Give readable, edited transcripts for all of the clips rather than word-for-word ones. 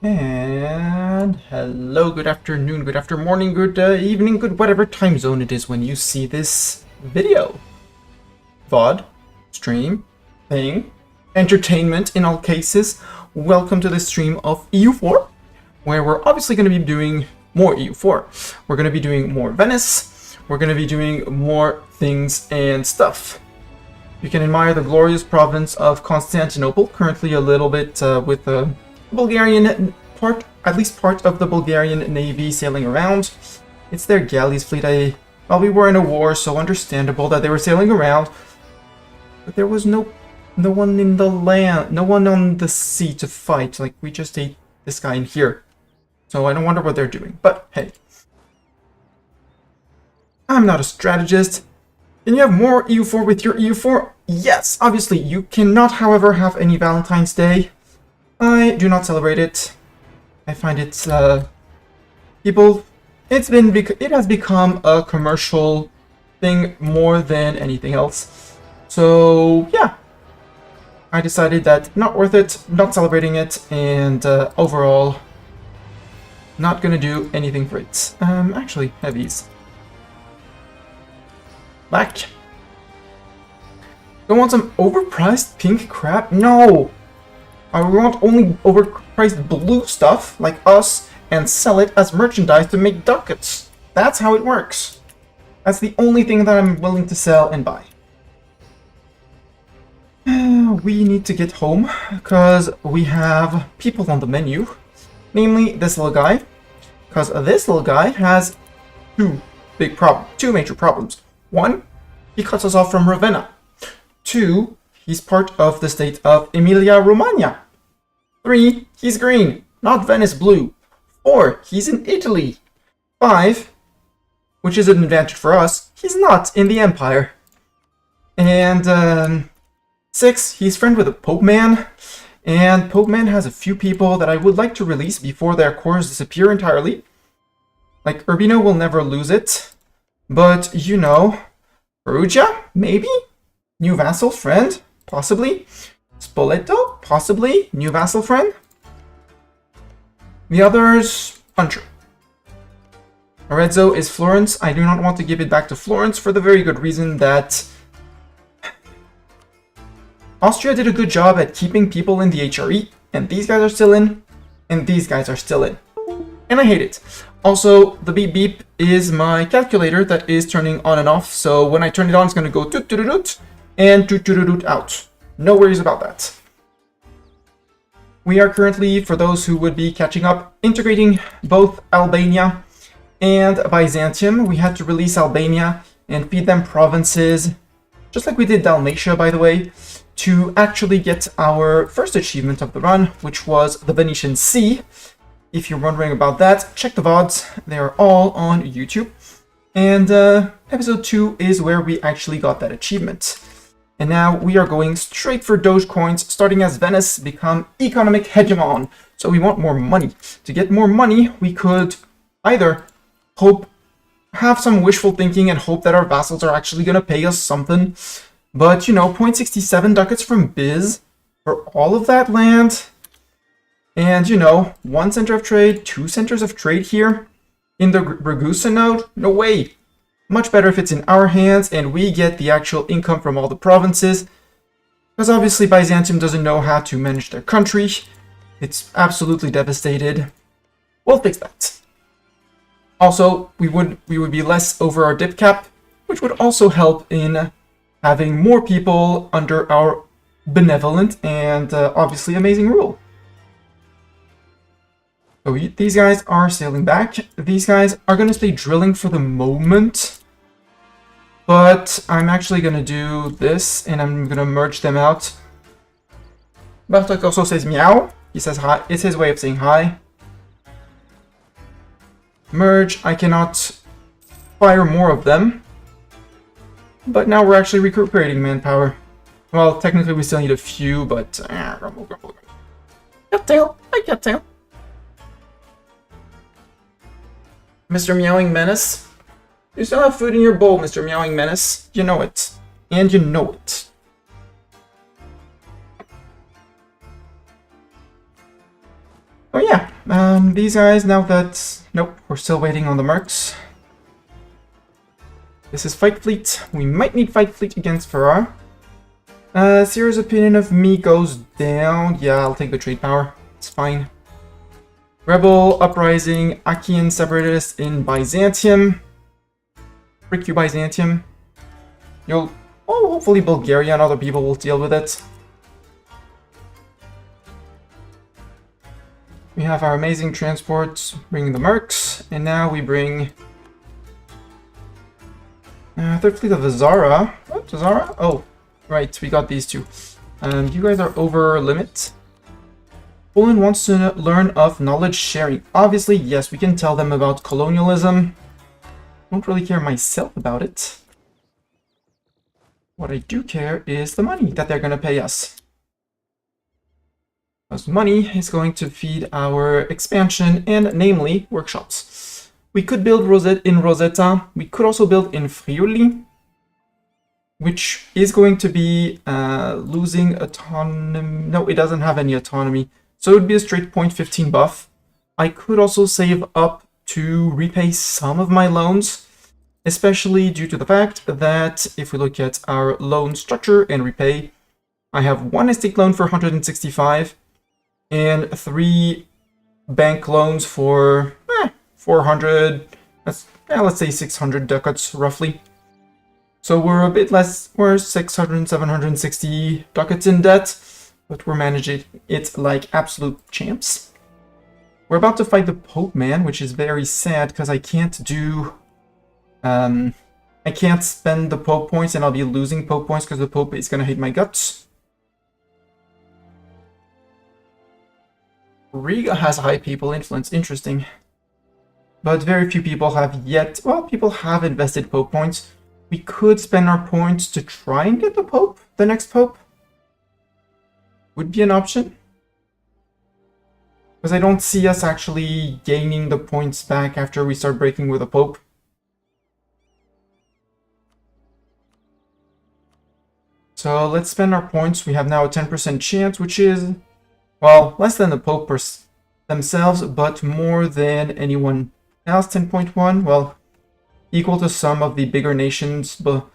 And hello, good afternoon, good after morning, good evening, good whatever time zone it is when you see this video. VOD, stream, thing, entertainment in all cases. Welcome to the stream of EU4, where we're obviously going to be doing more EU4. We're going to be doing more Venice. We're going to be doing more things and stuff. You can admire the glorious province of Constantinople, currently a little bit with a Bulgarian part, at least part of the Bulgarian navy sailing around. It's their galleys fleet. Well, we were in a war, so understandable that they were sailing around. But there was no one in the land, no one on the sea to fight. Like, we just ate this guy in here. So I don't wonder what they're doing. But hey, I'm not a strategist. Can you have more EU4 with your EU4? Yes, obviously. You cannot, however, have any Valentine's Day. I do not celebrate it. I find it, it has become a commercial thing more than anything else. So, yeah. I decided that not worth it, not celebrating it, and overall, not gonna do anything for it. Actually, heavies. Black. Don't want some overpriced pink crap? No! I want only overpriced blue stuff, like us, and sell it as merchandise to make ducats. That's how it works. That's the only thing that I'm willing to sell and buy. We need to get home, because we have people on the menu. Namely, this little guy. Because this little guy has two major problems. One, he cuts us off from Ravenna. Two, he's part of the state of Emilia-Romagna. 3, he's green, not Venice blue. 4, he's in Italy. 5, which is an advantage for us, he's not in the Empire. And 6, he's friend with a Pope Man. And Pope Man has a few people that I would like to release before their cores disappear entirely. Like, Urbino will never lose it. But, you know, Perugia, maybe? New vassal friend, possibly. Spoleto, possibly. New vassal friend. The others, unsure. Arezzo is Florence. I do not want to give it back to Florence for the very good reason that Austria did a good job at keeping people in the HRE, and these guys are still in, and these guys are still in. And I hate it. Also, the beep beep is my calculator that is turning on and off, so when I turn it on, it's going to go toot toot toot and toot toot toot out. No worries about that. We are currently, for those who would be catching up, integrating both Albania and Byzantium. We had to release Albania and feed them provinces, just like we did Dalmatia, by the way, to actually get our first achievement of the run, which was the Venetian Sea. If you're wondering about that, check the VODs. They are all on YouTube. And episode 2 is where we actually got that achievement. And now we are going straight for Doge coins, starting as Venice, become economic hegemon. So we want more money. To get more money, we could either have some wishful thinking and hope that our vassals are actually going to pay us something. But, you know, 0.67 ducats from Biz for all of that land. And, you know, 1 center of trade, 2 centers of trade here in the Ragusa node? No way. Much better if it's in our hands and we get the actual income from all the provinces. Because obviously Byzantium doesn't know how to manage their country. It's absolutely devastated. We'll fix that. Also, we would be less over our dip cap, which would also help in having more people under our benevolent and obviously amazing rule. So these guys are sailing back. These guys are going to stay drilling for the moment. But I'm actually going to do this, and I'm going to merge them out. Bartok also says meow. He says hi. It's his way of saying hi. Merge. I cannot fire more of them. But now we're actually recuperating manpower. Well, technically we still need a few, but... grumble. Cattail. Hi, Cattail. Mr. Meowing Menace. You still have food in your bowl, Mr. Meowing Menace. You know it. And you know it. Oh yeah. These guys, now that... Nope, we're still waiting on the mercs. This is Fight Fleet. We might need Fight Fleet against Ferrar. Sierra's opinion of me goes down. Yeah, I'll take the trade power. It's fine. Rebel, Uprising, Achaean Separatists in Byzantium. Frick you, Byzantium. You'll... Oh, hopefully Bulgaria and other people will deal with it. We have our amazing transports bringing the mercs, and now we bring... Third Fleet of Azara. What? Azara? Oh, right, we got these two. You guys are over limit. Poland wants to learn of knowledge sharing. Obviously, yes, we can tell them about colonialism. Don't really care myself about it. What I do care is the money that they're going to pay us. Because money is going to feed our expansion and, namely, workshops. We could build in Rosetta. We could also build in Friuli, which is going to be losing autonomy. No, it doesn't have any autonomy. So it would be a straight 0.15 buff. I could also save up to repay some of my loans, especially due to the fact that if we look at our loan structure and repay, I have one estate loan for 165 and 3 bank loans for 400, let's say 600 ducats roughly. So we're a bit less, we're 600, 760 ducats in debt, but we're managing it like absolute champs. We're about to fight the Pope, man, which is very sad because I can't do... I can't spend the Pope points and I'll be losing Pope points because the Pope is going to hate my guts. Riga has high people influence, interesting. But very few people have yet, well, people have invested Pope points. We could spend our points to try and get the Pope, the next Pope. Would be an option. Because I don't see us actually gaining the points back after we start breaking with the Pope. So let's spend our points. We have now a 10% chance, which is, well, less than the Pope themselves, but more than anyone else. 10.1, well, equal to some of the bigger nations, but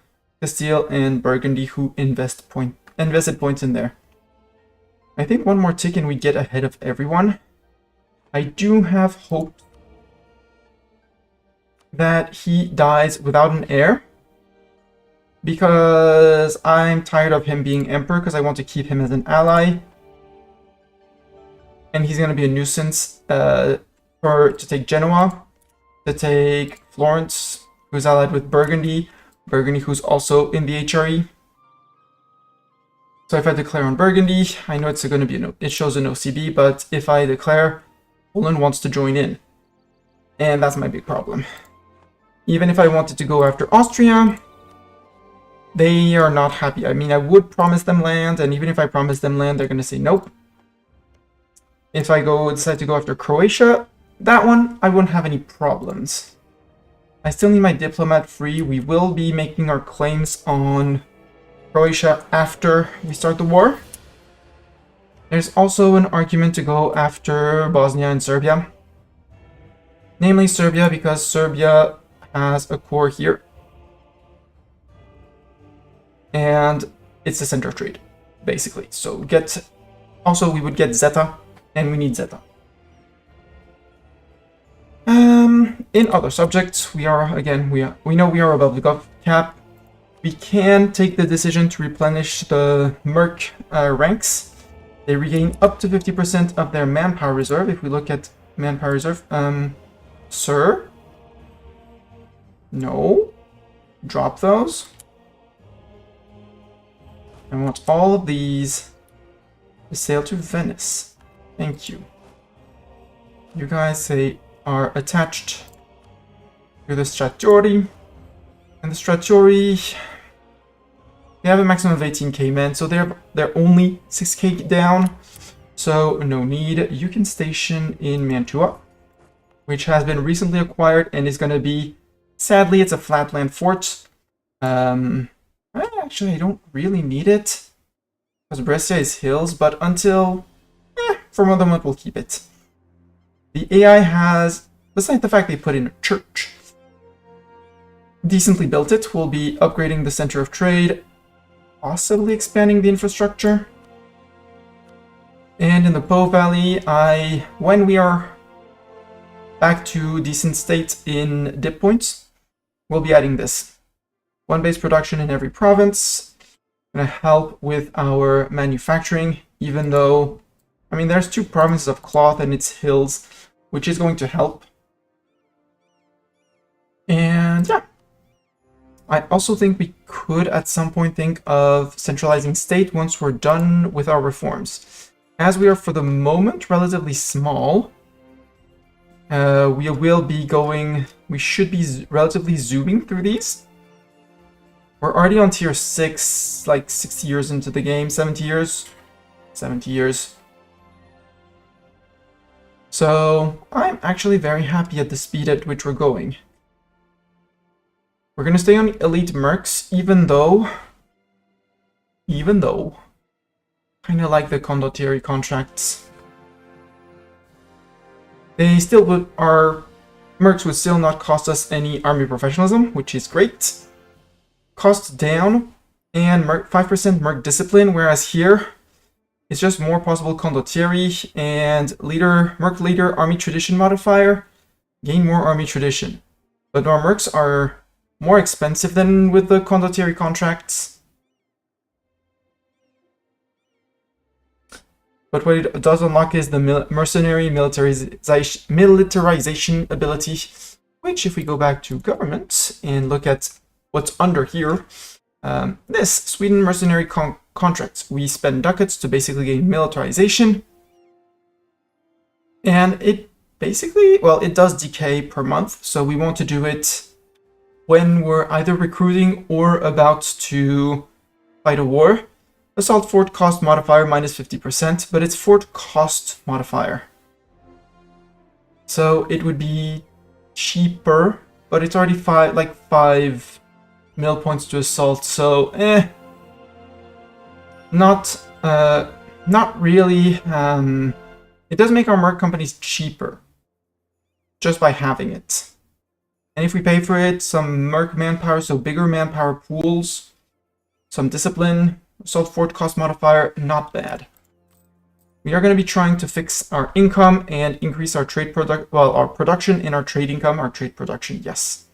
Castile and Burgundy, who invested points in there. I think one more tick and we get ahead of everyone. I do have hope that he dies without an heir, because I'm tired of him being emperor, because I want to keep him as an ally. And he's going to be a nuisance to take Genoa, to take Florence, who's allied with Burgundy, who's also in the HRE. So if I declare on Burgundy, I know it's going to be it shows an OCB, but if I declare, Poland wants to join in. And that's my big problem. Even if I wanted to go after Austria, they are not happy. I mean, I would promise them land, and even if I promise them land, they're going to say nope. If I decide to go after Croatia, that one, I wouldn't have any problems. I still need my diplomat free. We will be making our claims on Croatia after we start the war. There's also an argument to go after Bosnia and Serbia. Namely Serbia, because Serbia has a core here. And it's the center of trade, basically. So also we would get Zeta, and we need Zeta. In other subjects, we know we are above the gov cap. We can take the decision to replenish the Merc ranks. They regain up to 50% of their manpower reserve. If we look at manpower reserve, sir? No. Drop those. I want all of these to sail to Venice. Thank you. You guys are attached to the Stratiori. And the Stratiori, they have a maximum of 18k men, so they're only 6k down. So no need. You can station in Mantua, which has been recently acquired and is going to be, sadly, it's a flatland fort. Actually, I don't really need it, because Brescia is hills, but until, for the moment, we'll keep it. The AI has, besides the fact they put in a church, decently built it. We'll be upgrading the center of trade, possibly expanding the infrastructure. And in the Po Valley, when we are back to decent state in dip points, we'll be adding this. One base production in every province. Gonna help with our manufacturing, even though, I mean, there's 2 provinces of cloth and its hills, which is going to help. And yeah. I also think we could at some point think of centralizing state once we're done with our reforms. As we are for the moment relatively small, we should be relatively zooming through these. We're already on tier 6, like 60 years into the game, 70 years. 70 years. So I'm actually very happy at the speed at which we're going. We're gonna stay on elite mercs, even though, kinda like the condottieri contracts. They still would, our mercs would still not cost us any army professionalism, which is great. Cost down, and 5% merc discipline, whereas here, it's just more possible condottieri and merc leader army tradition modifier, gain more army tradition. But our mercs are more expensive than with the condottieri contracts. But what it does unlock is the mercenary militarization ability, which if we go back to government and look at what's under here, this Sweden mercenary contracts, we spend ducats to basically gain militarization. And it basically, well, it does decay per month, so we want to do it when we're either recruiting or about to fight a war. Assault fort cost modifier minus 50%, but it's fort cost modifier. So it would be cheaper, but it's already 5 mil points to assault, so not really. It does make our merc companies cheaper just by having it. And if we pay for it, some merc manpower, so bigger manpower pools, some discipline, assault fort cost modifier, not bad. We are going to be trying to fix our income and increase our our production and our trade income, our trade production, yes.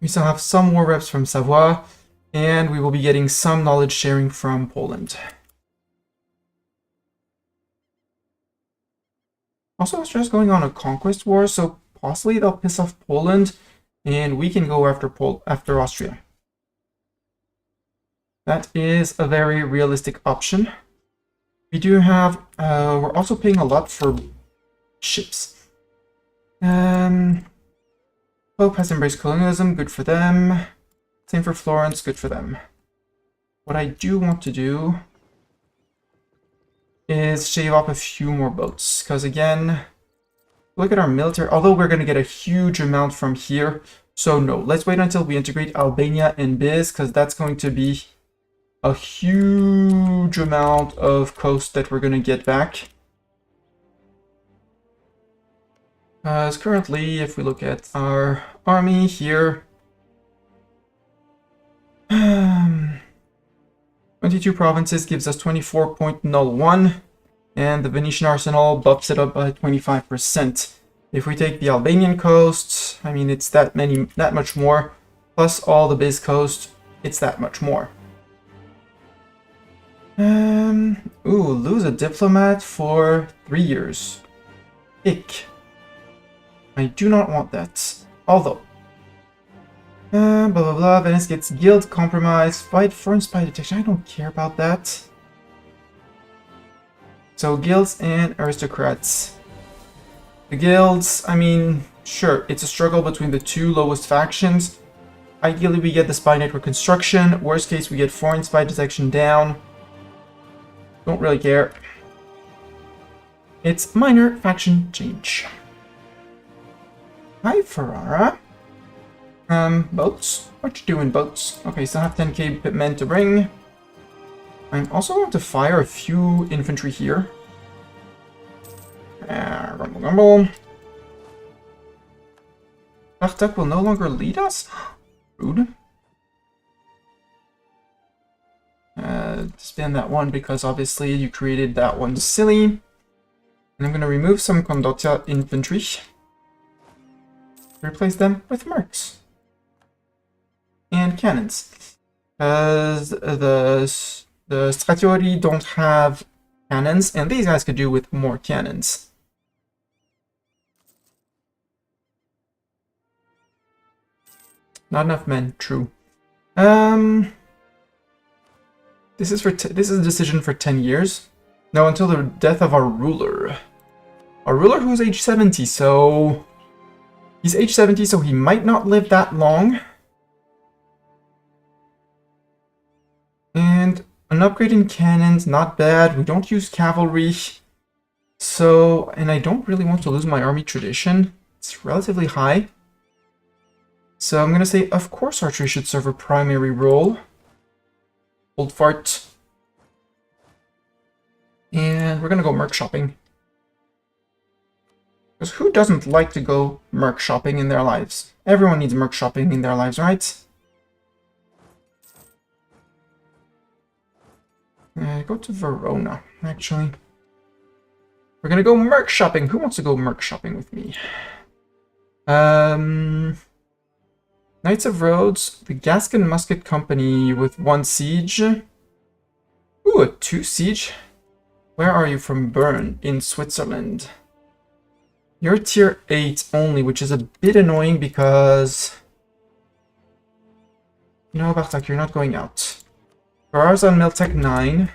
We still have some war reps from Savoie, and we will be getting some knowledge sharing from Poland. Also, Austria is going on a conquest war, so possibly they'll piss off Poland, and we can go after Austria. That is a very realistic option. We do have, we're also paying a lot for ships. Pope has embraced colonialism, good for them. Same for Florence, good for them. What I do want to do is shave off a few more boats, because again, look at our military, although we're going to get a huge amount from here, so no, let's wait until we integrate Albania and Biz, because that's going to be a huge amount of coast that we're going to get back. As currently, if we look at our army here, 22 provinces gives us 24.01, and the Venetian arsenal buffs it up by 25%. If we take the Albanian coast, I mean, it's that much more, plus all the Biz coast, it's that much more. Lose a diplomat for 3 years. Ick. I do not want that. Although, blah blah blah, Venice gets guild compromise, fight foreign spy detection. I don't care about that. So guilds and aristocrats. The guilds, I mean, sure, it's a struggle between the 2 lowest factions. Ideally, we get the spy network construction. Worst case, we get foreign spy detection down. Don't really care. It's minor faction change. Hi, Ferrara. Boats? What you doing, boats? Okay, so I have 10k men to bring. I'm also going to fire a few infantry here. Normal. Spartak will no longer lead us? Rude. Disband that one because obviously you created that one silly. And I'm going to remove some Condotta infantry. Replace them with mercs. And cannons. Because the Stratiori don't have cannons, and these guys could do with more cannons. Not enough men, true. This is a decision for 10 years. No, until the death of our ruler. Our ruler who's age 70, so... He's age 70, so he might not live that long. And an upgrade in cannons, not bad. We don't use cavalry. So, and I don't really want to lose my army tradition. It's relatively high. So I'm going to say, of course archery should serve a primary role. Old fart. And we're going to go merc shopping. Because who doesn't like to go merc shopping in their lives? Everyone needs merc shopping in their lives, right? Go to Verona, actually. We're gonna go merc shopping. Who wants to go merc shopping with me? Knights of Rhodes, the Gascon Musket Company with 1 siege. Ooh, a 2 siege? Where are you from? Bern, in Switzerland. You're tier 8 only, which is a bit annoying because... No, Bartak, you're not going out. Ferrara's on Miltech 9.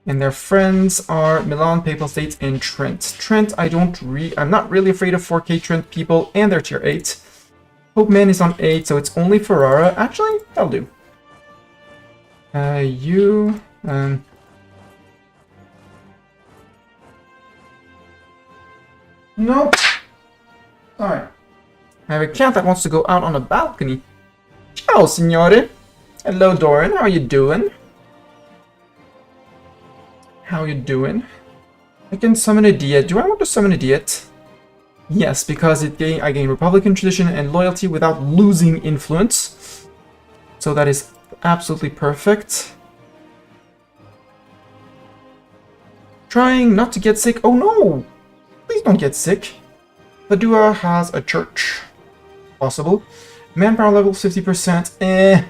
And their friends are Milan, Papal States, and Trent. Trent, I'm not really afraid of 4K Trent people, and they're tier 8. Hope Man is on 8, so it's only Ferrara. Actually, that'll do. Nope. Alright. I have a cat that wants to go out on a balcony. Ciao, signore. Hello, Doran. How are you doing? How you doing? I can summon a Diet. Do I want to summon a Diet? Yes, because I gain Republican tradition and loyalty without losing influence. So that is absolutely perfect. Trying not to get sick. Oh no! Please don't get sick. Padua has a church. Possible. Manpower level 50%.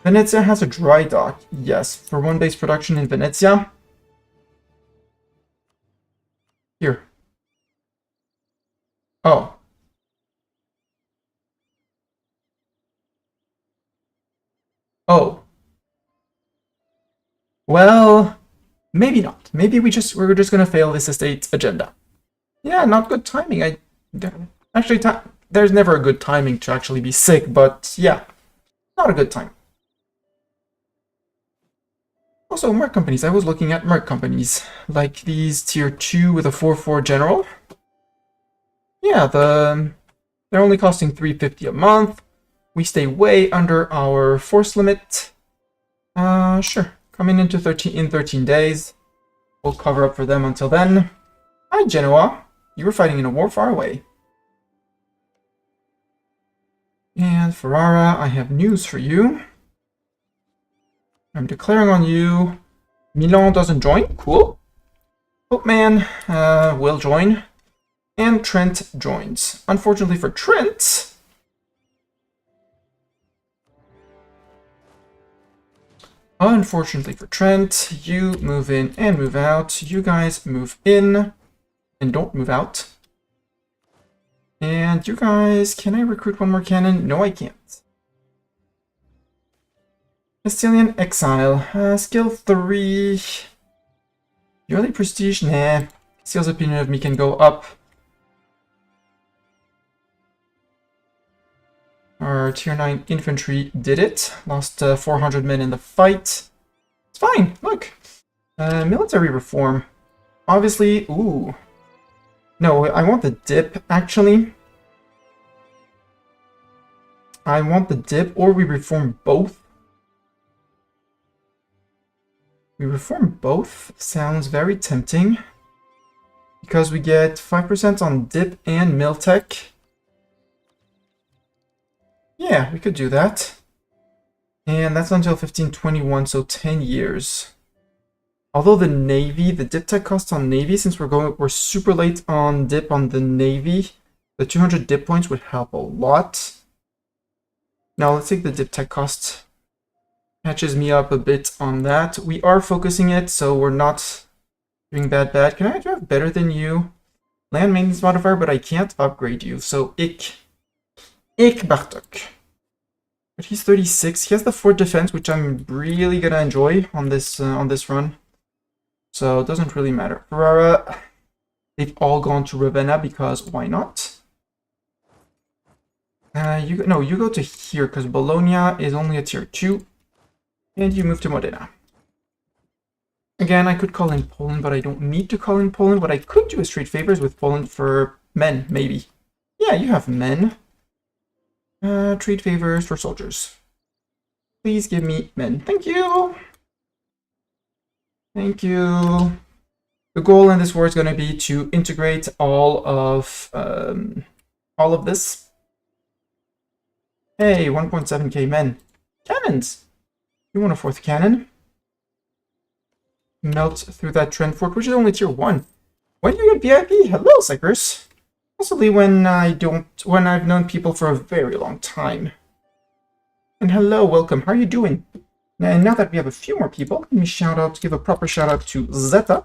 Venezia has a dry dock. Yes, for 1 base production in Venezia. Here. Oh. Oh. Well, maybe not. Maybe we're just gonna fail this estate agenda. Yeah, not good timing. Actually, there's never a good timing to actually be sick, but yeah, not a good time. Also, merc companies. I was looking at merc companies, like these tier 2 with a 4/4 general. Yeah, they're only costing 350 a month. We stay way under our force limit. Sure. Coming into 13 days. We'll cover up for them until then. Hi, Genoa. You were fighting in a war far away. And Ferrara, I have news for you. I'm declaring on you. Milan doesn't join. Cool. Hopeman will join. And Trent joins. Unfortunately for Trent... you move in and move out. You guys move in and don't move out. And you guys, can I recruit 1 more cannon? No, I can't. Castilian Exile. Skill 3. Yearly Prestige? Nah. Castile's opinion of me can go up. Our tier 9 infantry did it. Lost 400 men in the fight. It's fine, look. Military reform. Obviously, ooh. No, I want the dip, actually. I want the dip, or we reform both. We reform both. Sounds very tempting. because we get 5% on dip and Miltech. Yeah, we could do that. And that's until 1521, so 10 years. Although the Navy, the dip tech cost on Navy, since we're super late on dip on the Navy, the 200 dip points would help a lot. Now let's take the dip tech cost. Catches me up a bit on that. We are focusing it, so we're not doing bad. Can I have better than you? Land maintenance modifier, but I can't upgrade you. So Ik Bartok. But he's 36. He has the fort defense, which I'm really gonna enjoy on this run. So it doesn't really matter. Ferrara, they've all gone to Ravenna because why not? You go to here because Bologna is only a tier 2, and you move to Modena. Again, I could call in Poland, but I don't need to call in Poland. What I could do is trade favors with Poland for men, maybe. Yeah, you have men. Trade favors for soldiers. Please give me men. Thank you. Thank you. The goal in this war is going to be to integrate all of this. Hey, 1.7k men. Cannons! You want a 4th cannon? Melt through that Trent fort, which is only tier 1. When do you get VIP? Hello, Cyprus. Possibly when I've known people for a very long time. And hello, welcome. How are you doing? And now that we have a few more people, let me give a proper shout out to Zeta,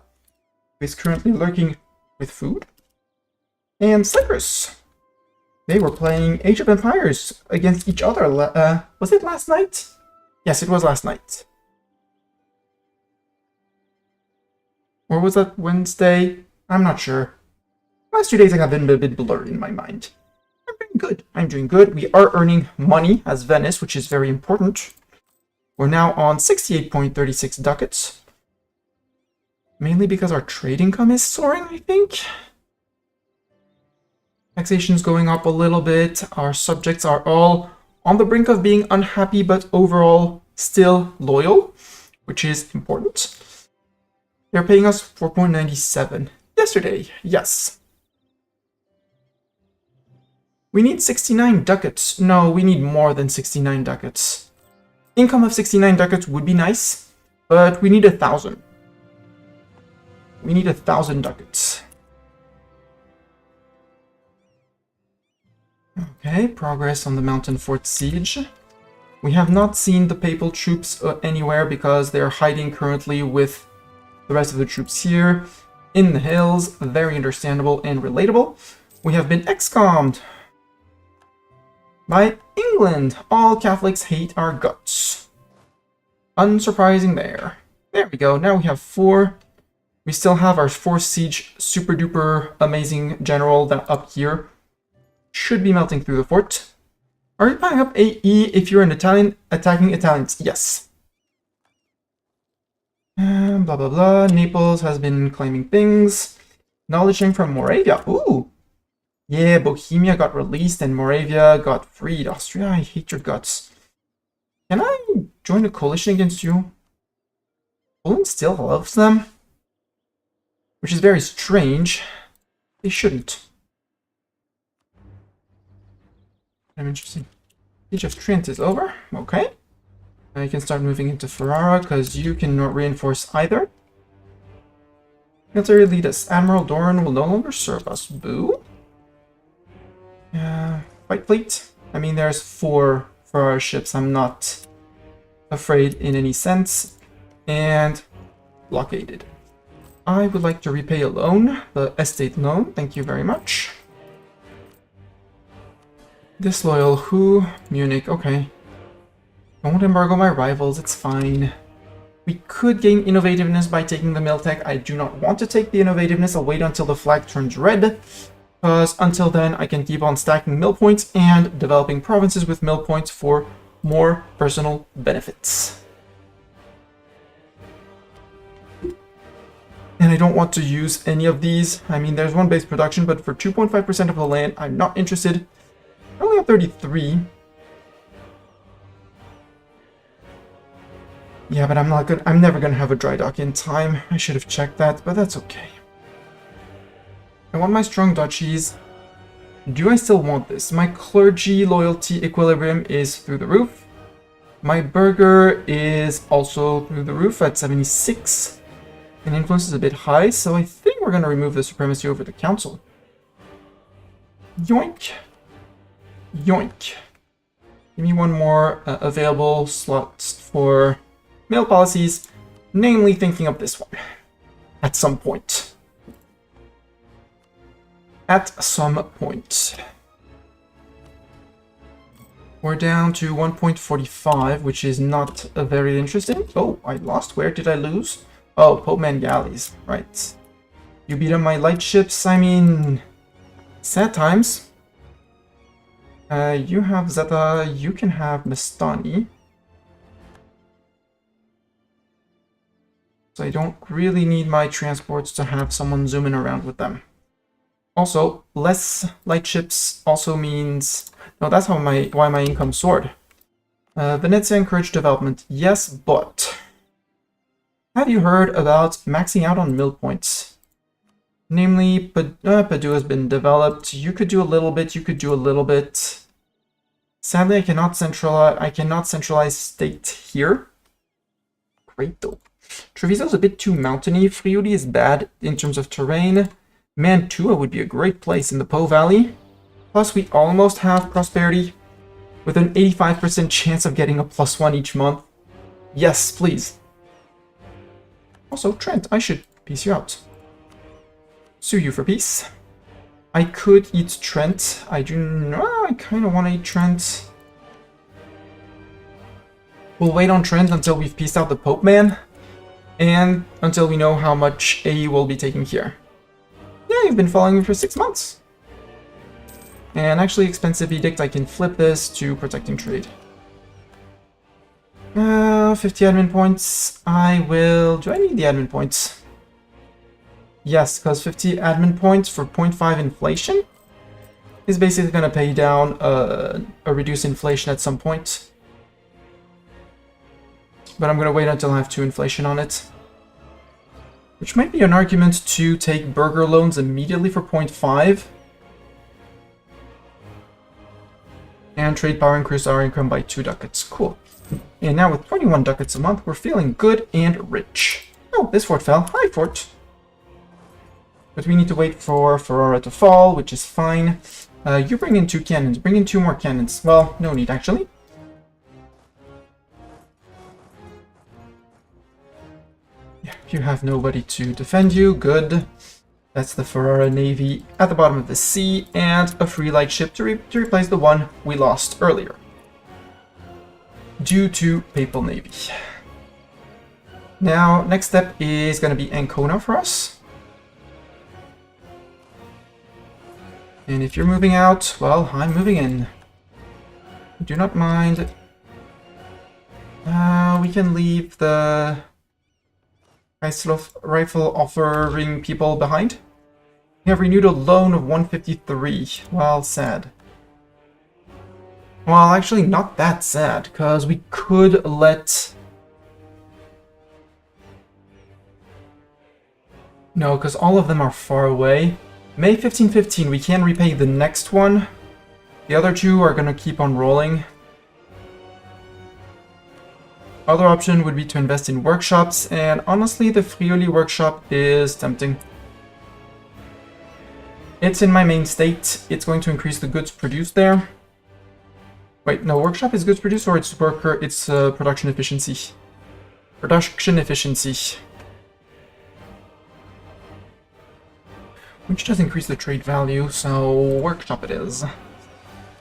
who is currently lurking with food. And Cyprus. They were playing Age of Empires against each other. Was it last night? Yes, it was last night. Or was that Wednesday? I'm not sure. Last 2 days have been a bit blurred in my mind. I'm doing good. We are earning money as Venice, which is very important. We're now on 68.36 ducats. Mainly because our trade income is soaring, I think. Taxation's going up a little bit. Our subjects are all on the brink of being unhappy, but overall still loyal, which is important. They're paying us 4.97 yesterday. Yes. We need 69 ducats. No, we need more than 69 ducats. Income of 69 ducats would be nice, but we need 1,000. We need 1,000 ducats. Okay, progress on the mountain fort siege. We have not seen the papal troops anywhere because they're hiding currently with the rest of the troops here in the hills. Very understandable and relatable. We have been excommed by England. All Catholics hate our guts. Unsurprising there. There we go. Now we have 4. We still have our 4 siege super duper amazing general that up here should be melting through the fort. Are you buying up AE if you're an Italian attacking Italians? Yes. Blah blah blah. Naples has been claiming things. Acknowledging from Moravia. Ooh. Yeah, Bohemia got released and Moravia got freed. Austria, I hate your guts. Can I join a coalition against you? Poland still loves them? Which is very strange. They shouldn't. I'm interesting. Siege of Trent is over. Okay. Now you can start moving into Ferrara because you cannot reinforce either. Military lead us. Admiral Doran will no longer serve us. Boo. Fight fleet. I mean, there's 4 Ferrara ships. I'm not afraid in any sense. And blockaded. I would like to repay a loan. The estate loan. Thank you very much. Disloyal. Who? Munich. Okay. Don't embargo my rivals. It's fine. We could gain innovativeness by taking the Miltech. I do not want to take the innovativeness. I'll wait until the flag turns red. Because until then, I can keep on stacking mill points and developing provinces with mill points for more personal benefits. And I don't want to use any of these. I mean, there's one base production, but for 2.5% of the land, I'm not interested. I only have 33. Yeah, but I'm never gonna have a dry dock in time. I should have checked that, but that's okay. I want my strong duchies. Do I still want this? My clergy loyalty equilibrium is through the roof. My burgher is also through the roof at 76. And influence is a bit high, so I think we're going to remove the supremacy over the council. Yoink. Yoink. Give me one more available slot for mail policies, namely thinking of this one. At some point. At some point. We're down to 1.45, which is not very interesting. Oh, I lost. Where did I lose? Oh, Pope Man galleys. Right. You beat up my light ships. I mean, sad times. You have Zeta. You can have Mestani. So I don't really need my transports to have someone zooming around with them. Also, less light ships also means... No, that's how why my income soared. Venezia encouraged development. Yes, but... Have you heard about maxing out on mill points? Namely, Padua has been developed. You could do a little bit, you could do a little bit. Sadly, I cannot centralize state here. Great though. Treviso's a bit too mountainy. Friuli is bad in terms of terrain. Mantua would be a great place in the Po Valley. Plus, we almost have prosperity with an 85% chance of getting a +1 each month. Yes, please. Also, Trent, I should peace you out. Sue you for peace. I could eat Trent. I do not. I kind of want to eat Trent. We'll wait on Trent until we've pieced out the Pope Man. And until we know how much AE will be taking here. Yeah, you've been following me for 6 months. And actually, expensive edict, I can flip this to protecting trade. 50 admin points. I will... Do I need the admin points? Yes, because 50 admin points for 0.5 inflation is basically going to pay down a reduced inflation at some point. But I'm going to wait until I have 2 inflation on it. Which might be an argument to take burgher loans immediately for 0.5. And trade power increase our income by 2 ducats. Cool. And now with 21 ducats a month, we're feeling good and rich. Oh, this fort fell. Hi, fort. But we need to wait for Ferrara to fall, which is fine. You bring in 2 cannons. Bring in 2 more cannons. Well, no need, actually. Yeah, you have nobody to defend you. Good. That's the Ferrara Navy at the bottom of the sea, and a free light ship to replace the one we lost earlier. Due to Papal Navy. Now, next step is going to be Ancona for us. And if you're moving out, well, I'm moving in. Do not mind. We can leave the Kaiserslav rifle offering people behind. We have renewed a loan of 153. Well, sad. Well, actually not that sad, because we could let... No, because all of them are far away. May 1515, we can repay the next one. The other 2 are going to keep on rolling. Other option would be to invest in workshops, and honestly, the Friuli workshop is tempting. It's in my main state. It's going to increase the goods produced there. Wait, no, workshop is goods produced, or it's production efficiency? Production efficiency. Which does increase the trade value, so workshop it is.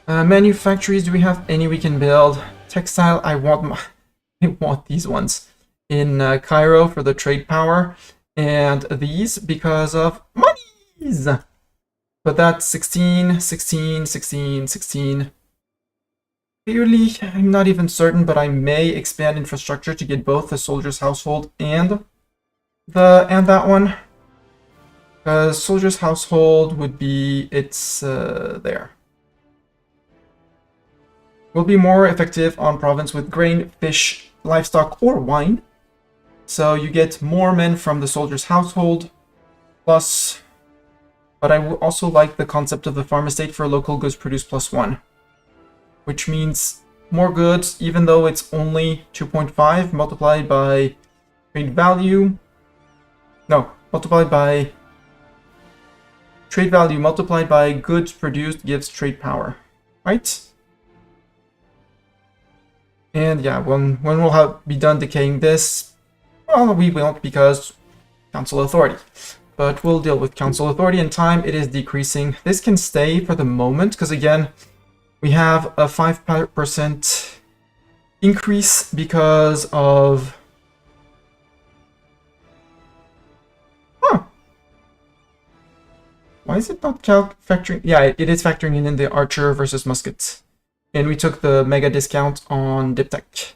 Manufactories, do we have any we can build? Textile, I want these ones in Cairo for the trade power, and these because of monies. But that's 16, 16, 16, 16. Clearly, I'm not even certain, but I may expand infrastructure to get both the soldier's household and that one. Soldier's household would be there. Will be more effective on province with grain, fish, livestock, or wine. So you get more men from the soldier's household, plus But I would also like the concept of the farm estate for local goods produced +1, which means more goods, even though it's only 2.5 multiplied by trade value. No, multiplied by trade value multiplied by goods produced gives trade power, right? And yeah, when we'll be done decaying this, well, we won't because council authority. But we'll deal with council authority in time. It is decreasing. This can stay for the moment, because again, we have a 5% increase because of... Huh. Why is it not factoring? Yeah, it is factoring in the archer versus musket. And we took the mega discount on Diptech.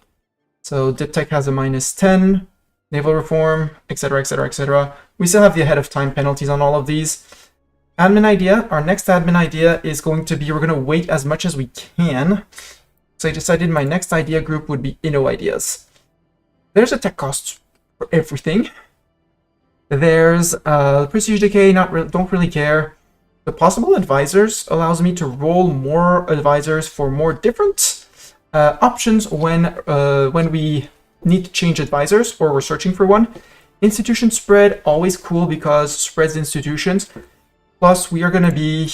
So Diptech has a -10. Naval reform, etc., etc., etc. We still have the ahead of time penalties on all of these. Admin idea. Our next admin idea is going to be, we're going to wait as much as we can. So I decided my next idea group would be Inno ideas. There's a tech cost for everything. There's prestige decay, don't really care. The possible advisors allows me to roll more advisors for more different options when we need to change advisors or we're searching for one. Institution spread, always cool because spreads institutions. Plus, we are going to be,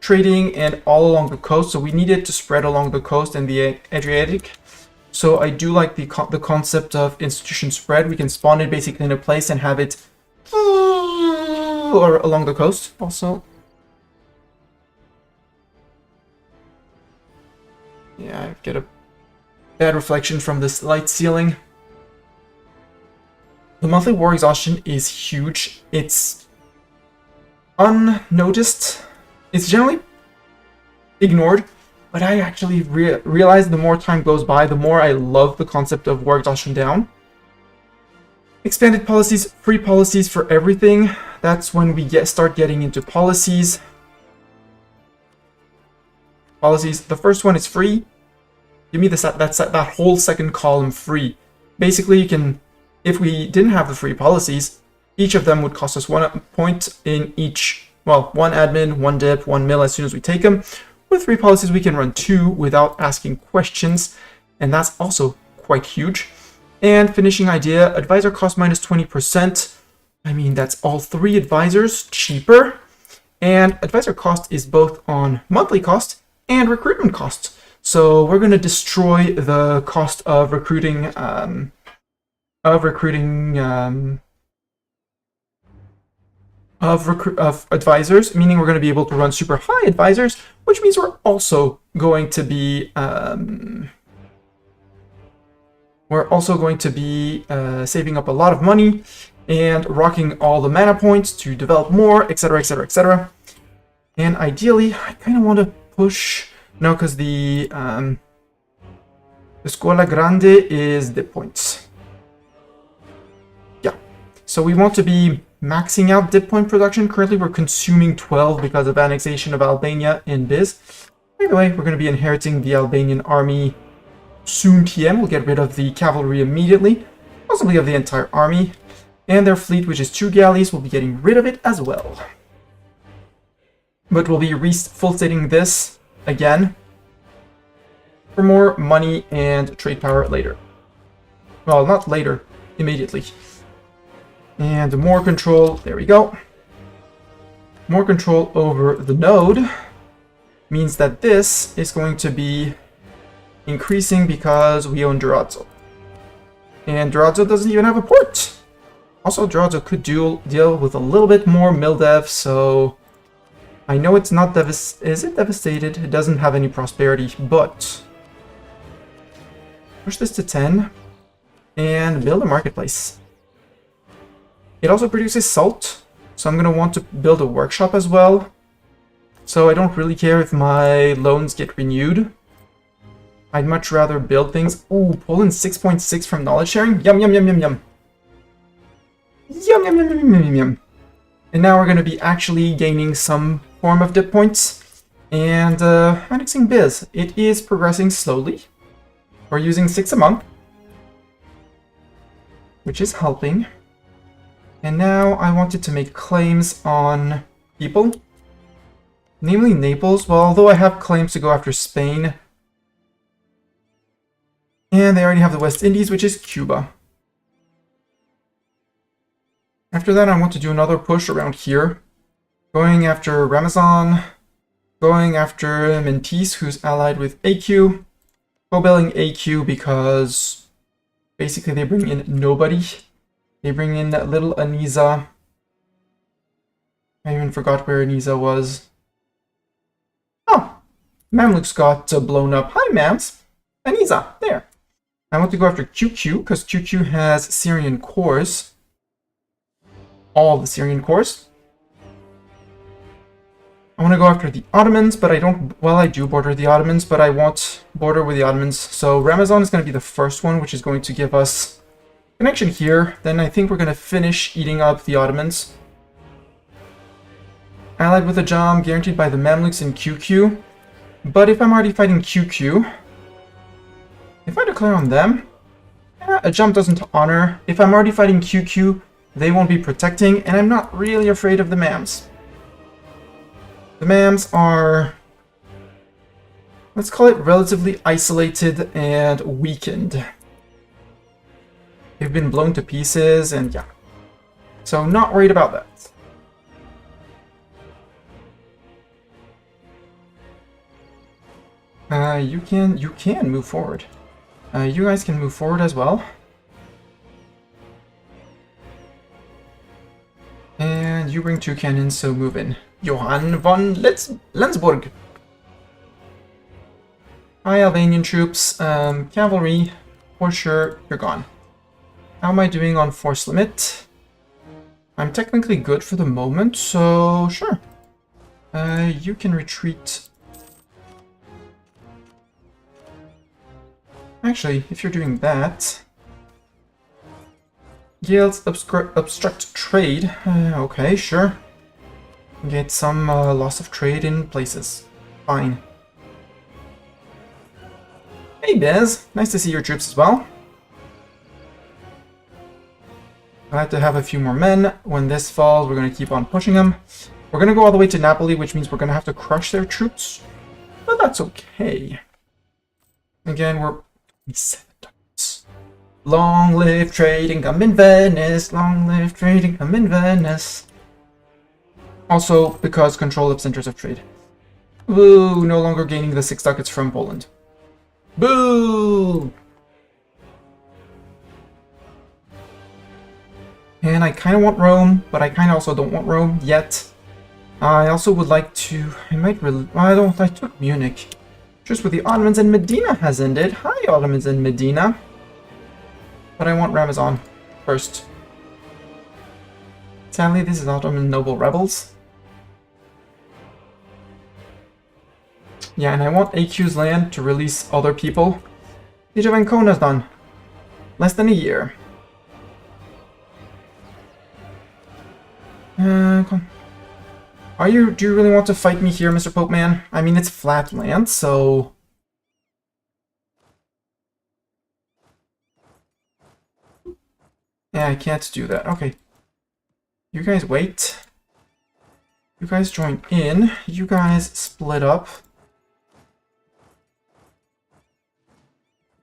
trading and all along the coast, so we need it to spread along the coast and the Adriatic. So I do like the concept of institution spread. We can spawn it basically in a place and have it or along the coast also. Yeah, I get a bad reflection from this light ceiling. The monthly war exhaustion is huge. It's unnoticed. It's generally ignored, but I actually realize the more time goes by, the more I love the concept of war exhaustion down. Expanded policies, free policies for everything. That's when we start getting into policies. Policies. The first one is free. Give me that whole second column free. Basically, you can, if we didn't have the free policies, each of them would cost us 1 point in each. Well, 1 admin, 1 dip, 1 mil as soon as we take them. With 3 policies, we can run 2 without asking questions, and that's also quite huge. And finishing idea, advisor cost -20%. That's all 3 advisors cheaper. And advisor cost is both on monthly cost and recruitment cost. So we're going to destroy the cost of recruiting of advisors, meaning we're going to be able to run super high advisors, which means we're also going to be saving up a lot of money and rocking all the mana points to develop more, etc., etc., etc. And ideally, I kind of want to push. No, because the Scuola Grande is the points. Yeah. So we want to be maxing out dip point production. Currently, we're consuming 12 because of annexation of Albania and Biz. By the way, we're going to be inheriting the Albanian army soon PM. We'll get rid of the cavalry immediately, possibly of the entire army. And their fleet, which is 2 galleys, we'll be getting rid of it as well. But we'll be full stating this again for more money and trade power later. Well, not later, immediately. And more control, there we go. More control over the node means that this is going to be increasing because we own Durazzo. And Durazzo doesn't even have a port. Also, Durazzo could deal with a little bit more mildev, so I know it's not is it devastated? It doesn't have any prosperity, but push this to 10 and build a marketplace. It also produces salt, so I'm going to want to build a workshop as well. So I don't really care if my loans get renewed. I'd much rather build things. Ooh, Poland 6.6 from knowledge sharing. Yum, yum, yum, yum, yum. Yum, yum, yum, yum, yum, yum. And now we're going to be actually gaining some form of dip points. And annexing Biz. It is progressing slowly. We're using 6 a month, which is helping. And now I wanted to make claims on people. Namely Naples. Well, although I have claims to go after Spain. And they already have the West Indies, which is Cuba. After that, I want to do another push around here. Going after Ramazan. Going after Mentees, who's allied with AQ. Co-belling AQ because basically they bring in nobody. They bring in that little Aniza. I even forgot where Aniza was. Oh, Mamluks got blown up. Hi, Mams. Aniza, there. I want to go after QQ because QQ has Syrian cores. All the Syrian cores. I want to go after the Ottomans, but I don't... Well, I do border the Ottomans, but I want border with the Ottomans. So Ramazan is going to be the first one, which is going to give us connection here. Then I think we're going to finish eating up the Ottomans. Allied with a Ajam, guaranteed by the Mamluks and QQ. But if I'm already fighting QQ, if I declare on them, Ajam doesn't honor. If I'm already fighting QQ, they won't be protecting, and I'm not really afraid of the Mams. The Mams are, let's call it relatively isolated and weakened. They've been blown to pieces, and yeah. So not worried about that. You can move forward. You guys can move forward as well. And you bring 2 cannons, so move in. Johann von Lenzburg. Hi, Albanian troops. Cavalry, for sure, you're gone. How am I doing on force limit? I'm technically good for the moment, so sure. You can retreat. Actually, if you're doing that... Guilds obstruct trade. Okay, sure. Get some loss of trade in places. Fine. Hey, Bez. Nice to see your troops as well. Glad to have a few more men. When this falls, we're going to keep on pushing them. We're going to go all the way to Napoli, which means we're going to have to crush their troops. But that's okay. Again, we're... 7 ducats. Long live trading, come in Venice. Long live trading, come in Venice. Also, because control of centers of trade. Boo! No longer gaining the 6 ducats from Poland. Boo! And I kind of want Rome, but I kind of also don't want Rome yet. I also would like to... I took Munich. Just with the Ottomans and Medina has ended. Hi, Ottomans and Medina. But I want Ramazan first. Sadly, this is Ottoman noble rebels. Yeah, and I want AQ's land to release other people. Siege of Ancona's done. Less than a year. Do you really want to fight me here, Mr. Pope Man? I mean, it's flat land, so... Yeah, I can't do that. Okay. You guys wait. You guys join in. You guys split up.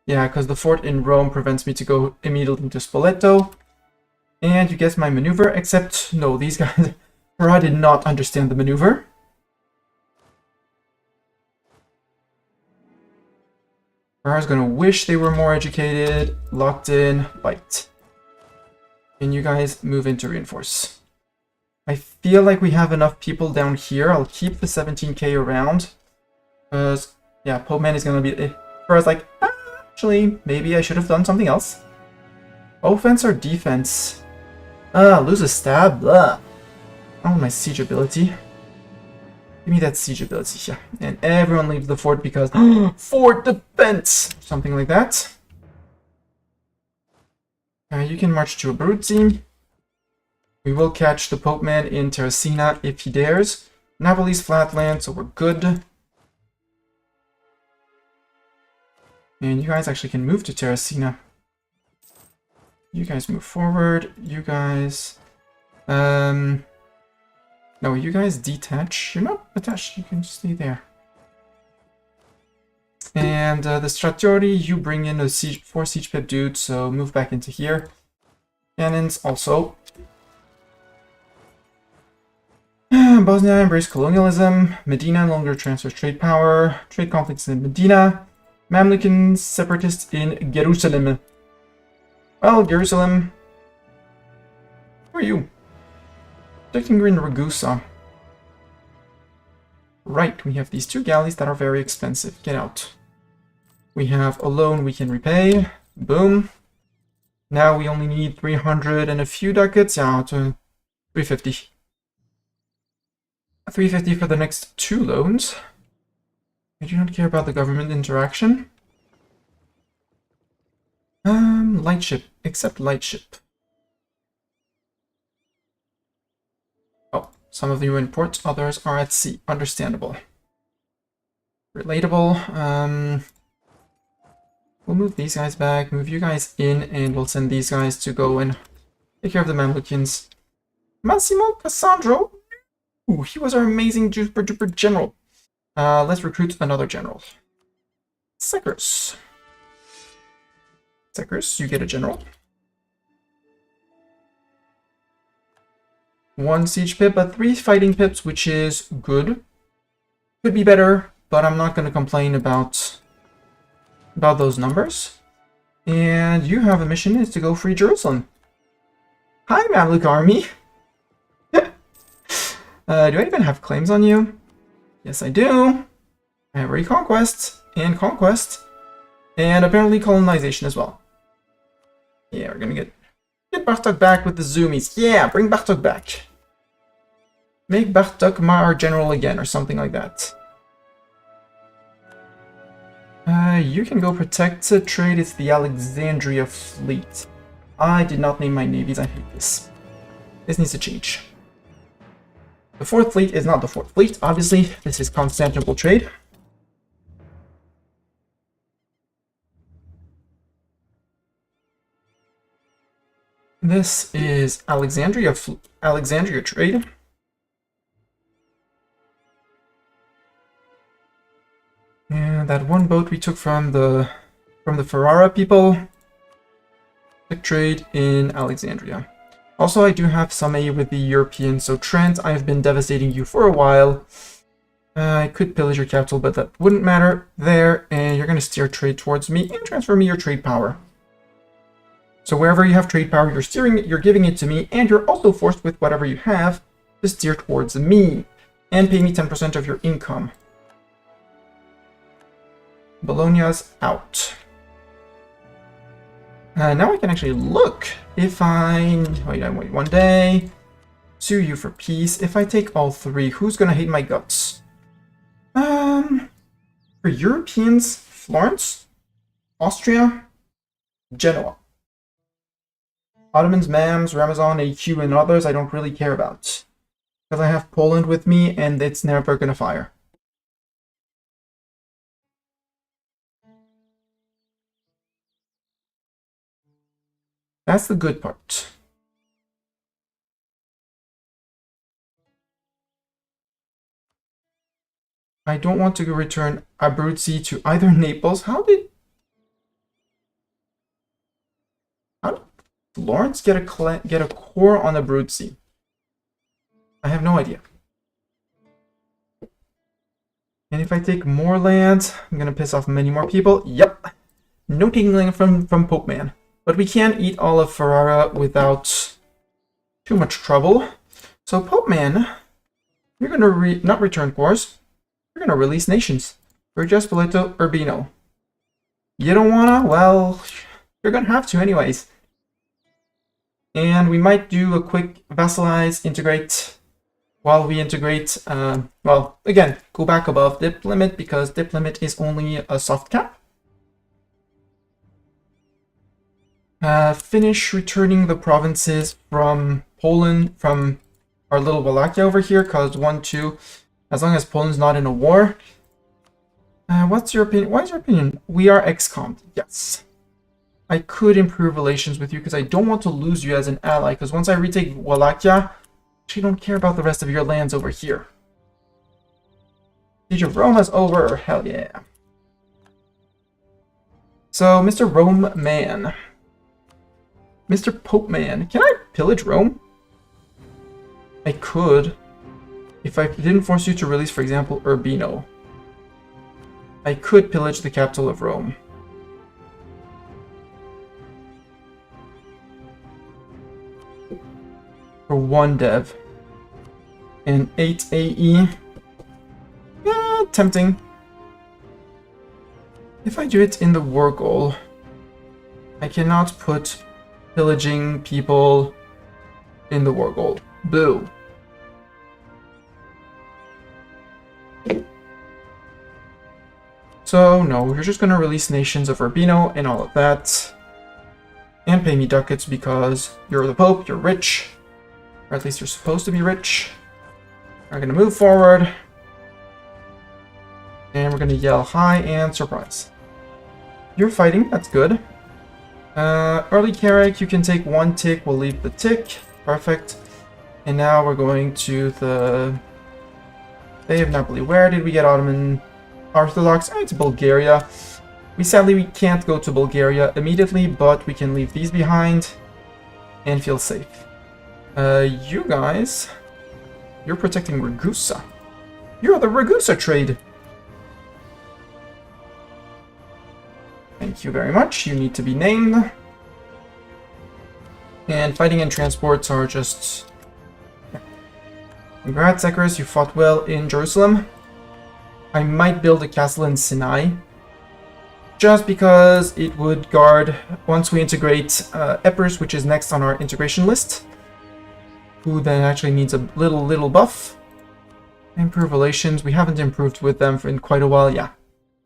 Yeah, because the fort in Rome prevents me to go immediately to Spoleto. And you guess my maneuver, except... No, these guys... I did not understand the maneuver. Ferrara's gonna wish they were more educated. Locked in. Bite. And you guys move in to reinforce. I feel like we have enough people down here. I'll keep the 17k around. Because, yeah, Pope Man is gonna be... Ferrara's like, actually, maybe I should have done something else. Offense or defense? Lose a stab. Blah. Oh, my siege ability. Give me that siege ability, yeah. And everyone leaves the fort because... fort defense! Something like that. You can march to Abruzzi. We will catch the Pope Man in Terracina if he dares. Napoli's flatland, so we're good. And you guys actually can move to Terracina. You guys move forward. You guys... No, you guys detach. You're not attached. You can stay there. And the Stratiori, you bring in a siege, 4 siege pip dude, so move back into here. Cannons also. Bosnia embrace colonialism. Medina no longer transfers trade power. Trade conflicts in Medina. Mamlukan separatists in Jerusalem. Well, Jerusalem. Who are you? Protecting Green Ragusa. Right, we have these 2 galleys that are very expensive. Get out. We have a loan we can repay. Boom. Now we only need 300 and a few ducats. Yeah, to 350. 350 for the next 2 loans. I do not care about the government interaction. Lightship. Accept lightship. Oh, some of you in port, others are at sea. Understandable. Relatable. We'll move these guys back, move you guys in, and we'll send these guys to go and take care of the Mamlukans. Massimo Cassandro? Ooh, he was our amazing super duper general. Let's recruit another general. Sekers. Sekers, you get a general. 1 siege pip, but 3 fighting pips, which is good. Could be better, but I'm not going to complain about those numbers. And you have a mission is to go free Jerusalem. Hi, Mamluk army. Do I even have claims on you? Yes, I do. I have reconquest and conquest, and apparently colonization as well. Yeah, we're gonna get Bartok back with the zoomies. Yeah, bring Bartok back. Make Bartok our general again, or something like that. You can go protect trade. It's the Alexandria fleet. I did not name my navies. I hate this. This needs to change. The 4th fleet is not the 4th fleet, obviously. This is Constantinople trade. This is Alexandria trade. And that 1 boat we took from the Ferrara people. Big trade in Alexandria. Also, I do have some aid with the Europeans, so Trent, I've been devastating you for a while. I could pillage your capital, but that wouldn't matter there, and you're going to steer trade towards me and transfer me your trade power. So wherever you have trade power, you're giving it to me, and you're also forced with whatever you have to steer towards me, and pay me 10% of your income. Bologna's out. Now I can actually look if I... Wait 1 day. Sue you for peace. If I take all 3, who's gonna hate my guts? For Europeans, Florence, Austria, Genoa. Ottomans, Mams, Ramazan, AQ, and others I don't really care about. Because I have Poland with me, and it's never gonna fire. That's the good part. I don't want to return Abruzzi to either Naples. How did Florence get a core on Abruzzi? I have no idea. And if I take more land, I'm gonna piss off many more people. Yep. No taking land from Pope Man. But we can eat all of Ferrara without too much trouble. So, Pope Man, you're going to not return cores. You're going to release nations. Burgess, Spoleto, Urbino. You don't wanna? Well, you're going to have to anyways. And we might do a quick vassalize, integrate. While we integrate, well, again, go back above dip limit, because dip limit is only a soft cap. Finish returning the provinces from Poland, from our little Wallachia over here, because 1, 2, as long as Poland's not in a war. What's your opinion? What is your opinion? We are ex-commed. Yes. I could improve relations with you, because I don't want to lose you as an ally, because once I retake Wallachia, Actually, don't care about the rest of your lands over here. Siege of Rome is over. Hell yeah. So, Mr. Rome Man. Mr. Pope Man. Can I pillage Rome? I could. If I didn't force you to release, for example, Urbino. I could pillage the capital of Rome. For 1 dev. And 8 AE. Tempting. If I do it in the war goal, I cannot put pillaging people in the war goal. Boo. So, no, you're just gonna release nations of Urbino and all of that. And pay me ducats because you're the Pope, you're rich. Or at least you're supposed to be rich. We're gonna move forward. And we're gonna yell hi and surprise. You're fighting, that's good. Early Carrick, you can take 1 tick, we'll leave the tick. Perfect. And now we're going to the Bay of Napoli. Where did we get Ottoman Orthodox? It's Bulgaria. Sadly we can't go to Bulgaria immediately, but we can leave these behind and feel safe. You guys, you're protecting Ragusa. You're the Ragusa trade. Thank you very much. You need to be named. And fighting and transports are just... Congrats, Zechariah, you fought well in Jerusalem. I might build a castle in Sinai. Just because it would guard once we integrate Epirus, which is next on our integration list. Who then actually needs a little buff. Improve relations. We haven't improved with them in quite a while. Yeah.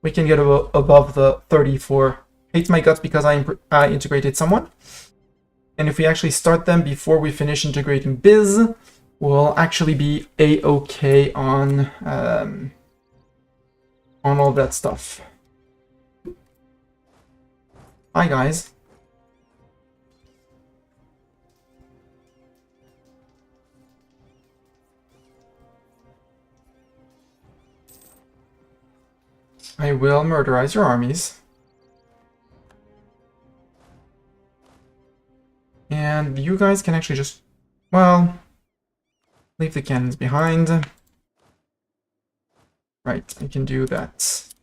We can get above the 34. Hates my guts because I integrated someone. And if we actually start them before we finish integrating Biz, we'll actually be A-okay on all that stuff. Hi, guys. I will murderize your armies. And you guys can actually just, well, leave the cannons behind. Right, I can do that.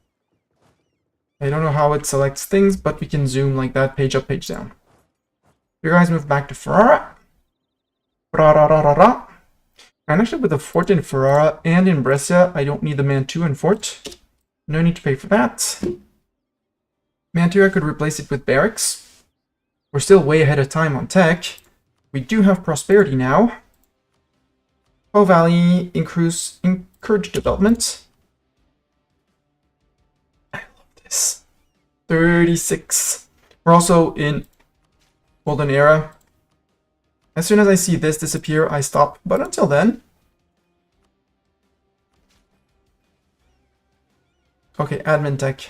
I don't know how it selects things, but we can zoom like that, page up, page down. You guys move back to Ferrara. And actually with the fort in Ferrara and in Brescia, I don't need the Mantua and fort. No need to pay for that. Mantua, I could replace it with barracks. We're still way ahead of time on tech. We do have prosperity now. Po Valley, encourage development. I love this. 36. We're also in Golden Era. As soon as I see this disappear, I stop. But until then... Okay, admin tech.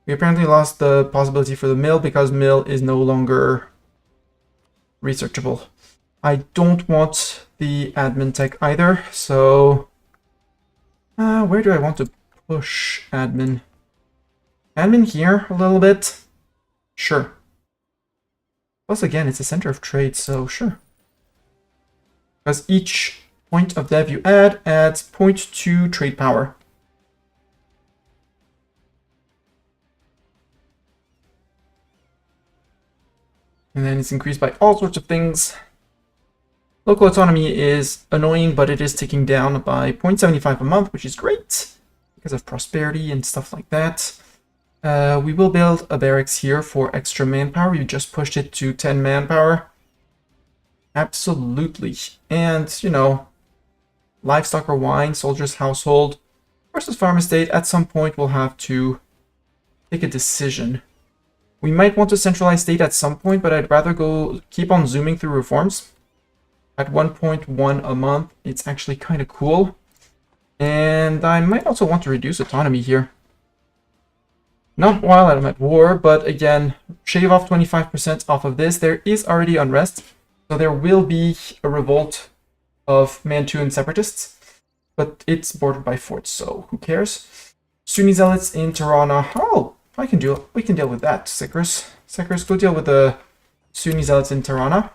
We apparently lost the possibility for the mill because mill is no longer researchable. I don't want the admin tech either, so... where do I want to push admin? Admin here a little bit? Sure. Plus again, it's a center of trade, so sure. Because each point of dev you add adds 0.2 trade power. And then it's increased by all sorts of things. Local autonomy is annoying, but it is ticking down by 0.75 a month, which is great because of prosperity and stuff like that. We will build a barracks here for extra manpower. You just pushed it to 10 manpower. Absolutely. And, you know, livestock or wine, soldiers' household versus farm estate. At some point, we'll have to take a decision. We might want to centralize state at some point, but I'd rather keep on zooming through reforms. At 1.1 a month, it's actually kind of cool. And I might also want to reduce autonomy here. Not while I'm at war, but again, shave off 25% off of this. There is already unrest, so there will be a revolt of Mantuan separatists, but it's bordered by forts, so who cares? Sunni zealots in Tirana. Oh, we can deal with that, Sickers. Sickers, go deal with the Sunni zealots in Tirana.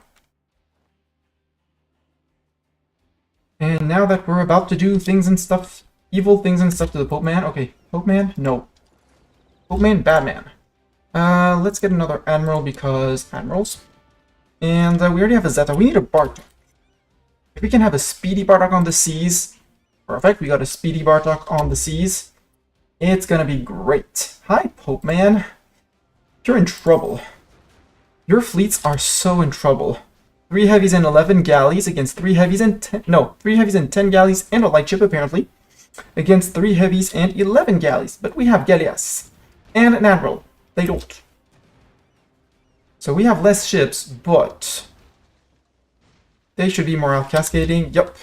And now that we're about to do things and stuff, evil things and stuff to the Pope Man. Okay, Pope Man? No. Pope Man, bad man. Let's get another admiral because admirals. And we already have a Zeta. We need a Bartok. If we can have a speedy Bartok on the seas, perfect. We got a speedy Bartok on the seas. It's gonna be great. Hi, Pope Man. You're in trouble. Your fleets are so in trouble. 3 heavies and 11 galleys against 3 heavies and 10... No, 3 heavies and 10 galleys and a light ship, apparently. Against 3 heavies and 11 galleys. But we have galleas. And an admiral. They don't. So we have less ships, but... they should be morale cascading. Yup.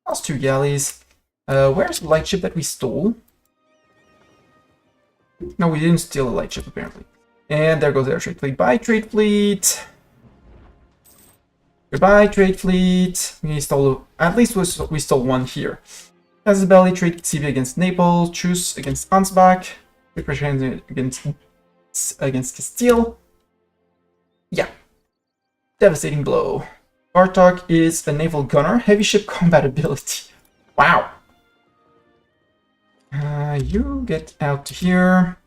That's 2 galleys. Where's the light ship that we stole? No, we didn't steal a light ship, apparently. And there goes our trade fleet. Bye, trade fleet! Goodbye, trade fleet. We stole... at least we stole 1 here. Casabelli, trade Civia against Naples. Truce against Ansbach. Repression against Castile. Yeah. Devastating blow. Bartok is a naval gunner. Heavy ship combat ability. Wow. You get out to here.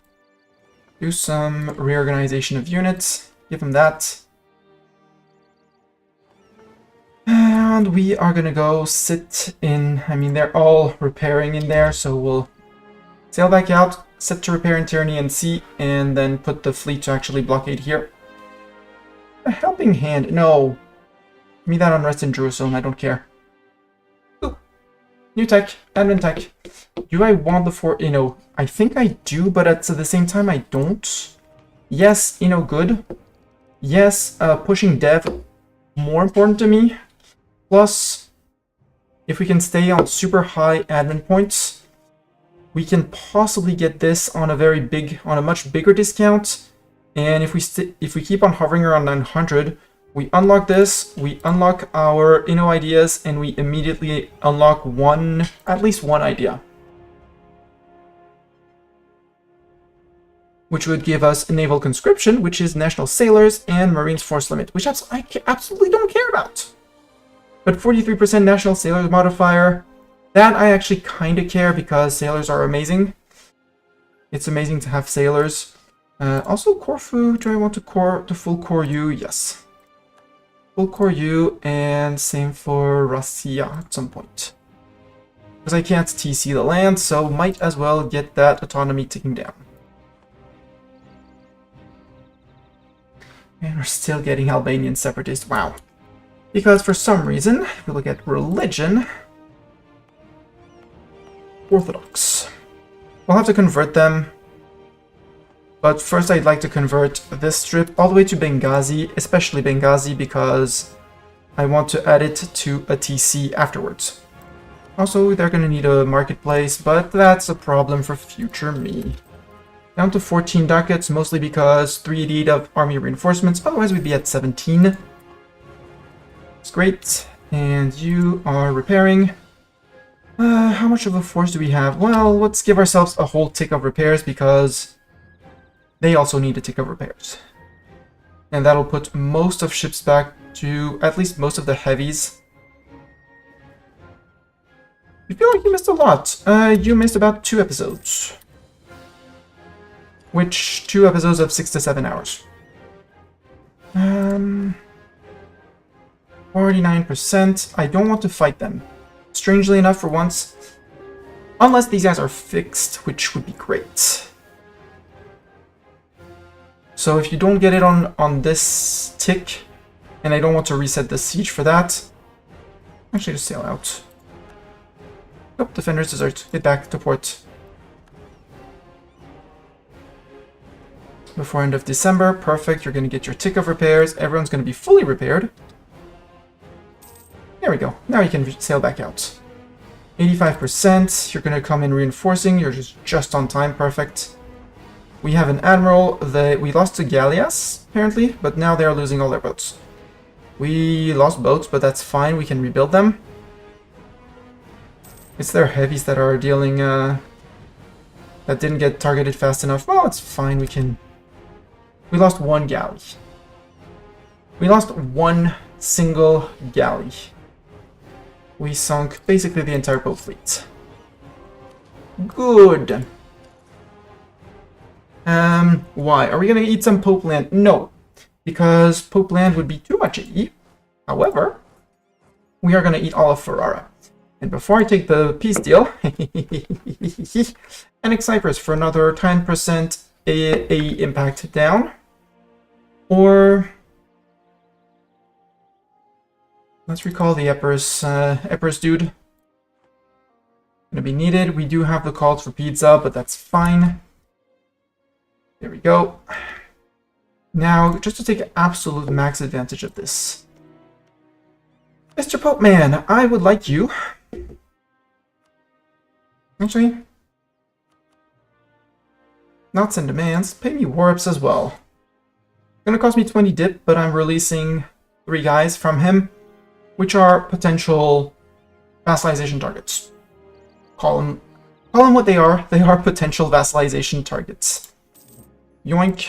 Do some reorganization of units. Give him that. And we are gonna go sit in... I mean, they're all repairing in there, so we'll sail back out, set to repair in Tyrrhenian Sea, and then put the fleet to actually blockade here. A helping hand. No. Give me that unrest in Jerusalem. I don't care. Ooh. New tech. Admin tech. Do I want the fort? I think I do, but at the same time I don't. Yes, good. Yes, pushing dev. More important to me. Plus, if we can stay on super high admin points, we can possibly get this on a much bigger discount. And if we keep on hovering around 900, we unlock this, we unlock our ideas, and we immediately unlock at least one idea. Which would give us a naval conscription, which is national sailors, and Marines force limit, which I absolutely don't care about. But 43% national sailors modifier, that I actually kind of care because sailors are amazing. It's amazing to have sailors. Also Corfu, do I want to full core you? Yes. Full core you, and same for Russia at some point. Because I can't TC the land, so might as well get that autonomy ticking down. And we're still getting Albanian separatists. Wow. Because for some reason, if we look at religion, Orthodox. We'll have to convert them. But first I'd like to convert this strip all the way to Benghazi, especially Benghazi, because I want to add it to a TC afterwards. Also, they're going to need a marketplace, but that's a problem for future me. Down to 14 ducats, mostly because 388 of army reinforcements, otherwise we'd be at 17. It's great. And you are repairing. How much of a force do we have? Well, let's give ourselves a whole tick of repairs because they also need a tick of repairs. And that'll put most of ships back to at least most of the heavies. You feel like you missed a lot. You missed about 2 episodes. Which 2 episodes of 6 to 7 hours. 49%. I don't want to fight them. Strangely enough, for once. Unless these guys are fixed, which would be great. So if you don't get it on this tick, and I don't want to reset the siege for that, actually just sail out. Oh, defenders desert. Get back to port. Before end of December. Perfect. You're going to get your tick of repairs. Everyone's going to be fully repaired. There we go. Now you can sail back out. 85%. You're going to come in reinforcing. You're just on time. Perfect. We have an admiral that we lost to Gallias, apparently, but now they're losing all their boats. We lost boats, but that's fine. We can rebuild them. It's their heavies that are dealing, that didn't get targeted fast enough. Well, it's fine. We lost one galley. We lost one single galley. We sunk basically the entire boat fleet. Good. Why? Are we gonna eat some Pope land? No, because Pope land would be too much to eat. However, we are gonna eat all of Ferrara. And before I take the peace deal, annex Cyprus for another 10% A impact down. Or let's recall the Epirus dude. Gonna be needed. We do have the calls for pizza, but that's fine. There we go. Now, just to take absolute max advantage of this. Mr. Pope Man, I would like you. Actually, not send demands. Pay me warps as well. Gonna cost me 20 dip, but I'm releasing 3 guys from him, which are potential vassalization targets. Call them what they are. They are potential vassalization targets. Yoink.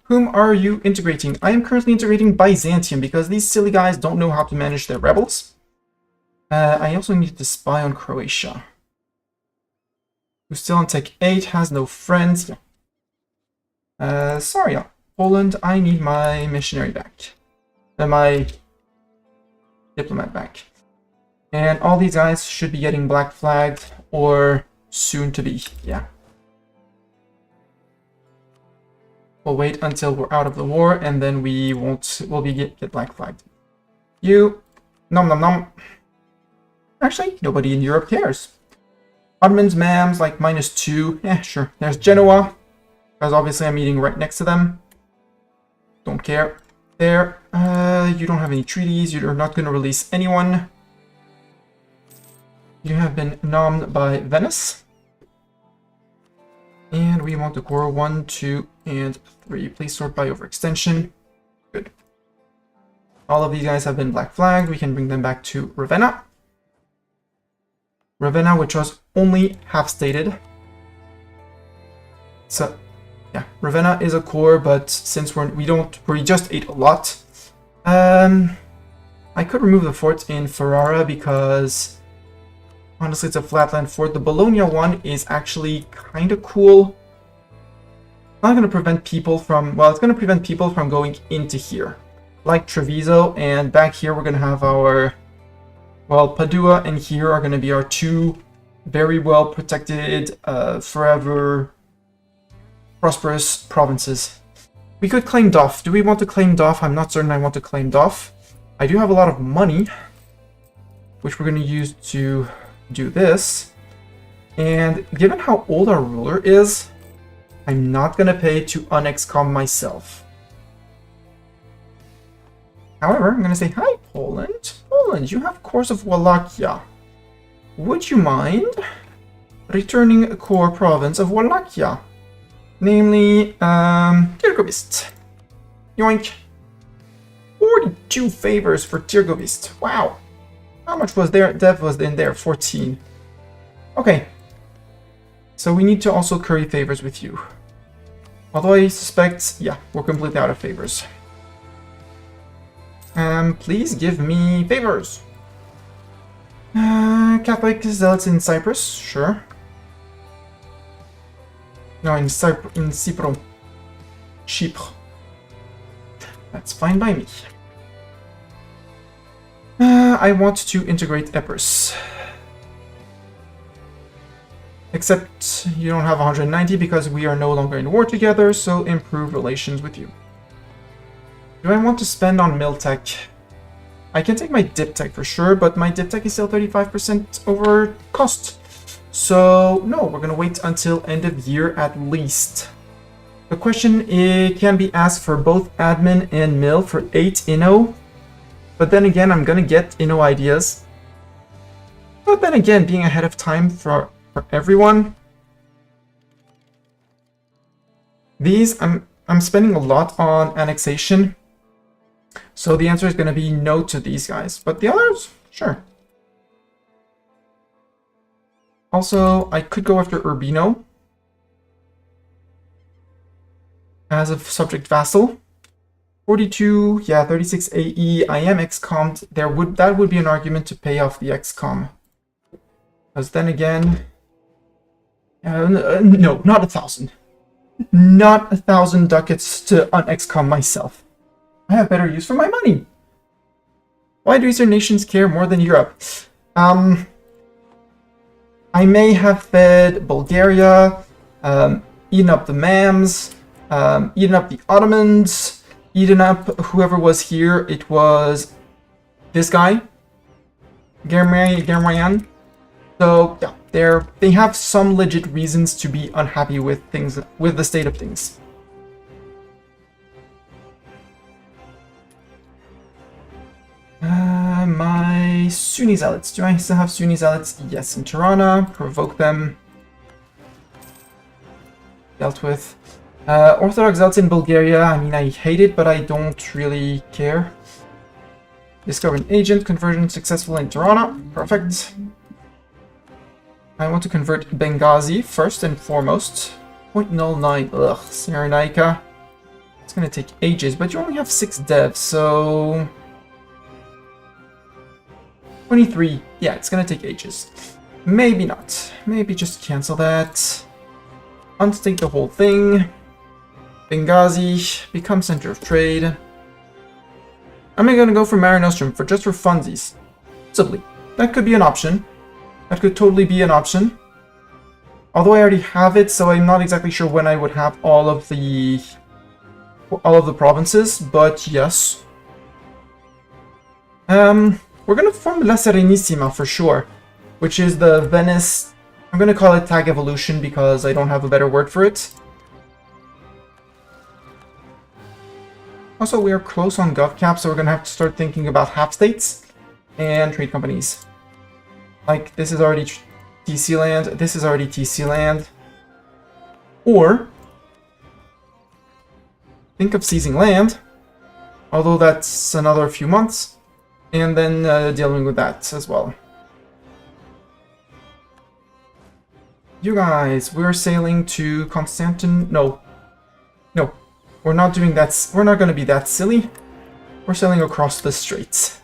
Whom are you integrating? I am currently integrating Byzantium because these silly guys don't know how to manage their rebels. I also need to spy on Croatia, who's still on Tech 8, has no friends. Sorry, Poland, I need my missionary back. My diplomat back. And all these guys should be getting black flagged or soon to be, yeah. We'll wait until we're out of the war, and then we'll get black flagged. You, nom nom nom. Actually, nobody in Europe cares. Ottomans, Mams, like -2. Yeah, sure. There's Genoa, because obviously I'm eating right next to them. Don't care. There. You don't have any treaties. You're not going to release anyone. You have been nommed by Venice. And we want to core 1, 2, and 3. Please sort by overextension. Good. All of these guys have been black flagged. We can bring them back to Ravenna. Ravenna, which was only half stated. So, yeah, Ravenna is a core, but since we just ate a lot. I could remove the fort in Ferrara because honestly, it's a flatland fort. The Bologna one is actually kind of cool. Not going to prevent people from, well, it's going to prevent people from going into here, like Treviso, and back here we're going to have our, well, Padua and here are going to be our 2 very well protected, forever prosperous provinces. We could claim Doff. Do we want to claim Doff? I'm not certain I want to claim Doff. I do have a lot of money, which we're going to use to do this. And given how old our ruler is, I'm not going to pay to unexcom myself. However, I'm going to say, hi, Poland. Poland, you have cores of Wallachia. Would you mind returning a core province of Wallachia? Namely, Tirgovist. Yoink. 42 favors for Tirgovist. Wow. How much was there? Dev was in there, 14. Okay. So we need to also curry favors with you. Although I suspect, yeah, we're completely out of favors. Please give me favors. Catholic zealots in Cyprus, sure. No, in Cypro. Chypre. That's fine by me. I want to integrate Epirus. Except you don't have 190 because we are no longer in war together, so improve relations with you. Do I want to spend on Miltech? I can take my Diptech for sure, but my Diptech is still 35% over cost. So, no, we're going to wait until end of year at least. The question can be asked for both admin and mill for 8 Inno. But then again, I'm going to get Inno ideas. But then again, being ahead of time for everyone. These, I'm spending a lot on annexation. So the answer is going to be no to these guys. But the others, sure. Also, I could go after Urbino as a subject vassal. 42, yeah, 36 AE. I am XCOM'd. That would be an argument to pay off the XCOM. Because then again, no, not 1,000. Not 1,000 ducats to un-XCOM myself. I have better use for my money. Why do Eastern nations care more than Europe? I may have fed Bulgaria, eaten up the Mams, eaten up the Ottomans, eaten up whoever was here. It was this guy, Germayan. So yeah, they have some legit reasons to be unhappy with things, with the state of things. My Sunni Zealots. Do I still have Sunni Zealots? Yes, in Tirana. Provoke them. Dealt with. Orthodox Zealots in Bulgaria. I mean, I hate it, but I don't really care. Discover an agent. Conversion successful in Tirana. Perfect. I want to convert Benghazi first and foremost. 0.09. Ugh, Cyrenaica. It's gonna take ages, but you only have 6 devs, so 23. Yeah, it's gonna take ages. Maybe not. Maybe just cancel that. Unstate the whole thing. Benghazi, become center of trade. I'm gonna go for Mare Nostrum for funsies. Possibly. That could be an option. That could totally be an option. Although I already have it, so I'm not exactly sure when I would have all of the provinces, but yes. We're gonna form La Serenissima for sure, which is the Venice. I'm gonna call it Tag Evolution because I don't have a better word for it. Also, we are close on GovCap, so we're gonna have to start thinking about half states and trade companies. Like, this is already TC land, this is already TC land. Or think of seizing land, although that's another few months, and then dealing with that as well. You guys, we're sailing to Constantinople. No, we're not doing that. We're not going to be that silly. We're sailing across the straits.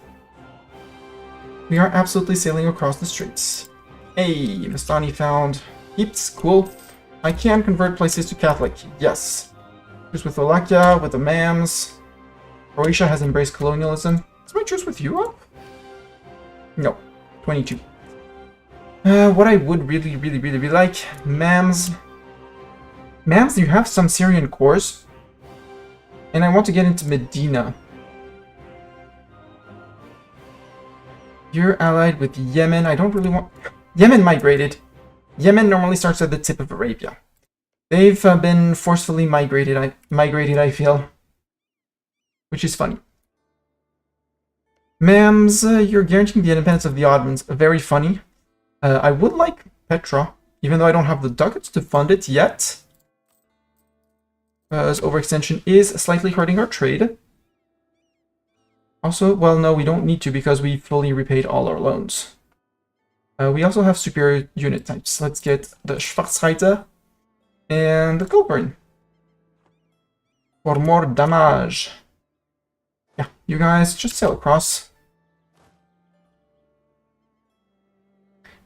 We are absolutely sailing across the straits. Hey, Vistani found heaps. Cool. I can convert places to Catholic. Yes. Truce with Wallachia, with the Mams. Croatia has embraced colonialism. Is my truce with Europe? No. 22. What I would really like, Mams. Mams, you have some Syrian cores. And I want to get into Medina. You're allied with Yemen. I don't really want... Yemen migrated. Yemen normally starts at the tip of Arabia. They've been forcefully migrated, I feel. Which is funny. Mams, you're guaranteeing the independence of the Ottomans. Very funny. I would like Petra, even though I don't have the ducats to fund it yet. Because overextension is slightly hurting our trade. Also, well, no, we don't need to because we fully repaid all our loans. We also have superior unit types. Let's get the Schwarzreiter and the Culverin for more damage. Yeah, you guys just sail across.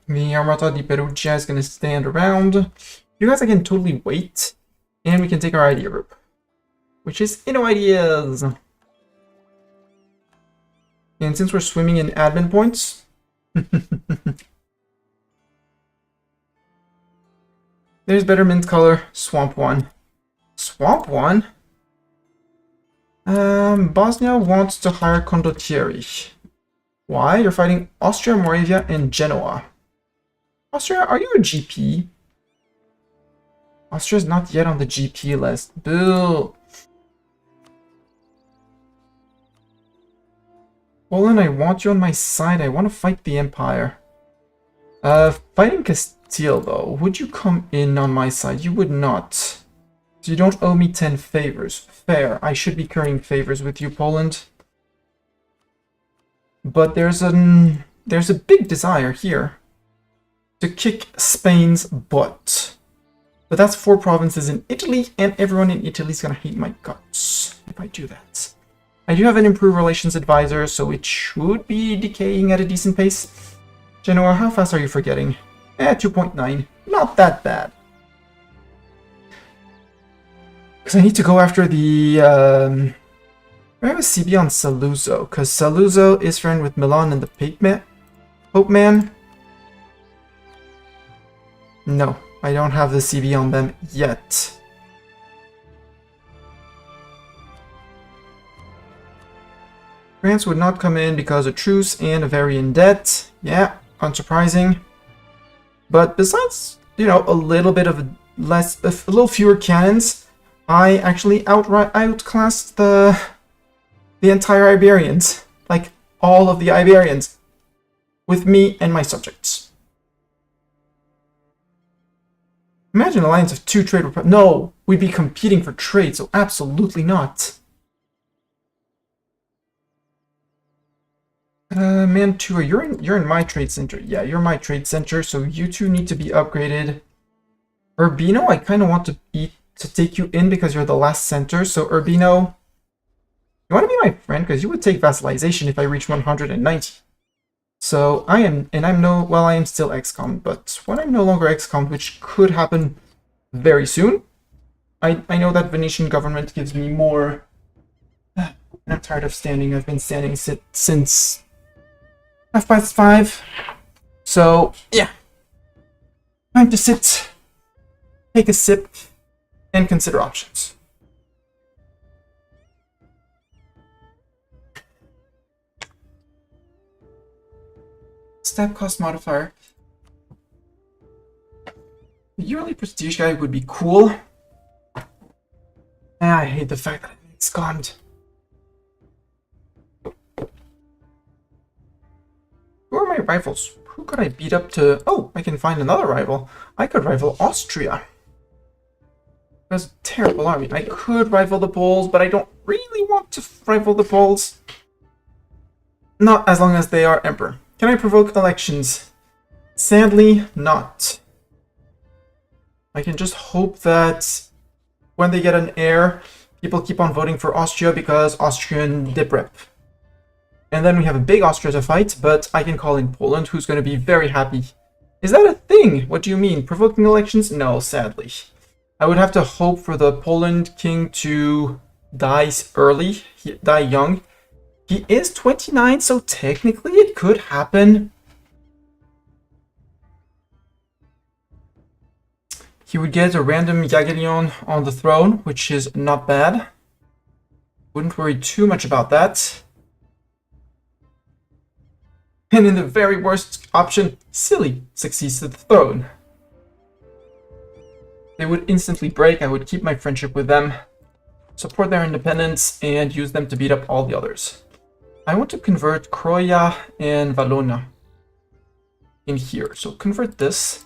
The Armata di Perugia is going to stand around. You guys, I can totally wait. And we can take our idea group. Which is Inno Ideas. And since we're swimming in admin points... There's better mint color. Swamp one. Swamp one? Bosnia wants to hire condottieri. Why? You're fighting Austria, Moravia, and Genoa. Austria, are you a GP? Austria's not yet on the GP list. Boo! Poland, I want you on my side. I want to fight the Empire. Fighting Castile, though. Would you come in on my side? You would not. You don't owe me 10 favors. Fair. I should be currying favors with you, Poland. But there's a big desire here to kick Spain's butt. But that's 4 provinces in Italy, and everyone in Italy is gonna hate my guts if I do that. I do have an improved relations advisor, so it should be decaying at a decent pace. Genoa, how fast are you forgetting? 2.9. Not that bad. Because I need to go after the... I have a CB on Saluzzo, because Saluzzo is friend with Milan and the Pope Man. No, I don't have the CB on them yet. France would not come in because of truce and a very in debt. Yeah, unsurprising. But besides, you know, a little bit of a little fewer cannons, I actually outclassed the entire Iberians. Like, all of the Iberians. With me and my subjects. Imagine an alliance of 2 trade republics. No, we'd be competing for trade, so absolutely not. Mantua, you're in my trade center. Yeah, you're my trade center, so you two need to be upgraded. Urbino, I kind of want to take you in because you're the last center. So Urbino, you want to be my friend because you would take vassalization if I reach 190. So I am still XCOM, but when I'm no longer XCOM, which could happen very soon, I know that Venetian government gives me more. I'm tired of standing. I've been standing since 5:05. So yeah, time to sit, take a sip, and consider options. Stab cost modifier. The yearly prestige guy would be cool. I hate the fact that it's gone. Who are my rivals? Who could I beat up to... Oh, I can find another rival. I could rival Austria. That's a terrible army. I could rival the Poles, but I don't really want to rival the Poles. Not as long as they are emperor. Can I provoke elections? Sadly, not. I can just hope that when they get an heir, people keep on voting for Austria because Austrian dip-rep. And then we have a big Austria to fight, but I can call in Poland, who's going to be very happy. Is that a thing? What do you mean? Provoking elections? No, sadly. I would have to hope for the Poland king to die early, die young. He is 29, so technically it could happen. He would get a random Jagiellon on the throne, which is not bad. Wouldn't worry too much about that. And in the very worst option, Silly succeeds to the throne. They would instantly break. I would keep my friendship with them, support their independence, and use them to beat up all the others. I want to convert Croia and Valona in here. So convert this.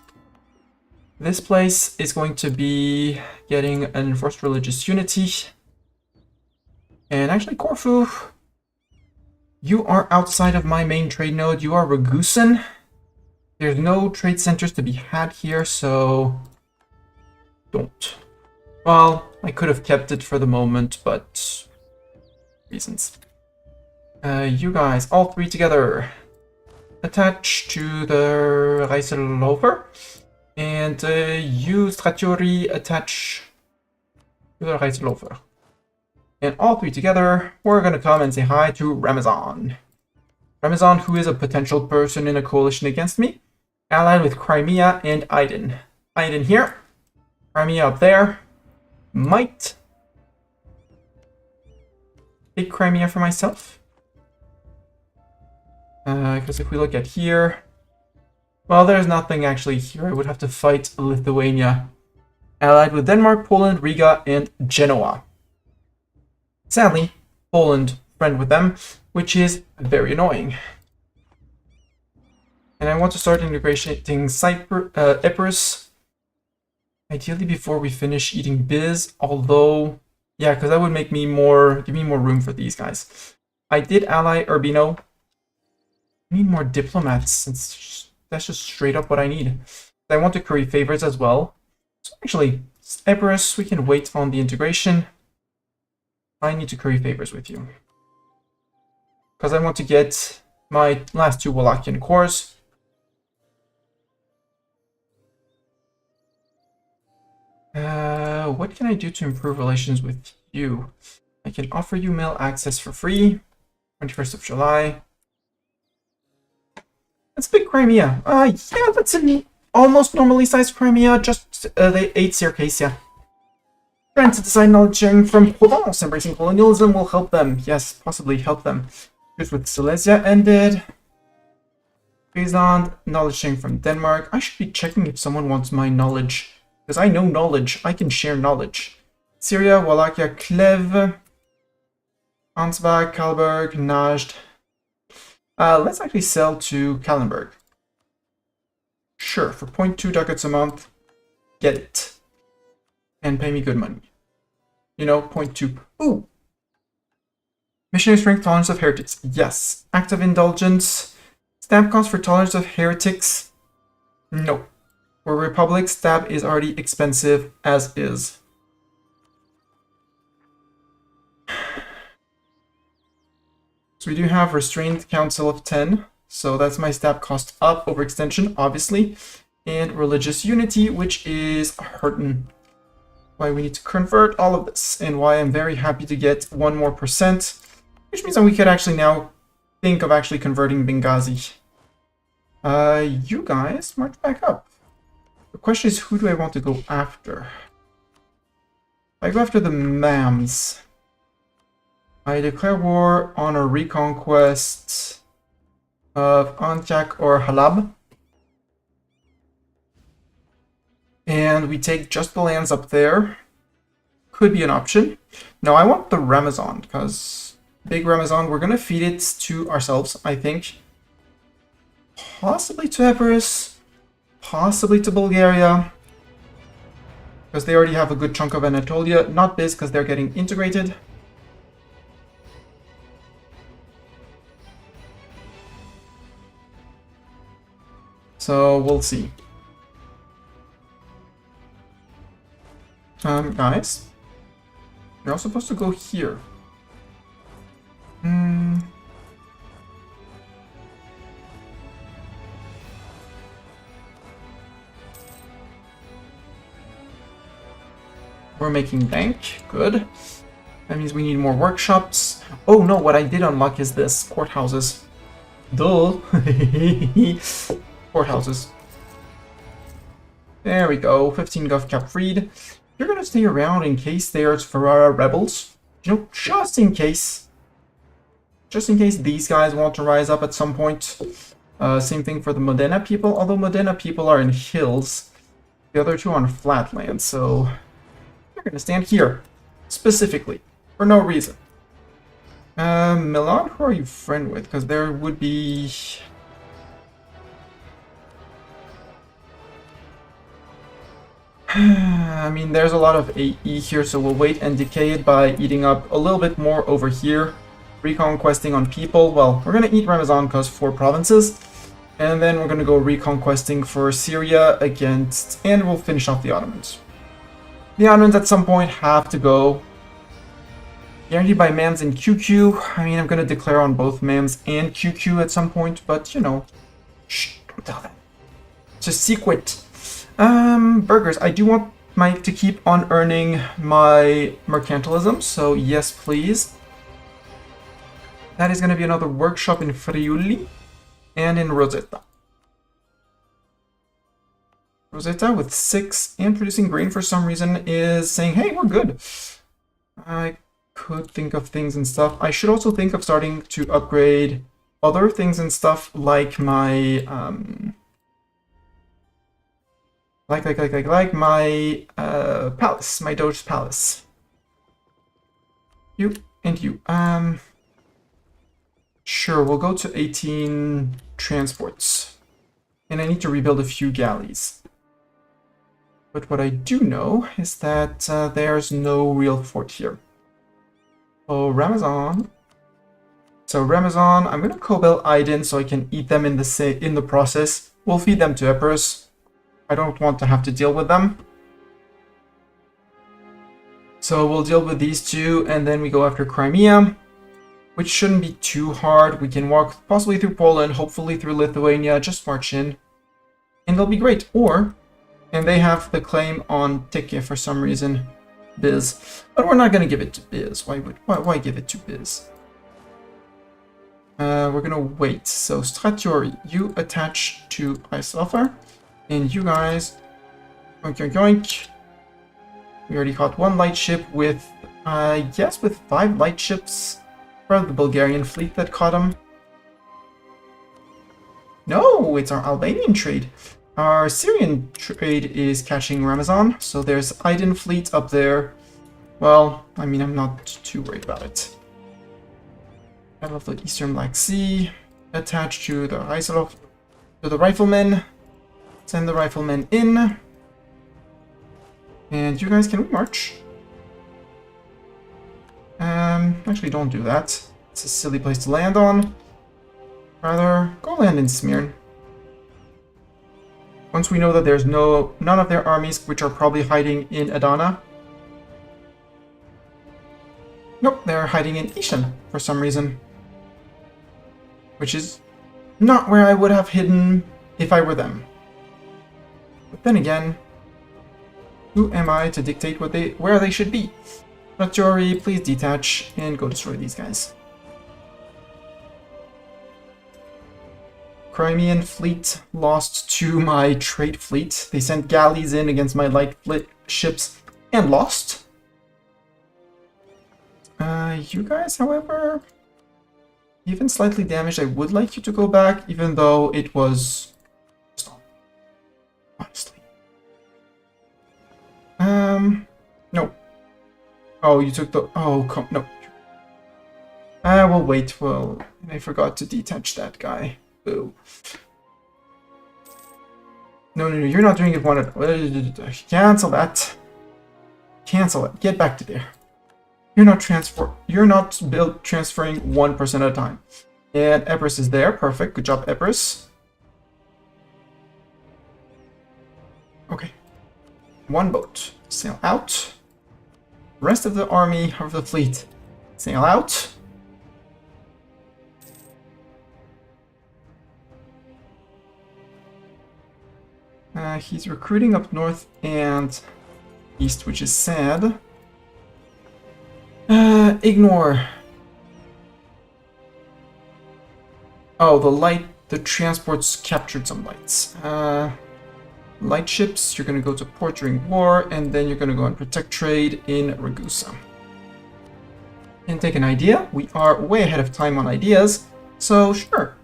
This place is going to be getting an enforced religious unity. And actually, Corfu, you are outside of my main trade node. You are Ragusan. There's no trade centers to be had here, so don't. Well, I could have kept it for the moment, but reasons. You guys, all 3 together, attach to the Reiselhofer, and you, Stratiori, attach to the Reiselhofer. And all 3 together, we're going to come and say hi to Ramazan. Ramazan, who is a potential person in a coalition against me, allied with Crimea and Aydin. Aydin here, Crimea up there. Might take Crimea for myself. Because if we look at here, well, there's nothing actually here. I would have to fight Lithuania, allied with Denmark, Poland, Riga, and Genoa. Sadly, Poland friend with them, which is very annoying. And I want to start integrating Epirus Ideally before we finish eating biz, although, yeah, because that would make me give me more room for these guys. I did ally Urbino. I need more diplomats, since that's just straight up what I need. I want to curry favors as well. So actually, Epirus, we can wait on the integration. I need to curry favors with you. Because I want to get my last 2 Wallachian cores. What can I do to improve relations with you? I can offer you mail access for free. 21st of July. That's big Crimea. Yeah, that's an almost normally sized Crimea, just the 8 Circassia. Trying to design knowledge sharing from Provence. Embracing colonialism will help them. Yes, possibly help them. Just with Silesia ended. Friesland, knowledge sharing from Denmark. I should be checking if someone wants my knowledge. Because I know knowledge. I can share knowledge. Syria, Wallachia, Cleve. Ansbach, Kalberg, Najd. Let's actually sell to Kallenberg. Sure, for 0.2 ducats a month. Get it. And pay me good money. You know, 0.2. Ooh! Missionary strength, tolerance of heretics. Yes. Act of indulgence. Stamp cost for tolerance of heretics. No. For Republic, stab is already expensive as is. So we do have Restrained Council of 10. So that's my stab cost up, overextension, obviously. And Religious Unity, which is hurting. Why we need to convert all of this. And why I'm very happy to get 1 more %. Which means that we could actually now think of actually converting Benghazi. You guys, march back up. The question is, who do I want to go after? I go after the Mams. I declare war on a reconquest of Antioch or Halab. And we take just the lands up there. Could be an option. No, I want the Ramazan, because big Ramazan, we're going to feed it to ourselves, I think. Possibly to Epirus. Possibly to Bulgaria. Because they already have a good chunk of Anatolia. Not Biz, because they're getting integrated. So, we'll see. Guys. You're all supposed to go here. We're making bank. Good. That means we need more workshops. Oh no, what I did unlock is this. Courthouses. Duh. Courthouses. There we go. 15 Gov Cap freed. You're gonna stay around in case there's Ferrara rebels. You know, just in case. Just in case these guys want to rise up at some point. Same thing for the Modena people, although Modena people are in hills. The other 2 are on flatland, so they're gonna stand here. Specifically. For no reason. Milan, who are you friend with? Because there would be... I mean, there's a lot of AE here, so we'll wait and decay it by eating up a little bit more over here. Reconquesting on people. Well, we're going to eat Ramazan because 4 provinces. And then we're going to go reconquesting for Syria against... And we'll finish off the Ottomans. The Ottomans at some point have to go. Guaranteed by MAMS and QQ. I mean, I'm going to declare on both MAMS and QQ at some point, but, you know. Shh, don't tell them. It's a secret. Burgers. I do want to keep on earning my mercantilism, so yes, please. That is going to be another workshop in Friuli and in Rosetta. Rosetta with 6 and producing grain for some reason is saying, hey, we're good. I could think of things and stuff. I should also think of starting to upgrade other things and stuff like my... Like my palace, my Doge's palace. You and you. Sure, we'll go to 18 transports. And I need to rebuild a few galleys. But what I do know is that there's no real fort here. Oh, Ramazan. So Ramazan, I'm gonna Cobel Aydin so I can eat them in the process. We'll feed them to Epirus. I don't want to have to deal with them. So we'll deal with these two, and then we go after Crimea, which shouldn't be too hard. We can walk possibly through Poland, hopefully through Lithuania, just march in, and they'll be great. And they have the claim on Teke for some reason, Biz. But we're not gonna give it to Biz. Why give it to Biz? We're gonna wait. So Stratiori, you attach to Isulfur, and you guys, yoink yoink yoink. We already caught one light ship with, I guess, with 5 light ships. Probably the Bulgarian fleet that caught him. No, it's our Albanian trade. Our Syrian trade is catching Ramazan, so there's Aydin fleet up there. Well, I mean, I'm not too worried about it. I love the Eastern Black Sea. Attached to the riflemen. Send the riflemen in. And you guys, can we march? Actually, don't do that. It's a silly place to land on. Rather, go land in Smyrna. Once we know that there's none of their armies, which are probably hiding in Adana. Nope, they're hiding in Ishan for some reason. Which is not where I would have hidden if I were them. But then again, who am I to dictate where they should be? Ratiori, please detach and go destroy these guys. Crimean fleet lost to my trade fleet. They sent galleys in against my light ships and lost. You guys, however, even slightly damaged, I would like you to go back, even though it was... honestly. No. Oh, you took the... oh, come... no. We'll wait. Well, I forgot to detach that guy. Boo. No, you're not doing it one at... cancel that. Cancel it. Get back to there. You're not transferring 1% at a time. And Epirus is there. Perfect. Good job, Epirus. Okay. One boat. Sail out. Rest of the army of the fleet. Sail out. He's recruiting up north and east, which is sad. Ignore. Oh, the transports captured some lights. Light ships, you're gonna go to port during war, and then you're gonna go and protect trade in Ragusa. And take an idea. We are way ahead of time on ideas, so sure.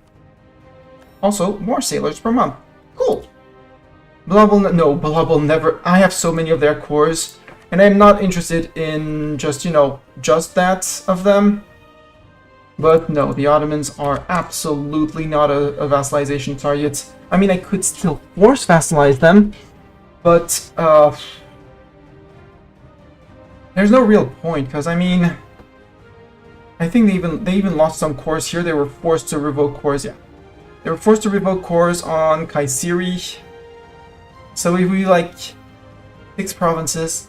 Also, more sailors per month. Cool. Blob will never... I have so many of their cores, and I'm not interested in just, just that of them. But no, the Ottomans are absolutely not a vassalization target. I mean, I could still force vassalize them, but there's no real point, because I mean, I think they even lost some cores here. They were forced to revoke cores, yeah. They were forced to revoke cores on Kayseri. So if we like 6 provinces,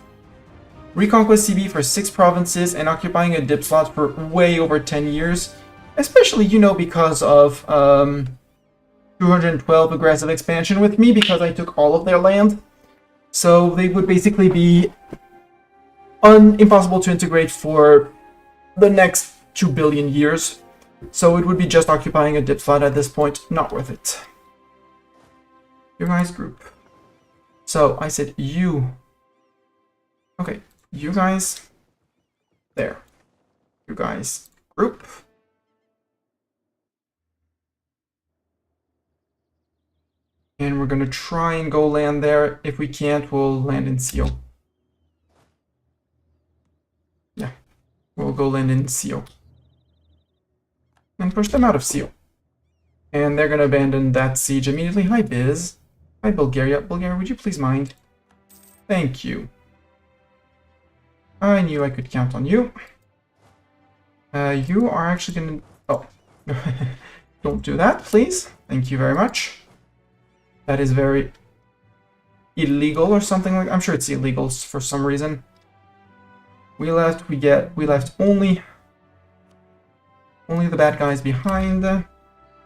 reconquest CB for 6 provinces and occupying a dip slot for way over 10 years, especially, because of 212 aggressive expansion with me, because I took all of their land. So they would basically be impossible to integrate for the next 2 billion years. So it would be just occupying a dip slot at this point. Not worth it. Your guys group. So I said you. Okay, you guys there. You guys group. And we're gonna try and go land there. If we can't, we'll land in Sio. Yeah, we'll go land in Sio. And push them out of Sio. And they're gonna abandon that siege immediately. Hi, Biz. Hi, Bulgaria. Bulgaria, would you please mind? Thank you. I knew I could count on you. You are actually gonna... Oh. Don't do that, please. Thank you very much. That is very illegal or something like... I'm sure it's illegal for some reason. We left only the bad guys behind.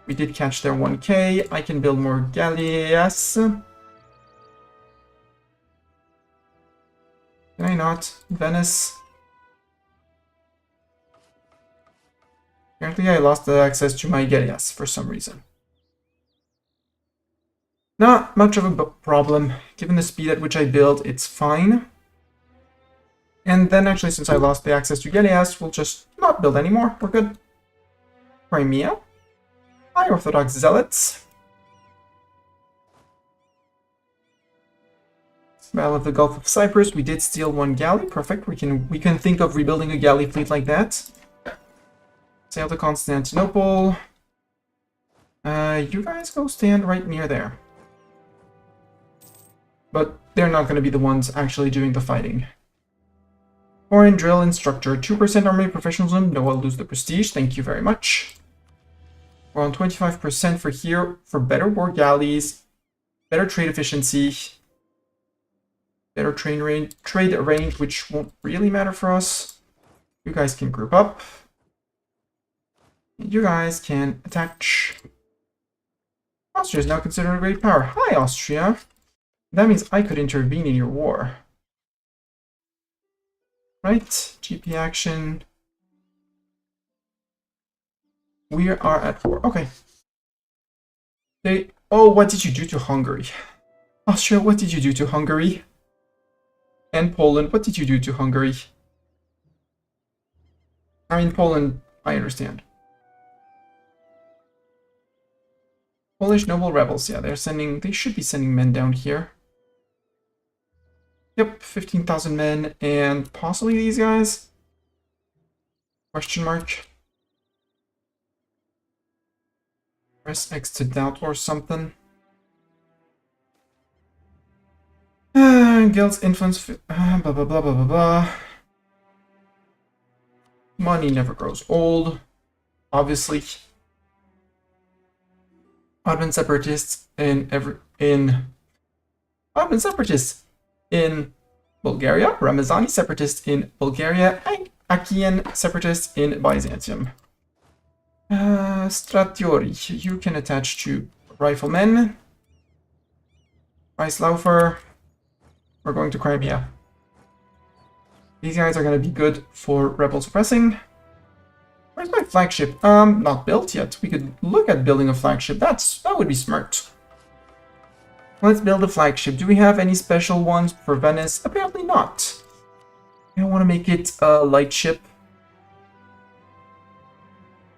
We did catch their 1k. I can build more galleass. Can I not? Venice. Apparently I lost the access to my galleass for some reason. Not much of a problem. Given the speed at which I build, it's fine. And then actually, since I lost the access to galleass, we'll just not build anymore. We're good. Crimea. Hi, Orthodox Zealots. Battle of the Gulf of Cyprus. We did steal one galley. Perfect. We can think of rebuilding a galley fleet like that. Sail to Constantinople. You guys go stand right near there. But they're not going to be the ones actually doing the fighting. Foreign drill instructor. 2% army professionalism. No, I'll lose the prestige. Thank you very much. We're on 25% for here. For better war galleys. Better trade efficiency. Better trade range, which won't really matter for us. You guys can group up. You guys can attach. Austria is now considered a great power. Hi, Austria. That means I could intervene in your war. Right? GP action. We are at war. Okay. Oh, what did you do to Hungary? Austria, what did you do to Hungary? And Poland, what did you do to Hungary? I mean, Poland, I understand. Polish noble rebels, yeah, they should be sending men down here. Yep, 15,000 men, and possibly these guys? Question mark. Press X to doubt or something. Guild's influence, blah, blah, blah, blah, blah, blah. Money never grows old, obviously. Ottoman separatists in Bulgaria, Ramazani separatists in Bulgaria, and Achaean separatists in Byzantium. Stratiori, you can attach to riflemen. Reislaufer, we're going to Crimea. These guys are going to be good for rebel suppressing. Where's my flagship? Not built yet. We could look at building a flagship. That would be smart. Let's build a flagship. Do we have any special ones for Venice? Apparently not. I don't want to make it a light ship.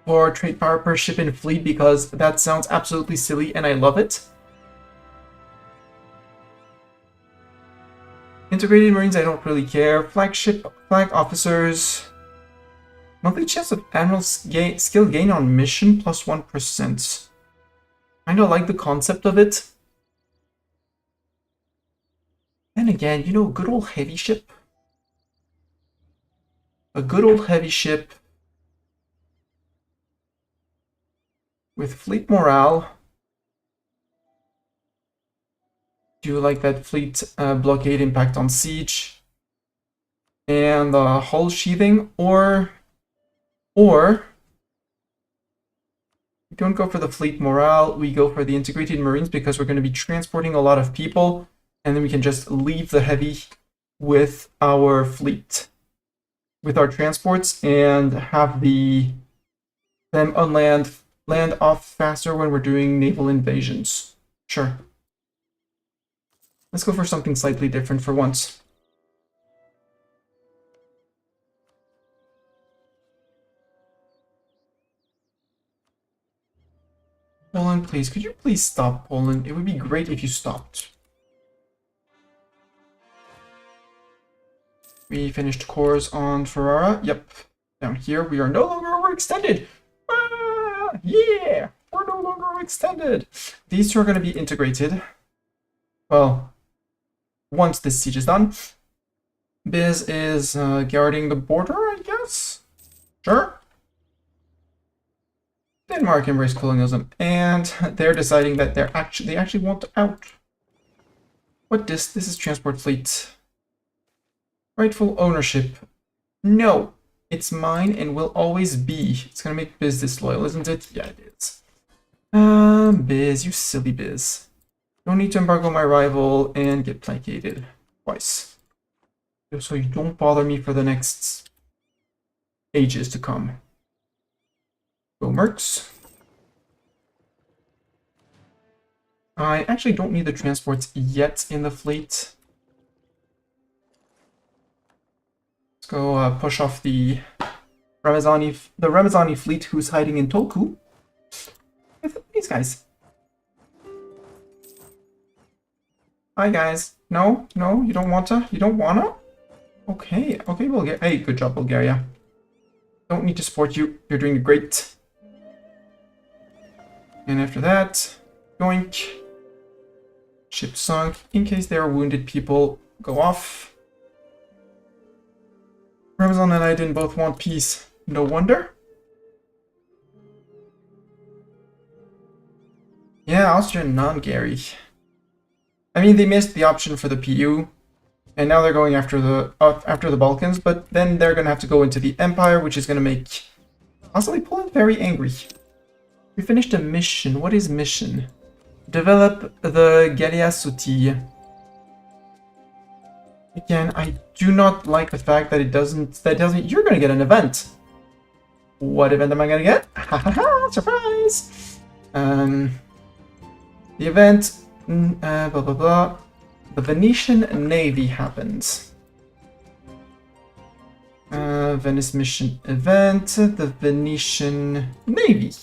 Or trade power per ship in fleet because that sounds absolutely silly and I love it. Integrated Marines, I don't really care. Flagship, flag officers. Monthly chance of admiral skill gain on mission plus 1%. I don't like the concept of it. And again, you know, good old heavy ship. A good old heavy ship with fleet morale. Do you like that fleet blockade impact on siege? And hull sheathing, or we don't go for the fleet morale, we go for the integrated marines because we're going to be transporting a lot of people, and then we can just leave the heavy with our fleet, with our transports, and have them land off faster when we're doing naval invasions. Sure. Let's go for something slightly different for once. Poland, please. Could you please stop, Poland? It would be great if you stopped. We finished cores on Ferrara. Yep. Down here, we are no longer overextended. Ah, yeah! We're no longer overextended. These two are going to be integrated. Well, once this siege is done. Biz is guarding the border, I guess? Sure. Denmark embraced colonialism, and they're deciding that they actually want out. What this is transport fleet. Rightful ownership. No, it's mine and will always be. It's gonna make Biz disloyal, isn't it? Yeah, it is. Biz, you silly Biz. Don't need to embargo my rival and get placated twice. So you don't bother me for the next ages to come. Go Mercs. I actually don't need the transports yet in the fleet. Let's go push off the Ramazani fleet who's hiding in Tolku. These guys. Hi guys. No, you don't want to? You don't wanna? Okay, Bulgaria. Hey, good job, Bulgaria. Don't need to support you. You're doing great. And after that, yoink. Ship sunk. In case there are wounded people, go off. Ramazan and I didn't both want peace. No wonder. Yeah, Austria non-Gary. I mean, they missed the option for the PU, and now they're going after the Balkans, but then they're going to have to go into the Empire, which is going to make possibly Poland very angry. We finished a mission. What is mission? Develop the Galia Suti. Again, I do not like the fact that it doesn't. That tells me you're going to get an event. What event am I going to get? Ha ha ha! Surprise! The event. Blah blah blah. The Venetian Navy happens. Venice mission event. The Venetian Navy.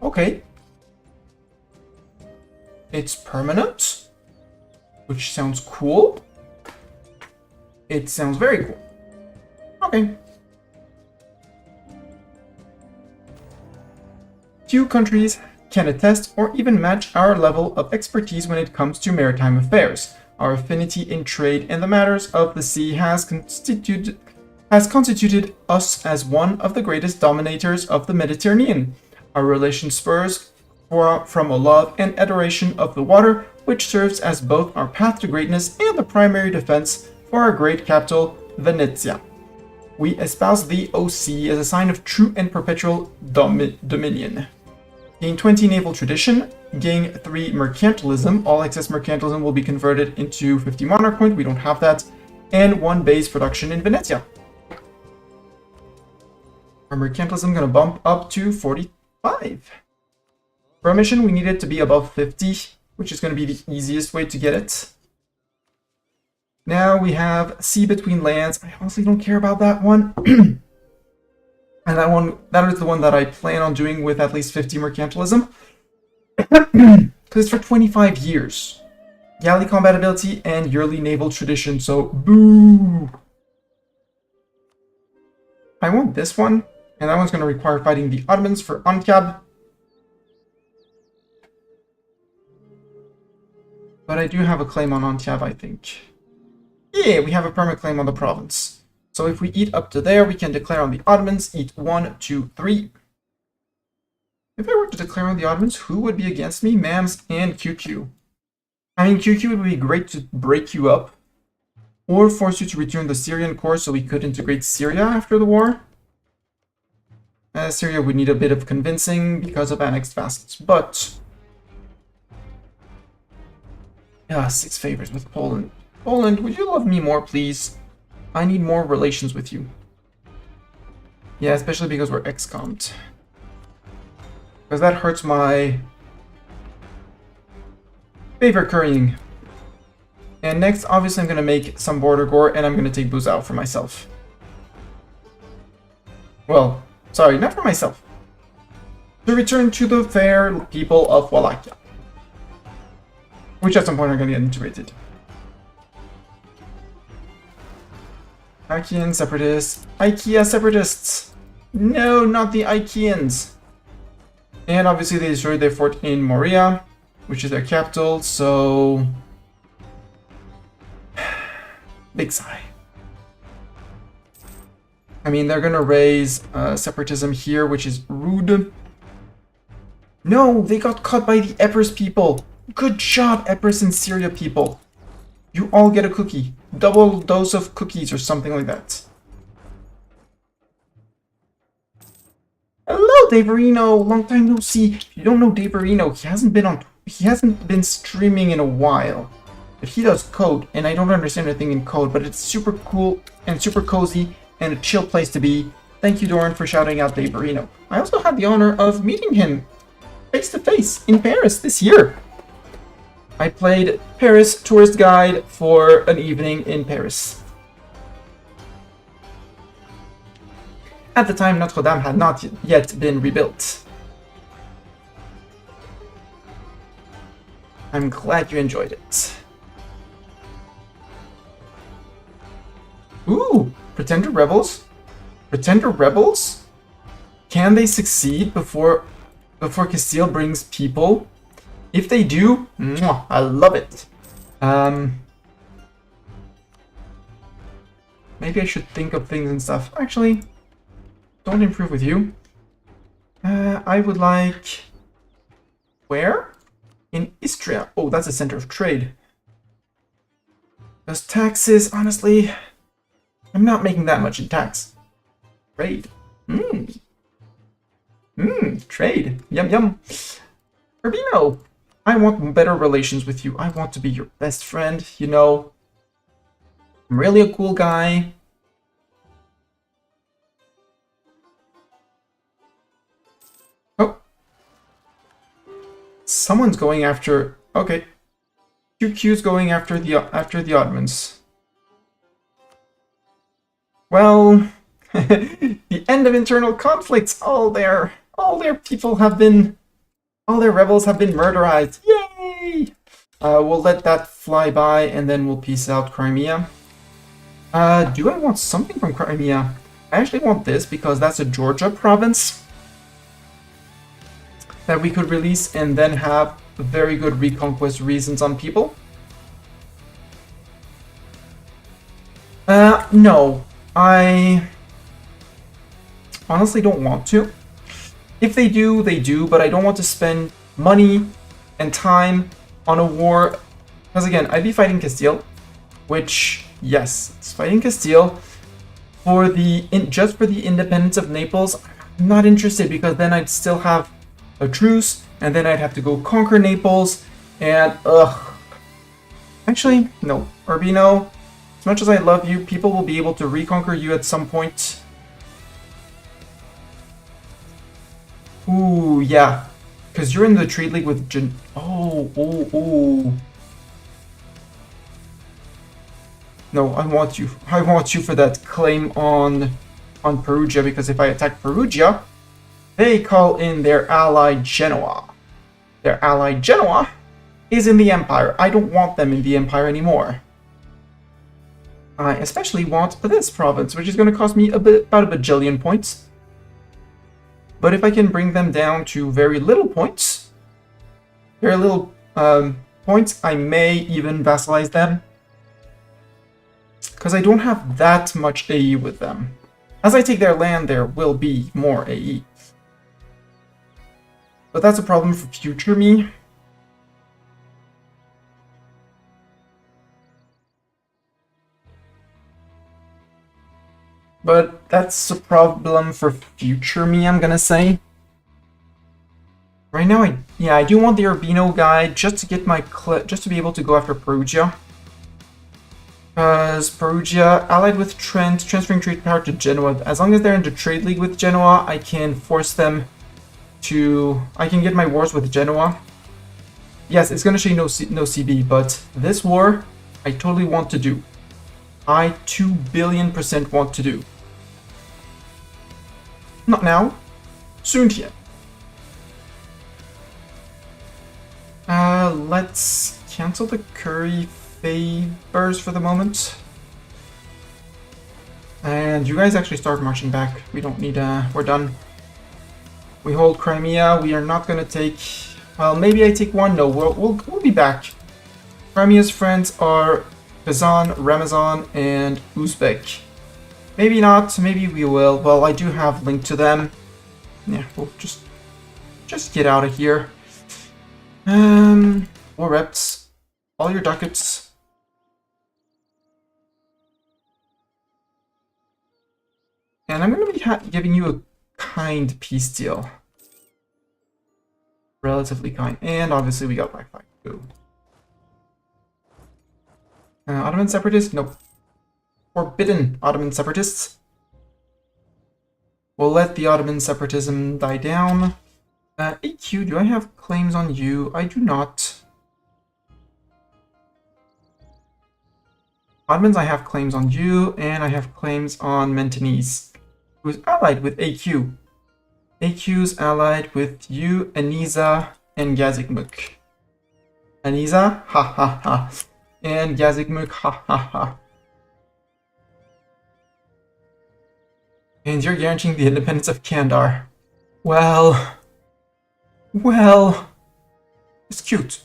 Okay. It's permanent, which sounds cool. It sounds very cool. Okay. Few countries can attest or even match our level of expertise when it comes to maritime affairs. Our affinity in trade and the matters of the sea has constituted us as one of the greatest dominators of the Mediterranean. Our relation spurs from a love and adoration of the water, which serves as both our path to greatness and the primary defense for our great capital, Venezia. We espouse the OC as a sign of true and perpetual dominion. Gain 20 naval tradition, gain 3 mercantilism. All excess mercantilism will be converted into 50 monarch point. We don't have that. And 1 base production in Venezia. Our mercantilism going to bump up to 45. For a mission, we need it to be above 50, which is going to be the easiest way to get it. Now we have sea between lands. I honestly don't care about that one. And that is the one that I plan on doing with at least 50 mercantilism. Because it's for 25 years. Galley compatibility and yearly naval tradition, so boo! I want this one, and that one's going to require fighting the Ottomans for Ankab. But I do have a claim on Antiab, I think. Yeah, we have a permanent claim on the province. So if we eat up to there, we can declare on the Ottomans. Eat 1, 2, 3. If I were to declare on the Ottomans, who would be against me? Mams and QQ. I mean, QQ would be great to break you up. Or force you to return the Syrian core so we could integrate Syria after the war. Syria would need a bit of convincing because of annexed vassals. But 6 favors with Poland. Poland, would you love me more, please? I need more relations with you. Yeah, especially because we're ex-commed. Because that hurts my favor currying. And next, obviously, I'm going to make some border gore, and I'm going to take Buzao for myself. Well, sorry, not for myself. To return to the fair people of Wallachia. Which at some point are going to get integrated. Achaean separatists. IKEA separatists! No, not the Ikeans! And obviously they destroyed their fort in Moria, which is their capital, so... Big sigh. I mean, they're gonna raise separatism here, which is rude. No, they got caught by the Epirus people. Good job, Epirus and Syria people. You all get a cookie. Double dose of cookies or something like that. Hello, Daverino. Long time no see. If you don't know Daverino, he hasn't been streaming in a while. But he does code, and I don't understand anything in code, but it's super cool and super cozy and a chill place to be. Thank you, Doran, for shouting out Daverino. I also had the honor of meeting him face to face in Paris this year. I played Paris tourist guide for an evening in Paris. At the time, Notre Dame had not yet been rebuilt. I'm glad you enjoyed it. Ooh, Pretender Rebels? Pretender Rebels? Can they succeed before Castile brings people? If they do, mwah, I love it. Maybe I should think of things and stuff. Actually, don't improve with you. I would like... Where? In Istria. Oh, that's a center of trade. Those taxes, honestly, I'm not making that much in tax. Trade. Trade. Yum, yum. Urbino, I want better relations with you. I want to be your best friend, you know. I'm really a cool guy. Oh. Someone's going after... Okay. QQ's going after the Ottomans. Well, the end of internal conflicts. All their people have been... All their rebels have been murderized. Yay! We'll let that fly by, and then we'll peace out Crimea. Do I want something from Crimea? I actually want this, because that's a Georgia province that we could release and then have very good reconquest reasons on people. No. I honestly don't want to. If they do, they do, but I don't want to spend money and time on a war. Because again, I'd be fighting Castile, which, yes, it's fighting Castile. Just for the independence of Naples, I'm not interested, because then I'd still have a truce, and then I'd have to go conquer Naples, and ugh. Actually, no. Urbino, as much as I love you, people will be able to reconquer you at some point. Ooh, yeah. Because you're in the trade league with Oh. No, I want you. I want you for that claim on Perugia, because if I attack Perugia, they call in their ally Genoa. Their ally Genoa is in the Empire. I don't want them in the Empire anymore. I especially want this province, which is going to cost me about a bajillion points. But if I can bring them down to very little points, I may even vassalize them. Because I don't have that much AE with them. As I take their land, there will be more AE. But that's a problem for future me. But that's a problem for future me, I'm gonna say. Right now, I do want the Urbino guy just to get just to be able to go after Perugia. Because Perugia, allied with Trent, transferring trade power to Genoa. As long as they're in the trade league with Genoa, I can force them to... I can get my wars with Genoa. Yes, it's gonna say no CB, but this war, I totally want to do. I 2 billion% want to do. Not now. Soon here. Let's cancel the curry favors for the moment. And you guys actually start marching back. We don't need, we're done. We hold Crimea. We are not gonna take... Well, maybe I take one. No, we'll be back. Crimea's friends are Kazan, Ramazan, and Uzbek. Maybe not. Maybe we will. Well, I do have link to them. Yeah, we'll just get out of here. War reps. All your ducats. And I'm going to be giving you a kind peace deal. Relatively kind. And obviously we got Wi-Fi too. Ottoman separatists? Nope. Forbidden Ottoman separatists. We'll let the Ottoman separatism die down. AQ, do I have claims on you? I do not. Ottomans, I have claims on you, and I have claims on Mentenese, who is allied with AQ. AQ's allied with you, Aniza, and Yazigmuk. Aniza? Ha ha ha. And Yazigmuk? Ha ha ha. And you're guaranteeing the independence of Kandar. Well, it's cute.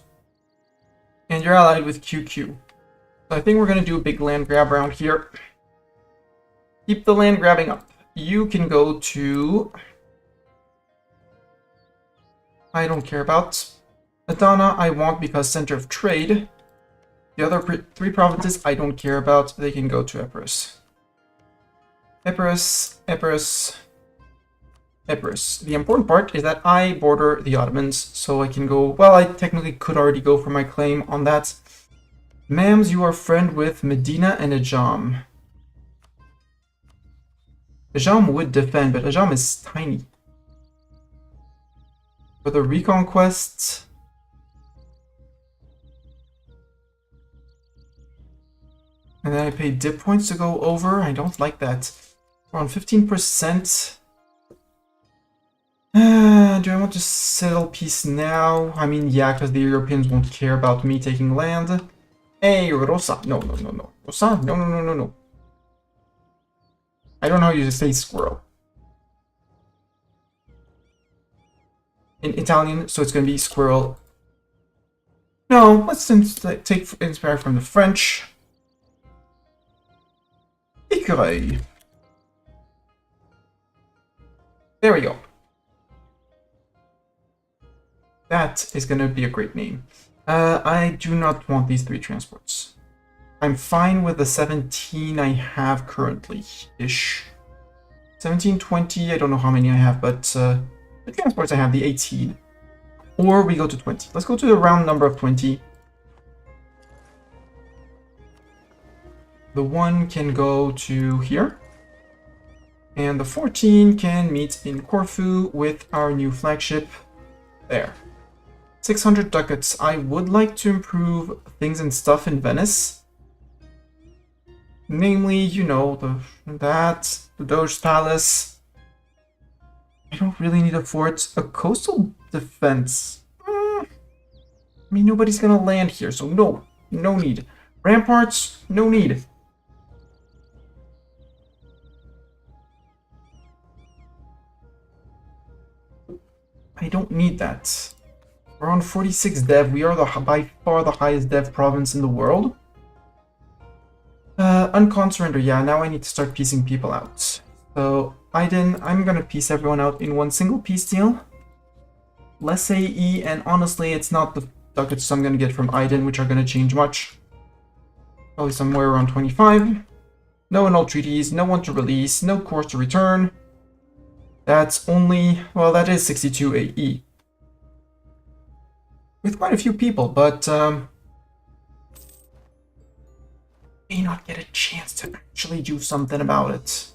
And you're allied with QQ. So I think we're gonna do a big land grab around here. Keep the land grabbing up. You can go to... I don't care about. Adana I want because center of trade. The other three provinces I don't care about. They can go to Epirus. Epirus. The important part is that I border the Ottomans, so I can go... Well, I technically could already go for my claim on that. Mams, you are friend with Medina and Ajam. Ajam would defend, but Ajam is tiny. For the reconquest... And then I pay dip points to go over. I don't like that. We're on 15%. Do I want to settle peace now? I mean, yeah, because the Europeans won't care about me taking land. Hey, Rosa. No. Rosa? No. I don't know how you say squirrel. In Italian, so it's going to be squirrel. No, let's take inspire from the French. Écureuil. There we go. That is going to be a great name. I do not want these 3 transports. I'm fine with the 17 I have currently-ish. 17, 20, I don't know how many I have, but the transports I have, the 18. Or we go to 20. Let's go to the round number of 20. The 1 can go to here. And the 14 can meet in Corfu with our new flagship. There. 600 ducats. I would like to improve things and stuff in Venice. Namely, you know, the Doge Palace. I don't really need a fort. A coastal defense. I mean, nobody's gonna land here, so no need. Ramparts, no need. I don't need that. We're on 46 dev. We are by far the highest dev province in the world. Uncon surrender. Yeah, now I need to start piecing people out. So, Aiden, I'm gonna piece everyone out in one single peace deal. Less AE, and honestly, it's not the ducats I'm gonna get from Aiden, which are gonna change much. Probably somewhere around 25. No annul treaties, no one to release, no course to return. That's only, well, that is 62 AE. With quite a few people, but may not get a chance to actually do something about it.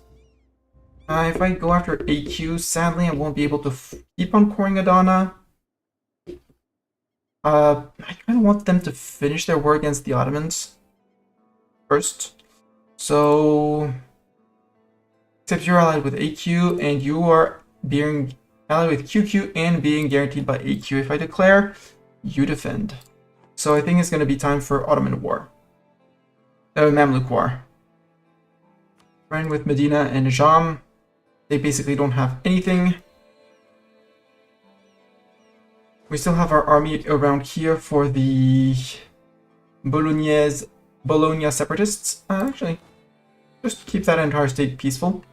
If I go after AQ, sadly I won't be able to keep on coring Adana. I kind of want them to finish their war against the Ottomans first. So, except you're allied with AQ, and you are being allied with QQ and being guaranteed by AQ. If I declare, you defend. So I think it's going to be time for Ottoman War. Mamluk War. Friend with Medina and Najam. They basically don't have anything. We still have our army around here for the Bologna separatists. Actually, just keep that entire state peaceful.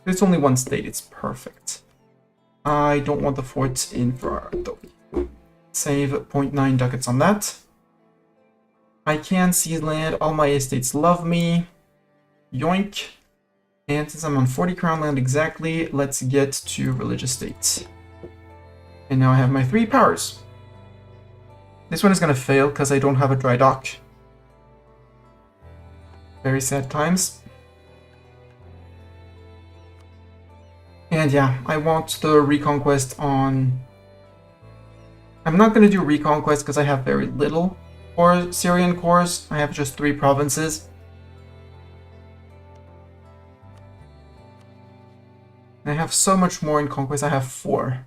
It's only one state, it's perfect. I don't want the forts in for Doge. Save 0.9 ducats on that. I can seize land, all my estates love me. Yoink. And since I'm on 40 crown land exactly, let's get to religious states. And now I have my 3 powers. This one is going to fail because I don't have a dry dock. Very sad times. And yeah, I want the reconquest on... I'm not going to do reconquest because I have very little for Syrian cores. I have just 3 provinces. And I have so much more in conquest. I have 4.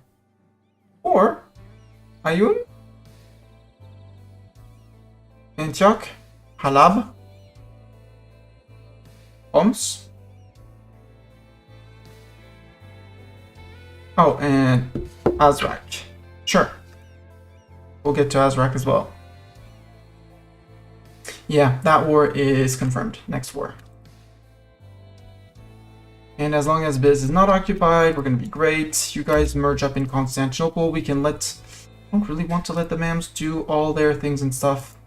Or Ayun, Antioch, Halab, Homs. Oh, and Azrak. Sure. We'll get to Azrak as well. Yeah, that war is confirmed. Next war. And as long as Biz is not occupied, we're going to be great. You guys merge up in Constantinople. We can let... I don't really want to let the Mams do all their things and stuff.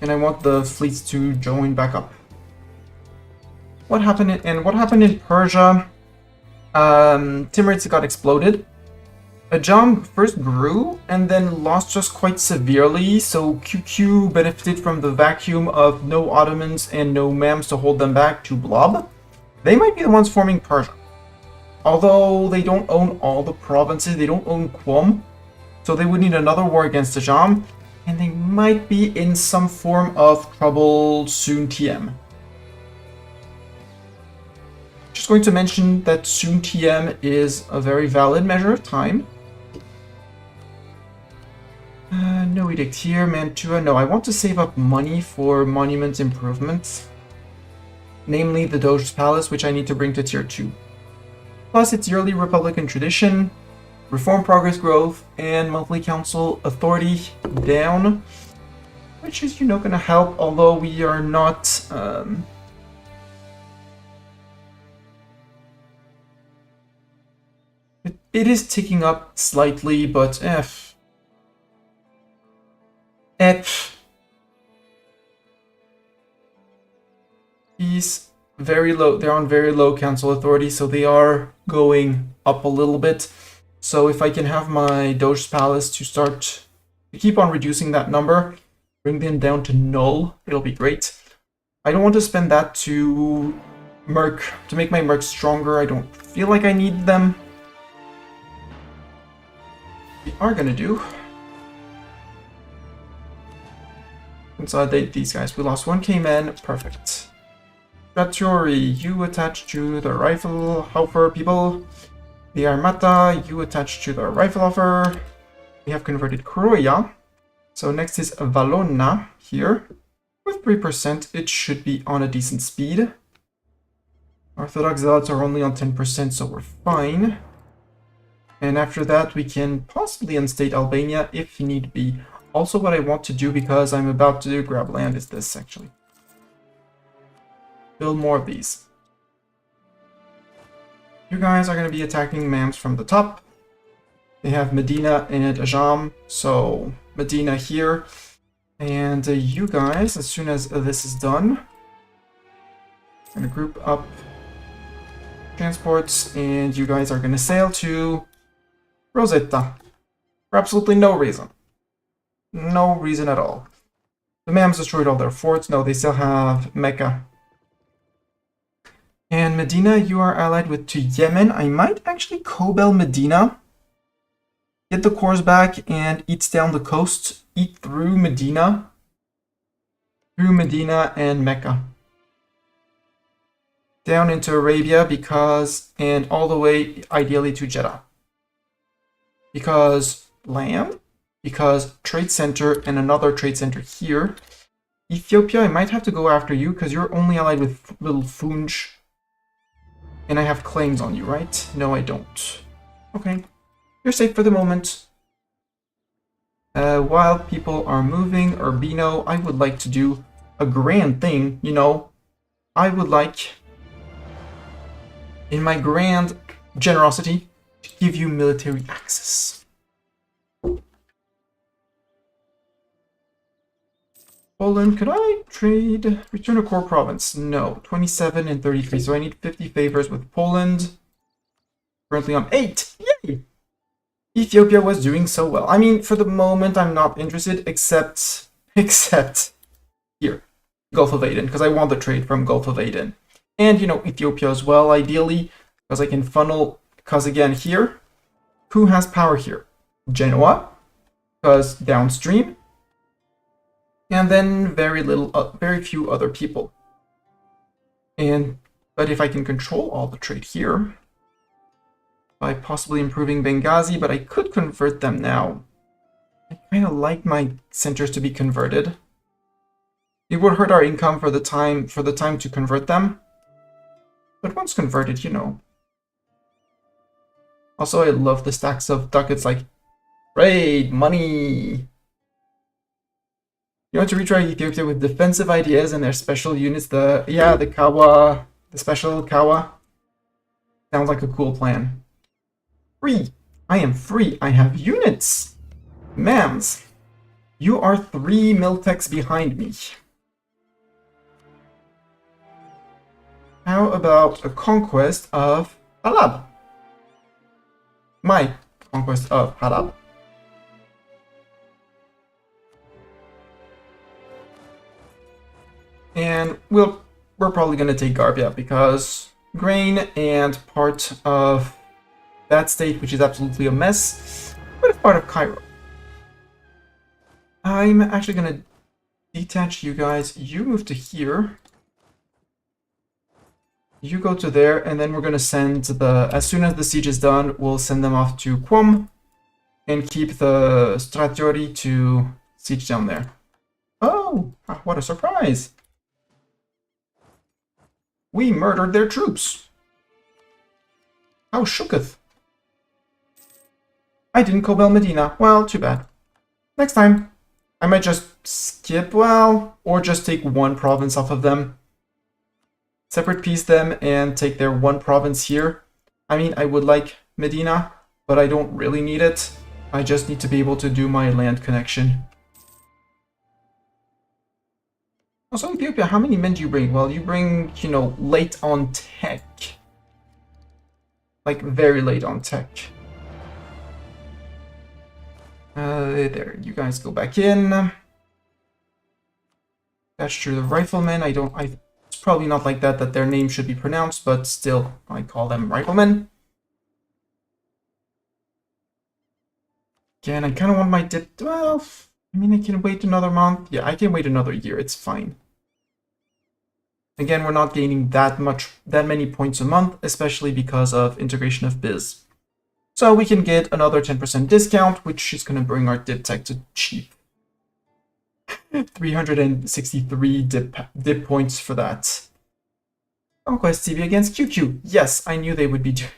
And I want the fleets to join back up. What happened in Persia? Timurids got exploded. Ajam first grew and then lost just quite severely, so QQ benefited from the vacuum of no Ottomans and no Mams to hold them back to blob. They might be the ones forming Persia. Although they don't own all the provinces, they don't own Qom, so they would need another war against Ajam, and they might be in some form of trouble soon TM. Just going to mention that soon TM is a very valid measure of time. No edict here, Mantua. No, I want to save up money for monument improvements. Namely the Doge's Palace, which I need to bring to tier 2. Plus its yearly Republican tradition, reform progress growth, and monthly council authority down. Which is, going to help, although we are not... It is ticking up slightly, but He's very low. They're on very low council authority, so they are going up a little bit. So if I can have my Doge's Palace to keep on reducing that number, bring them down to null, it'll be great. I don't want to spend that to make my merc stronger. I don't feel like I need them. We are gonna do. Consolidate these guys. We lost 1k men. Perfect. Raturi, you attach to the rifle hopper people. The Armata, you attach to the rifle hopper. We have converted Croya. So next is Valona here. With 3%, it should be on a decent speed. Orthodox Zealots are only on 10%, so we're fine. And after that, we can possibly unstate Albania if need be. Also, what I want to do, because I'm about to grab land, is this, actually. Build more of these. You guys are going to be attacking Mams from the top. They have Medina and Ajam, so Medina here. And you guys, as soon as this is done, I'm going to group up transports, and you guys are going to sail to Rosetta. For absolutely no reason. No reason at all. The Mams destroyed all their forts. No, they still have Mecca. And Medina, you are allied to Yemen. I might actually Cobel Medina. Get the cores back and eat down the coast. Eat through Medina. Through Medina and Mecca. Down into Arabia and all the way ideally to Jeddah. Because land. Because trade center and another trade center here. Ethiopia, I might have to go after you because you're only allied with little Funj. And I have claims on you, right? No, I don't. Okay. You're safe for the moment. While people are moving, Urbino, I would like to do a grand thing, you know. I would like, in my grand generosity, to give you military access. Poland, could I trade? Return a core province? No. 27 and 33, so I need 50 favors with Poland. Currently on 8! Yay! Ethiopia was doing so well. I mean, for the moment, I'm not interested, except here, Gulf of Aden, because I want the trade from Gulf of Aden. And, you know, Ethiopia as well, ideally, because I can funnel, because again, here, who has power here? Genoa, because downstream, and then very few other people. But if I can control all the trade here, by possibly improving Benghazi, but I could convert them now. I kind of like my centers to be converted. It would hurt our income for the time to convert them. But once converted, you know. Also, I love the stacks of ducats like trade, money. You want to retry Ethiopia with defensive ideas and their special units, the Kawa, the special Kawa. Sounds like a cool plan. Free! I am free! I have units! Mams, you are 3 miltechs behind me. How about a conquest of Halab? My conquest of Halab. And we're probably going to take Garbia because grain and part of that state, which is absolutely a mess, but it's part of Cairo. I'm actually going to detach you guys. You move to here. You go to there, and then we're going to send as soon as the siege is done, we'll send them off to Qom and keep the Stratiori to siege down there. Oh, what a surprise! We murdered their troops. How shooketh. I didn't cobble Medina. Well, too bad. Next time, I might just skip, or just take one province off of them. Separate piece them and take their one province here. I mean, I would like Medina, but I don't really need it. I just need to be able to do my land connection. Also, Ethiopia, how many men do you bring? Well, you bring, you know, late on tech. Like, very late on tech. There, you guys go back in. That's true, the riflemen, it's probably not like that their name should be pronounced, but still, I call them riflemen. Again, I kind of want my dip, well, I mean, I can wait another month. Yeah, I can wait another year, it's fine. Again, we're not gaining that many points a month, especially because of integration of biz. So we can get another 10% discount, which is going to bring our dip tech to cheap. 363 dip points for that. Conquest TV against QQ. Yes, I knew they would be doing.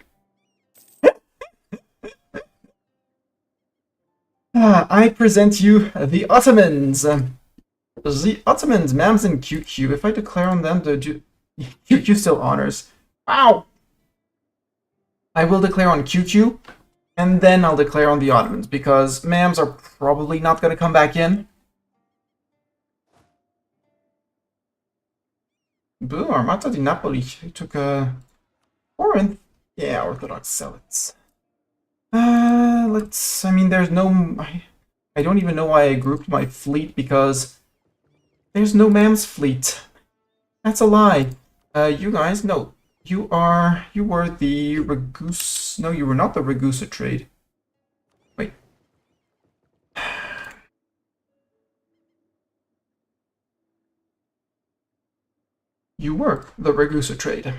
I present you the Ottomans. The Ottomans, Mams, and QQ. If I declare on them, QQ still honors. Wow! I will declare on QQ, and then I'll declare on the Ottomans, because Mams are probably not going to come back in. Boo, Armata di Napoli. He took Corinth. Yeah, Orthodox Zealots. I mean, there's no... I don't even know why I grouped my fleet, because there's no Mams fleet. That's a lie. You guys, no. You were the Ragusa... No, you were not the Ragusa trade. Wait. You were the Ragusa trade.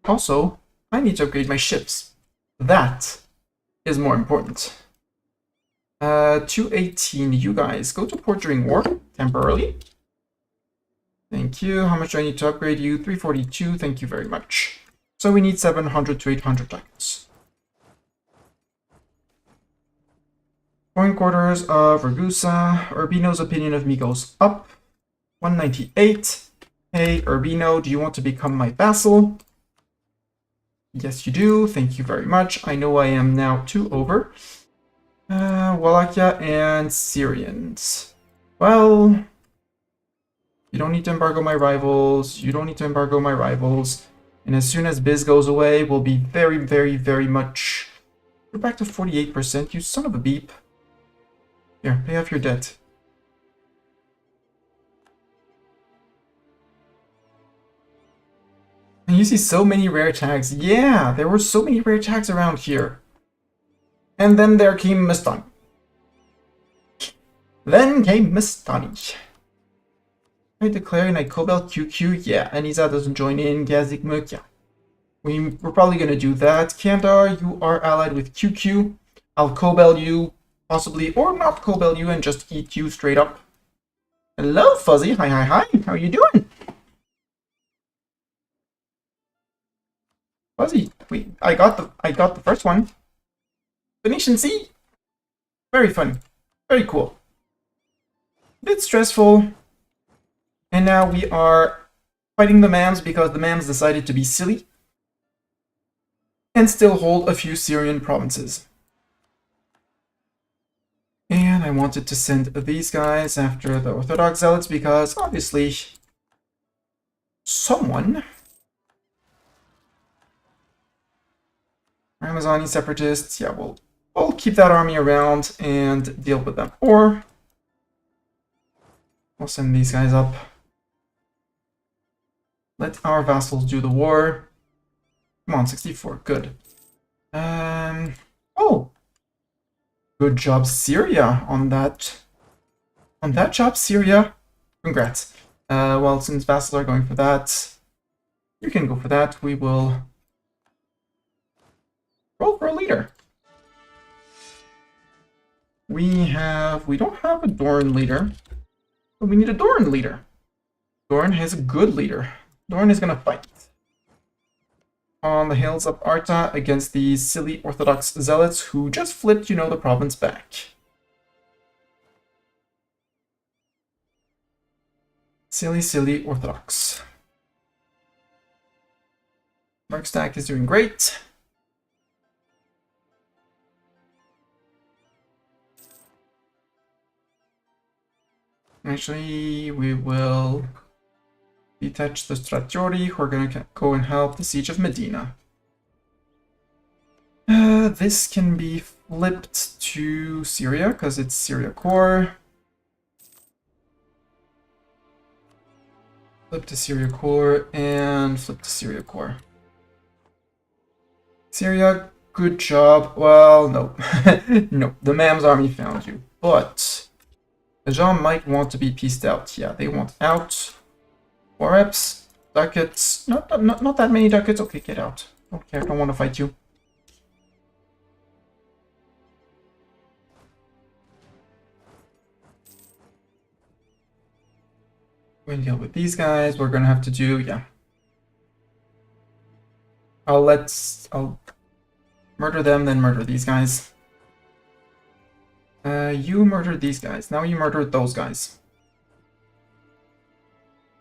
Also, I need to upgrade my ships. That is more important. 218, you guys go to port during war, temporarily. Thank you. How much do I need to upgrade you? 342. Thank you very much. So we need 700 to 800 ducats. Coin quarters of Ragusa. Urbino's opinion of me goes up. 198. Hey, Urbino, do you want to become my vassal? Yes, you do. Thank you very much. I know I am now 2 over. Wallachia and Syrians. Well, you don't need to embargo my rivals. You don't need to embargo my rivals. And as soon as Biz goes away, we'll be very, very, very much... We're back to 48%, you son of a beep. Here, pay off your debt. And you see so many rare tags. Yeah, there were so many rare tags around here. And then there came Mastani. Then came Mastani. I declare and I Cobalt QQ. Yeah, Aniza doesn't join in. Gazik Muk, yeah. We're probably going to do that. Kandar, you are allied with QQ. I'll Cobalt you, possibly, or not Cobalt you and just eat you straight up. Hello, Fuzzy. Hi, hi, hi. How are you doing? Fuzzy, wait, I got the first one. Venetian Sea. Very fun. Very cool. A bit stressful. And now we are fighting the Mams because the Mams decided to be silly and still hold a few Syrian provinces. And I wanted to send these guys after the Orthodox Zealots because obviously someone... Ramazani separatists, yeah, we'll keep that army around and deal with them. Or we'll send these guys up. Let our vassals do the war. Come on, 64, good. Oh! Good job, Syria, on that. On that job, Syria. Congrats. Well, since vassals are going for that, you can go for that. We will roll for a leader. We don't have a Dorn leader, but we need a Dorn leader. Dorn has a good leader. Dorn is gonna fight on the hills of Arta against these silly Orthodox zealots who just flipped, you know, the province back. Silly, silly Orthodox. Markstack is doing great. Actually, we will detach the Stratiori, who are going to go and help the siege of Medina. This can be flipped to Syria, because it's Syria core. Flip to Syria core, and flip to Syria core. Syria, good job. Well, no. No, the Mam's army found you. But the Jean might want to be pieced out. Yeah, they want out. Wareps, ducats. Not that many ducats. Okay, get out. Don't care, don't want to fight you. We're going to deal with these guys. We're going to have to do, yeah. I'll murder them, then murder these guys. You murdered these guys. Now you murdered those guys.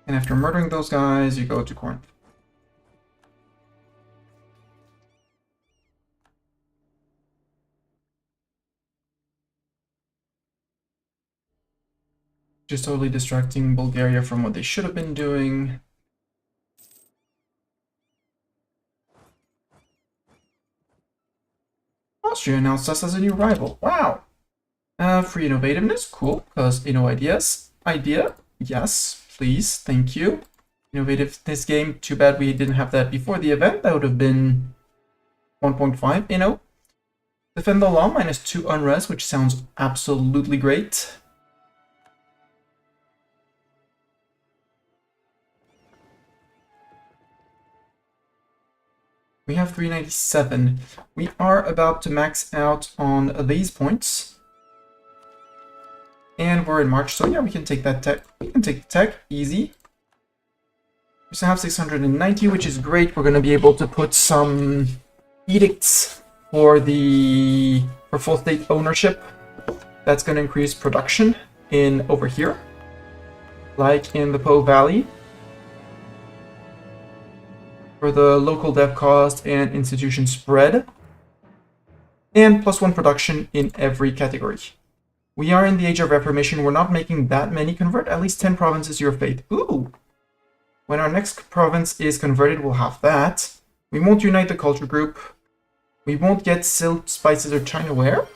And after murdering those guys, you go to Corinth. Just totally distracting Bulgaria from what they should have been doing. Austria announced us as a new rival. Wow. Free innovativeness, cool, because ideas. Idea, yes, please, thank you. Innovative this game, too bad we didn't have that before the event. That would have been 1.5, Defend the law, -2 unrest, which sounds absolutely great. We have 397. We are about to max out on these points. And we're in March, so yeah, we can take that tech. We can take the tech, easy. So I have 690, which is great. We're going to be able to put some edicts for full state ownership. That's going to increase production in over here, like in the Po Valley, for the local dev cost and institution spread, and +1 production in every category. We are in the Age of Reformation. We're not making that many convert. At least 10 provinces, your faith. Ooh! When our next province is converted, we'll have that. We won't unite the culture group. We won't get silk, spices, or chinaware.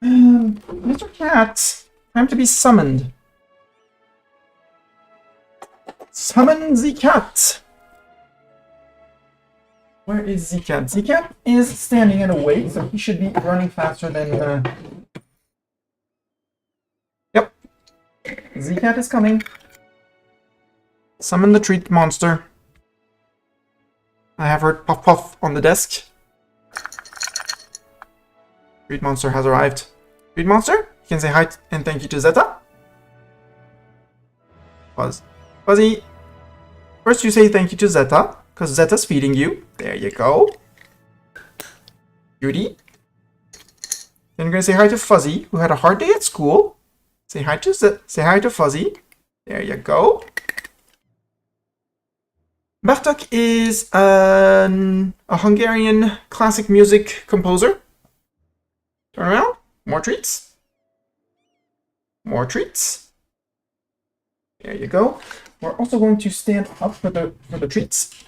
Mr. Cat, time to be summoned. Summon the cat! Where is Zcat? Zcat is standing in a way, so he should be running faster than... Yep. Zcat is coming. Summon the treat monster. I have heard puff puff on the desk. Treat monster has arrived. Treat monster, you can say hi and thank you to Zeta. Fuzzy. First you say thank you to Zeta, because Zeta's feeding you. There you go. Beauty. Then you're going to say hi to Fuzzy, who had a hard day at school. Say hi to Fuzzy. There you go. Bartok is a Hungarian classic music composer. Turn around. More treats. More treats. There you go. We're also going to stand up for the treats,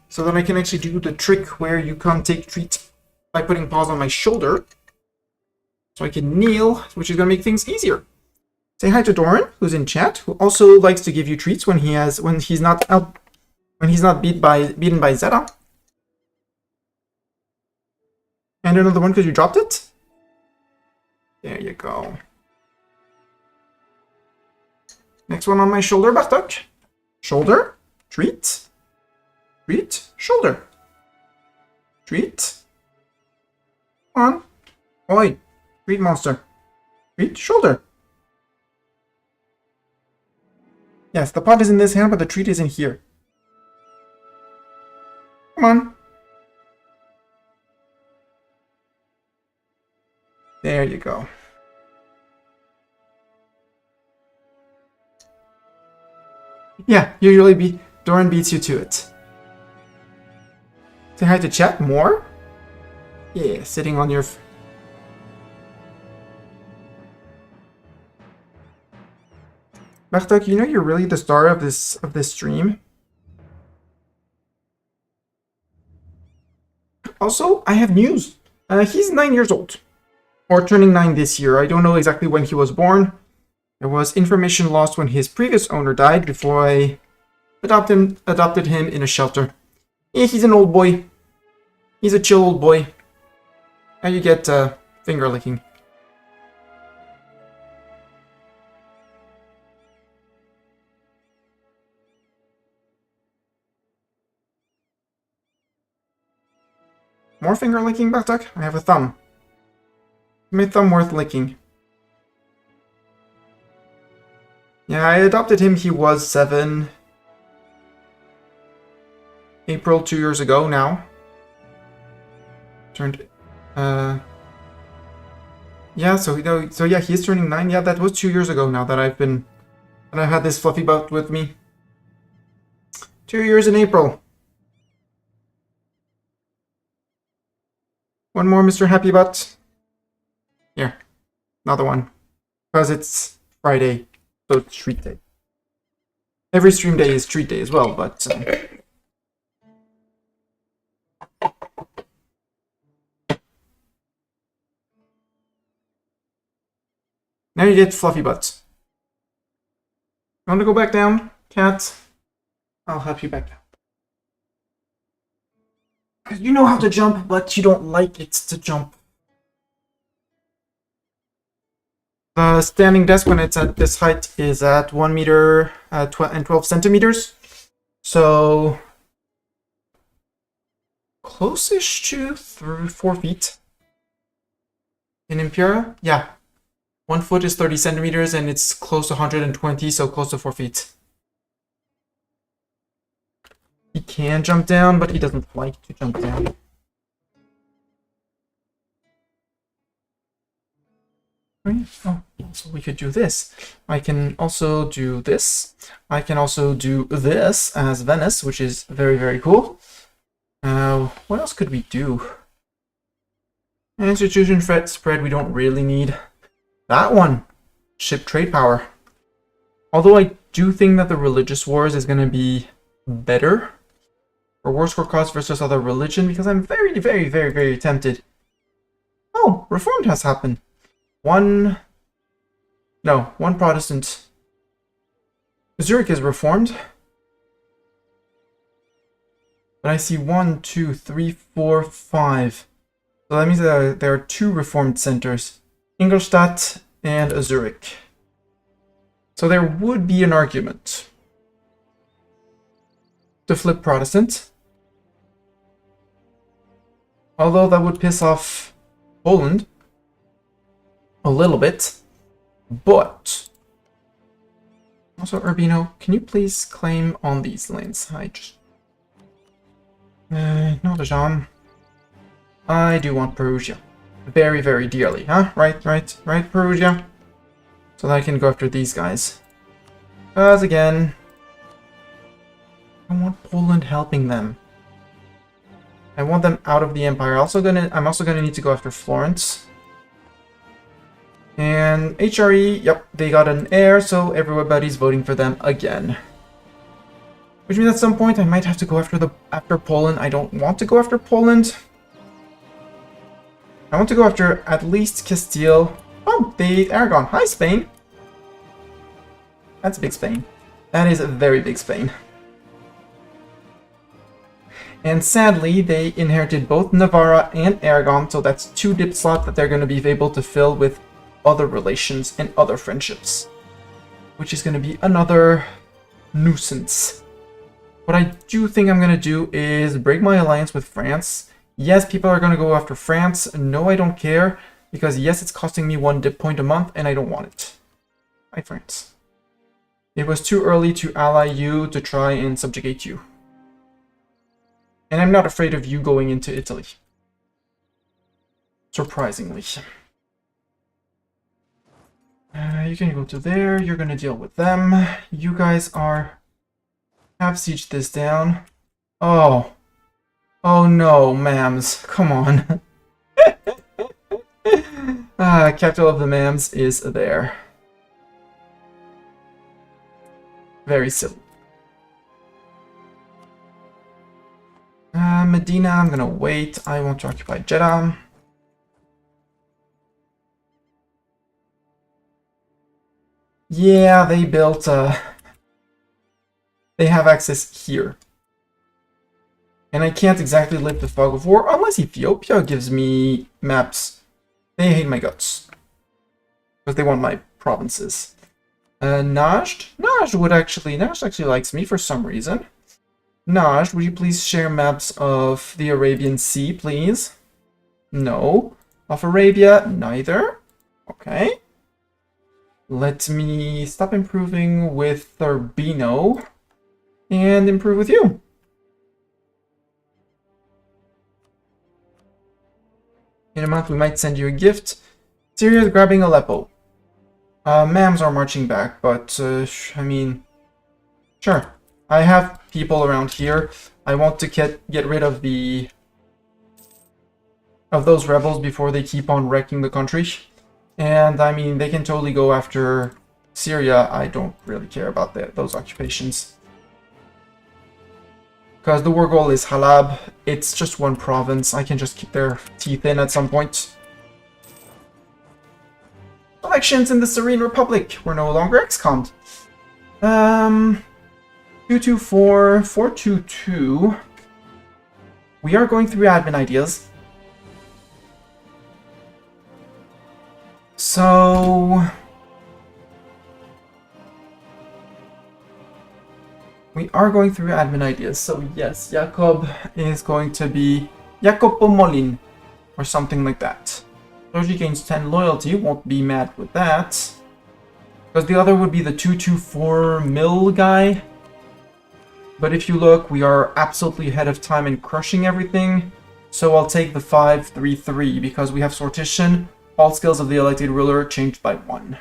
so that I can actually do the trick where you come take treats by putting paws on my shoulder. So I can kneel, which is going to make things easier. Say hi to Doran, who's in chat, who also likes to give you treats when he's not beaten by Zeta. And another one because you dropped it. There you go. Next one on my shoulder, Bartok. Shoulder, treat, treat, shoulder, treat. Come on. Oi, treat monster. Treat, shoulder. Yes, the pot is in this hand, but the treat is in here. Come on. There you go. Yeah, usually Doran beats you to it. Say hi to chat more? Yeah, sitting on your... Bartok, you know you're really the star of this stream. Also, I have news. He's 9 years old. Or turning 9 this year. I don't know exactly when he was born. There was information lost when his previous owner died before I adopted him in a shelter. Yeah, he's an old boy. He's a chill old boy. Now you get finger licking. More finger licking, Bartok? I have a thumb. My thumb worth licking. Yeah, I adopted him. He was 7. April 2 years ago now. Turned... Yeah, so yeah, he is turning 9. Yeah, that was 2 years ago now that I've had this fluffy butt with me. 2 years in April. One more, Mr. Happy Butt. Here, another one. Because it's Friday, so it's treat day. Every stream day is treat day as well, but... Now you get fluffy butts. You want to go back down, cat? I'll help you back down. Because you know how to jump, but you don't like it to jump. The standing desk when it's at this height is at 1 meter and 12 centimeters. So close-ish to 4 feet. In Impera? Yeah. 1 foot is 30 centimeters, and it's close to 120, so close to 4 feet. He can jump down, but he doesn't like to jump down. Oh, so we could do this. I can also do this. I can also do this as Venice, which is very, very cool. What else could we do? Institution threat spread we don't really need. That one! Ship trade power. Although I do think that the religious wars is going to be better. Or war score cost versus other religion, because I'm very, very, very, very tempted. Oh, reformed has happened. One Protestant. Zurich is reformed. But I see 1, 2, 3, 4, 5. So that means that there are 2 reformed centers. Ingolstadt and Zurich. So there would be an argument to flip Protestant. Although that would piss off Poland a little bit. But also, Urbino, can you please claim on these lanes? No, Jean. I do want Perugia. Very, very dearly, huh? Right, Perugia. So that I can go after these guys. Because again, I want Poland helping them. I want them out of the empire. I'm also gonna need to go after Florence. And HRE, yep, they got an heir, so everybody's voting for them again. Which means at some point I might have to go after Poland. I don't want to go after Poland. I want to go after at least Castile. Oh, the Aragon. Hi, Spain. That's big Spain. That is a very big Spain. And sadly, they inherited both Navarra and Aragon, so that's 2 dip slots that they're going to be able to fill with other relations and other friendships. Which is going to be another nuisance. What I do think I'm going to do is break my alliance with France. Yes, people are going to go after France. No, I don't care. Because yes, it's costing me 1 dip point a month, and I don't want it. Hi, France. It was too early to ally you to try and subjugate you. And I'm not afraid of you going into Italy. Surprisingly. You're going to go to there. You're going to deal with them. You guys are... have sieged this down. Oh. Oh no, ma'ams. Come on. Capital of the ma'ams is there. Very silly. Medina, I'm gonna wait. I want to occupy Jeddah. Yeah, they built they have access here. And I can't exactly lift the fog of war unless Ethiopia gives me maps. They hate my guts. Because they want my provinces. Najd? Najd actually likes me for some reason. Najd, would you please share maps of the Arabian Sea, please? No. Of Arabia, neither. Okay. Let me stop improving with Urbino and improve with you. In a month, we might send you a gift. Syria is grabbing Aleppo. Mams are marching back, but, I mean... Sure. I have people around here. I want to get rid of those rebels before they keep on wrecking the country. And, I mean, they can totally go after Syria. I don't really care about those occupations. Because the war goal is Halab. It's just one province. I can just keep their teeth in at some point. Elections in the Serene Republic. We're no longer ex-conned. 224, 422. We are going through admin ideas. So... we are going through admin ideas. So yes, Jakob is going to be Jacopo Molin. Or something like that. Doge gains 10 loyalty, won't be mad with that. Because the other would be the 224 mil guy. But if you look, we are absolutely ahead of time in crushing everything. So I'll take the 533 because we have sortition. All skills of the elected ruler changed by 1.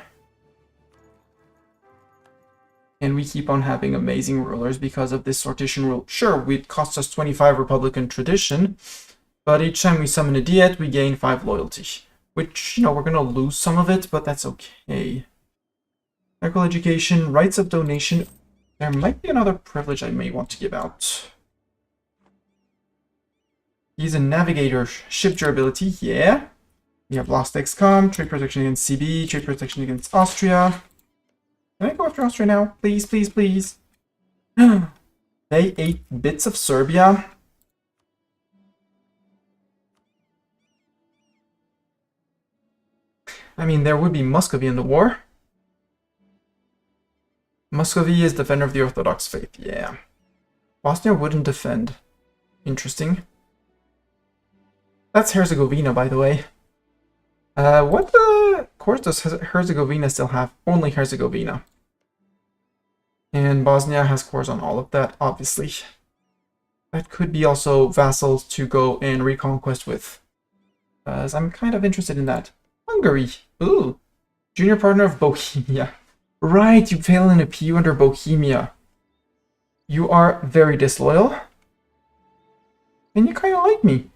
And we keep on having amazing rulers because of this sortition rule. Sure, it costs us 25 Republican tradition, but each time we summon a Diet, we gain 5 loyalty. Which, you know, we're going to lose some of it, but that's okay. Medical education, rights of donation. There might be another privilege I may want to give out. He's a navigator. Ship durability, yeah. We have lost XCOM, trade protection against CB, trade protection against Austria. Can I go after Austria now? Please, please, please. They ate bits of Serbia. I mean, there would be Muscovy in the war. Muscovy is defender of the Orthodox faith, yeah. Bosnia wouldn't defend. Interesting. That's Herzegovina, by the way. What course does Herzegovina still have? Only Herzegovina. And Bosnia has cores on all of that, obviously. That could be also vassals to go and reconquest with. As I'm kind of interested in that. Hungary. Ooh. Junior partner of Bohemia. Right, you fail in a PU under Bohemia. You are very disloyal. And you kind of like me.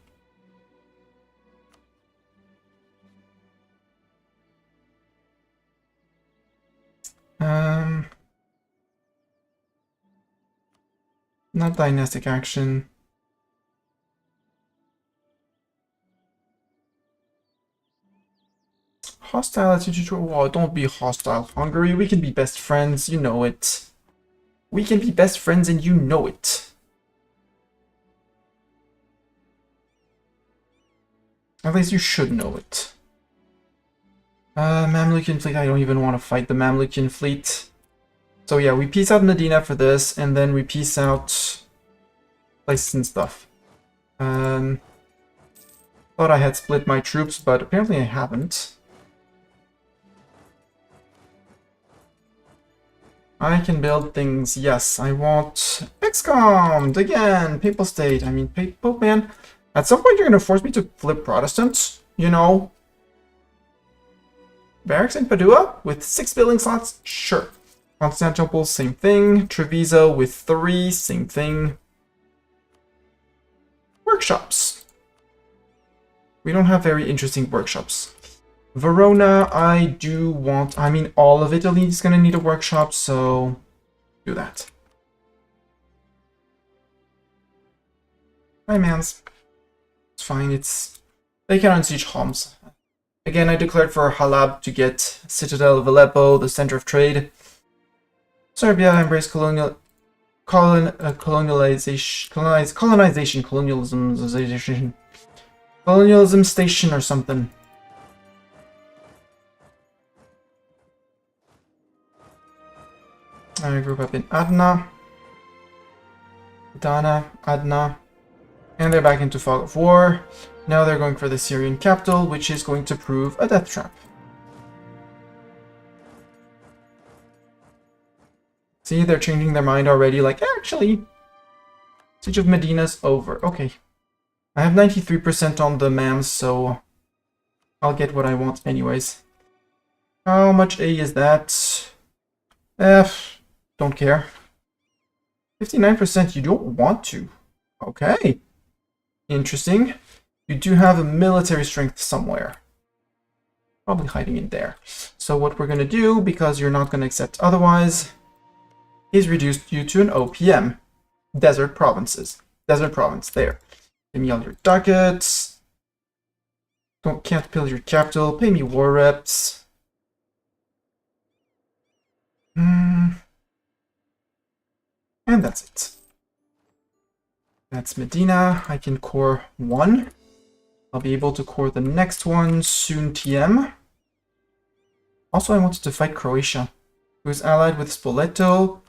Not dynastic action. Hostile attitude. Oh, don't be hostile, Hungary. We can be best friends, you know it. We can be best friends and you know it. At least you should know it. Mamlukian fleet, I don't even want to fight the Mamlukian fleet. So yeah, we peace out Medina for this, and then we peace out places and stuff. Thought I had split my troops, but apparently I haven't. I can build things, yes. I want XCOM again, Papal State. I mean, Pope Man. At some point, you're going to force me to flip Protestants, you know. Barracks in Padua with 6 building slots? Sure. Constantinople, same thing. Treviso with 3, same thing. Workshops. We don't have very interesting workshops. Verona, I do want... I mean, all of Italy is going to need a workshop, so... do that. Hi, mans. It's fine, it's... They can unsiege Homs. Again, I declared for Halab to get Citadel of Aleppo, the center of trade. Serbia embraced colonialism, colonialism station or something. I grew up in Adna, Dana, Adna, and they're back into fog of war. Now they're going for the Syrian capital, which is going to prove a death trap. See, they're changing their mind already, like, actually, Siege of Medina's over. Okay. I have 93% on the MAMs, so I'll get what I want anyways. How much A is that? Don't care. 59%, you don't want to. Okay. Interesting. You do have a military strength somewhere. Probably hiding in there. So what we're going to do, because you're not going to accept otherwise, is reduce you to an OPM. Desert provinces. Desert province, there. Give me all your ducats. Can't build your capital. Pay me war reps. And that's it. That's Medina. I can core 1. I'll be able to core the next one soon TM. Also, I wanted to fight Croatia, who's allied with Spoleto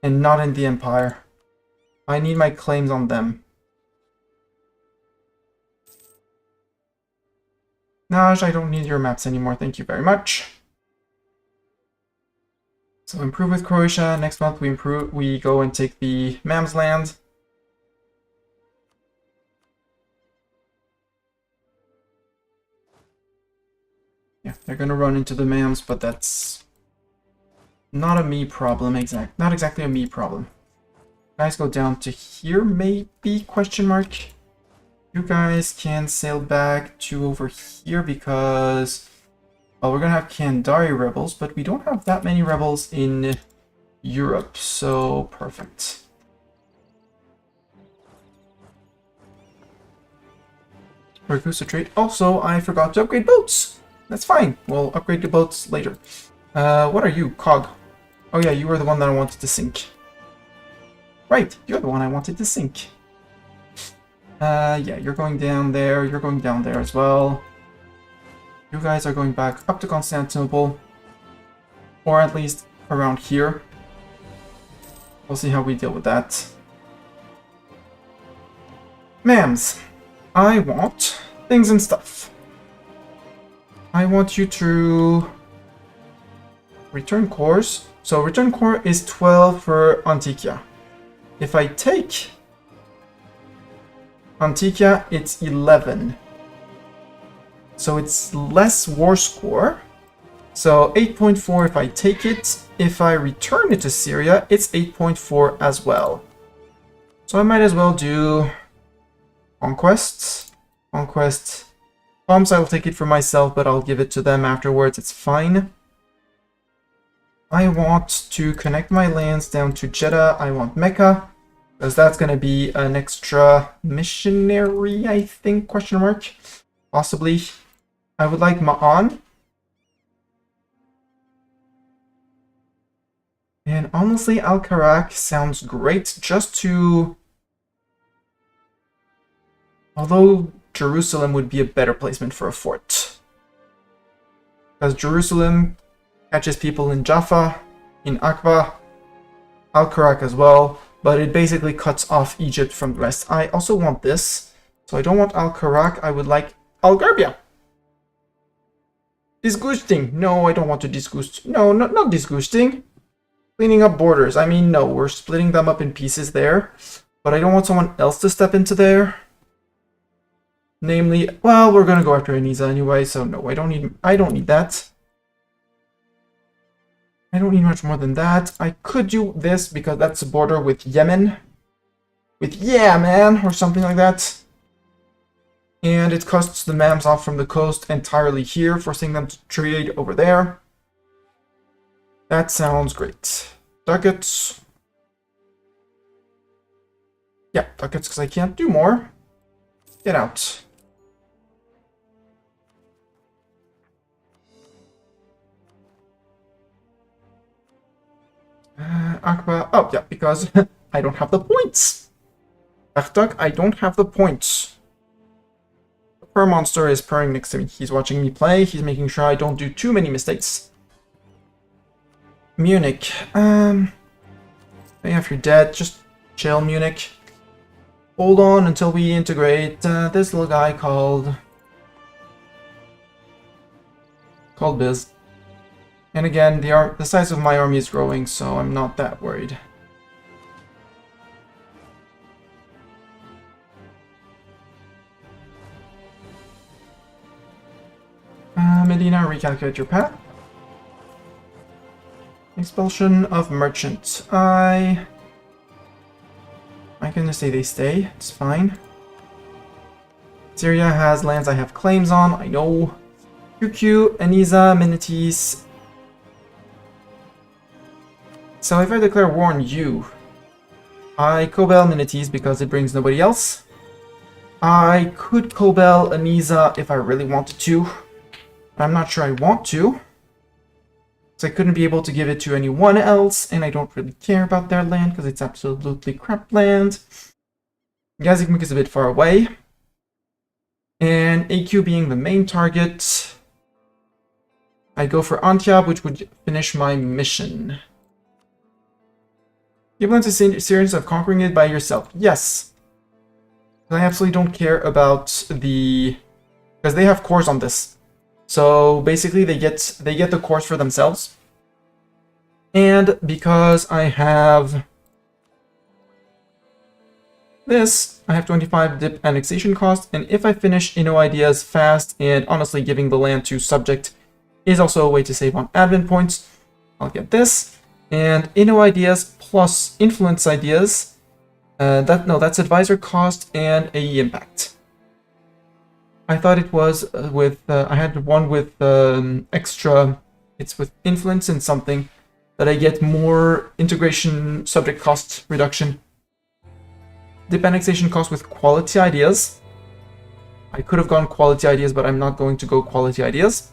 and not in the Empire. I need my claims on them. Naj, I don't need your maps anymore, thank you very much. So improve with Croatia. Next month we go and take the Mams land. Yeah, they're gonna run into the Mams, but that's not a me problem, not exactly a me problem. Guys go down to here, maybe, question mark. You guys can sail back to over here because, well, we're gonna have Kandari rebels, but we don't have that many rebels in Europe, so perfect. Reduce the trade. Also, I forgot to upgrade boats. That's fine. We'll upgrade the boats later. What are you, Cog? Oh yeah, you were the one that I wanted to sink. Right, you're the one I wanted to sink. Yeah, you're going down there. You're going down there as well. You guys are going back up to Constantinople. Or at least around here. We'll see how we deal with that. Mams, I want things and stuff. I want you to return cores. So return core is 12 for Antiquia. If I take Antiquia, it's 11. So it's less war score. So 8.4 if I take it. If I return it to Syria, it's 8.4 as well. So I might as well do conquests. Conquest. Bombs, I'll take it for myself, but I'll give it to them afterwards. It's fine. I want to connect my lands down to Jeddah. I want Mecca, because that's going to be an extra missionary, I think, question mark. Possibly. I would like Ma'an. And honestly, Al-Karak sounds great just to... Although Jerusalem would be a better placement for a fort. Because Jerusalem catches people in Jaffa, in Aqaba, Al-Karak as well, but it basically cuts off Egypt from the rest. I also want this, so I don't want Al-Karak, I would like Al-Garbia. Disgusting. No, I don't want to disgust. No, not disgusting. Cleaning up borders. I mean, no, we're splitting them up in pieces there, but I don't want someone else to step into there. Namely, well, we're gonna go after Aniza anyway, so no, I don't need that. I don't need much more than that. I could do this because that's a border with Yemen. With Yemen, or something like that. And it cuts the Mams off from the coast entirely here, forcing them to trade over there. That sounds great. Ducats. Yeah, ducats because I can't do more. Get out. Aqaba. Oh, yeah, because I don't have the points. Achtak, I don't have the points. The purr monster is purring next to me. He's watching me play. He's making sure I don't do too many mistakes. Munich. If you're dead, just chill, Munich. Hold on until we integrate this little guy called Biz. And again, the size of my army is growing, so I'm not that worried. Medina, recalculate your path. Expulsion of merchant. I'm gonna say they stay. It's fine. Syria has lands I have claims on. I know. QQ, Aniza, Menites. So if I declare war on you, I Cobel Menites because it brings nobody else. I could Cobel Aniza if I really wanted to, but I'm not sure I want to. So I couldn't be able to give it to anyone else, and I don't really care about their land because it's absolutely crap land. Gazikmuk is a bit far away. And AQ being the main target, I go for Antiab, which would finish my mission. You plan to serious of conquering it by yourself? Yes. I absolutely don't care about the... because they have cores on this. So basically they get the cores for themselves. And because I have this, I have 25 dip annexation cost, and if I finish Inno Ideas fast, and honestly giving the land to subject is also a way to save on admin points, I'll get this. And Inno Ideas plus Influence Ideas, that's advisor cost and AE impact. I thought it was I had one with extra, it's with influence and something, that I get more integration subject cost reduction. Dip annexation cost with quality ideas. I could have gone quality ideas, but I'm not going to go quality ideas.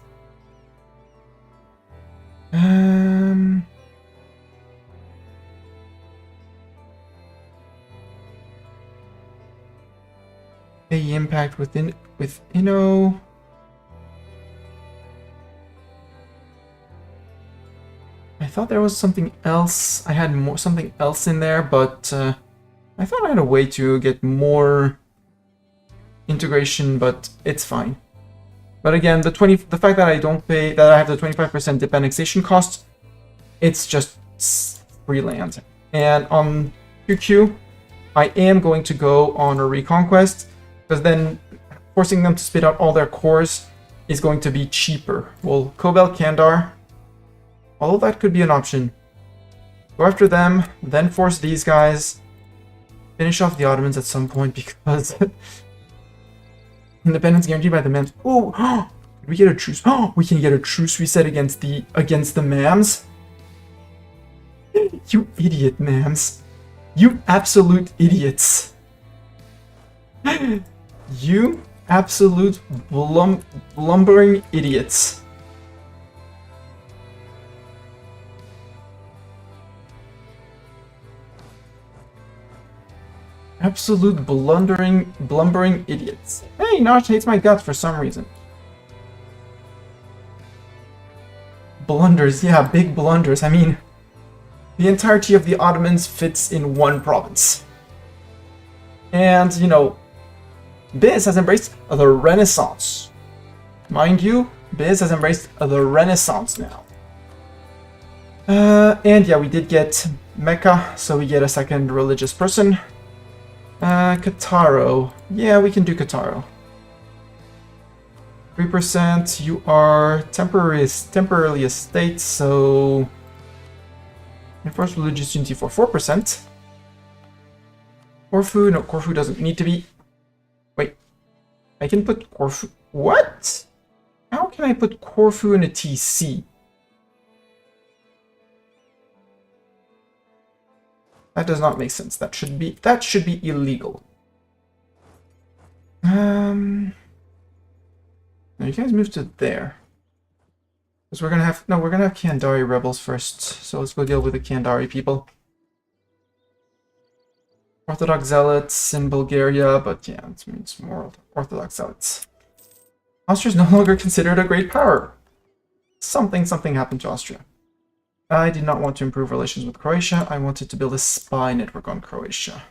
The impact with Inno. I thought there was something else. I had something else in there, but I thought I had a way to get more integration, but it's fine. But again, the fact that I don't pay, that I have the 25% dip annexation cost, it's just free land. And on QQ, I am going to go on a reconquest, because then forcing them to spit out all their cores is going to be cheaper. Well, Kobel, Kandar, all of that could be an option. Go after them, then force these guys, finish off the Ottomans at some point, because independence guaranteed by the Mams. Oh, did we get a truce? Oh, we can get a truce reset against the Mams. You idiot, Mams. You absolute idiots. You absolute blumbering idiots. Absolute blumbering idiots. Hey, Nosh hates my guts for some reason. Blunders, yeah, big blunders. I mean, the entirety of the Ottomans fits in one province. And, you know, Biz has embraced the Renaissance. Mind you, Biz has embraced the Renaissance now. And yeah, we did get Mecca, so we get a second religious person. Kataro. Yeah, we can do Kataro. 3%, you are temporarily a state, so enforce religious unity for 4%. Corfu, no, Corfu doesn't need to be. Wait, I can put Corfu. What? How can I put Corfu in a TC? That does not make sense. That should be illegal. Now you guys move to there. Because we're gonna have Kandari rebels first. So let's go deal with the Kandari people. Orthodox zealots in Bulgaria, but yeah, it means more Orthodox zealots. Austria is no longer considered a great power. Something happened to Austria. I did not want to improve relations with Croatia. I wanted to build a spy network on Croatia.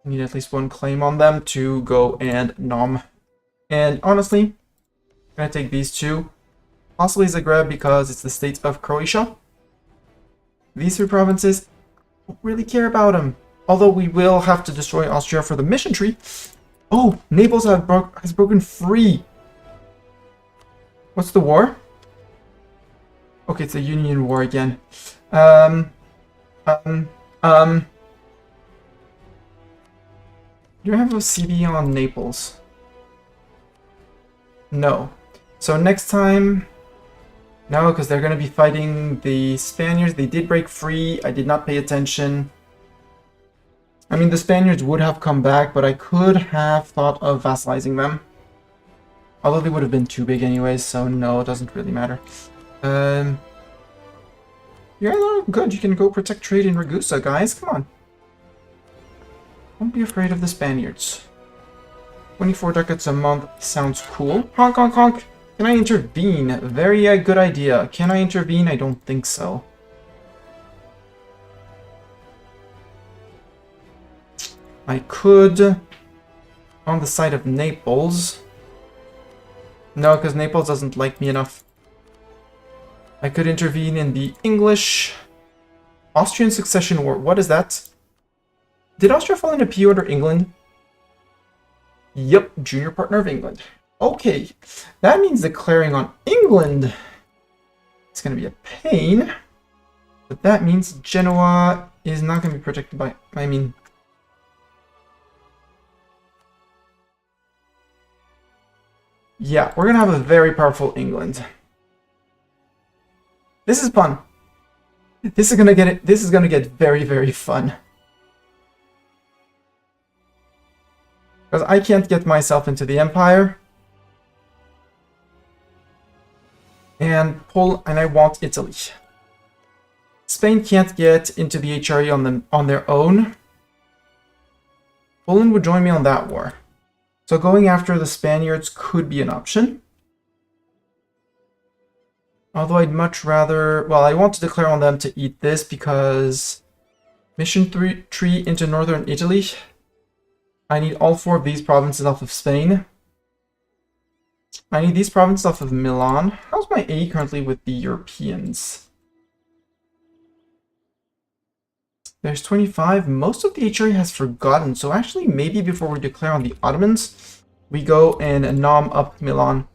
I need at least one claim on them to go and nom. And honestly, I'm gonna take these two. Possibly Zagreb because it's the state of Croatia. These three provinces, don't really care about them. Although we will have to destroy Austria for the mission tree. Oh, Naples has broken free. What's the war? Okay, it's a Union War again. Do I have a CB on Naples? No. So next time... No, because they're going to be fighting the Spaniards. They did break free. I did not pay attention. I mean, the Spaniards would have come back, but I could have thought of vassalizing them. Although they would have been too big anyways, so no, it doesn't really matter. Yeah, good. You can go protect trade in Ragusa, guys. Come on. Don't be afraid of the Spaniards. 24 ducats a month sounds cool. Honk, honk, honk. Can I intervene? Very good idea. Can I intervene? I don't think so. I could, on the side of Naples, No, because Naples doesn't like me enough. I could intervene in the English Austrian Succession War. What is that? Did Austria fall into P order England? Yep, junior partner of England. Okay, that means declaring on England. It's going to be a pain. But that means Genoa is not going to be protected by... I mean... Yeah, we're going to have a very powerful England. This is fun. This is going to get very, very fun. Because I can't get myself into the Empire. And I want Italy. Spain can't get into the HRE on their own. Poland would join me on that war. So going after the Spaniards could be an option. Although I'd much rather... Well, I want to declare on them to eat this because... Mission tree into northern Italy. I need all 4 of these provinces off of Spain. I need these provinces off of Milan. How's my A currently with the Europeans? There's 25. Most of the HRE has forgotten. So actually, maybe before we declare on the Ottomans, we go and nom up Milan.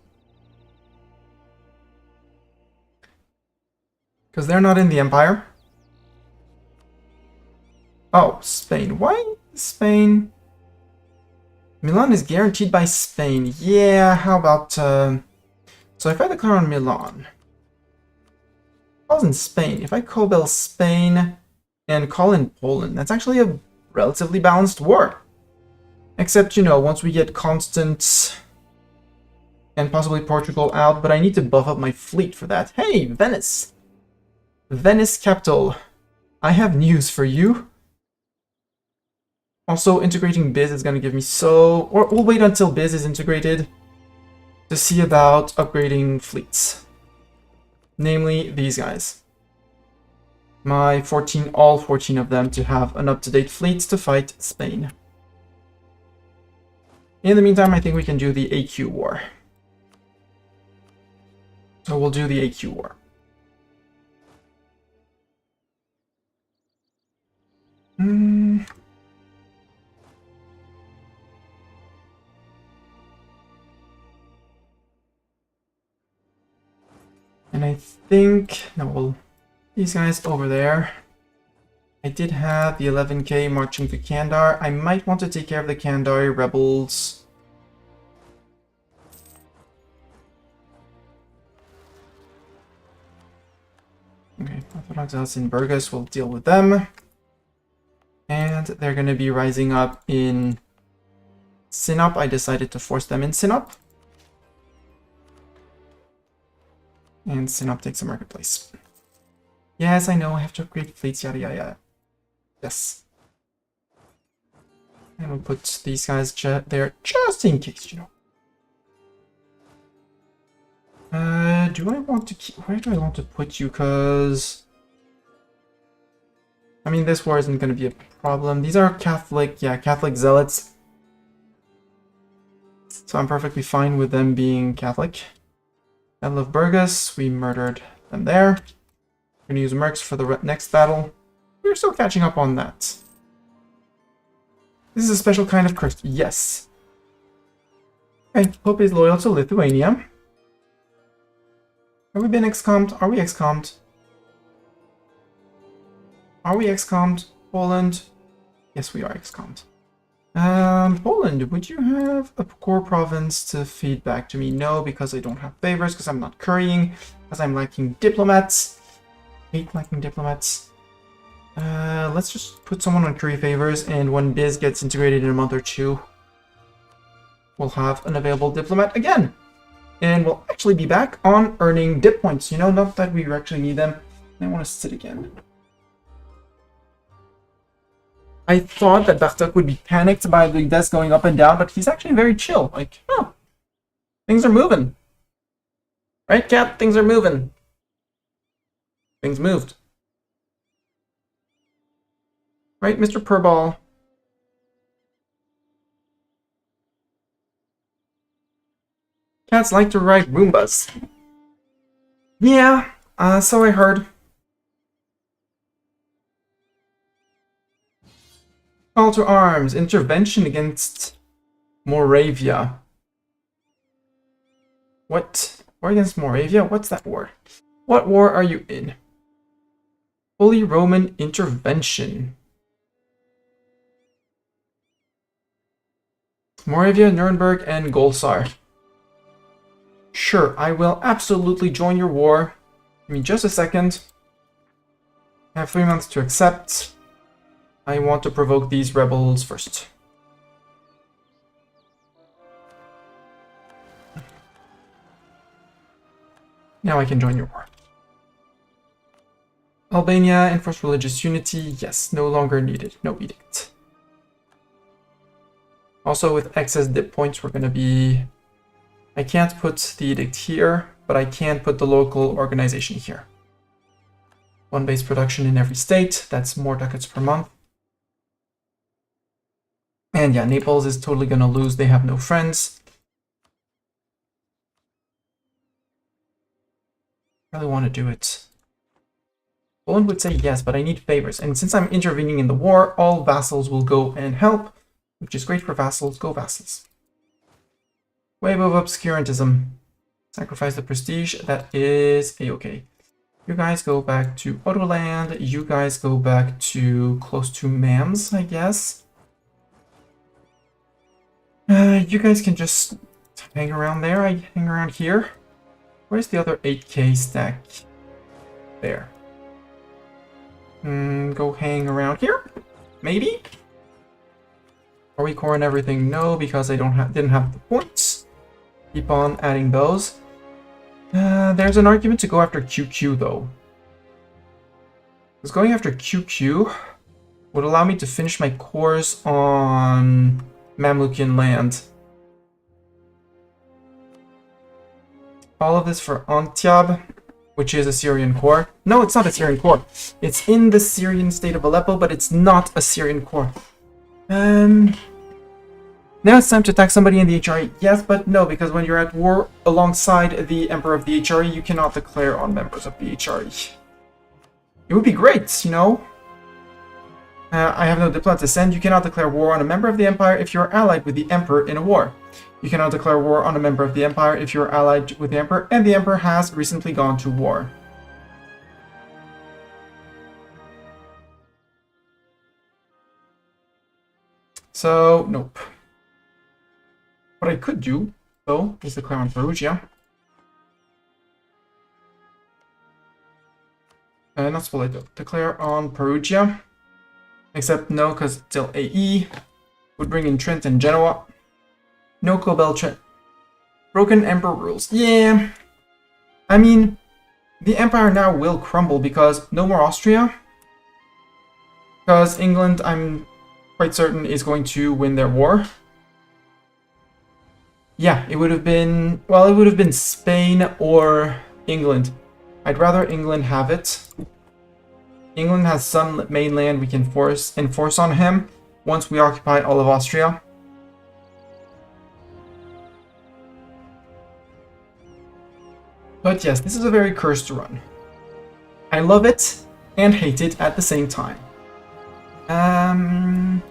Because they're not in the Empire. Oh, Spain. Why Spain? Milan is guaranteed by Spain. Yeah, how about... So if I declare on Milan... I was in Spain. If I co-bell Spain and call in Poland, that's actually a relatively balanced war. Except, you know, once we get Constance and possibly Portugal out, but I need to buff up my fleet for that. Hey, Venice! Venice capital. I have news for you. Also, integrating Biz is going to give me so... Or we'll wait until Biz is integrated to see about upgrading fleets. Namely, these guys. My 14, all 14 of them to have an up-to-date fleet to fight Spain. In the meantime, I think we can do the AQ war. So we'll do the AQ war. And I think, no, well, these guys over there. I did have the 11k marching to Kandar. I might want to take care of the Kandari rebels. Okay, Orthodox in Burgos will deal with them. And they're going to be rising up in Sinop. I decided to force them in Sinop. And Sinop takes a marketplace. Yes, I know, I have to upgrade fleets, yada yada yada. Yes. And we'll put these guys there just in case, you know. Do I want to keep... Where do I want to put you? Because... I mean, this war isn't going to be a problem. These are Catholic, yeah, Catholic zealots. So I'm perfectly fine with them being Catholic. Battle of Burgos, we murdered them there. We're going to use mercs for the next battle. We're still catching up on that. This is a special kind of curse. Yes. Okay, Pope is loyal to Lithuania. Have we been excommed? Are we excommed? Are we excommed? Poland? Yes, we are excommed. Poland, would you have a core province to feed back to me? No, because I don't have favors, because I'm not currying, because I'm lacking diplomats. Hate lacking diplomats. Let's just put someone on curry favors, and when Biz gets integrated in a month or 2, we'll have an available diplomat again. And we'll actually be back on earning dip points, you know, not that we actually need them. I want to sit again. I thought that Bartok would be panicked by the desk going up and down, but he's actually very chill. Like, oh, things are moving. Right, Cap? Things are moving. Things moved. Right, Mr. Purball? ducats like to ride Roombas. Yeah, so I heard. Call to arms. Intervention against Moravia. What? War against Moravia? What's that war? What war are you in? Holy Roman intervention. Moravia, Nuremberg, and Golsar. Sure, I will absolutely join your war. Give me just a second. I have 3 months to accept. I want to provoke these rebels first. Now I can join your war. Albania, enforce religious unity. Yes, no longer needed. No edict. Also, with excess dip points, we're going to be... I can't put the edict here, but I can put the local organization here. 1 base production in every state. That's more ducats per month. And yeah, Naples is totally going to lose. They have no friends. I really want to do it. Poland would say yes, but I need favors. And since I'm intervening in the war, all vassals will go and help, which is great for vassals. Go vassals. Wave of obscurantism. Sacrifice the prestige. That is a-okay. You guys go back to Autoland. You guys go back to close to Mams, I guess. You guys can just hang around there. I hang around here. Where's the other 8k stack? There. Go hang around here? Maybe? Are we core and everything? No, because I didn't have the points. Keep on adding those. There's an argument to go after QQ though. Because going after QQ would allow me to finish my cores on Mamlukian land. All of this for Antyab, which is a Syrian core. No, it's not a Syrian core. It's in the Syrian state of Aleppo, but it's not a Syrian core. Now it's time to attack somebody in the HRE. Yes, but no, because when you're at war alongside the Emperor of the HRE, you cannot declare on members of the HRE. It would be great, you know? I have no diplomat to send. You cannot declare war on a member of the Empire if you are allied with the Emperor in a war. You cannot declare war on a member of the Empire if you are allied with the Emperor, and the Emperor has recently gone to war. So, nope. What I could do, though, is declare on Perugia. Not Spoleto. Declare on Perugia. Except no, because it's still AE. Would bring in Trent and Genoa. No Cobel Trent. Broken Emperor rules. Yeah. I mean, the Empire now will crumble because no more Austria. Because England, I'm quite certain, is going to win their war. Yeah, it would have been... Well, it would have been Spain or England. I'd rather England have it. England has some mainland we can enforce on him once we occupy all of Austria. But yes, this is a very cursed run. I love it and hate it at the same time. I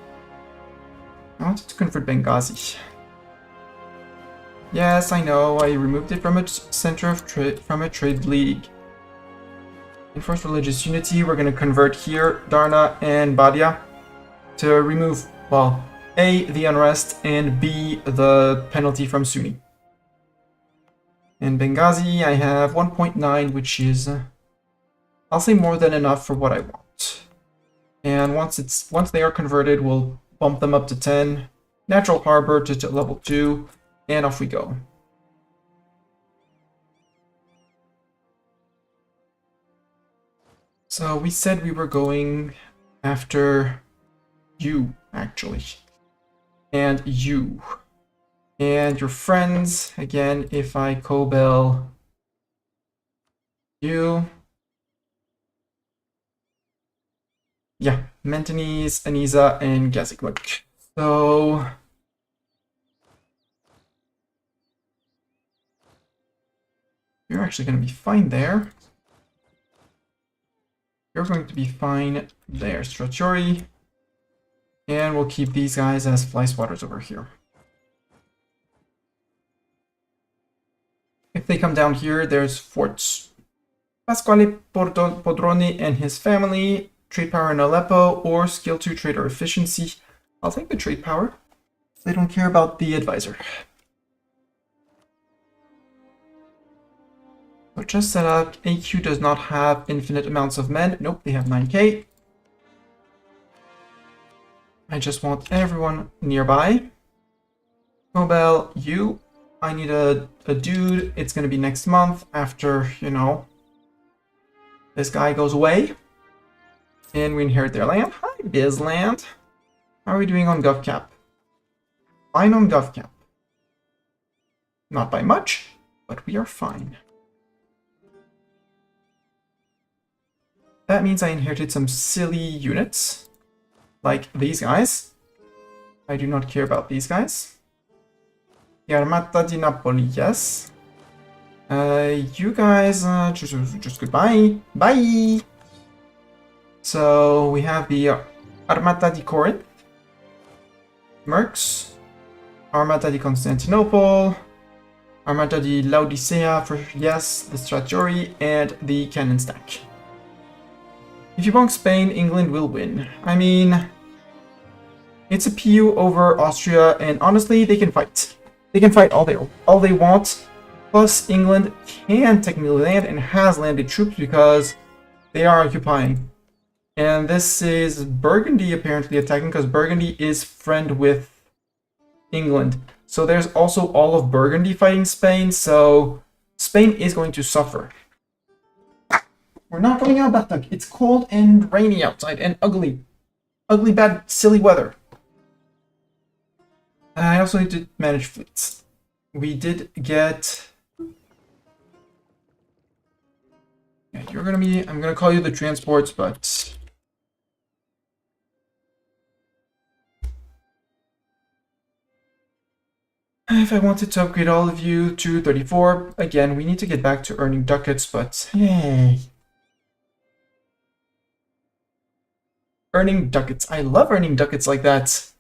wanted to convert Benghazi. Yes, I know, I removed it from a center of trade, from a trade league. Enforce religious unity, we're going to convert here, Darna and Badia, to remove, well, A, the unrest, and B, the penalty from Sunni. In Benghazi, I have 1.9, which is, I'll say more than enough for what I want. And once they are converted, we'll bump them up to 10, Natural Harbor to level 2, and off we go. So we said we were going after you, actually. And you. And your friends, again, if I Cobel you. Yeah, Mentenes, Aniza, and Gaziklik. So... You're actually going to be fine there. You're going to be fine there, Stratiori. And we'll keep these guys as fly swatters over here. If they come down here, there's Forts Pasquale Podroni and his family, trade power in Aleppo, or skill 2 trader efficiency. I'll take the trade power. They don't care about the advisor. So just set up. AQ does not have infinite amounts of men. Nope, they have 9k. I just want everyone nearby. Mobile, you. I need a dude. It's gonna be next month after, you know, this guy goes away. And we inherit their land. Hi, Bizland. How are we doing on GovCap? Fine on GovCap. Not by much, but we are fine. That means I inherited some silly units, like these guys. I do not care about these guys. The Armata di Napoli, yes. You guys, just goodbye. Bye! So, we have the Armata di Corinth, Mercs, Armata di Constantinople, Armata di Laodicea for yes, the Stratiori, and the Cannon Stack. If you bonk Spain, England will win. I mean, it's a PU over Austria, and honestly, they can fight. They can fight all they want. Plus, England can technically land and has landed troops because they are occupying. And this is Burgundy apparently attacking because Burgundy is friend with England. So there's also all of Burgundy fighting Spain, so Spain is going to suffer. We're not going out, Batak. It's cold and rainy outside and ugly. Ugly, bad, silly weather. I also need to manage fleets. We did get... Yeah, you're gonna be... I'm gonna call you the transports, but... If I wanted to upgrade all of you to 34, again, we need to get back to earning ducats, but... Yay! Earning ducats. I love earning ducats like that.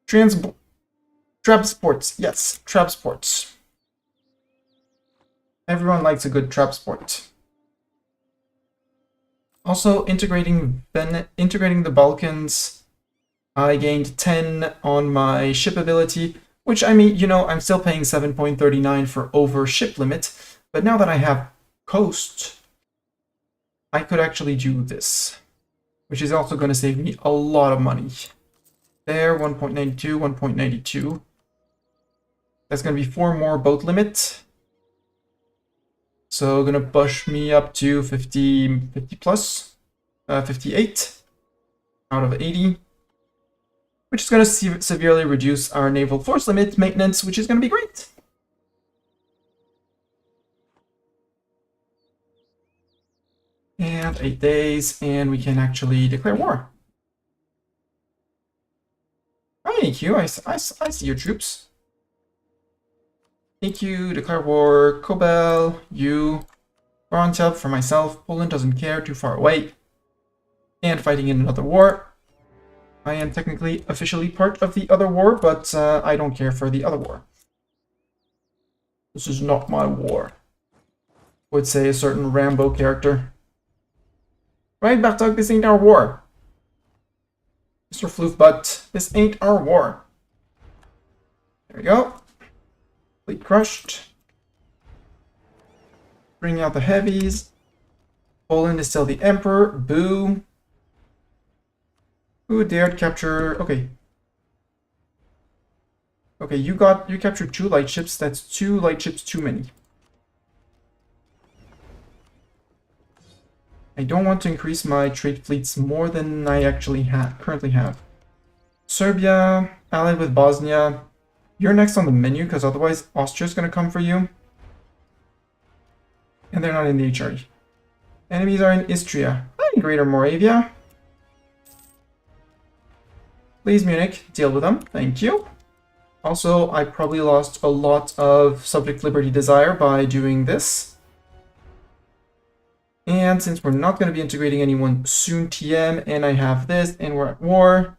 Trap sports. Yes, trap sports. Everyone likes a good trap sport. Also, integrating the Balkans, I gained 10 on my ship ability, which, I mean, you know, I'm still paying 7.39 for over ship limit, but now that I have coast, I could actually do this, which is also going to save me a lot of money. There, 1.92, 1.92. That's going to be 4 more boat limit. So going to push me up to 50 plus, 58 out of 80. Which is going to severely reduce our naval force limit maintenance, which is going to be great. And 8 days, and we can actually declare war. Hi, AQ, I see your troops. AQ, declare war, Kobel, you, Vorontsov for myself, Poland doesn't care, too far away. And fighting in another war. I am technically officially part of the other war, but I don't care for the other war. This is not my war, would say a certain Rambo character. Right, Bartok, this ain't our war. Mr. Floofbutt, this ain't our war. There we go. Fleet crushed. Bring out the heavies. Poland is still the emperor. Boo. Who dared capture... Okay. Okay, you captured 2 light ships. That's 2 light ships too many. I don't want to increase my trade fleets more than I actually currently have. Serbia, allied with Bosnia. You're next on the menu, because otherwise Austria's going to come for you. And they're not in the HRE. Enemies are in Istria. Hi, Greater Moravia. Please, Munich, deal with them. Thank you. Also, I probably lost a lot of subject liberty desire by doing this. And since we're not going to be integrating anyone soon TM, and I have this, and we're at war,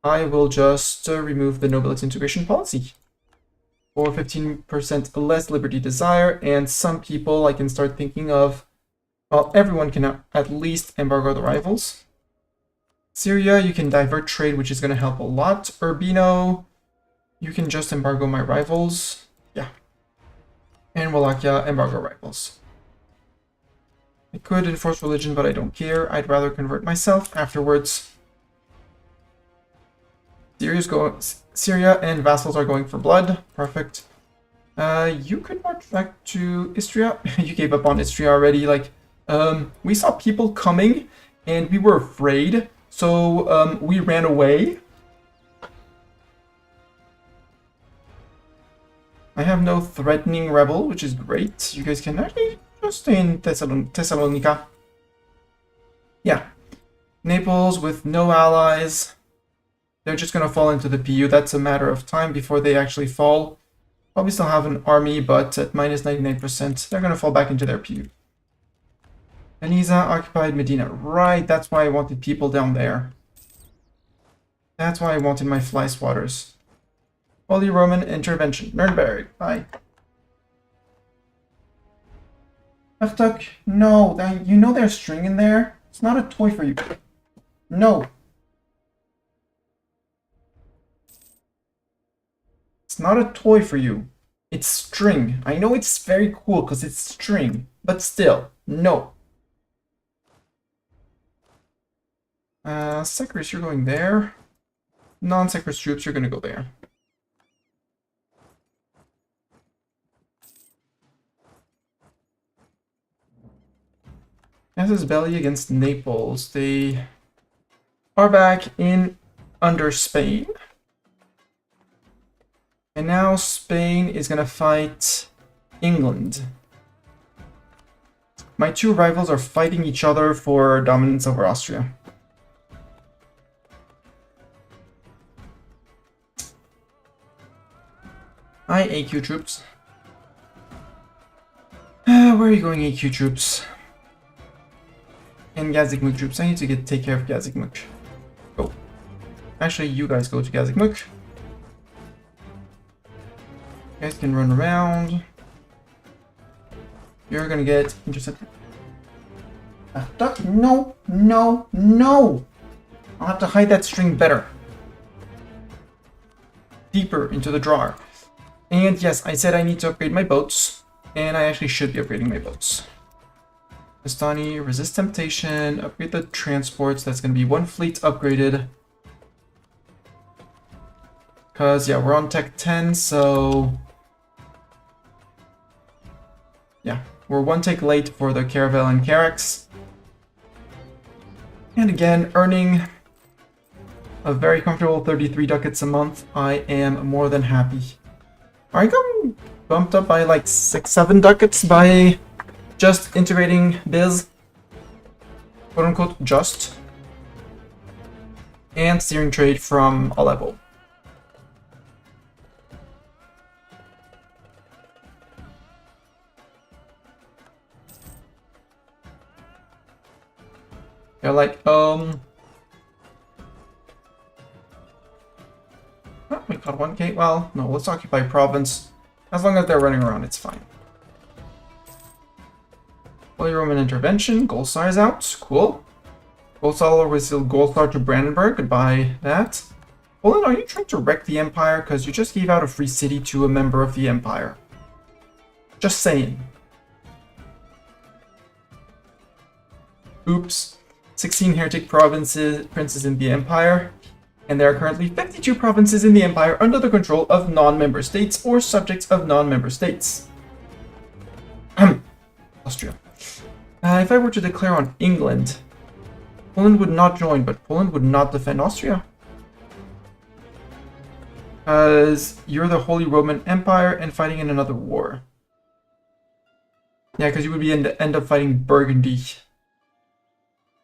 I will just remove the nobility integration policy. For 15% less liberty desire, and some people I can start thinking of, well, everyone can at least embargo the rivals. Syria, you can divert trade, which is going to help a lot. Urbino, you can just embargo my rivals. Yeah. And Wallachia, embargo rivals. I could enforce religion, but I don't care. I'd rather convert myself afterwards. Syria and vassals are going for blood. Perfect. You could march back to Istria. You gave up on Istria already. Like, we saw people coming, and we were afraid. So, we ran away. I have no threatening rebel, which is great. You guys can actually just stay in Thessalonica. Yeah. Naples with no allies. They're just going to fall into the PU. That's a matter of time before they actually fall. Probably still have an army, but at minus 99%, they're going to fall back into their PU. Venice occupied Medina. Right, that's why I wanted people down there. That's why I wanted my fly swatters. Holy Roman intervention. Nuremberg. Bye. Achtuk, no. You know there's string in there? It's not a toy for you. No. It's not a toy for you. It's string. I know it's very cool because it's string, but still, no. Secrets, you're going there. Non-Secrets troops, you're going to go there. Casus Belli against Naples. They are back in under Spain. And now Spain is going to fight England. My two rivals are fighting each other for dominance over Austria. Hi, AQ troops. Where are you going, AQ troops? And Gazikmuk troops. I need to take care of Gazikmuk. Go. Actually, you guys go to Gazikmuk. You guys can run around. You're gonna get intercepted. No, no, no! I'll have to hide that string better. Deeper into the drawer. And yes, I said I need to upgrade my boats. And I actually should be upgrading my boats. Estani, resist temptation, upgrade the transports. That's gonna be one fleet upgraded. Because, yeah, we're on Tech 10, so... yeah, we're one take late for the Caravel and Carax. And again, earning a very comfortable 33 ducats a month. I am more than happy. I got bumped up by like 6-7 ducats by just integrating biz. Quote unquote, just. And steering trade from Aleppo. They're like, oh, we got 1k. Well, no, let's occupy province. As long as they're running around, it's fine. Holy Roman intervention. Golsar is out. Cool. Golsar was still Golsar to Brandenburg. Goodbye, that. Poland, are you trying to wreck the Empire? Because you just gave out a free city to a member of the Empire. Just saying. Oops. 16 heretic princes in the Empire, and there are currently 52 provinces in the Empire under the control of non-member states or subjects of non-member states. Austria. If I were to declare on England, Poland would not join, but Poland would not defend Austria. Because you're the Holy Roman Empire and fighting in another war. Yeah, because you would end up fighting Burgundy.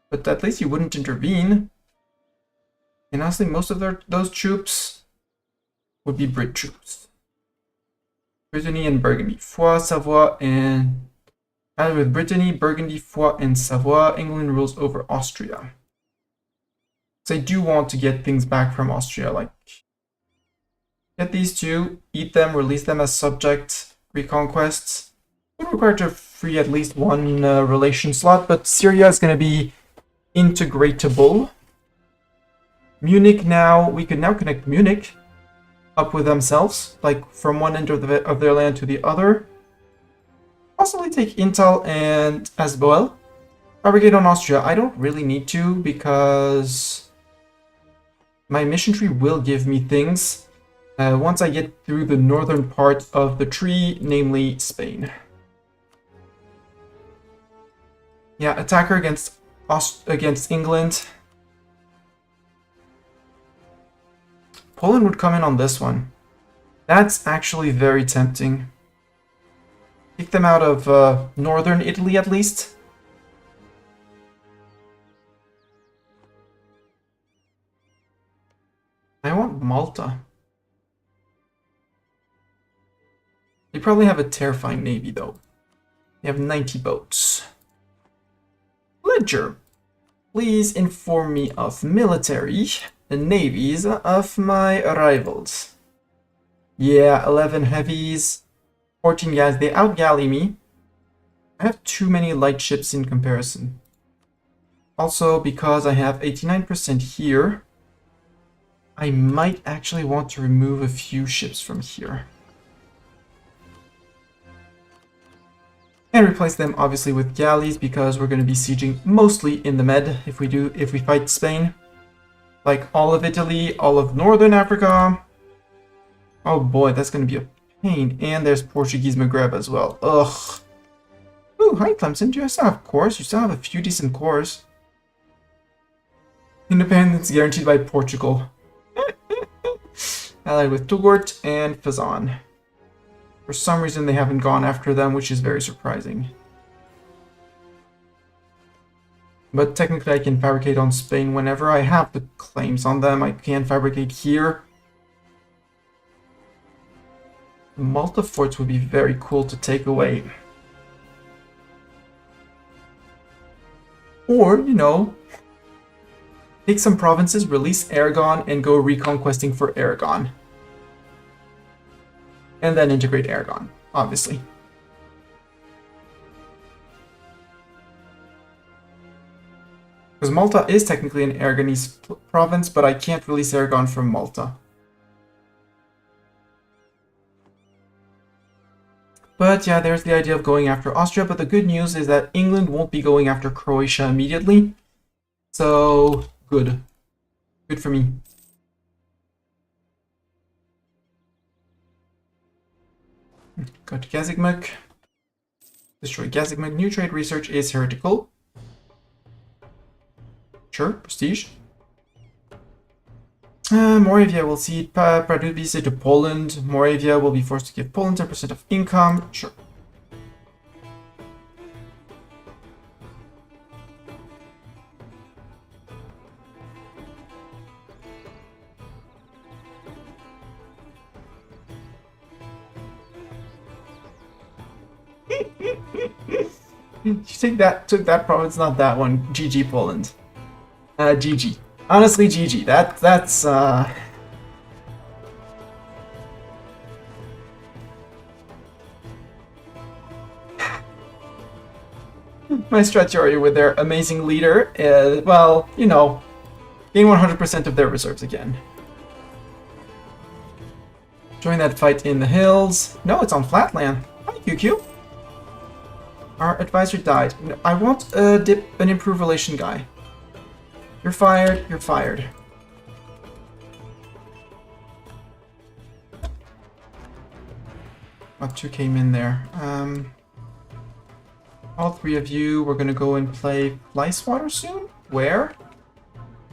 But at least you wouldn't intervene. And honestly, most of those troops would be Brit troops. Brittany and Burgundy. Foix, Savoie, and... with Brittany, Burgundy, Foix, and Savoie, England rules over Austria. So I do want to get things back from Austria, like... Get these two, eat them, release them as subject, reconquests. We're required to free at least one relation slot, but Syria is going to be integratable. Munich now, we can now connect Munich up with themselves, like from one end of their land to the other. Possibly take Intal and Asboel. Fabricate on Austria. I don't really need to because my mission tree will give me things once I get through the northern part of the tree, namely Spain. Yeah, attacker against England. Poland would come in on this one. That's actually very tempting. Kick them out of northern Italy at least. I want Malta. They probably have a terrifying navy though. They have 90 boats. Ledger, please inform me of military and navies of my rivals. Yeah, 11 heavies, 14 guys. They outgalley me. I have too many light ships in comparison. Also, because I have 89% here, I might actually want to remove a few ships from here. And replace them obviously with galleys because we're going to be sieging mostly in the Med if we fight Spain. Like all of Italy, all of Northern Africa. Oh boy, that's going to be a pain. And there's Portuguese Maghreb as well. Ugh. Ooh, hi Clemson. Do you still have cores? You still have a few decent cores. Independence guaranteed by Portugal. Allied with Touggourt and Fezzan. For some reason they haven't gone after them, which is very surprising. But technically I can fabricate on Spain whenever I have the claims on them. I can fabricate here. Malta forts would be very cool to take away. Or, you know, take some provinces, release Aragon, and go reconquesting for Aragon. And then integrate Aragon, obviously. Because Malta is technically an Aragonese province, but I can't release Aragon from Malta. But yeah, there's the idea of going after Austria, but the good news is that England won't be going after Croatia immediately. So, good. Good for me. Go to Gazigmuk. Destroy Gazigmuk. New trade research is heretical. Sure, prestige. Moravia will cede Pardubice to Poland. Moravia will be forced to give Poland 10% of income. Sure. You took that province, not that one. GG Poland. GG. Honestly, GG. That's my Stratiori with their amazing leader. Well, you know, gain 100% of their reserves again. Join that fight in the hills. No, it's on flatland. Hi, QQ. Our advisor died. I want an improved relation guy. You're fired. You're fired. What two came in there? All three of you, we're gonna go and play Fleiswater soon? Where?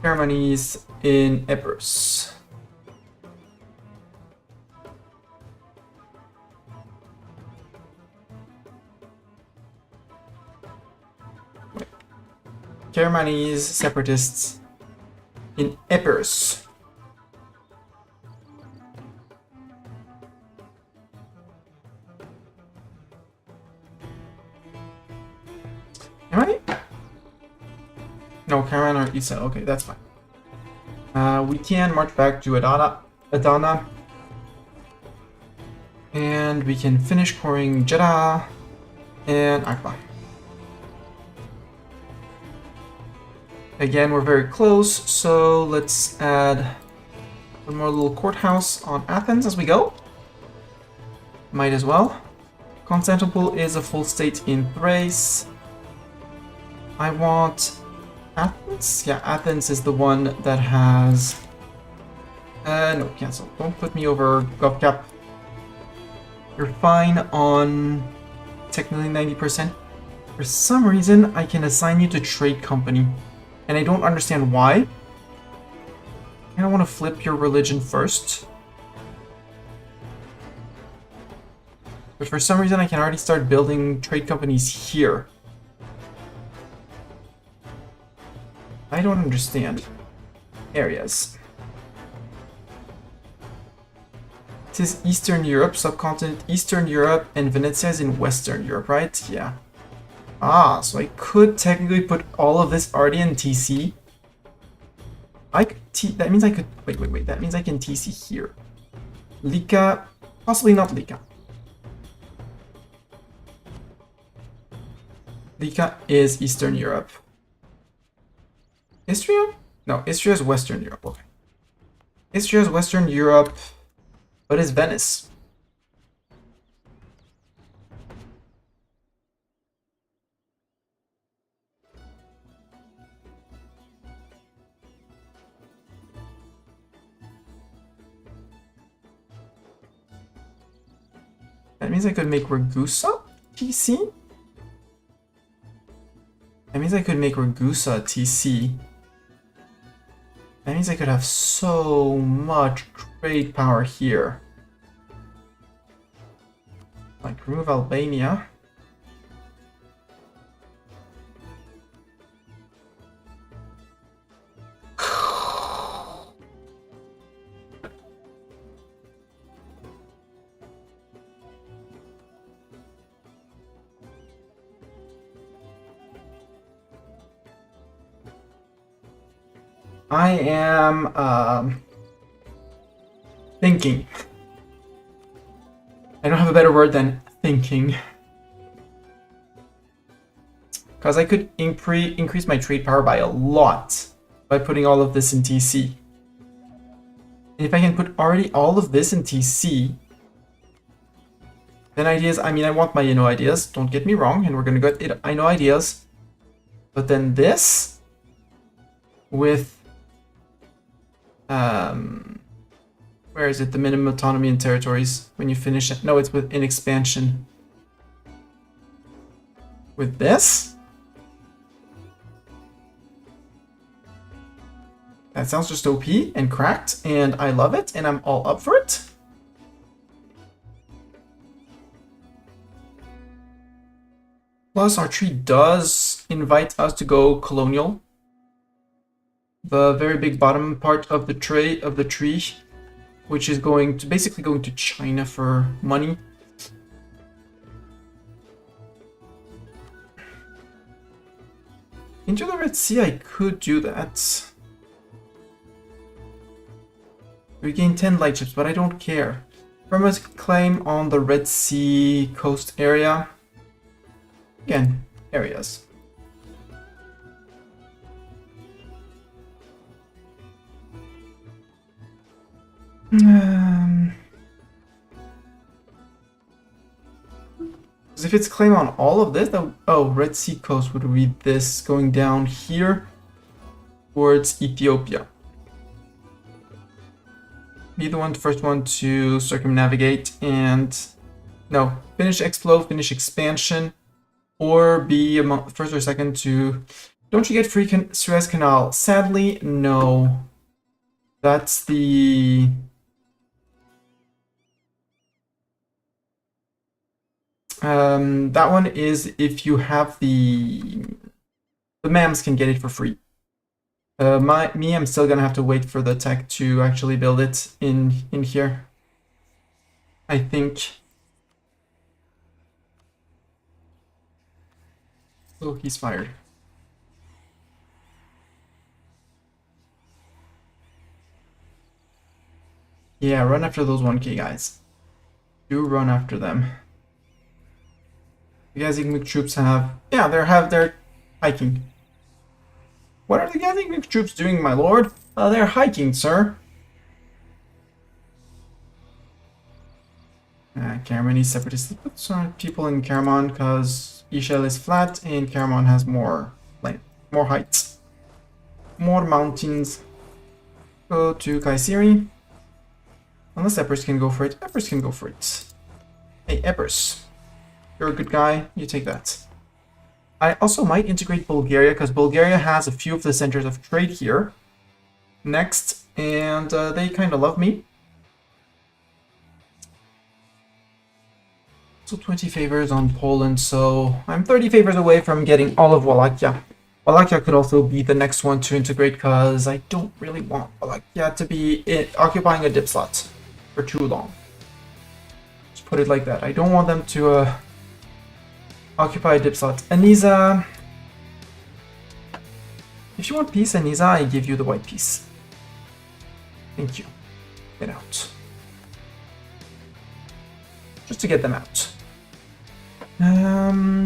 Ceremonies in Epirus. Ceremonies, separatists in Epirus. No, Karen or Isa. Okay, that's fine. We can march back to Adana. And we can finish coring Jeddah and Akba. Again, we're very close, so let's add one more little courthouse on Athens as we go. Might as well. Constantinople is a full state in Thrace. I want Athens? Yeah, Athens is the one that has... no, cancel. Don't put me over GovCap. You're fine on technically 90%. For some reason, I can assign you to trade company. And I don't understand why. I don't want to flip your religion first. But for some reason, I can already start building trade companies here. I don't understand. Areas. It is Eastern Europe, subcontinent Eastern Europe, and Venezia is in Western Europe, right? Yeah. Ah, so I could technically put all of this already in TC. That means I could... Wait. That means I can TC here. Lika... Possibly not Lika. Lika is Eastern Europe. Istria? No, Istria is Western Europe. Okay. Istria is Western Europe. What is Venice? That means I could make Ragusa TC? That means I could make Ragusa TC. That means I could have so much trade power here. Like, remove Albania. I am thinking. I don't have a better word than thinking. Because I could increase my trade power by a lot by putting all of this in TC. And if I can put already all of this in TC, then ideas, I mean, I want my ideas, don't get me wrong, and we're going to get ideas. But then this with where is it? The minimum autonomy in territories when you finish it. No, it's within expansion. With this? That sounds just OP and cracked, and I love it, and I'm all up for it. Plus, our tree does invite us to go colonial. The very big bottom part of the tree, which is basically going to China for money. Into the Red Sea, I could do that. We gain 10 lightships, but I don't care. Burma's claim on the Red Sea coast area. Again, areas. If it's claim on all of this, Red Sea coast would read this going down here towards Ethiopia. Be the first one to circumnavigate and finish explode, finish expansion, or be first or second to. Don't you get free Suez Canal? Sadly, no. That's the. That one is if you have the MAMs can get it for free. I'm still gonna have to wait for the tech to actually build it in here. I think. Oh, he's fired. Yeah, run after those 1K guys. Do run after them. The Gazigmuk troops have... Yeah, they're hiking. What are the Gazigmuk troops doing, my lord? They're hiking, sir. Karamani separatists. Let's put some people in Karamon because Ishel is flat and Karamon has more land, more heights, more mountains. Go to Kayseri. Unless Epirus can go for it. Epirus can go for it. Hey, Epirus. You're a good guy. You take that. I also might integrate Bulgaria because Bulgaria has a few of the centers of trade here. Next, and they kind of love me. So 20 favors on Poland, so I'm 30 favors away from getting all of Wallachia. Wallachia could also be the next one to integrate because I don't really want Wallachia to be occupying a dip slot for too long. Just put it like that. I don't want them to occupy a dip slot. Anisa, if you want peace, Anisa, I give you the white piece. Thank you. Get out. Just to get them out.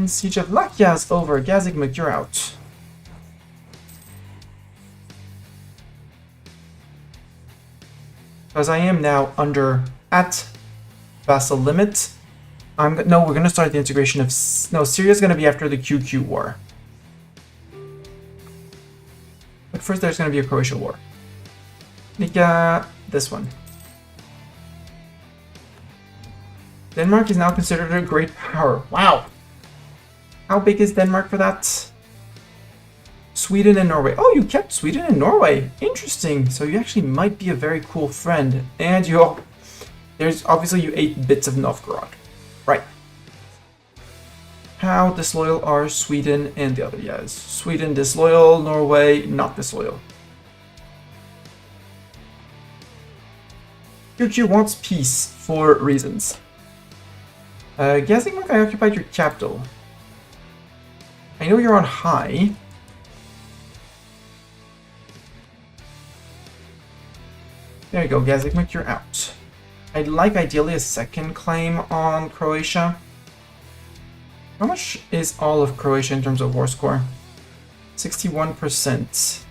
Siege of Lakia is over. Gazigmuk, you're out. Because I am now at vassal limit. No, we're gonna start the integration of... No, Syria's gonna be after the QQ war. But first there's gonna be a Croatia war. Nika, this one. Denmark is now considered a great power. Wow! How big is Denmark for that? Sweden and Norway. Oh, you kept Sweden and Norway. Interesting. So you actually might be a very cool friend. And there's obviously you ate bits of Novgorod. Right. How disloyal are Sweden and the other guys? Sweden disloyal, Norway not disloyal. QQ wants peace for reasons. Gazigmuk, I occupied your capital. I know you're on high. There you go, Gazigmuk, you're out. I'd like ideally a second claim on Croatia. How much is all of Croatia in terms of war score? 61%.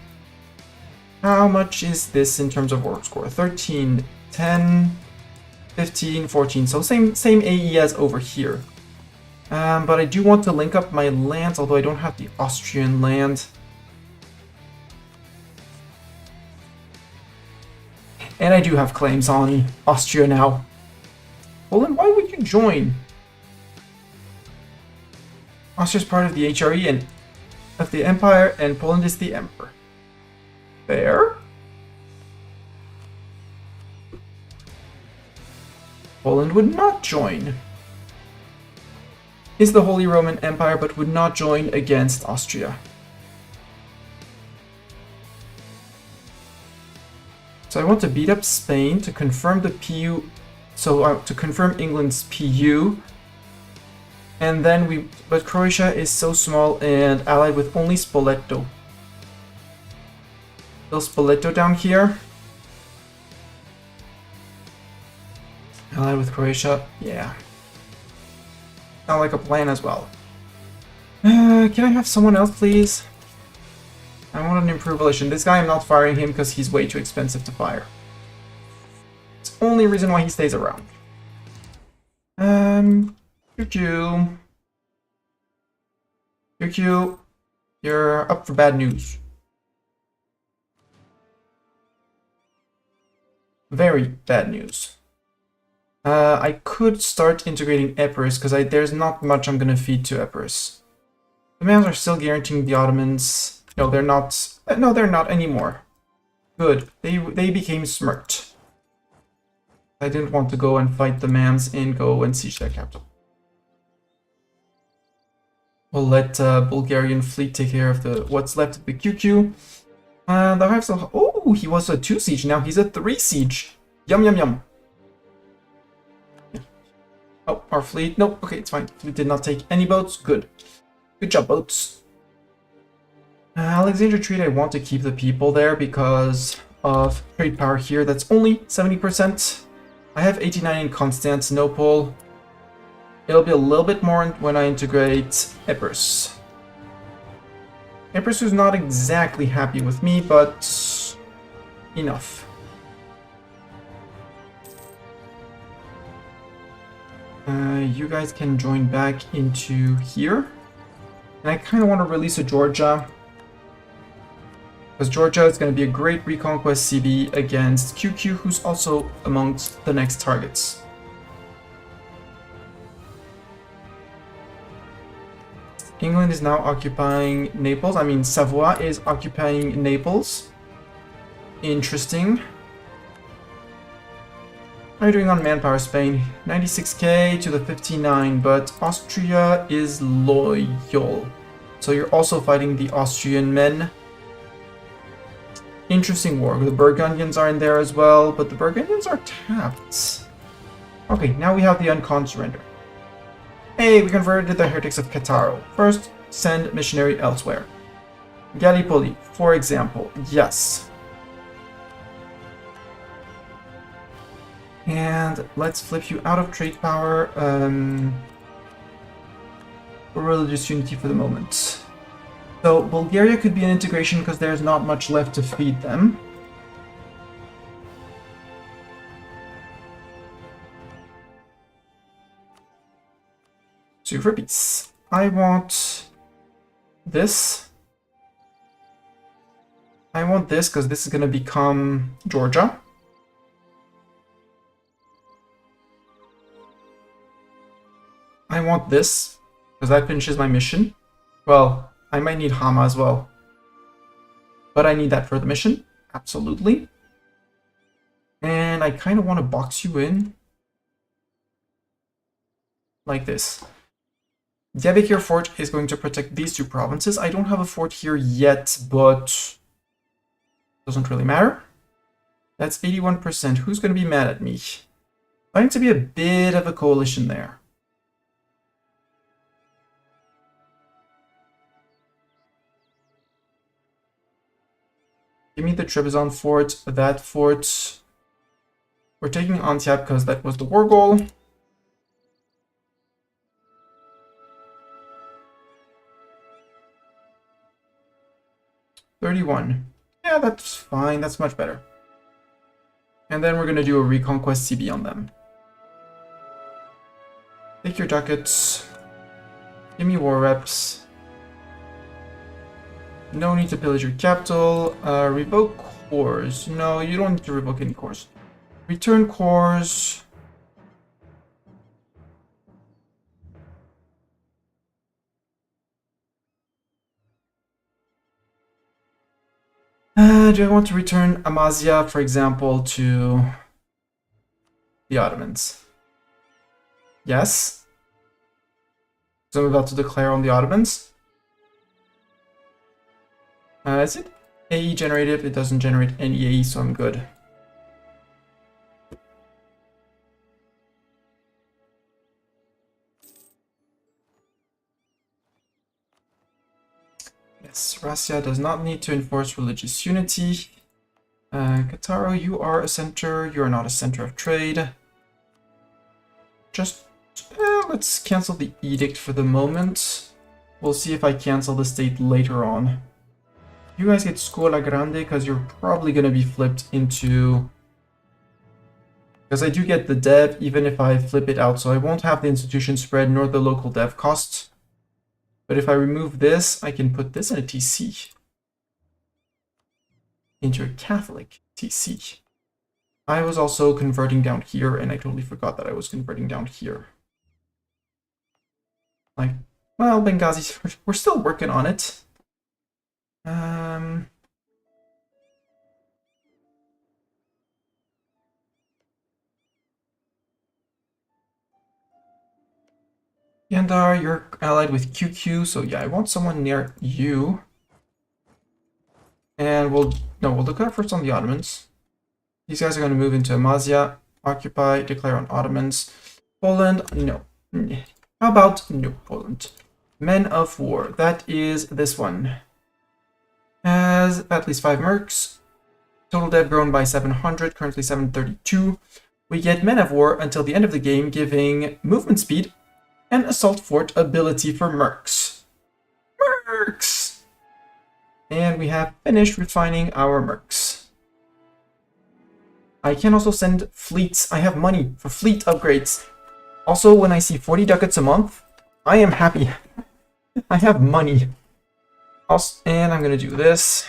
How much is this in terms of war score? 13, 10, 15, 14. So same AE as over here. But I do want to link up my lands, although I don't have the Austrian land. And I do have claims on Austria now. Poland, why would you join? Austria is part of the HRE and of the Empire, and Poland is the Emperor. Fair. Poland would not join. Is the Holy Roman Empire, but would not join against Austria. So I want to beat up Spain to confirm the PU, so to confirm England's PU. And then but Croatia is so small and allied with only Spoleto. Still Spoleto down here. Allied with Croatia, yeah. Sound like a plan as well. Can I have someone else, please? I want an improved relation. This guy, I'm not firing him because he's way too expensive to fire. It's the only reason why he stays around. QQ. QQ, you're up for bad news. Very bad news. I could start integrating Epirus because there's not much I'm gonna feed to Epirus. The Demands are still guaranteeing the Ottomans. No, they're not. No, they're not anymore. Good. They became smirked. I didn't want to go and fight the Mans and go and siege their capital. We'll let Bulgarian fleet take care of what's left of the QQ. The Hives of... Oh, he was a 2 siege. Now he's a 3 siege. Yum, yum, yum. Oh, our fleet. Nope. Okay, it's fine. We did not take any boats. Good. Good job, boats. Alexandria Treaty, I want to keep the people there because of trade power here. That's only 70%. I have 89 in Constantinople. It'll be a little bit more when I integrate Epirus. Epirus is not exactly happy with me, but enough. You guys can join back into here. And I kind of want to release a Georgia, because Georgia is going to be a great reconquest CB against QQ, who's also amongst the next targets. England is now occupying Naples. I mean, Savoy is occupying Naples. Interesting. How are you doing on manpower, Spain? 96k to the 59, but Austria is loyal. So you're also fighting the Austrian men. Interesting war. The Burgundians are in there as well, but the Burgundians are tapped. Okay, now we have the Uncon surrender. Hey, we converted the heretics of Cattaro. First, send missionary elsewhere. Gallipoli, for example. Yes. And let's flip you out of trade power for religious unity for the moment. So Bulgaria could be an integration because there's not much left to feed them. Two for peace. I want this. I want this because this is going to become Georgia. I want this, because that finishes my mission. Well, I might need Hama as well. But I need that for the mission, absolutely. And I kind of want to box you in like this. Diyarbakir Fort is going to protect these two provinces. I don't have a fort here yet, but doesn't really matter. That's 81%. Who's going to be mad at me? Going to be a bit of a coalition there. Give me the Trebizond fort, that fort. We're taking Antioch because that was the war goal. $31. Yeah, that's fine. That's much better. And then we're going to do a reconquest CB on them. Take your ducats. Give me war reps. No need to pillage your capital. Revoke cores. No, you don't need to revoke any cores. Return cores. Do I want to return Amasya, for example, to the Ottomans? Yes. So I'm about to declare on the Ottomans. Is it AE generative? It doesn't generate any AE, so I'm good. Yes, Russia does not need to enforce religious unity. Cattaro, you are a center. You are not a center of trade. Just let's cancel the edict for the moment. We'll see if I cancel the state later on. You guys get Scuola Grande because you're probably going to be flipped into... Because I do get the dev even if I flip it out, so I won't have the institution spread nor the local dev cost. But if I remove this, I can put this in a TC. Into a Catholic TC. I was also converting down here, and I totally forgot that I was converting down here. Like, well, Benghazi, we're still working on it. Yandar, you're allied with QQ, so yeah, I want someone near you. And we'll look out first on the Ottomans. These guys are going to move into Amasya, occupy, declare on Ottomans. Poland, no. How about no Poland? Men of War, that is this one. Has at least 5 mercs. Total dev grown by 700, currently 732. We get Men of War until the end of the game, giving movement speed and assault fort ability for mercs. Mercs! And we have finished refining our mercs. I can also send fleets. I have money for fleet upgrades. Also, when I see 40 ducats a month, I am happy. I have money. Also, and I'm gonna do this.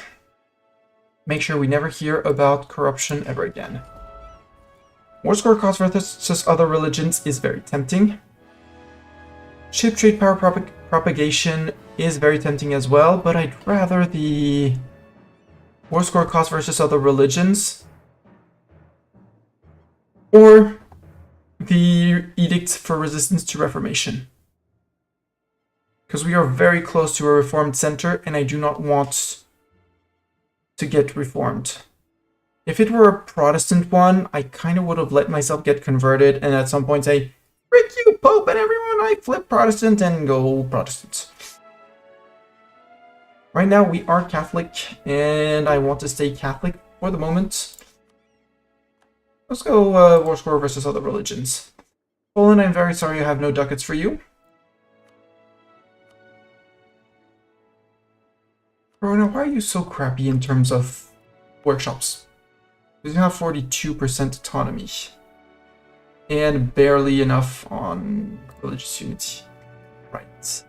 Make sure we never hear about corruption ever again. War score cost versus other religions is very tempting. Ship trade power propagation is very tempting as well, but I'd rather the war score cost versus other religions or the edict for resistance to reformation. Because we are very close to a reformed center and I do not want to get reformed. If it were a Protestant one, I kind of would have let myself get converted and at some point say, frick you, Pope and everyone, I flip Protestant and go Protestant. Right now we are Catholic and I want to stay Catholic for the moment. Let's go war score versus other religions. Poland, I'm very sorry I have no ducats for you. Rona, why are you so crappy in terms of workshops? Because you have 42% autonomy. And barely enough on religious unity. Right.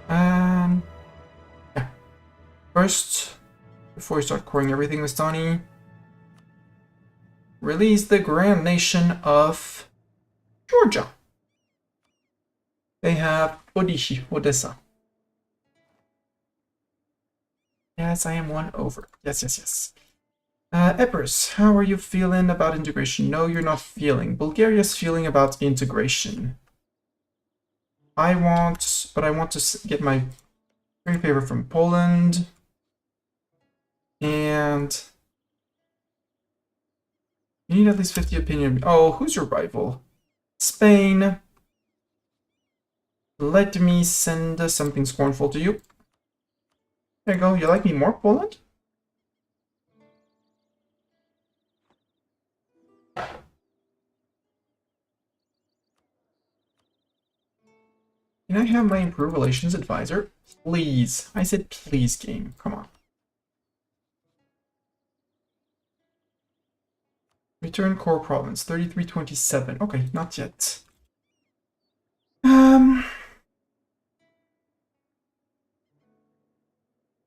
Yeah. First, before we start coring everything with Stani, release the Grand Nation of Georgia. They have Odessa. Yes, I am one over. Yes. Epirus, how are you feeling about integration? No, you're not feeling. Bulgaria's feeling about integration. I want to get my very favor from Poland. And you need at least 50 opinion. Oh, who's your rival? Spain. Let me send something scornful to you. There you go. You like me more, Poland? Can I have my improved relations advisor? Please. I said please, game. Come on. Return core province, 3327. Okay, not yet.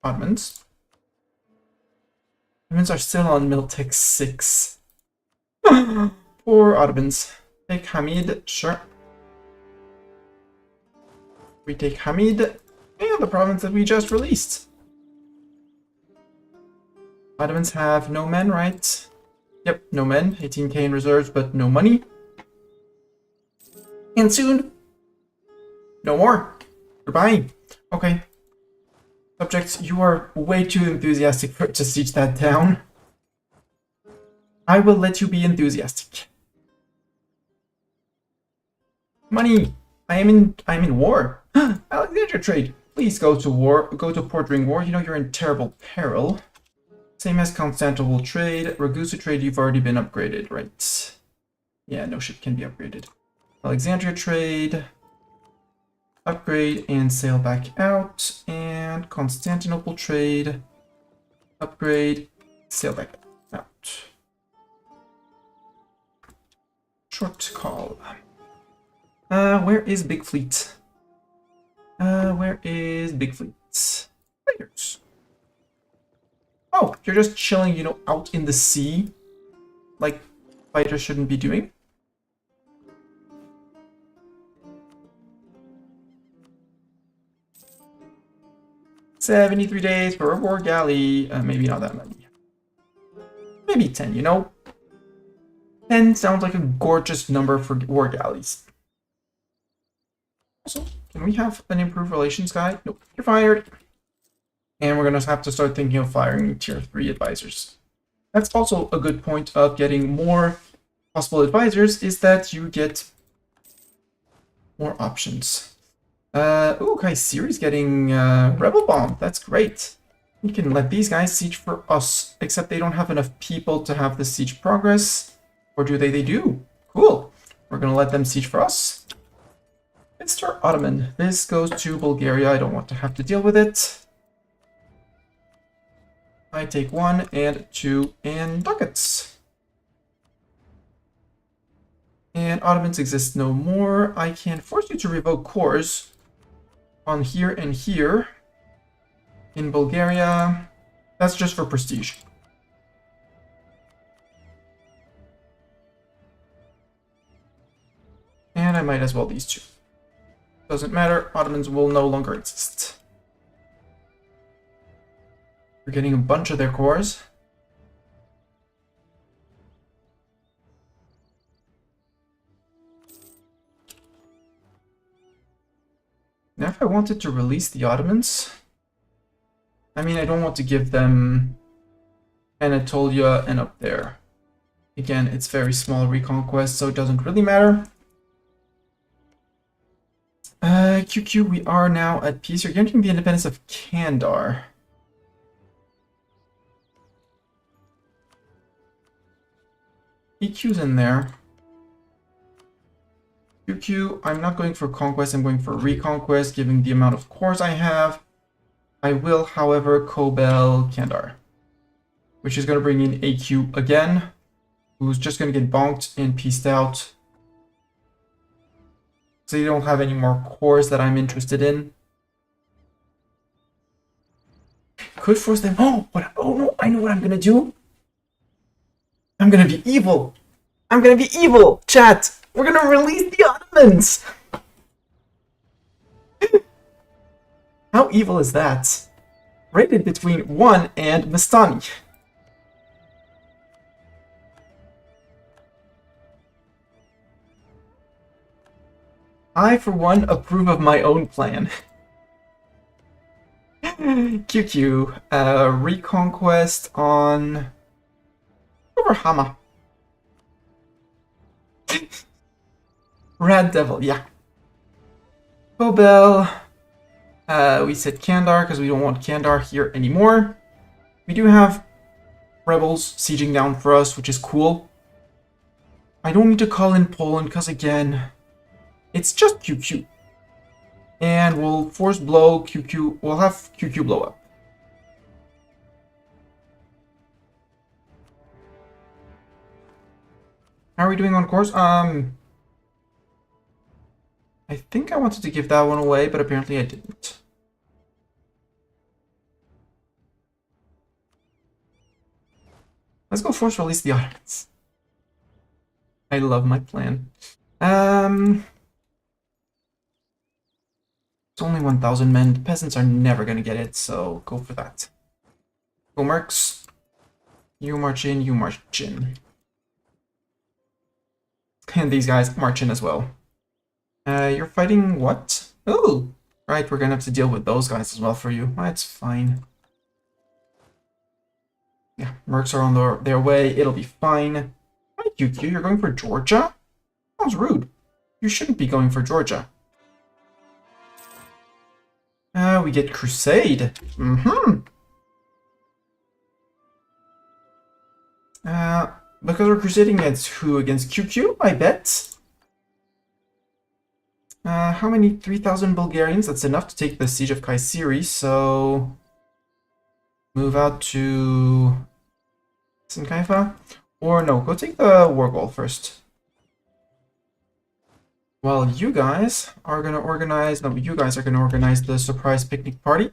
Ottomans. Ottomans are still on Miltech 6. Poor Ottomans. Take Hamid, sure. We take Hamid and the province that we just released. Ottomans have no men, right? Yep, no men. 18k in reserves, but no money. And soon, no more. Goodbye. Okay. Subjects, you are way too enthusiastic to siege that town. I will let you be enthusiastic. Money. I'm in war. Alexandria trade. Please go to war. Go to port during war. You know you're in terrible peril. Same as Constantinople trade. Ragusa trade, you've already been upgraded, right? Yeah, no ship can be upgraded. Alexandria trade. Upgrade and sail back out. And Constantinople trade. Upgrade. Sail back out. Short call. Where is Big Fleet? Where is Big Fleet? Fighters. Oh, you're just chilling, you know, out in the sea. Like fighters shouldn't be doing. $73 days for a war galley. Maybe not that many. Maybe 10, you know? 10 sounds like a gorgeous number for war galleys. Also, can we have an improved relations guy? Nope, you're fired. And we're going to have to start thinking of firing tier 3 advisors. That's also a good point of getting more possible advisors, is that you get more options. Ooh, Kayseri's getting Rebel Bomb. That's great. We can let these guys siege for us, except they don't have enough people to have the siege progress. Or do they? They do. Cool. We're gonna let them siege for us. Mr. Ottoman. This goes to Bulgaria. I don't want to have to deal with it. I take 1 and 2 and ducats. And Ottomans exist no more. I can force you to revoke cores on here and here. In Bulgaria, that's just for prestige. And I might as well these two. Doesn't matter, Ottomans will no longer exist. We're getting a bunch of their cores. Now if I wanted to release the Ottomans... I mean, I don't want to give them Anatolia and up there. Again, it's very small reconquest, so it doesn't really matter. QQ, we are now at peace. You're granting the independence of Kandar. EQ's in there. QQ, I'm not going for conquest, I'm going for reconquest, given the amount of cores I have. I will, however, Kobel Kandar, which is going to bring in AQ again, who's just going to get bonked and pieced out. So you don't have any more cores that I'm interested in. Could force them. Oh no! I know what I'm going to do. I'm going to be evil. I'm going to be evil, chat. We're going to release the Ottomans. How evil is that? Rated between 1 and Mastani. I, for one, approve of my own plan. QQ, reconquest on... over Hama. Red Devil, yeah. Kobel... we said Kandar because we don't want Kandar here anymore. We do have rebels sieging down for us, which is cool. I don't need to call in Poland because, again, it's just QQ. And we'll force blow QQ. We'll have QQ blow up. How are we doing on course? I think I wanted to give that one away, but apparently I didn't. Let's go force release the Ottomans. I love my plan. It's only 1,000 men. The peasants are never gonna get it, so go for that. Go mercs. You march in, you march in. And these guys march in as well. You're fighting what? Oh, right, we're gonna have to deal with those guys as well for you. That's fine. Yeah, mercs are on their way. It'll be fine. Hi, QQ, you're going for Georgia? Sounds rude. You shouldn't be going for Georgia. We get Crusade. Because we're crusading against who? Against QQ, I bet. How many? 3,000 Bulgarians? That's enough to take the siege of Kayseri, so... move out to... Sinkaifa? Or no, go take the war goal first. While you guys are gonna organize... no, you guys are gonna organize the surprise picnic party.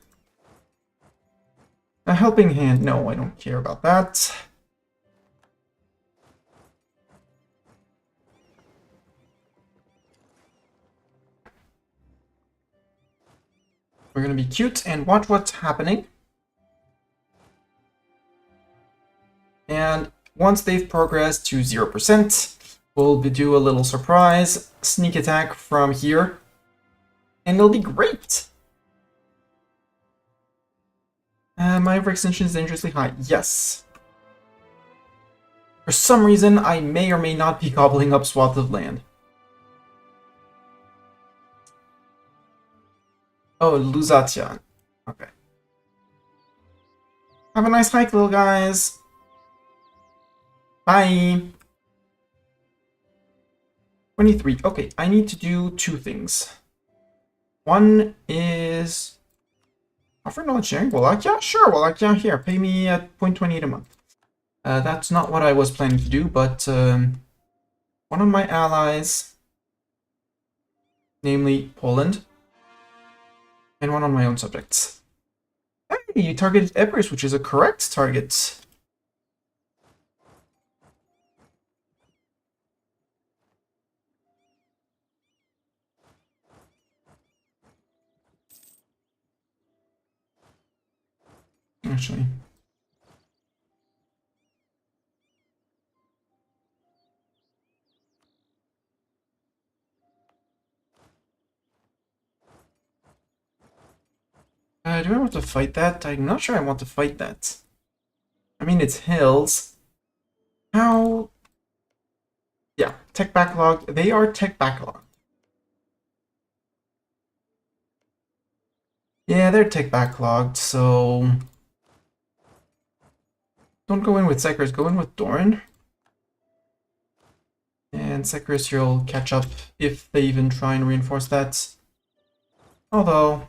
A helping hand. No, I don't care about that. We're gonna be cute and watch what's happening. And once they've progressed to 0%, we'll do a little surprise sneak attack from here. And it'll be great! My overextension is dangerously high. Yes. For some reason, I may or may not be gobbling up swaths of land. Oh, Lusatia. Okay. Have a nice hike, little guys. Bye. 23. Okay, I need to do two things. One is offer knowledge sharing. Wallachia? Sure, Wallachia. Here, pay me at 0.28 a month. That's not what I was planning to do, but one of my allies, namely Poland, and one on my own subjects. Hey, you targeted Epirus, which is a correct target. Actually. Do I want to fight that? I'm not sure I want to fight that. I mean, it's hills. How? Yeah, tech backlog. They are tech backlog. Yeah, they're tech backlogged, so... Don't go in with Sekris, go in with Doran. And Sekris, you'll catch up if they even try and reinforce that. Although...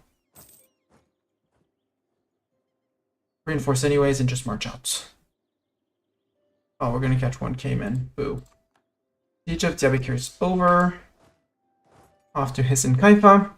Reinforce anyways and just march out. Oh, we're gonna catch one Cayman. Boo. Siege of Diyarbakir is over. Off to Hiss and Kaifa.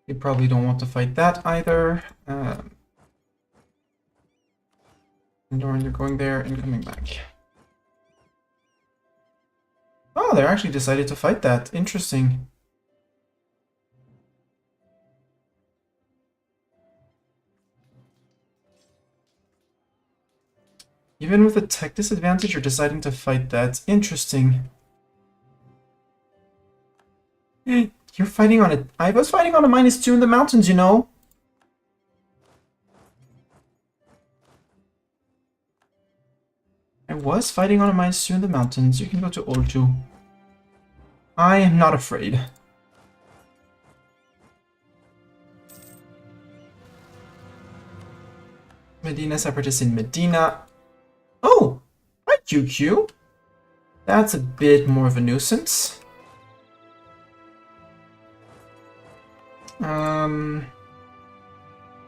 You probably don't want to fight that either. And Doran, you're going there and coming back. Oh, they actually decided to fight that. Interesting. Even with a tech disadvantage, you're deciding to fight that. Interesting. You're fighting on it. I was fighting on a -2 in the mountains, you know. I was fighting on a -2 in the mountains. You can go to Oltu. I am not afraid. Medina separatists in Medina. Oh! Hi, QQ. That's a bit more of a nuisance.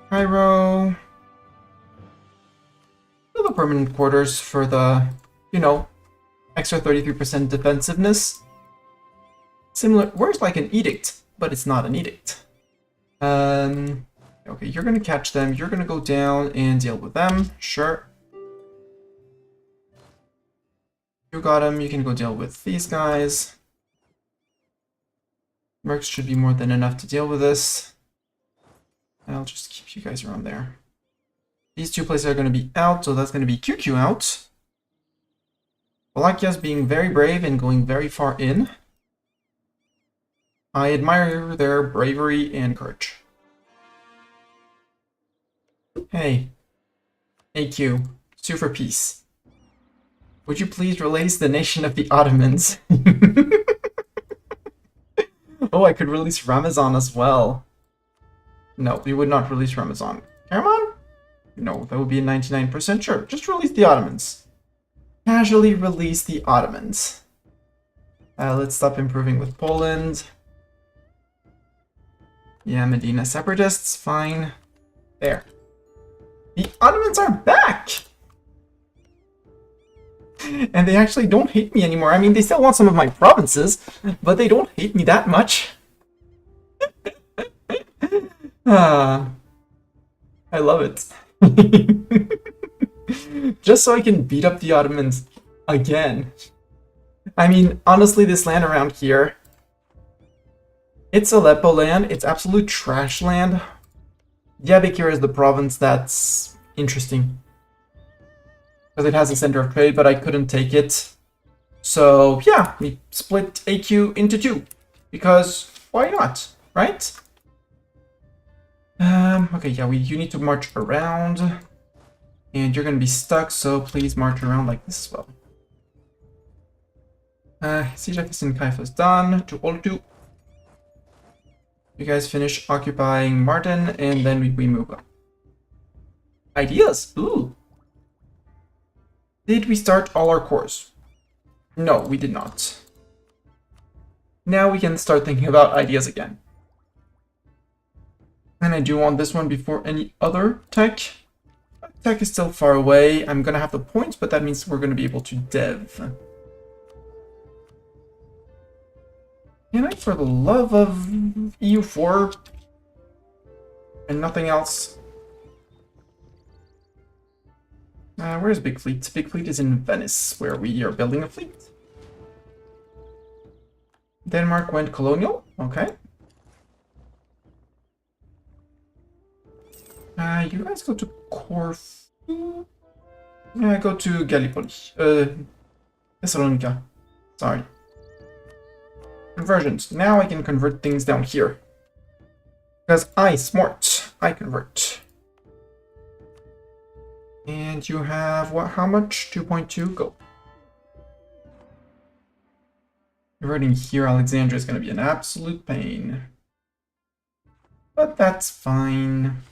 Cairo. The permanent quarters for the, you know, extra 33% defensiveness. Similar, works like an edict, but it's not an edict. Okay, you're gonna catch them. You're gonna go down and deal with them. Sure. You got them. You can go deal with these guys. Mercs should be more than enough to deal with this. I'll just keep you guys around there. These two places are going to be out, so that's going to be QQ out. Walachia's being very brave and going very far in. I admire their bravery and courage. Hey. AQ. Sue for peace. Would you please release the nation of the Ottomans? Oh, I could release Ramazan as well. No, we would not release Ramazan. Hegemon? No, that would be a 99% sure. Just release the Ottomans. Casually release the Ottomans. Let's stop improving with Poland. Yeah, Medina separatists, fine. There. The Ottomans are back! And they actually don't hate me anymore. I mean, they still want some of my provinces, but they don't hate me that much. I love it. Just so I can beat up the Ottomans again. I mean, honestly, this land around here, it's Aleppo land. It's absolute trash land. Diyarbakir is the province that's interesting. Because it has a center of trade, but I couldn't take it. So, yeah, we split AQ into two. Because, why not, right? Okay, yeah, you need to march around. And you're gonna be stuck, so please march around like this as well. Siege of Kaifa is done. To all two. You guys finish occupying Martin, and then we move on. Ideas! Ooh! Did we start all our cores? No, we did not. Now we can start thinking about ideas again. And I do want this one before any other tech. Tech is still far away. I'm gonna have the points, but that means we're gonna be able to dev. Can I, for the love of EU4 and nothing else? Where's Big Fleet? Big Fleet is in Venice, where we are building a fleet. Denmark went colonial. Okay. You guys go to Corfu? Yeah, go to Gallipoli. Thessalonica. Sorry. Conversions. Now I can convert things down here. Because smart. I convert. And you have, what, how much? 2.2? Go. Converting here, Alexandria is going to be an absolute pain. But that's fine.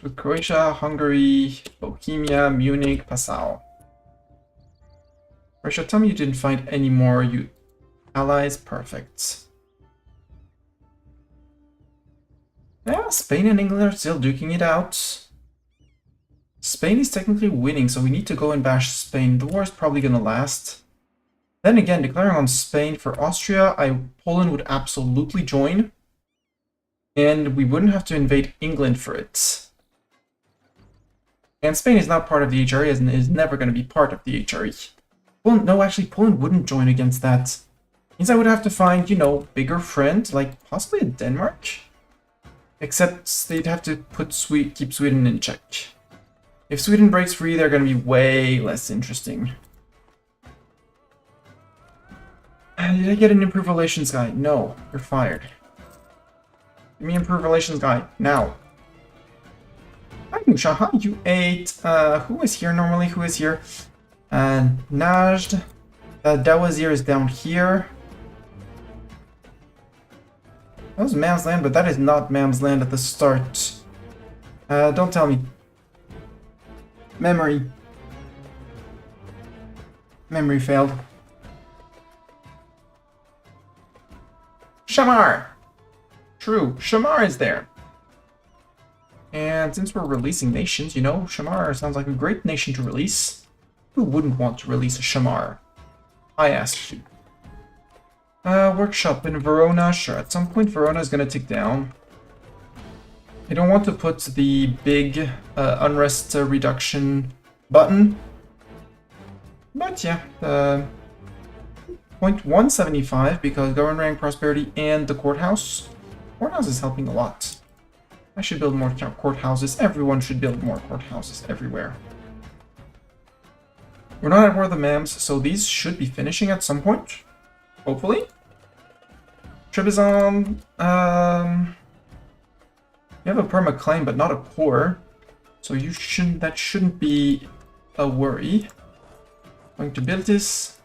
With Croatia, Hungary, Bohemia, Munich, Passau. Croatia, tell me you didn't find any more allies. Perfect. Yeah, Spain and England are still duking it out. Spain is technically winning, so we need to go and bash Spain. The war is probably gonna last. Then again, declaring on Spain for Austria, Poland would absolutely join. And we wouldn't have to invade England for it. And Spain is not part of the HRE and is never going to be part of the HRE. Well, no, actually, Poland wouldn't join against that. Means I would have to find, you know, bigger friend, like possibly a Denmark. Except they'd have to keep Sweden in check. If Sweden breaks free, they're going to be way less interesting. Did I get an improved relations guy? No, you're fired. Give me improved relations guy, now. Hi, Musha, you ate. Who is here normally? Who is here? Najd. Dawazir is down here. That was Mam's land, but that is not Mam's land at the start. Don't tell me. Memory. Memory failed. Shamar! True, Shamar is there. And since we're releasing nations, you know, Shamar sounds like a great nation to release. Who wouldn't want to release a Shamar? I asked you. Workshop in Verona, sure. At some point, Verona is going to tick down. I don't want to put the big unrest reduction button. But yeah, 0.175 because government rank, prosperity, and the courthouse. Courthouse is helping a lot. I should build more courthouses. Everyone should build more courthouses everywhere. We're not at War of the Mams, so these should be finishing at some point. Hopefully. Trebizond, you have a perma claim, but not a core. So that shouldn't be a worry. Going to build this.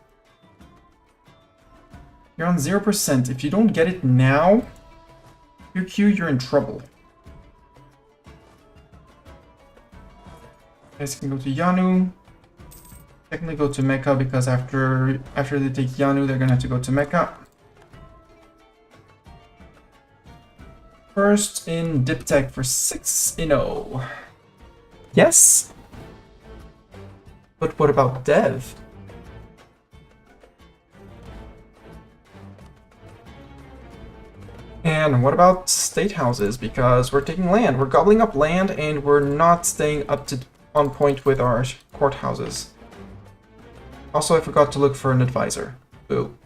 You're on 0%. If you don't get it now, you're in trouble. You guys can go to Yanu. Technically go to Mecca because after they take Yanu, they're gonna have to go to Mecca. First in Diptech for 6-0. Yes. But what about Dev? And what about state houses? Because we're taking land, we're gobbling up land, and we're not staying on point with our courthouses. Also, I forgot to look for an advisor. Boo.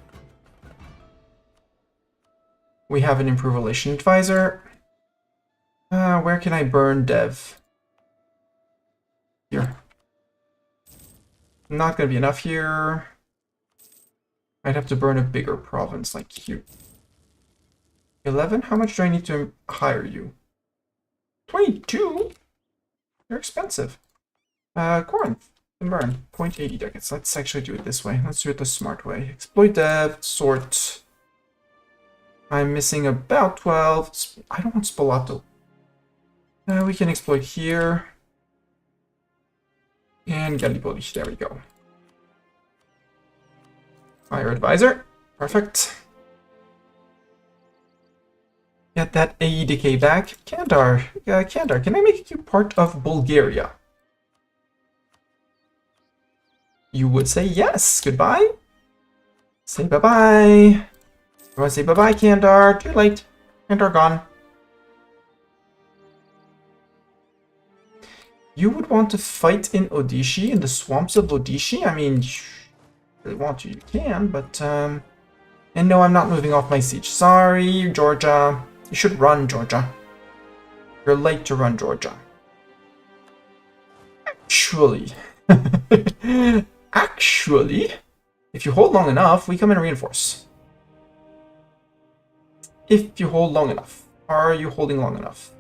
We have an improved relation advisor. Where can I burn Dev? Here. Not gonna be enough here. I'd have to burn a bigger province like here. 11? How much do I need to hire you? 22? You're expensive. Corinth. Can burn. 0.80 ducats. Let's actually do it this way. Let's do it the smart way. Exploit dev, sort. I'm missing about 12. I don't want Spalato. We can exploit here. And Gallipoli. There we go. Hire advisor. Perfect. Get that AE decay back. Kandar. Kandar, can I make you part of Bulgaria? You would say yes. Goodbye. Say bye-bye. I want to say bye-bye, Kandar. Too late. Kandar gone. You would want to fight in Odishi, in the swamps of Odishi? I mean, if you really want to, you can, but, And no, I'm not moving off my siege. Sorry, Georgia. You should run, Georgia. You're late to run, Georgia. Actually... Actually, if you hold long enough, we come and reinforce. If you hold long enough. Are you holding long enough?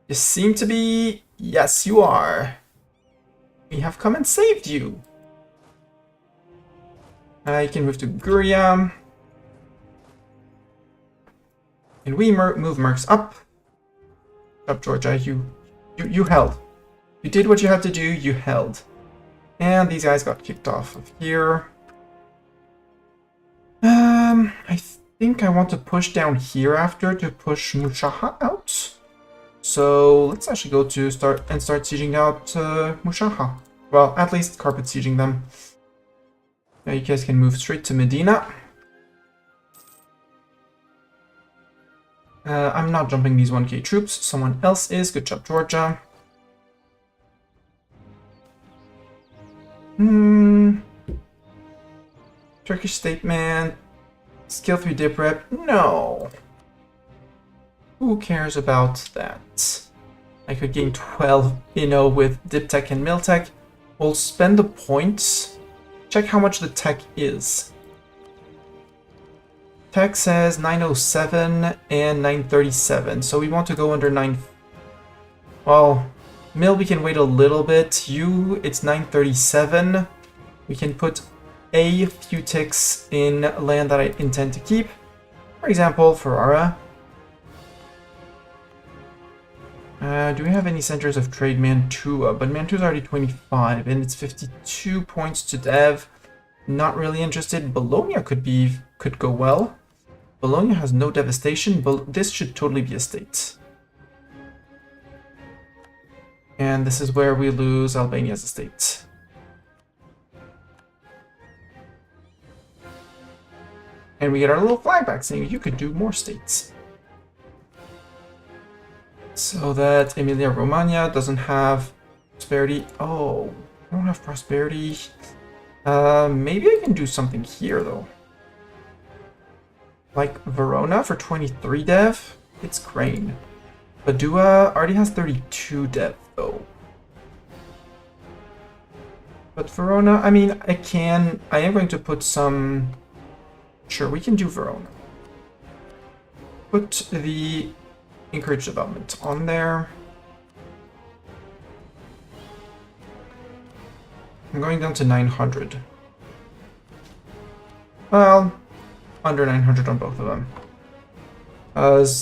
You seem to be... Yes, you are. We have come and saved you. You can move to Guria. And we move mercs up. Up, Georgia. You held. You did what you had to do, you held. And these guys got kicked off of here. I think I want to push down here after to push Mushaha out. So let's actually go to start sieging out Mushaha. Well, at least carpet sieging them. Now you guys can move straight to Medina. I'm not jumping these 1k troops. Someone else is. Good job, Georgia. Turkish state man. Skill 3 dip rep. No. Who cares about that? I could gain 12 inno with dip tech and mil tech. We'll spend the points. Check how much the tech is. Tech says 907 and 937, so we want to go under 9. Well, mil we can wait a little bit. It's 937. We can put a few ticks in land that I intend to keep. For example, Ferrara. Do we have any centers of trade? Mantua, but Mantua's already 25 and it's 52 points to dev. Not really interested. Bologna could go well. Bologna has no devastation, but this should totally be a state. And this is where we lose Albania as a state. And we get our little flag back saying you could do more states. So that Emilia-Romagna doesn't have prosperity. Oh, I don't have prosperity. Maybe I can do something here though. Like Verona for 23 dev. It's grain. Padua already has 32 dev though. But Verona, I mean, I am going to put some... Sure, we can do Verona. Put the encourage development on there. I'm going down to 900. Well, under 900 on both of them.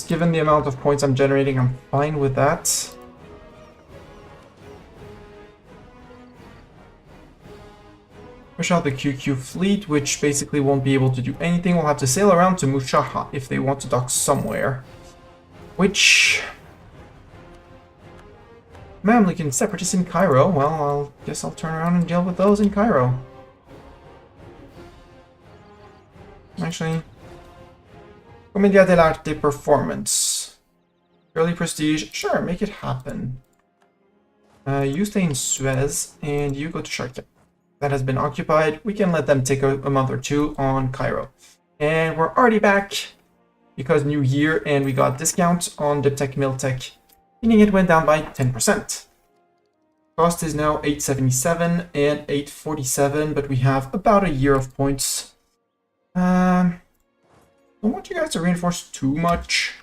Given the amount of points I'm generating, I'm fine with that. Push out the QQ fleet, which basically won't be able to do anything. We'll have to sail around to Mushaha if they want to dock somewhere. Which... Mamlukan separatists in Cairo. Well, guess I'll turn around and deal with those in Cairo. Actually... Commedia dell'arte performance. Early prestige. Sure, make it happen. You stay in Suez, and you go to Sharkia. That has been occupied. We can let them take a month or two on Cairo. And we're already back because New Year and we got discounts on Diptech Miltech, meaning it went down by 10%. Cost is now 877 and 847, but we have about a year of points. Don't want you guys to reinforce too much.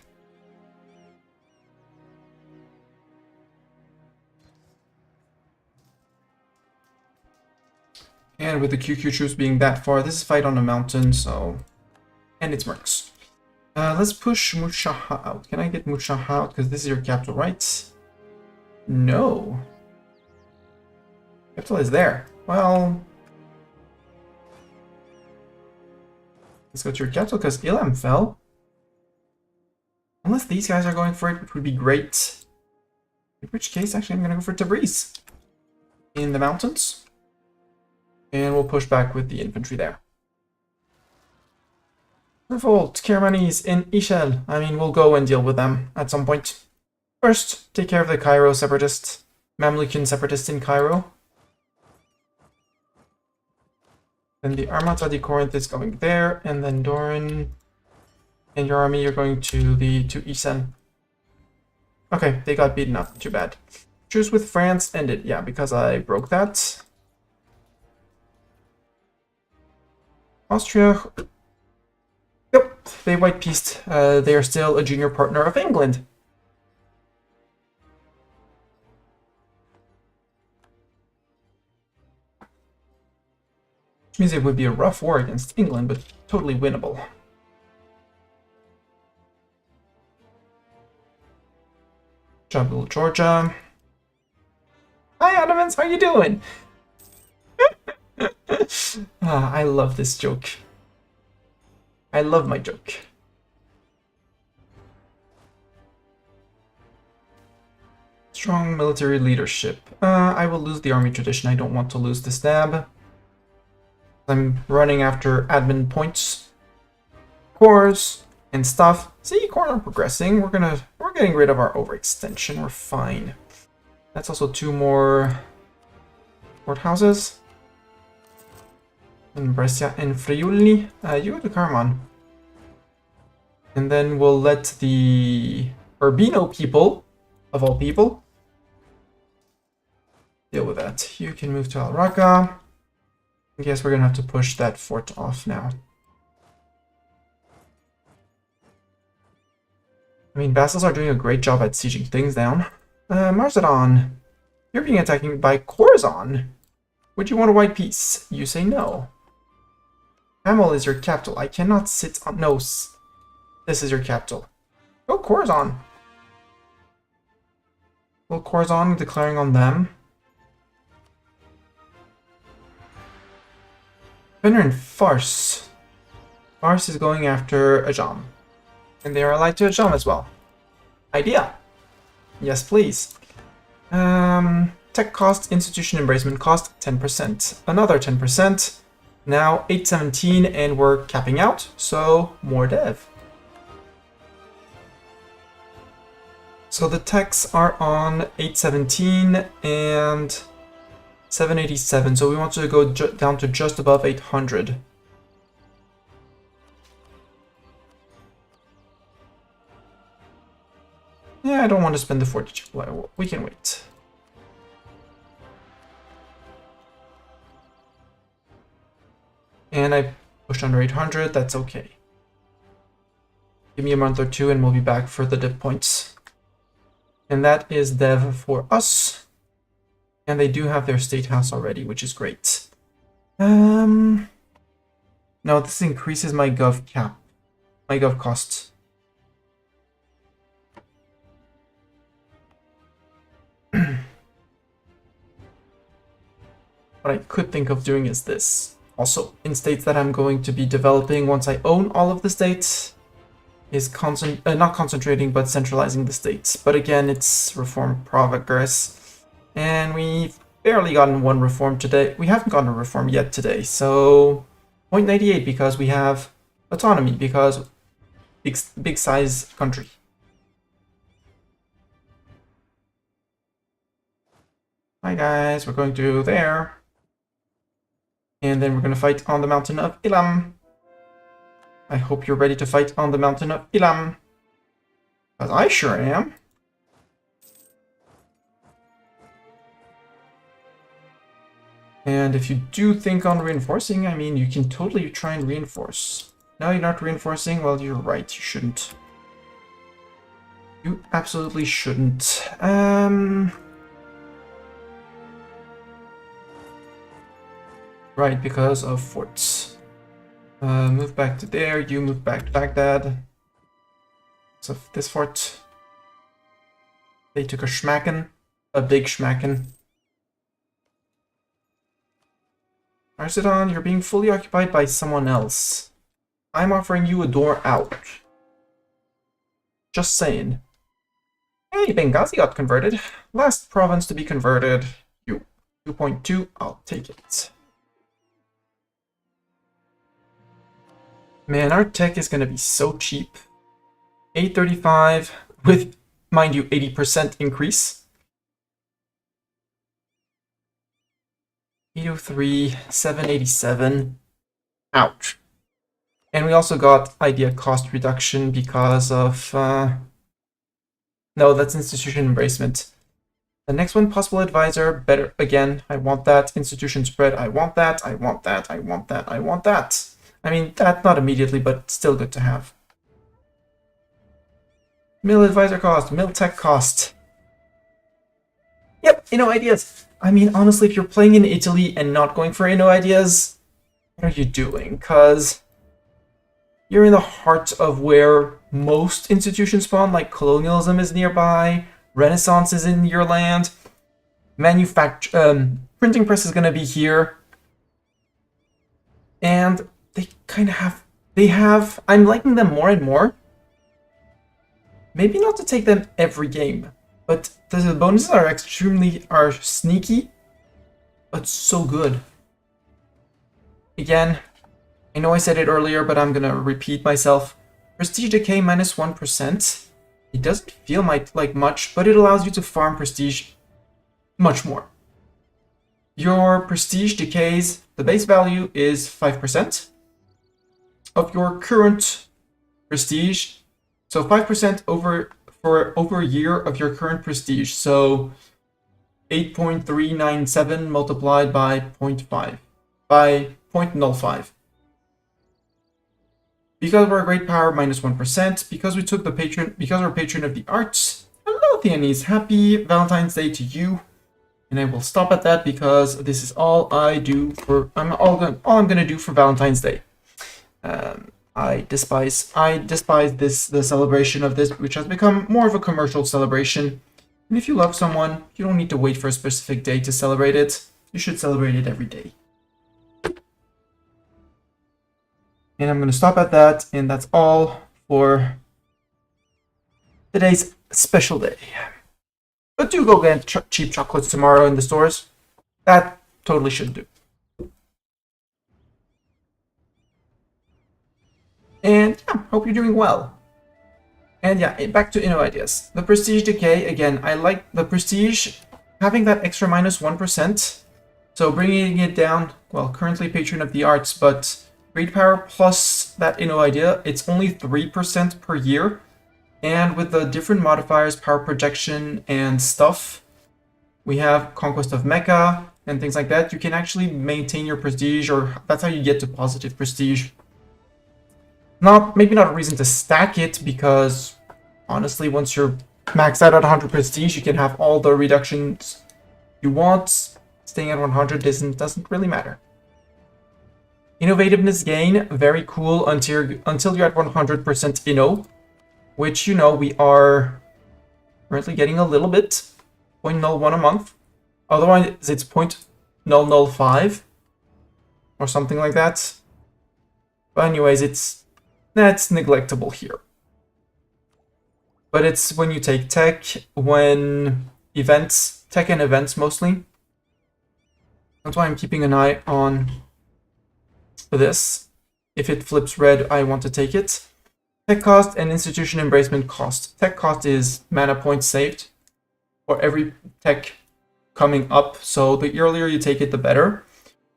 And with the QQ troops being that far, this is fight on a mountain, so... And it's mercs. Let's push Mushaha out. Can I get Mushaha out? Because this is your capital, right? No. Capital is there. Well... Let's go to your capital, because Ilam fell. Unless these guys are going for it, which would be great. In which case, actually, I'm going to go for Tabriz. In the mountains. And we'll push back with the infantry there. Revolt, Kermanis in Ishel. I mean, we'll go and deal with them at some point. First, take care of the Cairo separatist. Mamlukan separatist in Cairo. Then the Armata di Corinth is going there, and then Doran and your army, you're going to Ishel. Okay, they got beaten up. Too bad. Truce with France ended. Yeah, because I broke that. Austria. Yep, they white peaced. They are still a junior partner of England. Which means it would be a rough war against England, but totally winnable. Jungle, Georgia. Hi, Ottomans, how you doing? I love this joke. I love my joke. Strong military leadership. I will lose the army tradition. I don't want to lose the stab. I'm running after admin points, cores, and stuff. See, corps are progressing. We're getting rid of our overextension. We're fine. That's also 2 more courthouses. And Brescia and Friuli. You go to Carmon. And then we'll let the Urbino people, of all people, deal with that. You can move to Al Raqqa. I guess we're gonna have to push that fort off now. I mean, vassals are doing a great job at sieging things down. Marzadon, you're being attacked by Khorasan. Would you want a white peace? You say no. Hamel is your capital. I cannot sit on... No, this is your capital. Go Khorasan. Well, Khorasan declaring on them. Benner and Fars. Fars is going after Ajam. And they are allied to Ajam as well. Idea. Yes, please. Tech cost, institution embracement cost, 10%. Another 10%. Now 817 and we're capping out, so more dev. So the techs are on 817 and 787, so we want to go down to just above 800. Yeah, I don't want to spend the 42. We can wait. And I pushed under 800, that's okay. Give me a month or two and we'll be back for the dev points. And that is dev for us. And they do have their state house already, which is great. No, this increases my gov cap. My gov cost. What I could think of doing is this. Also, in states that I'm going to be developing once I own all of the states, is not concentrating, but centralizing the states. But again, it's reform progress. And we've barely gotten one reform today. We haven't gotten a reform yet today, so 0.98 because we have autonomy, because big size country. Hi guys, we're going to there. And then we're going to fight on the mountain of Ilam. I hope you're ready to fight on the mountain of Ilam. Because I sure am. And if you do think on reinforcing, I mean, you can totally try and reinforce. No, you're not reinforcing? Well, you're right, you shouldn't. You absolutely shouldn't. Right, because of forts. Move back to there, you move back to Baghdad. So this fort. They took a schmacken. A big schmacken. Arsadon, you're being fully occupied by someone else. I'm offering you a door out. Just saying. Hey, Benghazi got converted. Last province to be converted. You. 2.2, I'll take it. Man, our tech is gonna be so cheap. 835 with, mind you, 80% increase. 803, 787. Ouch. And we also got idea cost reduction because of... No, that's institution embracement. The next one, possible advisor, better. Again, I want that. Institution spread, I want that. I want that. I want that. I want that. I mean, that not immediately, but still good to have. Mill advisor cost, mill tech cost. Yep, ideas. I mean, honestly, if you're playing in Italy and not going for ideas, what are you doing? Because you're in the heart of where most institutions spawn, like colonialism is nearby, Renaissance is in your land, printing press is going to be here, and they kind of have, I'm liking them more and more. Maybe not to take them every game, but the bonuses are sneaky, but so good. Again, I know I said it earlier, but I'm gonna repeat myself. Prestige decay minus 1%. It doesn't feel like much, but it allows you to farm prestige much more. Your prestige decays, the base value is 5% of your current prestige. So 5% over a year of your current prestige. So 8.397 multiplied by 0.5, by 0.05. Because we're a great power, minus 1%. Because we took the patron, because we're patron of the arts. Hello, Theanese. Happy Valentine's Day to you. And I will stop at that because this is all I do for. All I'm gonna do for Valentine's Day. I despise the celebration of this, which has become more of a commercial celebration. And if you love someone, you don't need to wait for a specific day to celebrate it. You should celebrate it every day. And I'm going to stop at that, and that's all for today's special day. But do go get cheap chocolates tomorrow in the stores. That totally should do. And yeah, hope you're doing well. And yeah, back to ideas. The prestige decay, again, I like the prestige having that extra minus 1%. So bringing it down, well, currently patron of the arts, but great power plus that idea, it's only 3% per year. And with the different modifiers, power projection and stuff, we have conquest of Mecca and things like that. You can actually maintain your prestige, or that's how you get to positive prestige. Maybe not a reason to stack it, because honestly, once you're maxed out at 100 prestige, you can have all the reductions you want. Staying at 100 doesn't really matter. Innovativeness gain, very cool until you're at 100% inno, which we are currently getting a little bit, 0.01 a month. Otherwise, it's 0.005 or something like that. But anyways, that's neglectable here. But it's when you take tech, when events, tech and events mostly. That's why I'm keeping an eye on this. If it flips red, I want to take it. Tech cost and institution embracement cost. Tech cost is mana points saved for every tech coming up, so the earlier you take it, the better.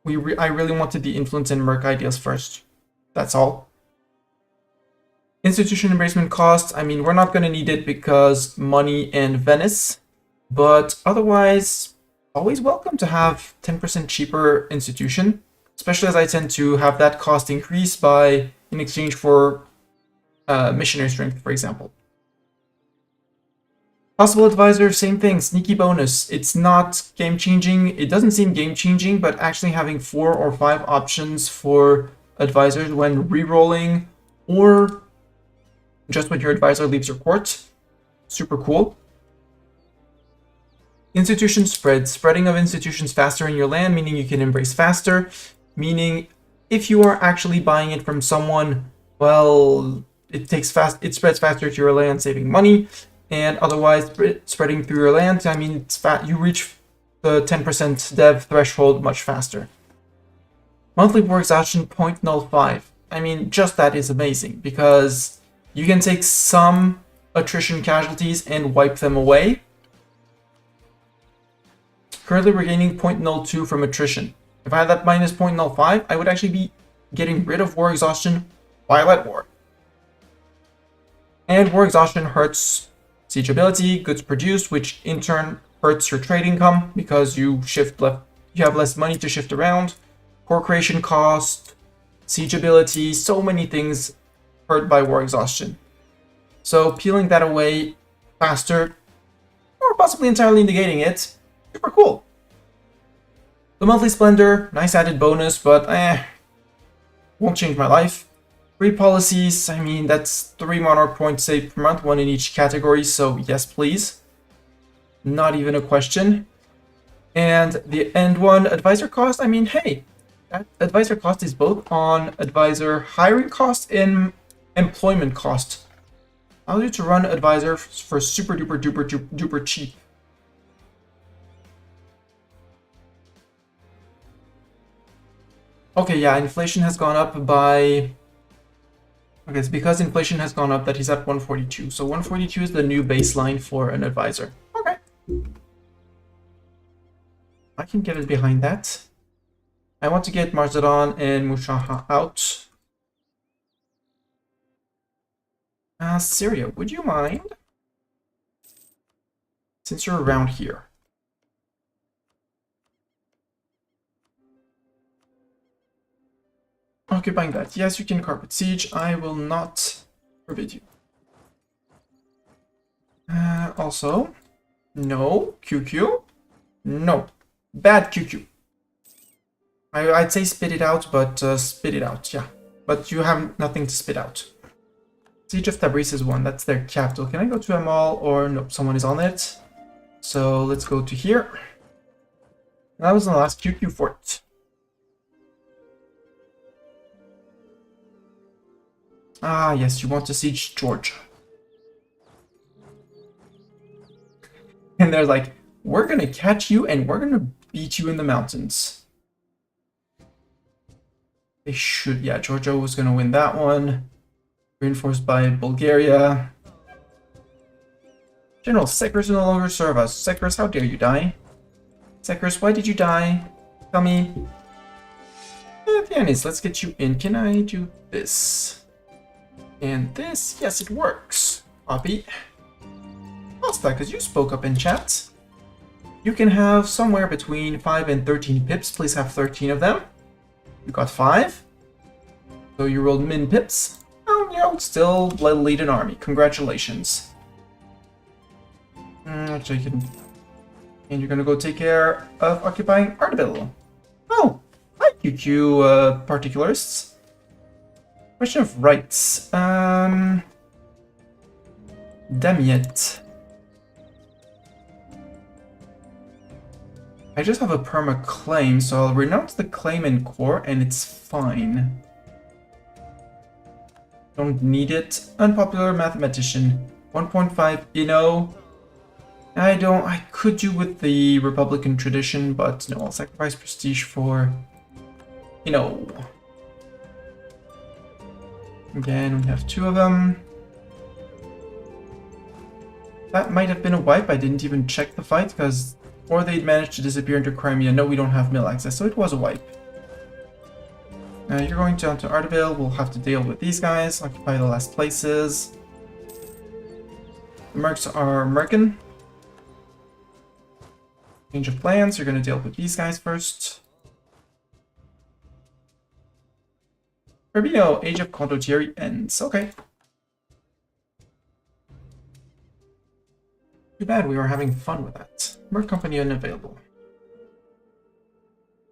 I really wanted the influence and merc ideas first. That's all. Institution embracement cost, I mean, we're not going to need it because money and Venice, but otherwise, always welcome to have 10% cheaper institution, especially as I tend to have that cost increase by in exchange for missionary strength, for example. Possible advisor, same thing, sneaky bonus. It's not game-changing. It doesn't seem game-changing, but actually having 4 or 5 options for advisors when re-rolling or just when your advisor leaves your court, super cool. Institution spread. Spreading of institutions faster in your land, meaning you can embrace faster, meaning if you are actually buying it from someone, well, it spreads faster to your land, saving money. And otherwise, spreading through your land, I mean, you reach the 10% dev threshold much faster. Monthly war exhaustion 0.05. I mean, just that is amazing, because you can take some attrition casualties and wipe them away. Currently, we're gaining 0.02 from attrition. If I had that minus 0.05, I would actually be getting rid of war exhaustion while at war. And war exhaustion hurts siege ability, goods produced, which in turn hurts your trade income because you have less money to shift around. Core creation cost, siege ability, so many things hurt by war exhaustion. So peeling that away faster, or possibly entirely negating it, super cool. The monthly splendor, nice added bonus, but won't change my life. Free policies, I mean, that's 3 monarch points saved per month, 1 in each category, so yes, please. Not even a question. And the end one, advisor cost, I mean, hey, that advisor cost is both on advisor hiring cost and employment cost. Allows you to run advisor for super duper duper duper cheap. Okay, yeah, inflation has gone up by... Okay, it's because inflation has gone up that he's at 142. So 142 is the new baseline for an advisor. Okay. I can get it behind that. I want to get Marzadon and Mushaha out. Syria, would you mind? Since you're around here. Occupying that. Yes, you can carpet siege. I will not forbid you. Also, no. QQ. No. Bad QQ. I'd say spit it out, but spit it out, yeah. But you have nothing to spit out. Siege of Tabriz is 1. That's their capital. Can I go to Amal or nope, someone is on it. So let's go to here. That was the last QQ fort. Ah, yes, you want to siege Georgia. And they're like, we're gonna catch you and we're gonna beat you in the mountains. They should, yeah, Georgia was gonna win that one. Reinforced by Bulgaria. General, Sekers no longer serve us. Sekers, how dare you die? Sekers, why did you die? Tell me. Venice, let's get you in. Can I do this? And this, yes, it works. Copy. Asta, because you spoke up in chat. You can have somewhere between 5 and 13 pips. Please have 13 of them. You got 5. So you rolled min pips. Oh, you know, still lead an army. Congratulations. Actually, you can... And you're gonna go take care of occupying Ardabil. Oh, hi, QQ particularists. Question of rights. Damiet. I just have a perma claim, so I'll renounce the claim in court and it's fine. Don't need it. Unpopular mathematician. 1.5 Inno. I could do with the Republican tradition, but no, I'll sacrifice prestige for Inno. Again, we have 2 of them. That might have been a wipe. I didn't even check the fight, because... Or they'd managed to disappear into Crimea. No, we don't have mill access, so it was a wipe. You're going down to Ardabil. We'll have to deal with these guys. Occupy the last places. The mercs are Merkin. Change of plans, you're gonna deal with these guys first. Urbino, Age of Condottieri ends. Okay. Too bad, we were having fun with that. Merc Company unavailable.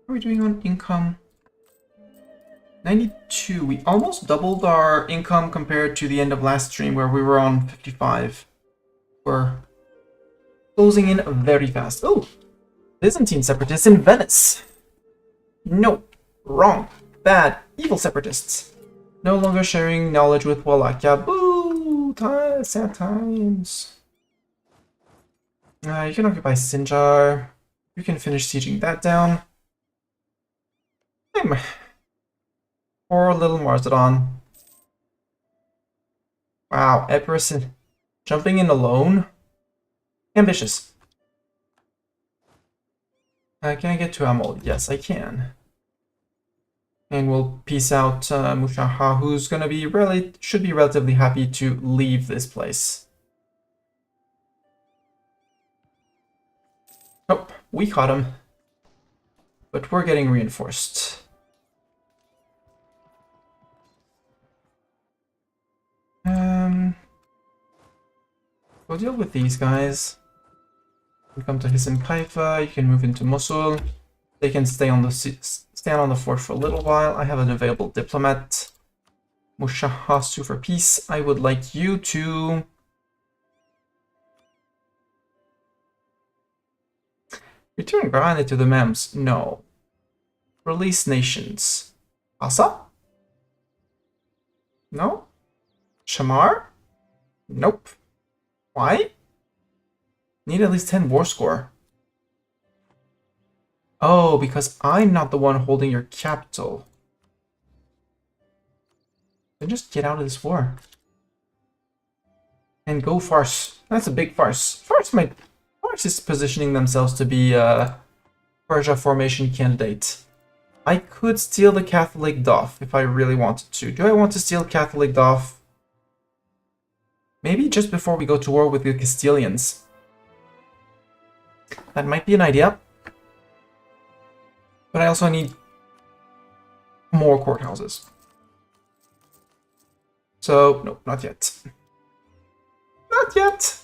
What are we doing on income? 92. We almost doubled our income compared to the end of last stream where we were on 55. We're closing in very fast. Oh! Byzantine separatists in Venice. No. Wrong. Bad. Evil separatists. No longer sharing knowledge with Wallachia. Boo! Sad times. You can occupy Sinjar. You can finish sieging that down. Poor little Marzadon. Wow, Epirus jumping in alone? Ambitious. Can I get to Amol? Yes, I can. And we'll peace out Mushaha, who's gonna be should be relatively happy to leave this place. Oh, we caught him. But we're getting reinforced. We'll deal with these guys. You come to Hisan Kaifa, you can move into Mosul. They can stand on the fort for a little while. I have an available diplomat. Mushaha sue for peace. I would like you to return Granite to the Mems. No. Release nations. Asa? No? Shamar? Nope. Why? Need at least 10 war score. Oh, because I'm not the one holding your capital. Then just get out of this war. And go farce. That's a big farce. Farce is positioning themselves to be a Persia formation candidate. I could steal the Catholic Doff if I really wanted to. Do I want to steal Catholic Doff? Maybe just before we go to war with the Castilians. That might be an idea. But I also need more courthouses. So, no, not yet. Not yet!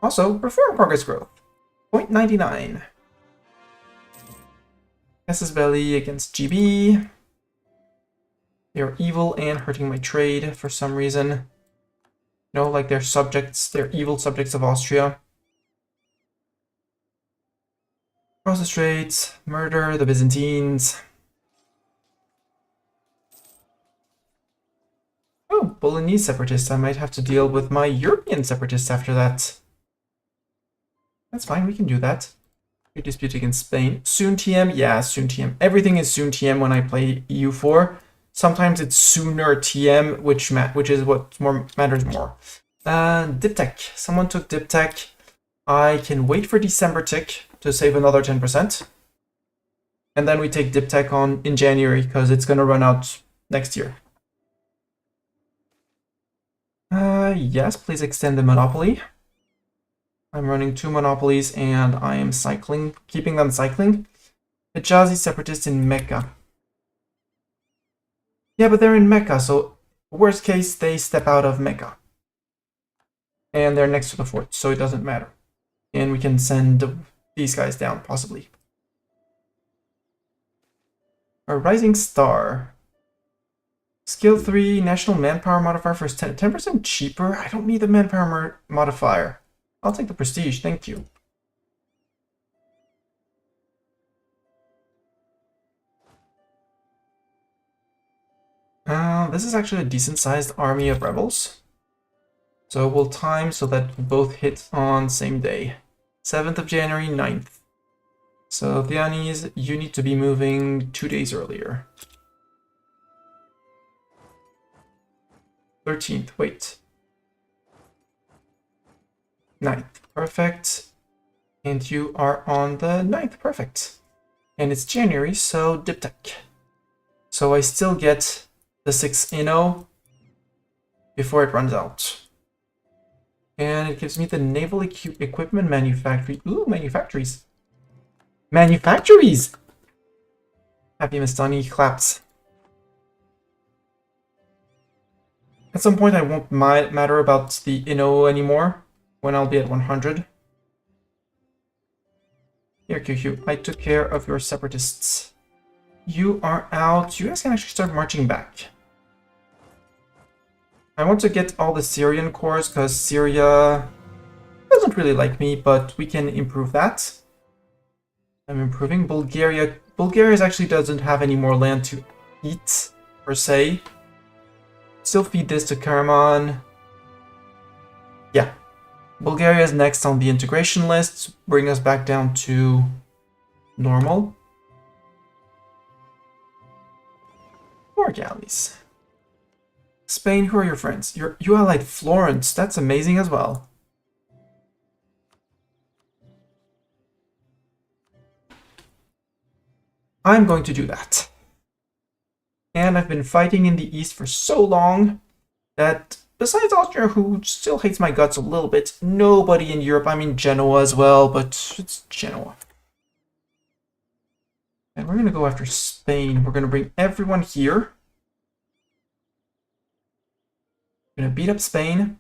Also, reform progress growth. 0.99. SS Belly against GB. They're evil and hurting my trade for some reason. No, like they're subjects, they're evil subjects of Austria. Cross the Straits, murder the Byzantines. Oh, Bolognese separatists. I might have to deal with my European separatists after that. That's fine, we can do that. We dispute against Spain. Soon TM? Yeah, soon TM. Everything is soon TM when I play EU4. Sometimes it's sooner TM, which is what matters more. Diptech. Someone took Diptech. I can wait for December tick to save another 10%. And then we take Diptech on in January because it's going to run out next year. Yes, please extend the monopoly. I'm running 2 monopolies and I am cycling, keeping them cycling. Hijazi separatists in Mecca. Yeah, but they're in Mecca, so worst case, they step out of Mecca. And they're next to the fort, so it doesn't matter. And we can send these guys down, possibly. A Rising Star. Skill 3, National Manpower Modifier for 10% cheaper. I don't need the Manpower Modifier. I'll take the Prestige, thank you. This is actually a decent-sized army of rebels. So we'll time so that we both hit on same day. 7th of January, 9th. So Vianney's, you need to be moving 2 days earlier. 13th, wait. 9th, perfect. And you are on the 9th, perfect. And it's January, so Diptech. So I still get the 6 Inno before it runs out. And it gives me the Naval Equipment Manufactory. Ooh, manufactories. Manufactories! Happy Mastani claps. At some point I won't matter about the Inno anymore, when I'll be at 100. Here, QQ, I took care of your separatists. You are out. You guys can actually start marching back. I want to get all the Syrian cores, because Syria doesn't really like me, but we can improve that. I'm improving. Bulgaria actually doesn't have any more land to eat, per se. Still feed this to Karaman. Yeah. Bulgaria is next on the integration list. Bring us back down to normal. 4 galleys. Spain, who are your friends? You allied Florence. That's amazing as well. I'm going to do that. And I've been fighting in the east for so long that, besides Austria, who still hates my guts a little bit, nobody in Europe, I mean Genoa as well, but it's Genoa. And we're going to go after Spain. We're going to bring everyone here. We're going to beat up Spain.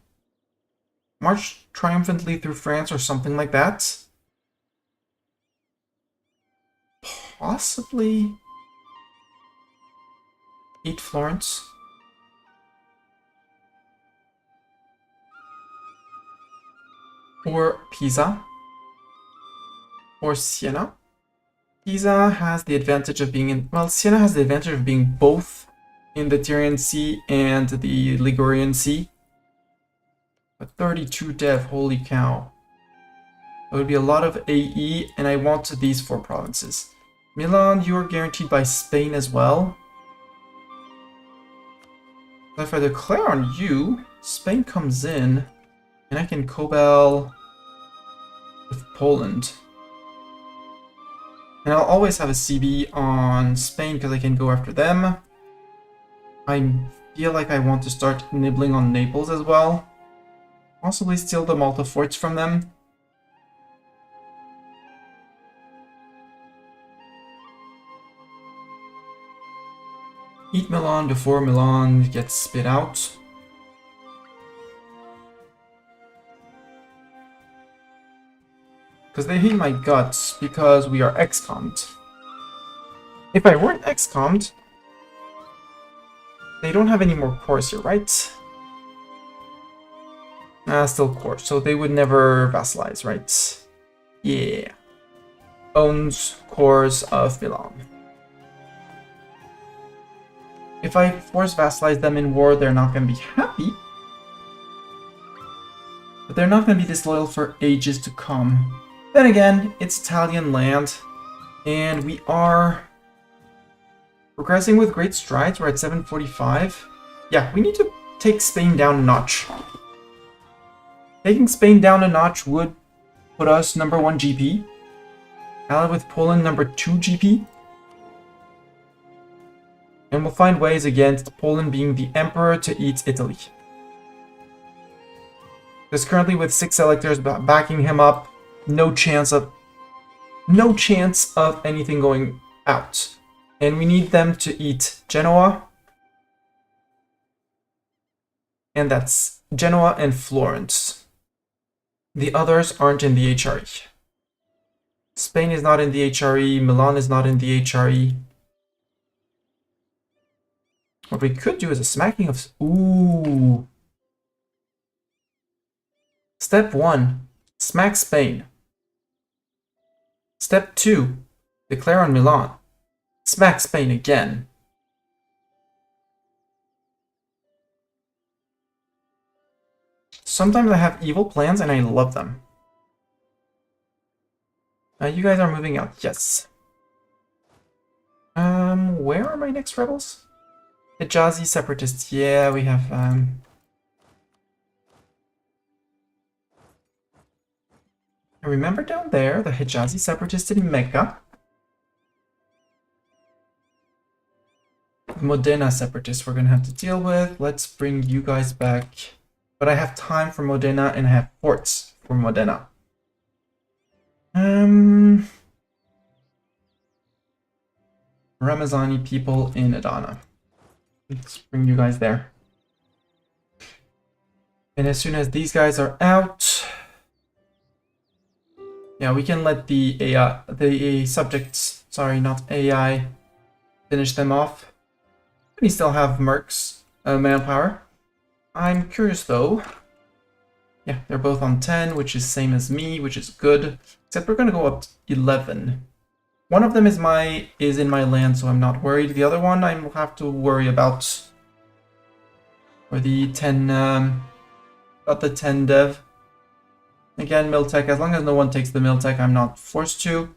March triumphantly through France or something like that. Possibly eat Florence. Or Pisa. Or Siena. Pisa has the advantage of being in... Well, Siena has the advantage of being both in the Tyrian Sea and the Ligurian Sea. But 32 dev, holy cow. It would be a lot of AE, and I want these 4 provinces. Milan, you are guaranteed by Spain as well. So if I declare on you, Spain comes in, and I can Cobel with Poland. And I'll always have a CB on Spain because I can go after them. I feel like I want to start nibbling on Naples as well. Possibly steal the Malta forts from them. Eat Milan before Milan gets spit out. Because they hate my guts because we are excommed. If I weren't excommed, they don't have any more cores here, right? Still cores, so they would never vassalize, right? Yeah. Owns cores of Milan. If I force vassalize them in war, they're not going to be happy. But they're not going to be disloyal for ages to come. Then again, it's Italian land, and we are progressing with great strides. We're at 745. Yeah, we need to take Spain down a notch. Taking Spain down a notch would put us number 1 GP. Allied with Poland, number 2 GP. And we'll find ways against Poland being the emperor to eat Italy. Because currently with 6 electors backing him up, no chance of anything going out. And we need them to eat Genoa. And that's Genoa and Florence. The others aren't in the HRE. Spain is not in the HRE, Milan is not in the HRE. What we could do is a smacking of... Ooh. Step 1. Smack Spain. Step 2. Declare on Milan. Smack Spain again. Sometimes I have evil plans and I love them. You guys are moving out. Yes. Where are my next rebels? Hijazi separatists. Yeah, we have I remember down there the Hijazi separatists in Mecca. Modena separatists we're gonna have to deal with. Let's bring you guys back. But I have time for Modena and I have forts for Modena. Ramazani people in Adana. Let's bring you guys there. And as soon as these guys are out, yeah, we can let the AI, the subjects, sorry, not AI, finish them off. We still have mercs, manpower. I'm curious though. Yeah, they're both on 10, which is same as me, which is good. Except we're gonna go up to 11. One of them is in my land, so I'm not worried. The other one I will have to worry about. Or the 10, about the 10 dev. Again, Miltech, as long as no one takes the Miltech, I'm not forced to.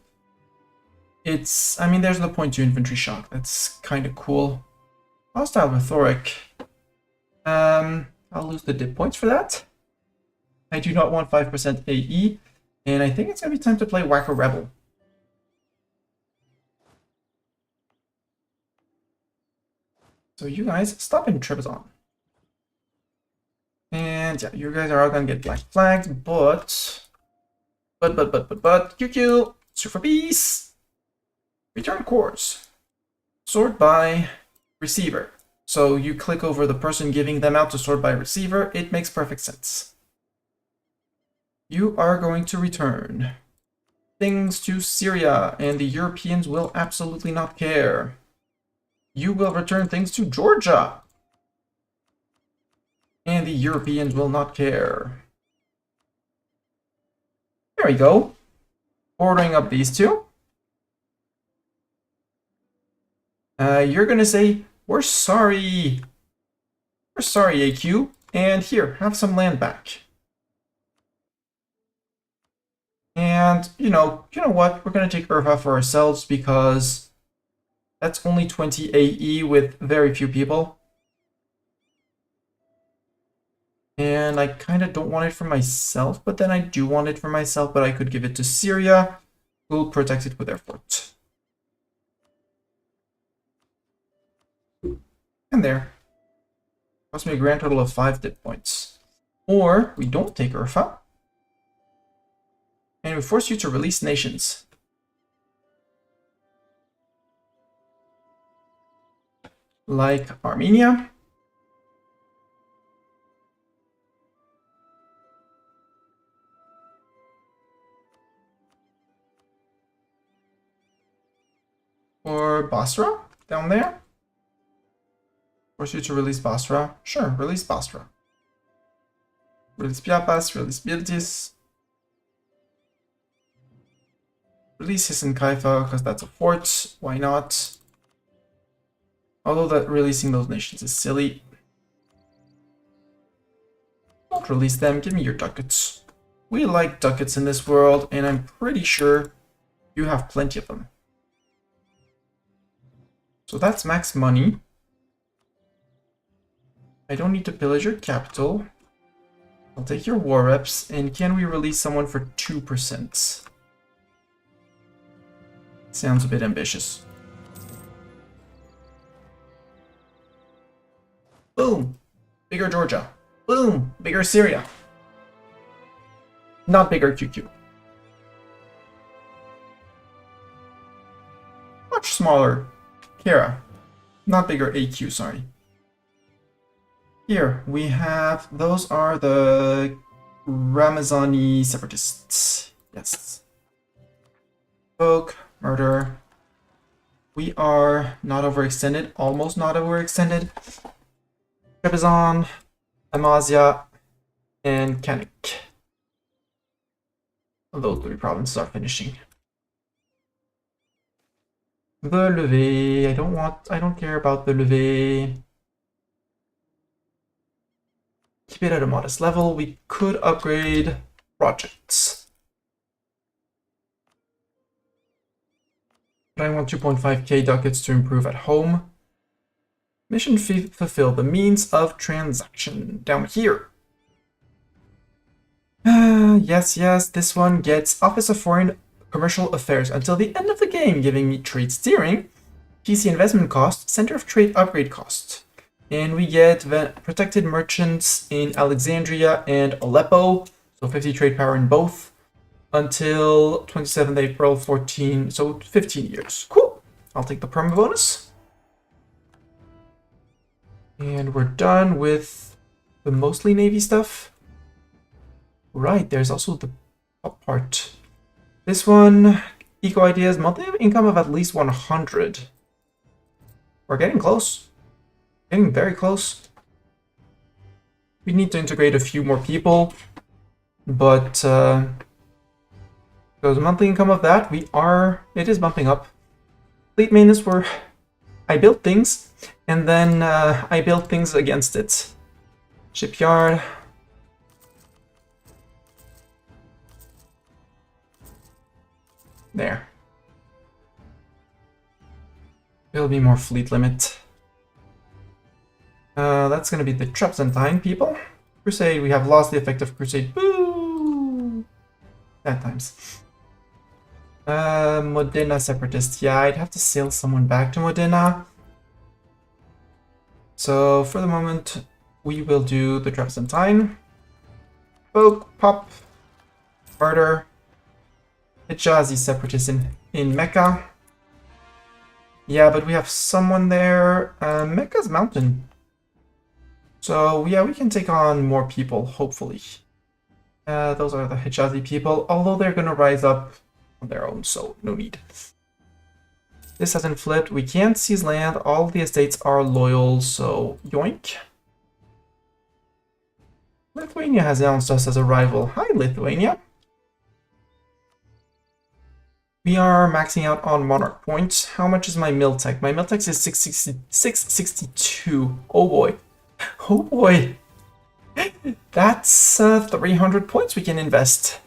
It's, I mean, there's the .2 infantry shock. That's kind of cool. Hostile rhetoric. I'll lose the dip points for that. I do not want 5% AE, and I think it's gonna be time to play Whacker Rebel. So you guys stop in Trebizond. And yeah, you guys are all gonna get black flags, but QQ, super peace. Return cores. Sort by receiver. So you click over the person giving them out to sort by receiver. It makes perfect sense. You are going to return things to Syria, and the Europeans will absolutely not care. You will return things to Georgia, and the Europeans will not care. There we go. Ordering up these two. You're gonna say, we're sorry. We're sorry, AQ. And here, have some land back. And, you know what? We're gonna take Urfa for ourselves because that's only 20 AE with very few people. And I kind of don't want it for myself, but then I do want it for myself, but I could give it to Syria, who'll protect it with their fort. And there. Cost me a grand total of 5 dip points. Or we don't take Urfa, and we force you to release nations. Like Armenia. Or Basra, down there. Force you to release Basra. Sure, release Basra. Release Piapas, release Biltis. Release Hisan Kaifa, because that's a fort. Why not? Although that releasing those nations is silly. Don't release them, give me your ducats. We like ducats in this world, and I'm pretty sure you have plenty of them. So that's max money. I don't need to pillage your capital. I'll take your war reps, and can we release someone for 2%? Sounds a bit ambitious. Boom! Bigger Georgia. Boom! Bigger Syria. Not bigger QQ. Much smaller Kara. Not bigger AQ, sorry. Here, we have, those are the Ramazani separatists. Yes. Folk, murder. We are not overextended, almost not overextended. Trebizond, Amasya, and Kanik. Those 3 provinces are finishing. The levée, I don't care about the levée. Keep it at a modest level. We could upgrade projects. But I want 2.5k ducats to improve at home. Mission fulfill the means of transaction down here. Yes, this one gets Office of Foreign Commercial Affairs until the end of the game, giving me trade steering, PC investment cost, center of trade upgrade cost. And we get protected merchants in Alexandria and Aleppo, so 50 trade power in both, until 27th April 14, so 15 years. Cool. I'll take the perma bonus. And we're done with the mostly Navy stuff. Right, there's also the top part. This one, eco ideas, monthly income of at least 100. We're getting close. Getting very close. We need to integrate a few more people, but those monthly income of that, it is bumping up. Fleet maintenance, I built things, and then I built things against it. Shipyard. There. There'll be more fleet limit. That's gonna be the Trappzentine people. Crusade, we have lost the effect of Crusade. Boo! Bad times. Modena Separatist. Yeah, I'd have to sail someone back to Modena. So, for the moment, we will do the Trappzentine. Poke, pop, murder. Hijazi Separatist in Mecca. Yeah, but we have someone there. Mecca's mountain. So, yeah, we can take on more people, hopefully. Those are the Hijazi people, although they're gonna rise up on their own, so no need. This hasn't flipped. We can't seize land. All the estates are loyal, so yoink. Lithuania has announced us as a rival. Hi, Lithuania. We are maxing out on Monarch points. How much is my Miltech? My Miltech is 662. Oh boy. Oh boy. That's 300 points we can invest.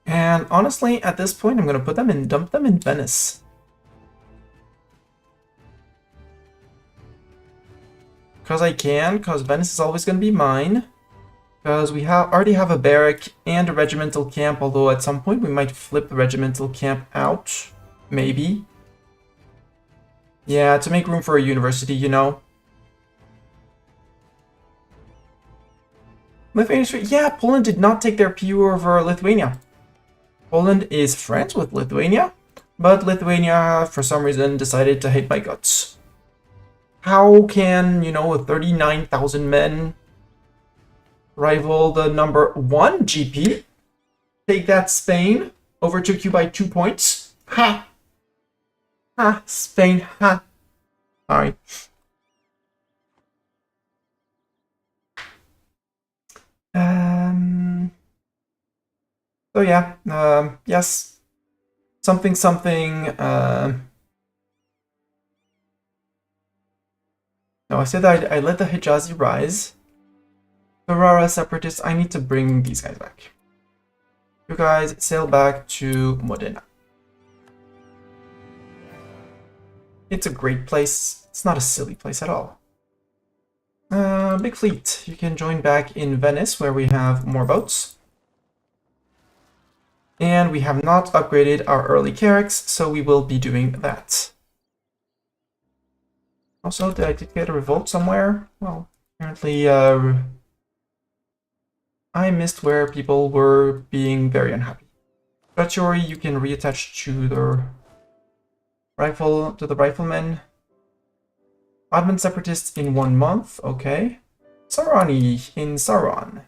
And honestly, at this point, I'm going to put them and dump them in Venice. Because I can, because Venice is always going to be mine. Because we already have a barrack and a regimental camp, although at some point we might flip the regimental camp out. Maybe. Yeah, to make room for a university, you know. Lithuania, yeah, Poland did not take their PU over Lithuania. Poland is friends with Lithuania, but Lithuania, for some reason, decided to hate my guts. How can, you know, 39,000 men rival the number 1 GP? Take that, Spain. Overtook you by 2 points. Ha! Ha! Spain, ha! Alright. So yeah, yes. Something, something, no, I said that I let the Hijazi rise. Ferrara Separatists, I need to bring these guys back. You guys sail back to Modena. It's a great place. It's not a silly place at all. Big fleet. You can join back in Venice, where we have more boats. And we have not upgraded our early carracks, so we will be doing that. Also, did I get a revolt somewhere? Well, apparently, I missed where people were being very unhappy. Treachery, you can reattach to the riflemen. Ottoman separatists in 1 month, okay. Sarani in Saran.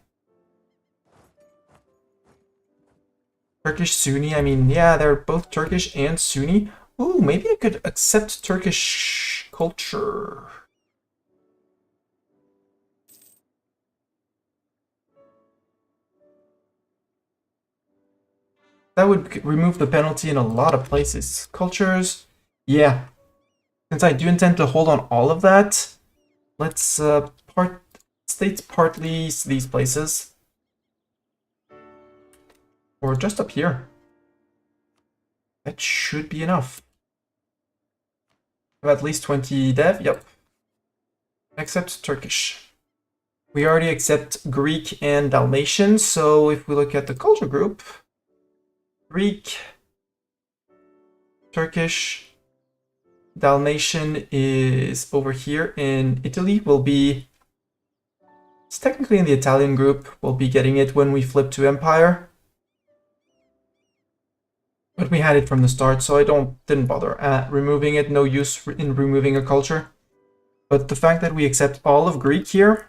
Turkish Sunni, I mean, yeah, they're both Turkish and Sunni. Ooh, maybe I could accept Turkish culture. That would remove the penalty in a lot of places. Cultures, yeah. Since I do intend to hold on all of that, let's states partly these places. Or just up here. That should be enough. Have at least 20 dev, yep. Except Turkish. We already accept Greek and Dalmatian, so if we look at the culture group, Greek, Turkish, Dalmatian is over here in Italy. It's technically in the Italian group. We'll be getting it when we flip to Empire. But we had it from the start, so I didn't bother removing it. No use in removing a culture. But the fact that we accept all of Greek here,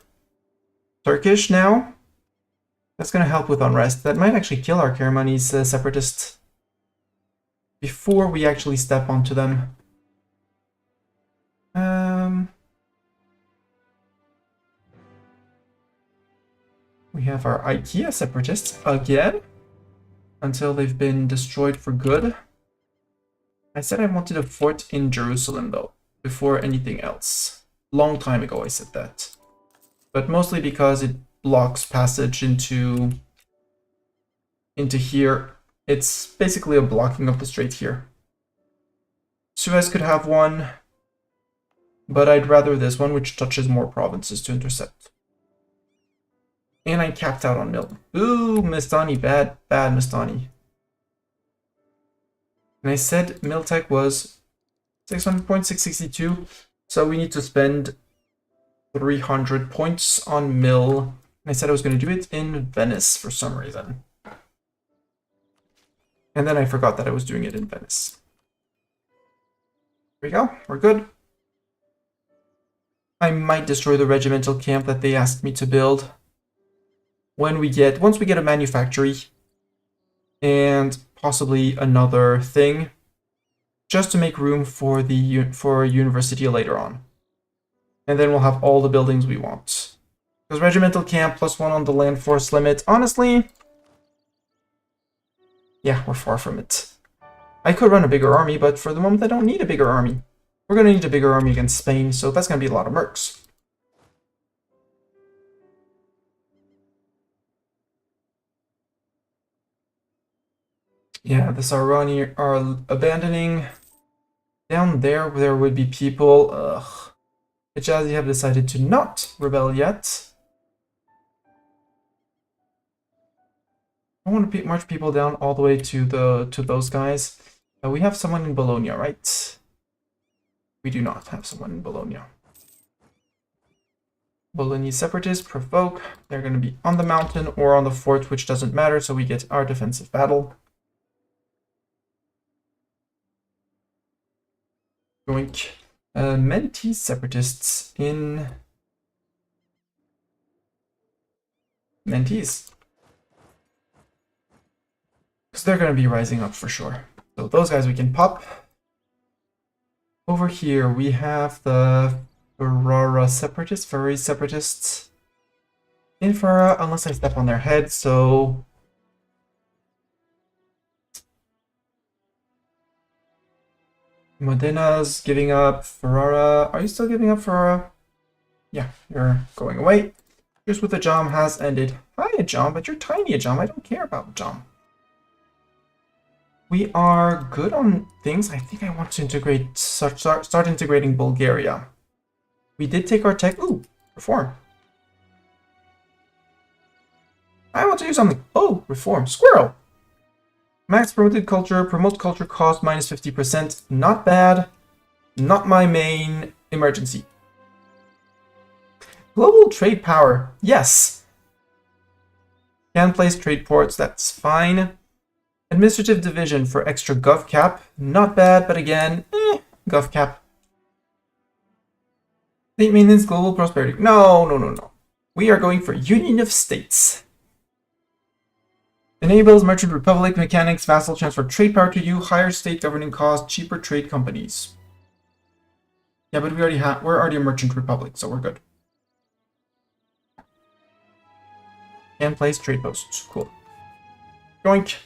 Turkish now, that's going to help with unrest. That might actually kill our Karamanese separatists before we actually step onto them. We have our IKEA separatists again, until they've been destroyed for good. I said I wanted a fort in Jerusalem, though, before anything else. Long time ago I said that. But mostly because it blocks passage into here. It's basically a blocking of the strait here. Suez could have one, but I'd rather this one, which touches more provinces to intercept. And I capped out on Milton. Ooh, Mistani, bad Mistani. And I said Miltech was 600 points, 662. So we need to spend 300 points on Mill. And I said I was going to do it in Venice for some reason. And then I forgot that I was doing it in Venice. There we go, we're good. I might destroy the regimental camp that they asked me to build. Once we get a manufactory and possibly another thing, just to make room for a university later on. And then we'll have all the buildings we want. Because regimental camp +1 on the land force limit, honestly, yeah, we're far from it. I could run a bigger army, but for the moment I don't need a bigger army. We're going to need a bigger army against Spain, so that's going to be a lot of mercs. Yeah, the Sarani are abandoning. Down there would be people. Ugh. Hijazi have decided to not rebel yet. I want to march people down all the way to those guys. We have someone in Bologna, right? We do not have someone in Bologna. Bologna separatists provoke. They're going to be on the mountain or on the fort, which doesn't matter, so we get our defensive battle. Yoink. Mentese separatists in Mentese. Because they're going to be rising up for sure. So those guys we can pop. Over here we have the Ferrara separatists. In Ferrara, unless I step on their head, so... Modena's giving up. Ferrara, are you still giving up, Ferrara? Yeah, you're going away. Here's what the Ajam has ended. Hi, Ajam, but you're tiny, Ajam. I don't care about Ajam. We are good on things. I think I want to integrate, start integrating Bulgaria. We did take our tech. Ooh, reform. I want to do something. Oh, reform. Squirrel. Max promoted culture. Promote culture cost minus 50%. Not bad. Not my main emergency. Global trade power. Yes. Can place trade ports. That's fine. Administrative division for extra gov cap. Not bad, but again, gov cap. State maintenance, global prosperity. No. We are going for Union of States. Enables merchant republic, mechanics, vassal transfer trade power to you, higher state governing cost, cheaper trade companies. Yeah, but we're already a merchant republic, so we're good. Can place trade posts. Cool. Yoink.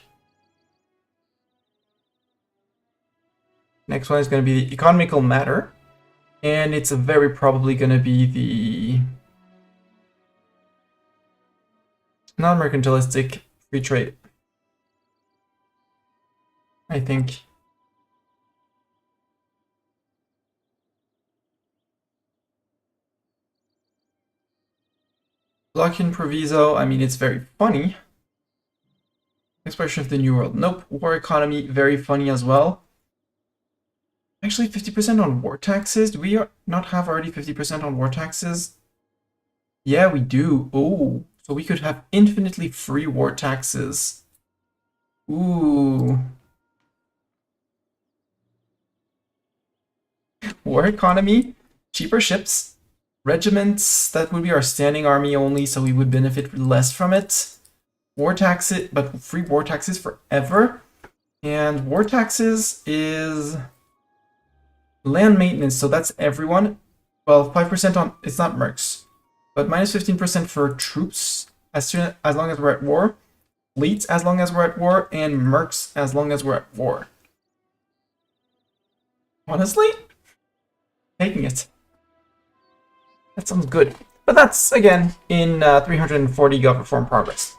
Next one is going to be the economical matter. And it's very probably going to be the non-mercantilistic free trade. I think. Lock-in proviso, I mean, it's very funny. Expression of the New World. Nope. War economy, very funny as well. Actually, 50% on war taxes? Do we not have already 50% on war taxes? Yeah, we do. Oh, so we could have infinitely free war taxes. Ooh. war economy, cheaper ships, regiments, that would be our standing army only, so we would benefit less from it. War taxes, but free war taxes forever. And war taxes is land maintenance, so that's everyone. Well, 5% on, it's not mercs, but minus 15% for troops as long as we're at war, fleets as long as we're at war, and mercs as long as we're at war. Honestly, taking it. That sounds good. But that's, again, in 340 Gov Reform Progress.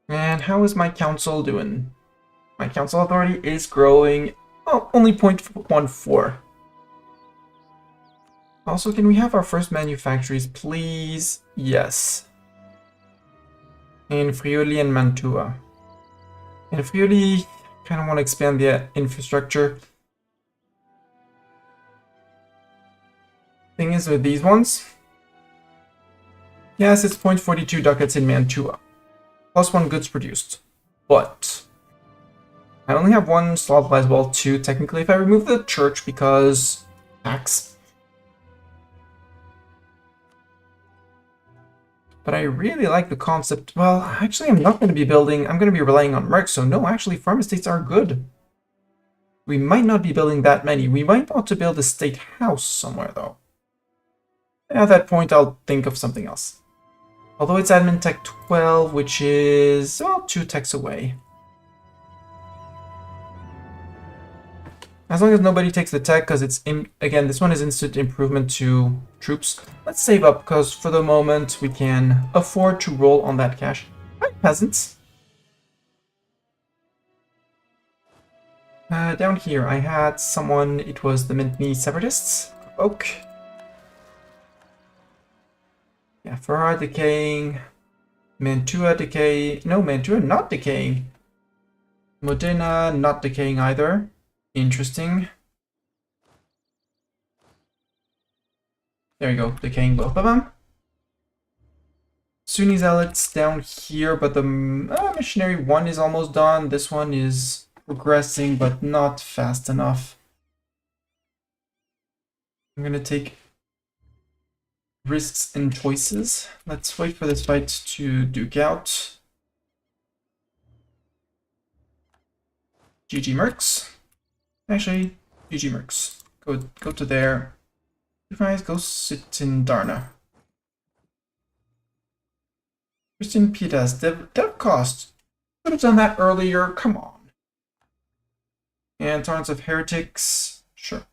And how is my council doing? My council authority is growing, well, only 0.14. Also, can we have our first manufactories, please? Yes. In Friuli and Mantua. In Friuli, kind of want to expand the infrastructure. Thing is with these ones, yes, it's 0.42 ducats in Mantua. Plus 1 goods produced. But I only have 1 slot as well, 2 technically if I remove the church because tax. But I really like the concept. Well, actually I'm not going to be building, I'm going to be relying on mercs, so no, actually farm estates are good. We might not be building that many. We might want to build a state house somewhere though. At that point I'll think of something else. Although it's admin tech 12, which is, well, 2 techs away. As long as nobody takes the tech, because it's, again, this one is instant improvement to troops. Let's save up, because for the moment we can afford to roll on that cash. Hi, peasants. Down here I had someone, it was the Mintney Separatists. Oak. Yeah, Ferrara decaying, Mantua decay, no, Mantua not decaying, Modena not decaying either, interesting. There you go, decaying both of them. Sunni Zealots down here, but the Missionary 1 is almost done, this one is progressing but not fast enough. I'm gonna take risks and choices. Let's wait for this fight to duke out. GG Mercs. Actually, GG Mercs. Go to there. You guys go sit in Darna. Christian Pitas, dev cost. Could have done that earlier, come on. And Torrents of Heretics, sure.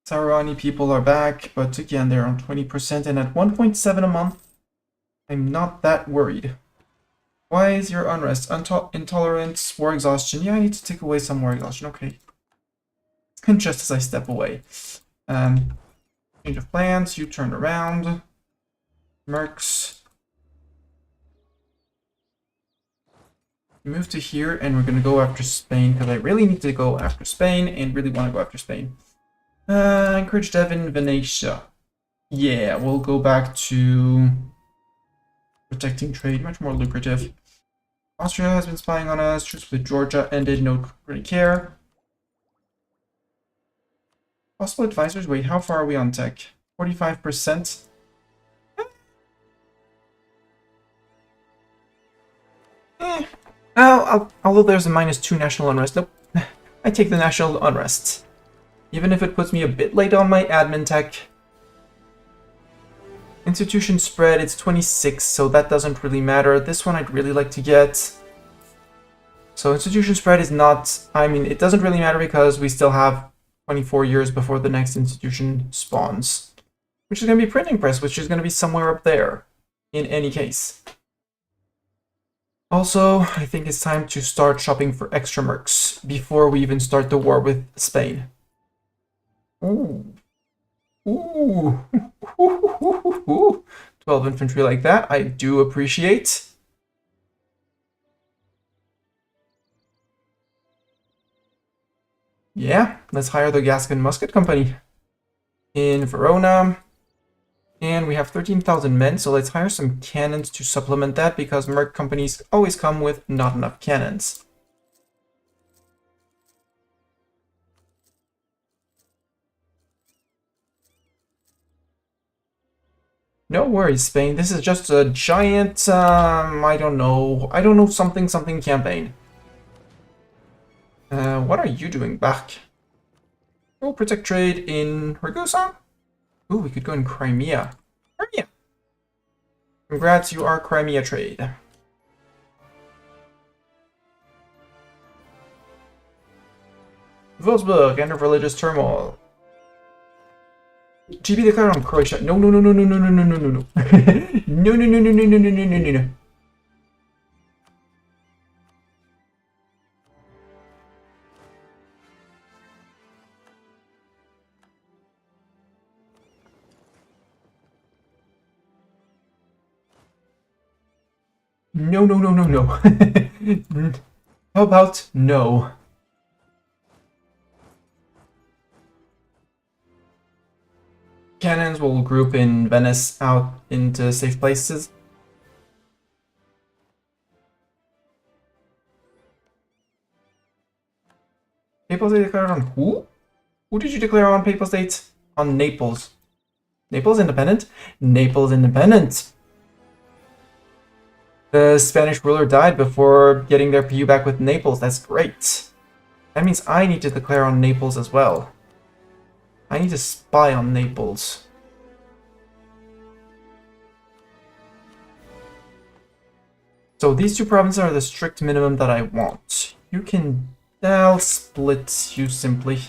Sarani people are back, but again, they're on 20% and at 1.7 a month. I'm not that worried. Why is your unrest? Intolerance, war exhaustion. Yeah, I need to take away some war exhaustion. Okay. And just as I step away. Change of plans, you turn around. Mercs. Move to here, and we're going to go after Spain, because I really need to go after Spain, and really want to go after Spain. Encourage dev in Venetia. Yeah, we'll go back to protecting trade, much more lucrative. Austria has been spying on us. Truce with Georgia ended, no really care. Possible advisors, wait, how far are we on tech? 45%? Although there's a -2 national unrest, nope. I take the national unrest. Even if it puts me a bit late on my admin tech. Institution spread, it's 26, so that doesn't really matter. This one I'd really like to get. So institution spread is not, I mean, it doesn't really matter because we still have 24 years before the next institution spawns. Which is going to be printing press, which is going to be somewhere up there, in any case. Also, I think it's time to start shopping for extra mercs before we even start the war with Spain. Ooh. Ooh. 12 infantry like that, I do appreciate. Yeah, let's hire the Gascon Musket Company in Verona. And we have 13,000 men, so let's hire some cannons to supplement that, because merc companies always come with not enough cannons. No worries, Spain. This is just a giant, I don't know, something campaign. What are you doing back? Oh, protect trade in Ragusa? Ooh, we could go in Crimea. Crimea! Congrats, you are Crimea trade. Wolfsburg, end of religious turmoil. GB declared on Croatia. No. No. No. How about no? Cannons will group in Venice out into safe places. Papal State declared on who? Who did you declare on Papal State? On Naples. Naples independent? Naples independent! The Spanish ruler died before getting their PU back with Naples. That's great. That means I need to declare on Naples as well. I need to spy on Naples. So these two provinces are the strict minimum that I want. You can... I'll split you simply.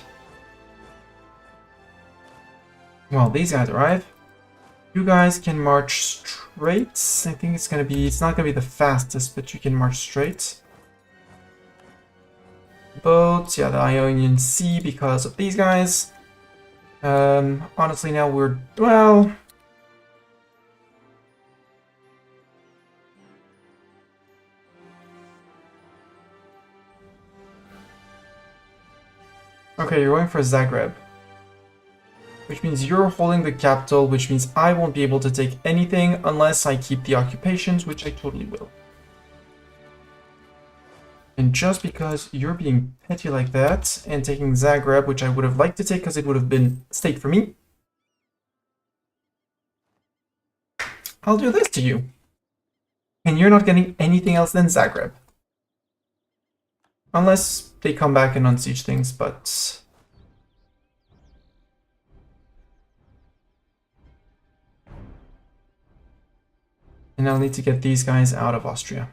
Well, these guys arrive. You guys can march straight. I think it's gonna be... It's not gonna be the fastest, but you can march straight. Boats, yeah, the Ionian Sea because of these guys. Honestly, now we're... Well... Okay, you're going for Zagreb. Which means you're holding the capital, which means I won't be able to take anything unless I keep the occupations, which I totally will. And just because you're being petty like that, and taking Zagreb, which I would have liked to take because it would have been state for me, I'll do this to you. And you're not getting anything else than Zagreb. Unless they come back and unsiege things, but... And I'll need to get these guys out of Austria.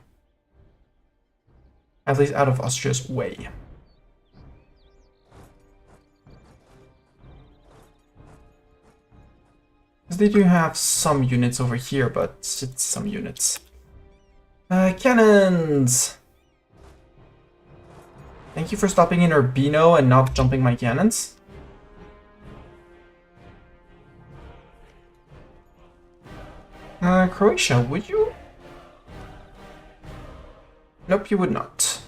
At least out of Austria's way. Because they do have some units over here, but it's some units. Cannons! Thank you for stopping in Urbino and not jumping my cannons. Croatia, would you? Nope, you would not.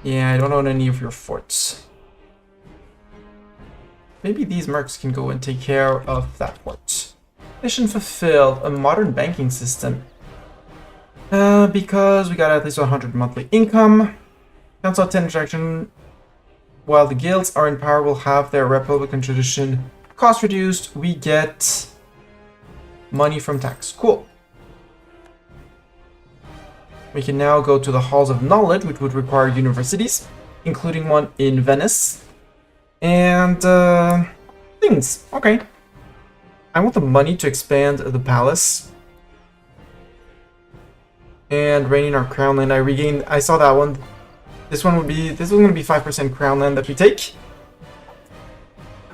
Yeah, I don't own any of your forts. Maybe these mercs can go and take care of that port. Mission fulfilled. A modern banking system. Because we got at least 100 monthly income. Council of 10 interaction. While the guilds are in power, will have their Republican tradition cost reduced. We get money from tax. Cool. We can now go to the Halls of Knowledge, which would require universities, including one in Venice. And, things. Okay. I want the money to expand the palace. And reigning our crown land. I saw that one. This one would be, this is going to be 5% crown land that we take.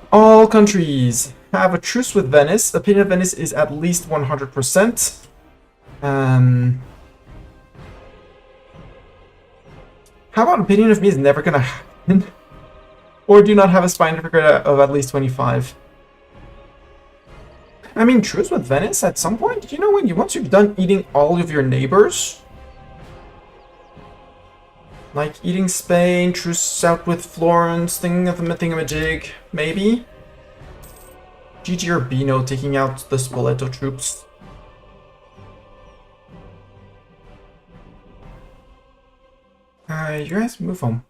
All countries have a truce with Venice. Opinion of Venice is at least 100%. How about opinion of me is never gonna happen? Or do not have a spine of at least 25? I mean, truce with Venice at some point? You know when once you've done eating all of your neighbors? Like eating Spain, truce out with Florence, thingamajig, maybe? GG Urbino taking out the Spoleto troops. You guys move home.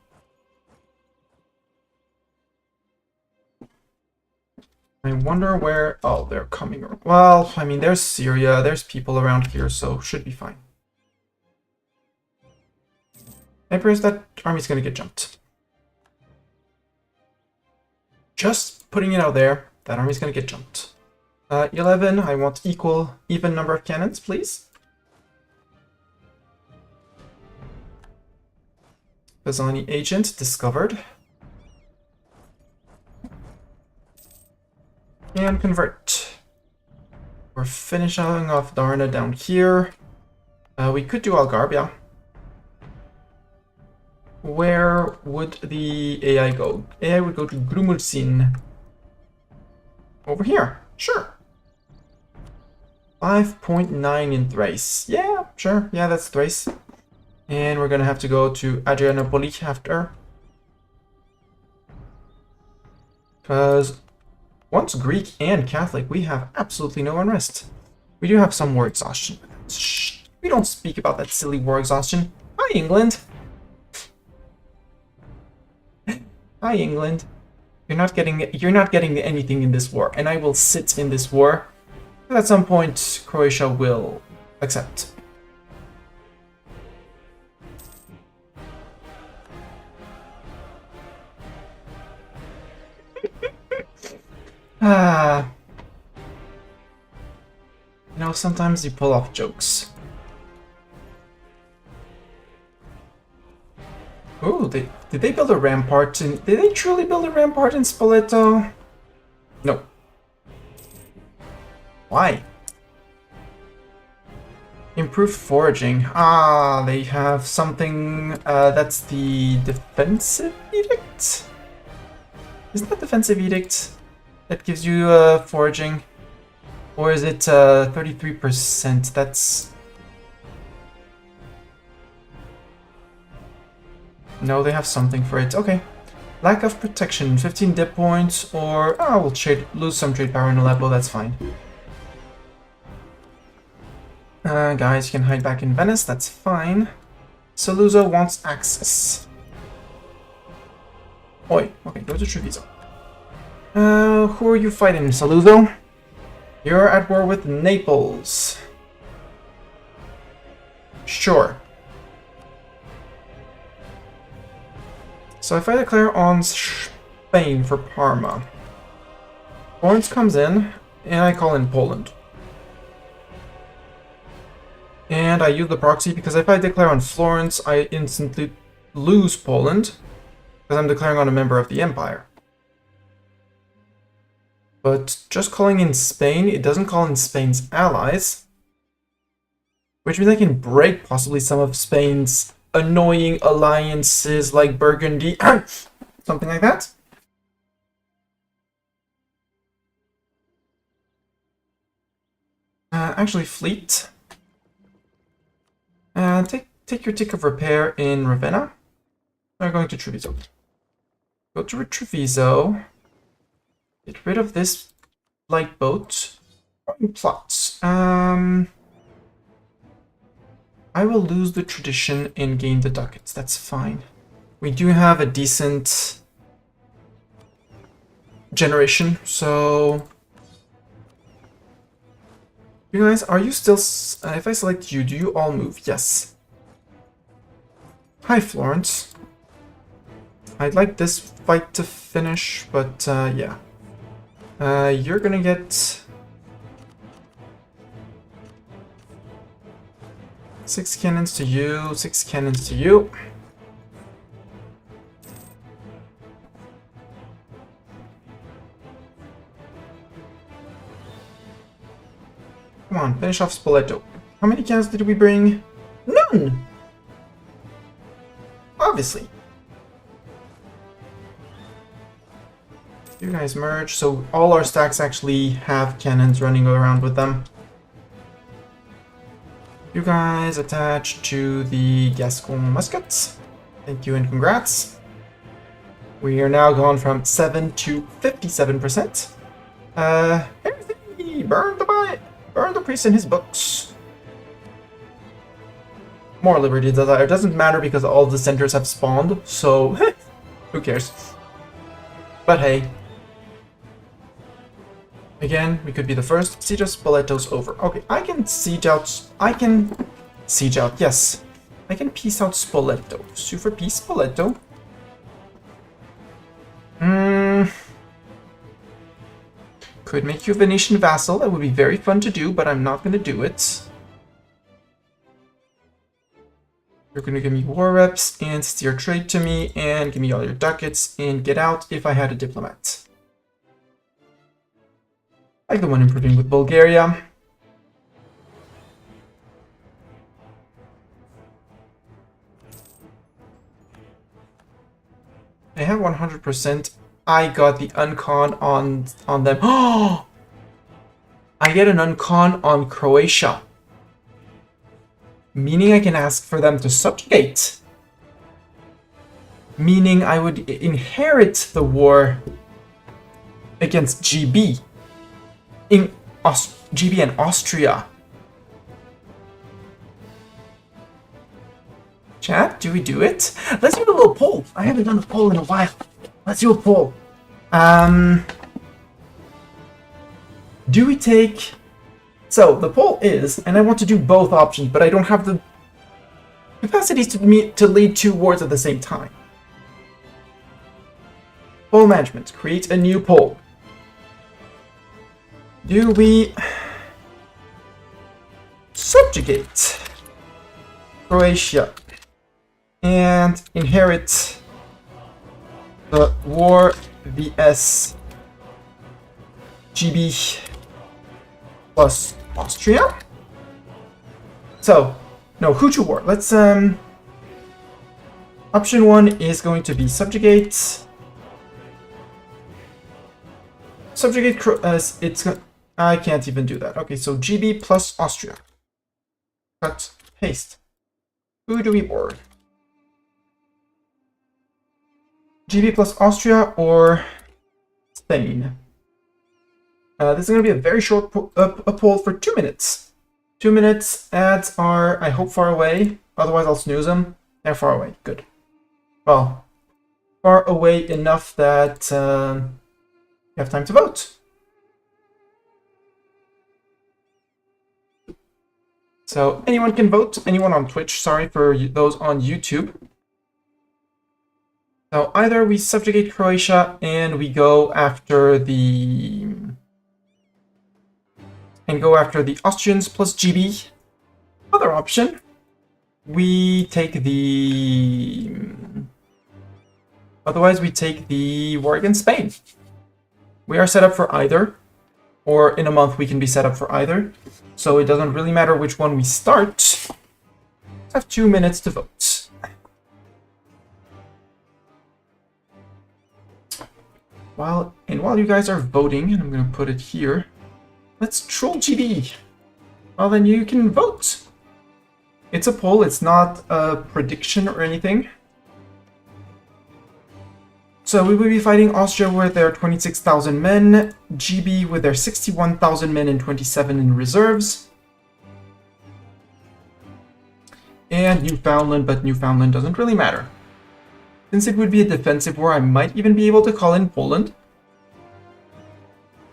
I wonder where... Oh, they're coming. Well, I mean, there's Syria. There's people around here, so should be fine. Emperors, that army's gonna get jumped. Just putting it out there. That army's gonna get jumped. 11, I want even number of cannons, please. Pisani agent discovered. And convert. We're finishing off Darna down here. We could do Algarve, yeah. Where would the AI go? AI would go to Grumulsin. Over here. Sure. 5.9 in Thrace. Yeah, sure. Yeah, that's Thrace. And we're gonna have to go to Adrianople after. Because once Greek and Catholic, we have absolutely no unrest. We do have some war exhaustion. Shh. We don't speak about that silly war exhaustion. Hi, England. Hi, England. You're not getting anything in this war, and I will sit in this war. But at some point, Croatia will accept. You know, sometimes you pull off jokes. Ooh, did they build a rampart in... Did they truly build a rampart in Spoleto? No. Why? Improved foraging. Ah, they have something... that's the defensive edict? Isn't that defensive edict that gives you foraging? Or is it 33%? That's... No, they have something for it. Okay. Lack of protection, 15 dip points, or... Oh, we'll lose some trade power in Aleppo, that's fine. Guys, you can hide back in Venice, that's fine. Saluzzo wants access. Oi, okay, go to Treviso. Who are you fighting, Saluzzo? You're at war with Naples. Sure. So if I declare on Spain for Parma, Florence comes in, and I call in Poland. And I use the proxy because if I declare on Florence, I instantly lose Poland, because I'm declaring on a member of the Empire. But just calling in Spain, it doesn't call in Spain's allies, which means I can break possibly some of Spain's annoying alliances like Burgundy, something like that. Actually, fleet. Take your tick of repair in Ravenna. We're going to Treviso. Go to Treviso. Get rid of this light boat. Plots. I will lose the tradition and gain the ducats. That's fine. We do have a decent generation, so... You guys, are you still... if I select you, do you all move? Yes. Hi, Florence. I'd like this fight to finish, but yeah. You're gonna get... 6 cannons to you, 6 cannons to you. Come on, finish off Spoleto. How many cannons did we bring? None! Obviously. You guys merge, so all our stacks actually have cannons running around with them. You guys attach to the Gascon muskets. Thank you and congrats. We are now gone from 7 to 57%. Everything! Burn the priest in his books. More liberty desire. It doesn't matter because all the centers have spawned, so who cares? But hey. Again, we could be the first. Siege of Spoleto's over. Okay, I can siege out... yes. I can peace out Spoleto. Sue for peace, Spoleto. Could make you a Venetian vassal. That would be very fun to do, but I'm not going to do it. You're going to give me war reps and steer trade to me and give me all your ducats and get out if I had a diplomat. Like the one improving with Bulgaria. I have 100%. I got the uncon on them. Oh! I get an uncon on Croatia. Meaning I can ask for them to subjugate. Meaning I would inherit the war against GB. In GB and Austria. Chat, do we do it? Let's do a little poll. I haven't done a poll in a while. Let's do a poll. Do we take... So, the poll is, and I want to do both options, but I don't have the capacities to lead two wars at the same time. Poll management. Create a new poll. Do we subjugate Croatia and inherit the war vs GB plus Austria? So, no, Hutu war. Let's, option one is going to be subjugate. Subjugate, I can't even do that. Okay, so GB plus Austria. Cut, paste. Who do we board? GB plus Austria or Spain? This is going to be a very short poll for 2 minutes. 2 minutes. Ads are, I hope, far away. Otherwise, I'll snooze them. They're far away. Good. Well, far away enough that you have time to vote. So anyone can vote. Anyone on Twitch. Sorry for those on YouTube. So either we subjugate Croatia and we go after the Austrians plus GB. Other option, we take the... Otherwise, we take the war against Spain. We are set up for either, or in a month we can be set up for either. So it doesn't really matter which one we start. Let's have 2 minutes to vote. While you guys are voting, and I'm going to put it here, let's troll GB. Well, then you can vote. It's a poll, it's not a prediction or anything. So we will be fighting Austria with their 26,000 men, GB with their 61,000 men and 27 in reserves. And Newfoundland, but Newfoundland doesn't really matter. Since it would be a defensive war, I might even be able to call in Poland.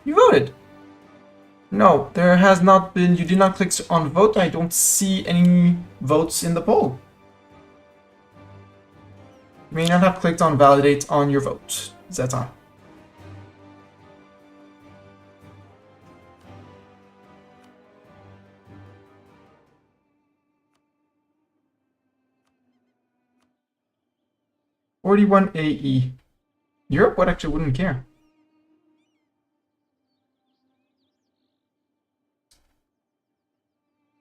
You voted. No, there has not been, you did not click on vote. I don't see any votes in the poll. You may not have clicked on validate on your vote. That's on. $41 AE. Europe would actually wouldn't care.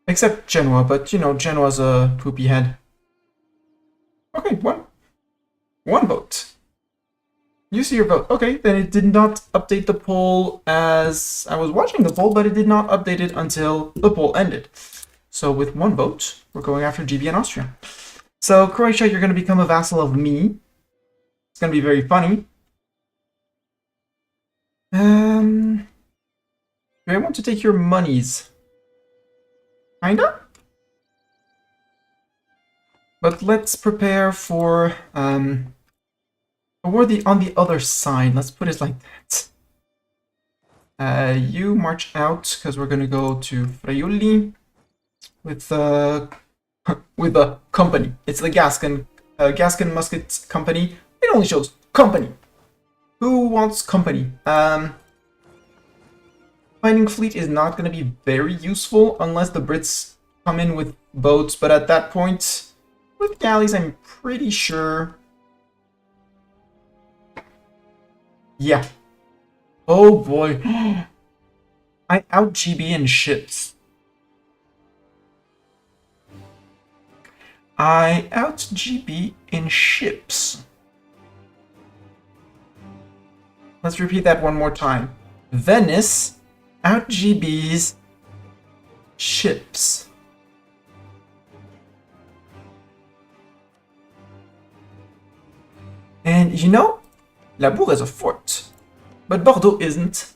Except Genoa, but you know, Genoa's a poopy head. Okay, one vote. You see your vote. Okay, then it did not update the poll as I was watching the poll, but it did not update it until the poll ended. So with one vote, we're going after GB and Austria. So Croatia, you're going to become a vassal of me. It's going to be very funny. Do I want to take your monies? Kinda? But let's prepare for a war on the other side. Let's put it like that. You march out, because we're gonna go to Friuli with with a company. It's the Gascon Musket Company. It only shows company. Who wants company? Fighting fleet is not going to be very useful unless the Brits come in with boats, but at that point, with galleys, I'm pretty sure. Yeah. Oh boy. I out GB in ships. I out GB in ships. Let's repeat that one more time. Venice out GB's ships. And you know, Labour is a fort, but Bordeaux isn't.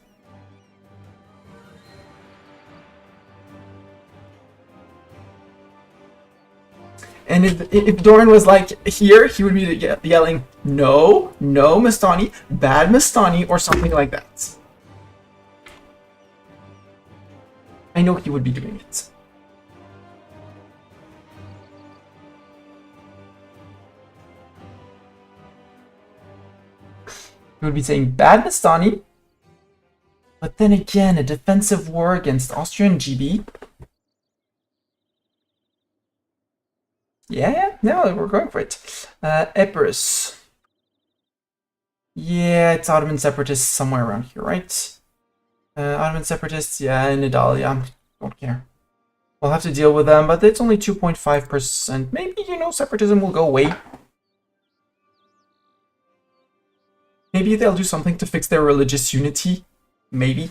And if Doran was like here, he would be yelling, no, no Mastani, bad Mastani, or something like that. I know he would be doing it. He would be saying bad Mastani, but then again, a defensive war against Austrian GB. Yeah, no, we're going for it. Epirus. Yeah, it's Ottoman separatists somewhere around here, right? Ottoman separatists, yeah, in Italia. Don't care. We'll have to deal with them, but it's only 2.5%. Maybe, you know, separatism will go away. Maybe they'll do something to fix their religious unity. Maybe.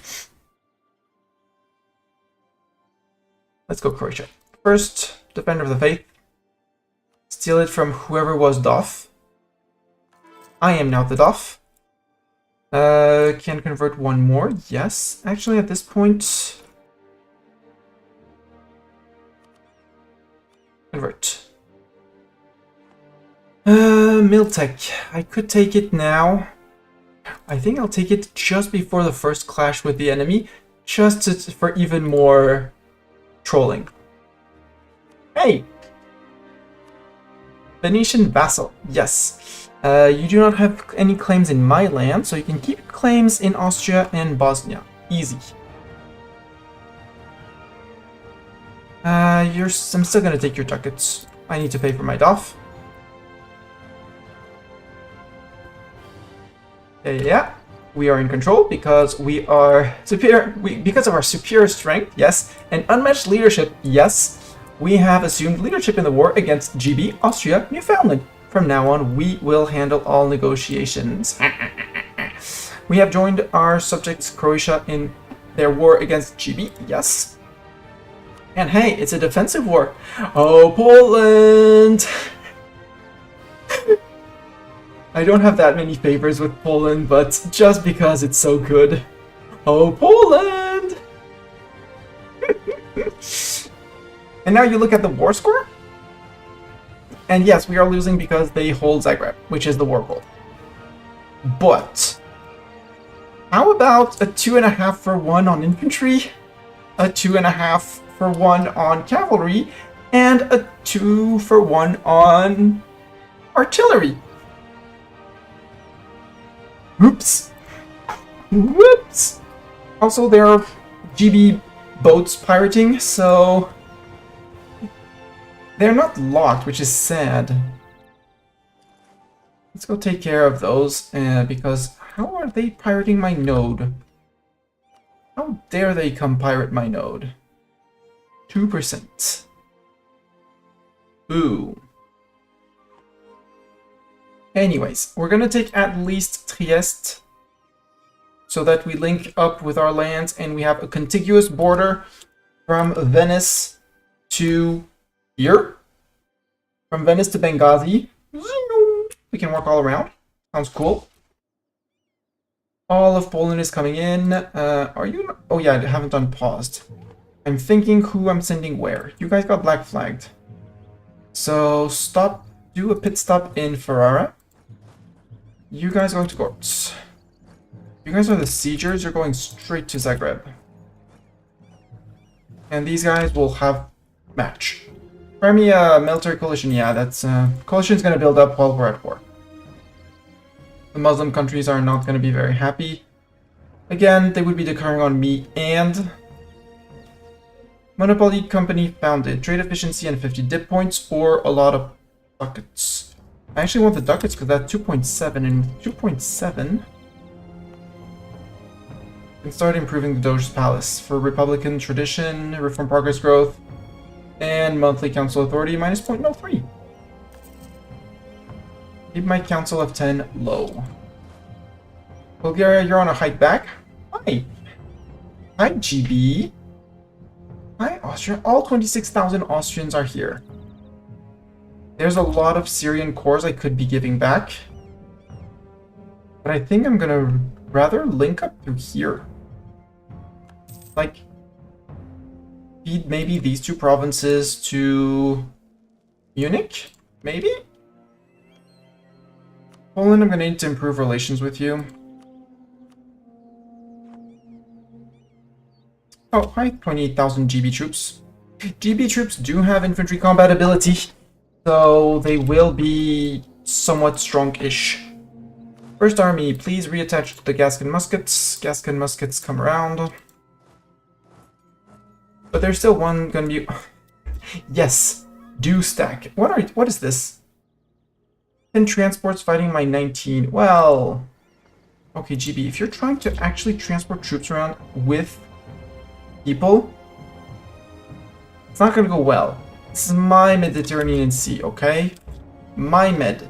Let's go Croatia. First, Defender of the Faith. Steal it from whoever was Doff. I am now the Doff. Can convert one more. Yes. Actually, at this point... Convert. Miltech. I could take it now. I think I'll take it just before the first clash with the enemy. Just for even more trolling. Hey! Venetian vassal, yes. You do not have any claims in my land, so you can keep claims in Austria and Bosnia. Easy. I'm still gonna take your ducats. I need to pay for my doff. Yeah, we are in control because we are superior. Because of our superior strength, yes, and unmatched leadership, yes. We have assumed leadership in the war against GB, Austria, Newfoundland. From now on, we will handle all negotiations. We have joined our subjects Croatia in their war against GB, yes. And hey, it's a defensive war. Oh, Poland! I don't have that many favors with Poland, but just because it's so good. Oh, Poland! And now you look at the war score. And yes, we are losing because they hold Zagreb, which is the war goal. But how about a 2.5 for 1 on infantry, a 2.5 for 1 on cavalry, and a 2 for 1 on artillery? Oops. Whoops. Also, there are GB boats pirating, so they're not locked, which is sad. Let's go take care of those, because how are they pirating my node? How dare they come pirate my node? 2%. Ooh. Anyways, we're gonna take at least Trieste so that we link up with our lands and we have a contiguous border from Venice to here. From Venice to Benghazi. We can walk all around. Sounds cool. All of Poland is coming in. Are you... Oh yeah, I haven't unpaused. I'm thinking who I'm sending where. You guys got black flagged. So stop, do a pit stop in Ferrara. You guys go to Gortz. You guys are the siegers, you're going straight to Zagreb. And these guys will have match. Crimea military coalition, yeah, that's coalition's gonna build up while we're at war. The Muslim countries are not gonna be very happy. Again, they would be declaring on me and Monopoly company founded. Trade efficiency and 50 dip points or a lot of ducats. I actually want the ducats because that's 2.7 and with 2.7 can start improving the Doge's palace for Republican tradition, reform progress growth, and monthly council authority minus 0.03. Keep my council of 10 low. Bulgaria, you're on a hike back. Hi. Hi, GB. Hi, Austria. All 26,000 Austrians are here. There's a lot of Syrian cores I could be giving back. But I think I'm gonna rather link up through here. Like, feed maybe these two provinces to Munich? Maybe? Poland, I'm gonna need to improve relations with you. Oh, hi, 28,000 GB troops. GB troops do have infantry combat ability, so they will be somewhat strong-ish. First army, please reattach to the Gascon muskets. Gascon muskets come around. But there's still one gonna be... Yes, do stack. What is this? 10 transports fighting my 19. Well... Okay, GB, if you're trying to actually transport troops around with people, it's not gonna go well. This is my Mediterranean Sea, okay? My med.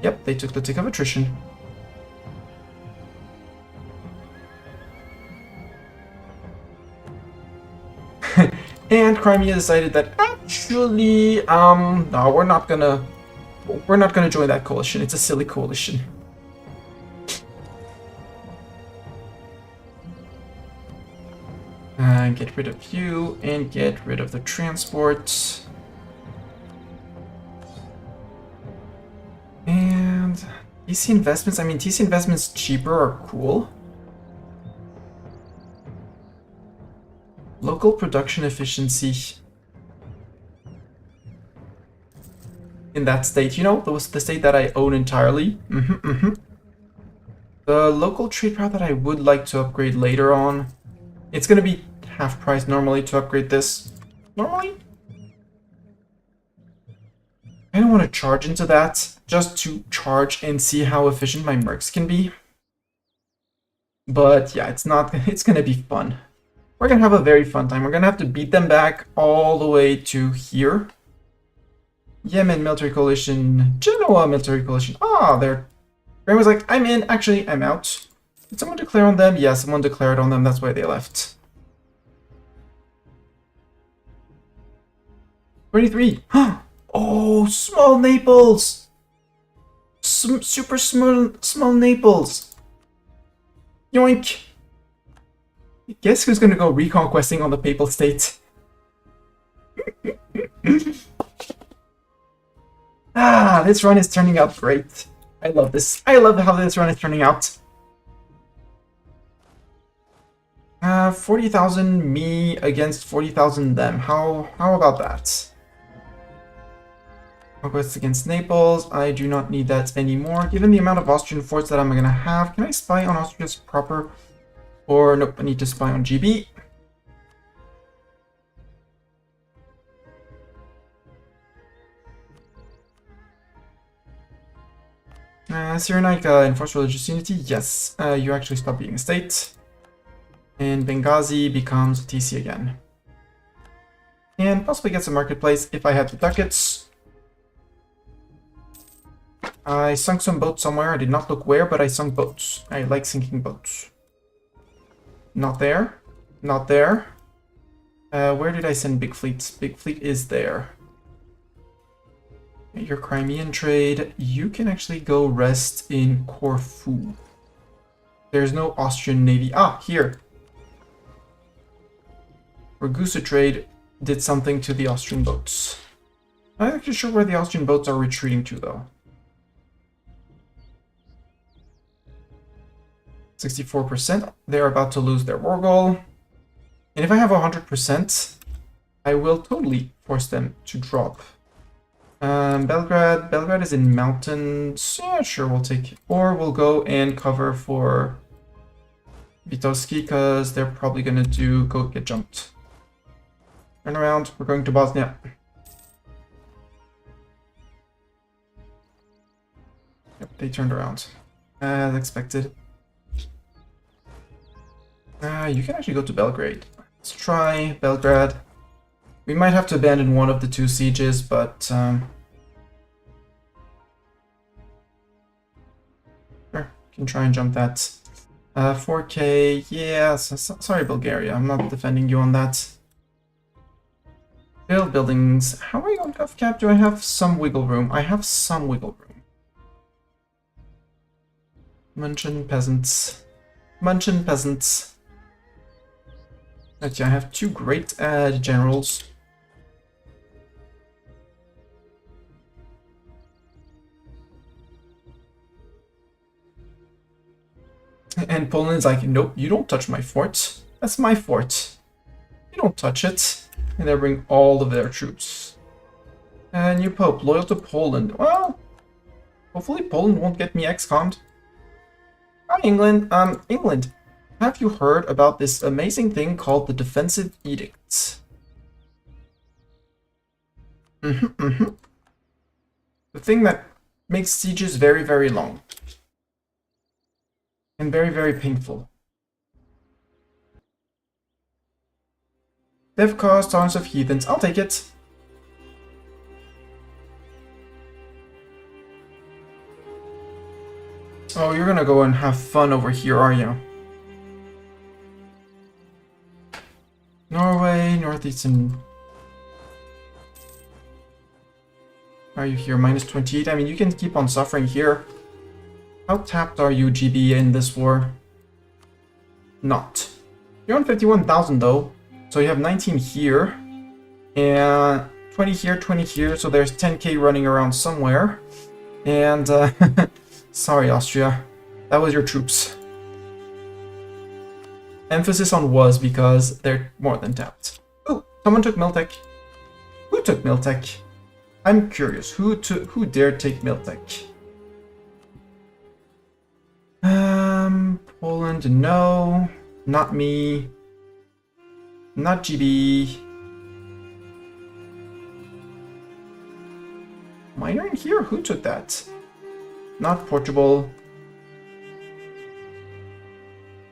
Yep, they took the tick of attrition. And Crimea decided that actually, no, we're not gonna join that coalition. It's a silly coalition. Get rid of you and get rid of the transport. And TC investments, I mean, TC investments cheaper are cool. Local production efficiency in that state, you know, that was the state that I own entirely. The local trade route that I would like to upgrade later on, it's gonna be half price normally to upgrade this. Normally? I don't want to charge into that, just to charge and see how efficient my mercs can be. But yeah, it's gonna be fun. We're gonna have a very fun time. We're gonna have to beat them back all the way to here. Yemen military coalition, Genoa military coalition. Ah, there. Graham was like, I'm in, actually, I'm out. Did someone declare on them? Yeah, someone declared on them, that's why they left. 23. Oh, small Naples! Super small Naples! Yoink! Guess who's gonna go reconquesting on the Papal State? Ah, this run is turning out great. I love this. I love how this run is turning out. 40,000 me against 40,000 them. How about that? Conquest against Naples. I do not need that anymore. Given the amount of Austrian forts that I'm gonna have, can I spy on Austria's proper? Or nope, I need to spy on GB. Cyrenaica enforce religious unity. Yes, you actually stop being a state. And Benghazi becomes a TC again. And possibly get some marketplace if I had the ducats. I sunk some boats somewhere. I did not look where, but I sunk boats. I like sinking boats. Not there. Not there. Where did I send Big Fleet? Big Fleet is there. Your Crimean trade. You can actually go rest in Corfu. There's no Austrian navy. Ah, here. Ragusa trade did something to the Austrian boats. I'm not actually sure where the Austrian boats are retreating to, though. 64%. They're about to lose their war goal. And if I have 100%, I will totally force them to drop. Belgrade is in mountains. Yeah, sure, we'll take it. Or we'll go and cover for Vitovsky, because they're probably gonna go get jumped. Turn around, we're going to Bosnia. Yep, they turned around. As expected. You can actually go to Belgrade. Let's try Belgrade. We might have to abandon one of the two sieges, but sure, can try and jump that. 4K, yeah, sorry Bulgaria, I'm not defending you on that. Build buildings. How are you on gov cap? Do I have some wiggle room? I have some wiggle room. Munchin peasants. Munchin peasants. Okay, I have two great generals. And Poland's like, nope, you don't touch my fort. That's my fort. You don't touch it. And they bring all of their troops. And new Pope, loyal to Poland. Well, hopefully Poland won't get me ex-conned. Hi, England. England, have you heard about this amazing thing called the Defensive Edict? The thing that makes sieges very, very long. And very, very painful. They've caused tons of heathens. I'll take it. Oh, you're gonna go and have fun over here, are you? Norway, Northeastern. Are you here? Minus 28. I mean, you can keep on suffering here. How tapped are you, GB, in this war? Not. You're on 51,000 though. So you have 19 here. And 20 here, 20 here. So there's 10k running around somewhere. And, sorry, Austria. That was your troops. Emphasis on was because they're more than tapped. Oh, someone took Miltech. Who took Miltech? I'm curious. Who dared take Miltech? Poland, no. Not me. Not GB. Minor in here? Who took that? Not Portugal.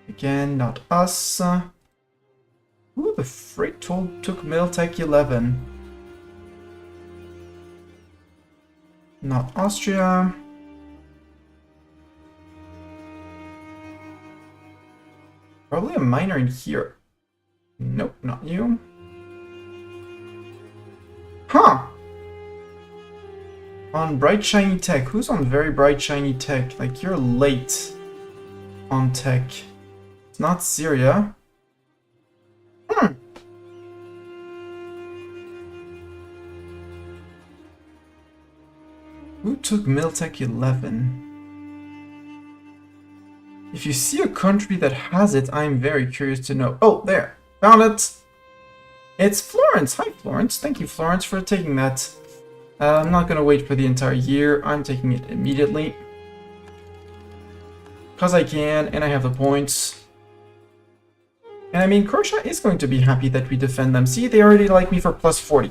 Again, not us. Who the frick took Miltech 11? Not Austria. Probably a minor in here. Nope, not you. Huh! On bright shiny tech. Who's on very bright shiny tech? Like, you're late on tech. It's not Syria. Who took Miltech 11? If you see a country that has it, I'm very curious to know. Oh, there. Found it. It's Florence. Hi, Florence. Thank you, Florence, for taking that. I'm not going to wait for the entire year. I'm taking it immediately. Because I can, and I have the points. And I mean, Croatia is going to be happy that we defend them. See, they already like me for plus 40.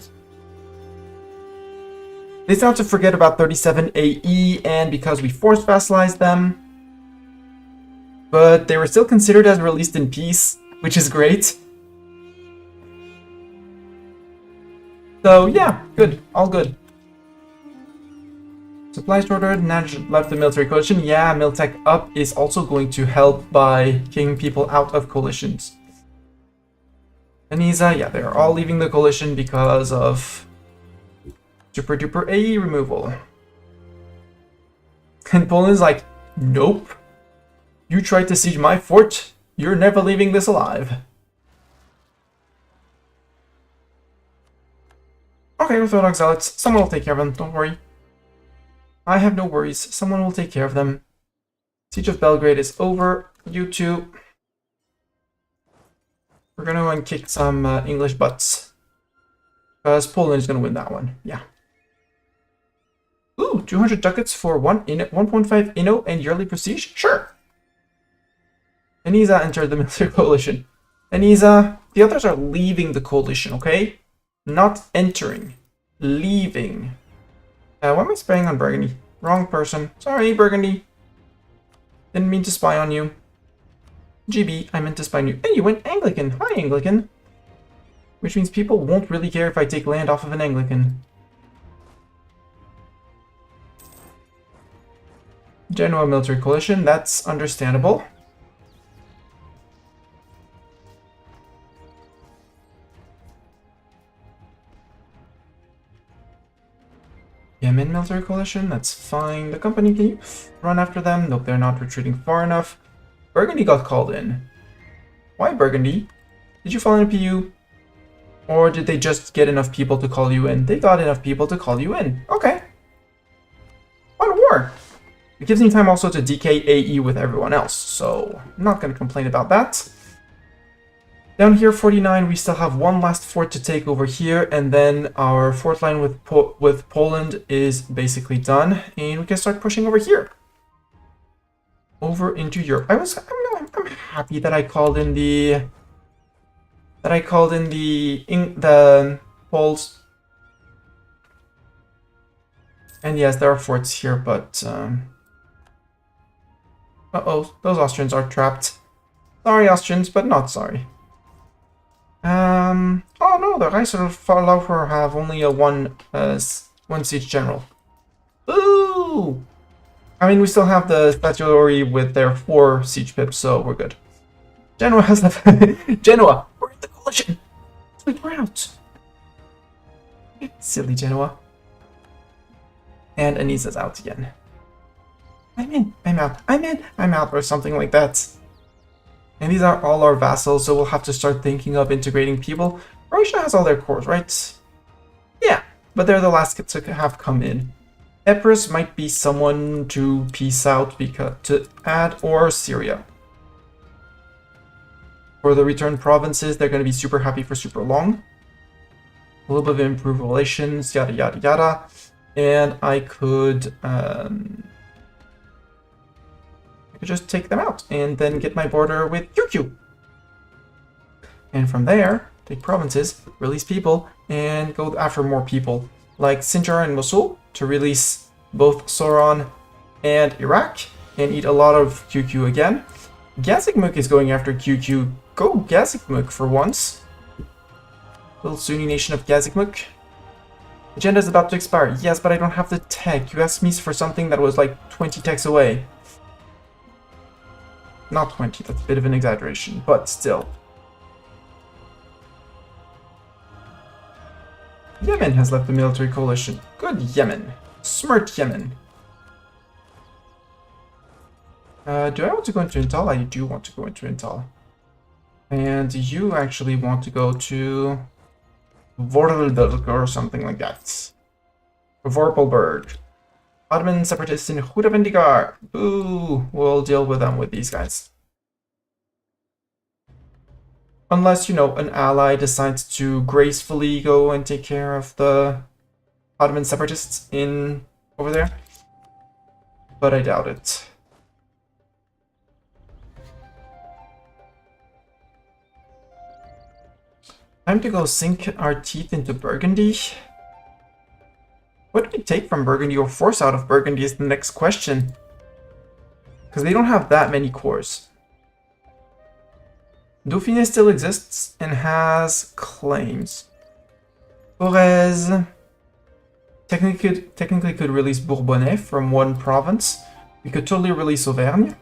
They still have to forget about 37 AE, and because we forced vassalized them. But they were still considered as released in peace, which is great. So yeah, good, all good. Supplies ordered, Naj left the military coalition. Yeah, Miltech up is also going to help by kicking people out of coalitions. Anisa, yeah, they're all leaving the coalition because of super duper AE removal. And Poland's like, nope. You tried to siege my fort, you're never leaving this alive. Okay, Orthodox Zealots, someone will take care of them, don't worry. I have no worries, someone will take care of them. Siege of Belgrade is over. you two. We're gonna go and kick some English butts. Because Poland is gonna win that one. Yeah. Ooh, 200 ducats for 1.5 Inno and yearly prestige? Sure. Venisa entered the military coalition. Venisa, the others are leaving the coalition, okay? Not entering. Leaving. Why am I spying on Burgundy? Wrong person. Sorry, Burgundy. Didn't mean to spy on you. GB, I meant to spy on you. Hey, you went Anglican. Hi, Anglican. Which means people won't really care if I take land off of an Anglican. Genoa military coalition, that's understandable. Yemen military coalition, that's fine. The company, can you run after them? Nope, they're not retreating far enough. Burgundy got called in. Why Burgundy? Did you fall in a PU? Or did they just get enough people to call you in? They got enough people to call you in. Okay. One war. It gives me time also to DK AE with everyone else, so I'm not going to complain about that. Down here, 49, we still have one last fort to take over here, and then our fourth line with Poland is basically done, and we can start pushing over here. Over into Europe. I'm happy that I called in the Poles. And yes, there are forts here, but uh-oh, those Austrians are trapped. Sorry, Austrians, but not sorry. Oh no, the Reichsverlaufer have only a one siege general. Ooh! I mean, we still have the statuary with their 4 siege pips, so we're good. Genoa has left. Genoa! We're in the coalition! We're out! Silly Genoa. And Anisa's out again. I'm in, I'm out, I'm in, I'm out, or something like that. And these are all our vassals, so we'll have to start thinking of integrating people. Croatia has all their cores, right? Yeah, but they're the last to have come in. Epirus might be someone to peace out to add, or Syria. For the returned provinces, they're going to be super happy for super long. A little bit of improved relations, yada yada yada. And I could just take them out and then get my border with QQ. And from there, take provinces, release people, and go after more people, like Sinjar and Mosul, to release both Sauron and Iraq, and eat a lot of QQ again. Gazikmuk is going after QQ. Go Gazikmuk for once. Little Sunni nation of Gazikmuk. Agenda is about to expire. Yes, but I don't have the tech. You asked me for something that was like 20 techs away. Not 20, that's a bit of an exaggeration, but still. Yemen has left the military coalition. Good Yemen. Smart Yemen. Do I want to go into Intal? I do want to go into Intal. And you actually want to go to Vordelberg or something like that. Vorpelberg. Ottoman separatists in Hudavendigar. Boo! We'll deal with them with these guys. Unless, you know, an ally decides to gracefully go and take care of the Ottoman separatists in over there. But I doubt it. Time to go sink our teeth into Burgundy. What do we take from Burgundy or force out of Burgundy is the next question. Because they don't have that many cores. Dauphiné still exists and has claims. Forez technically could release Bourbonnais from one province. We could totally release Auvergne.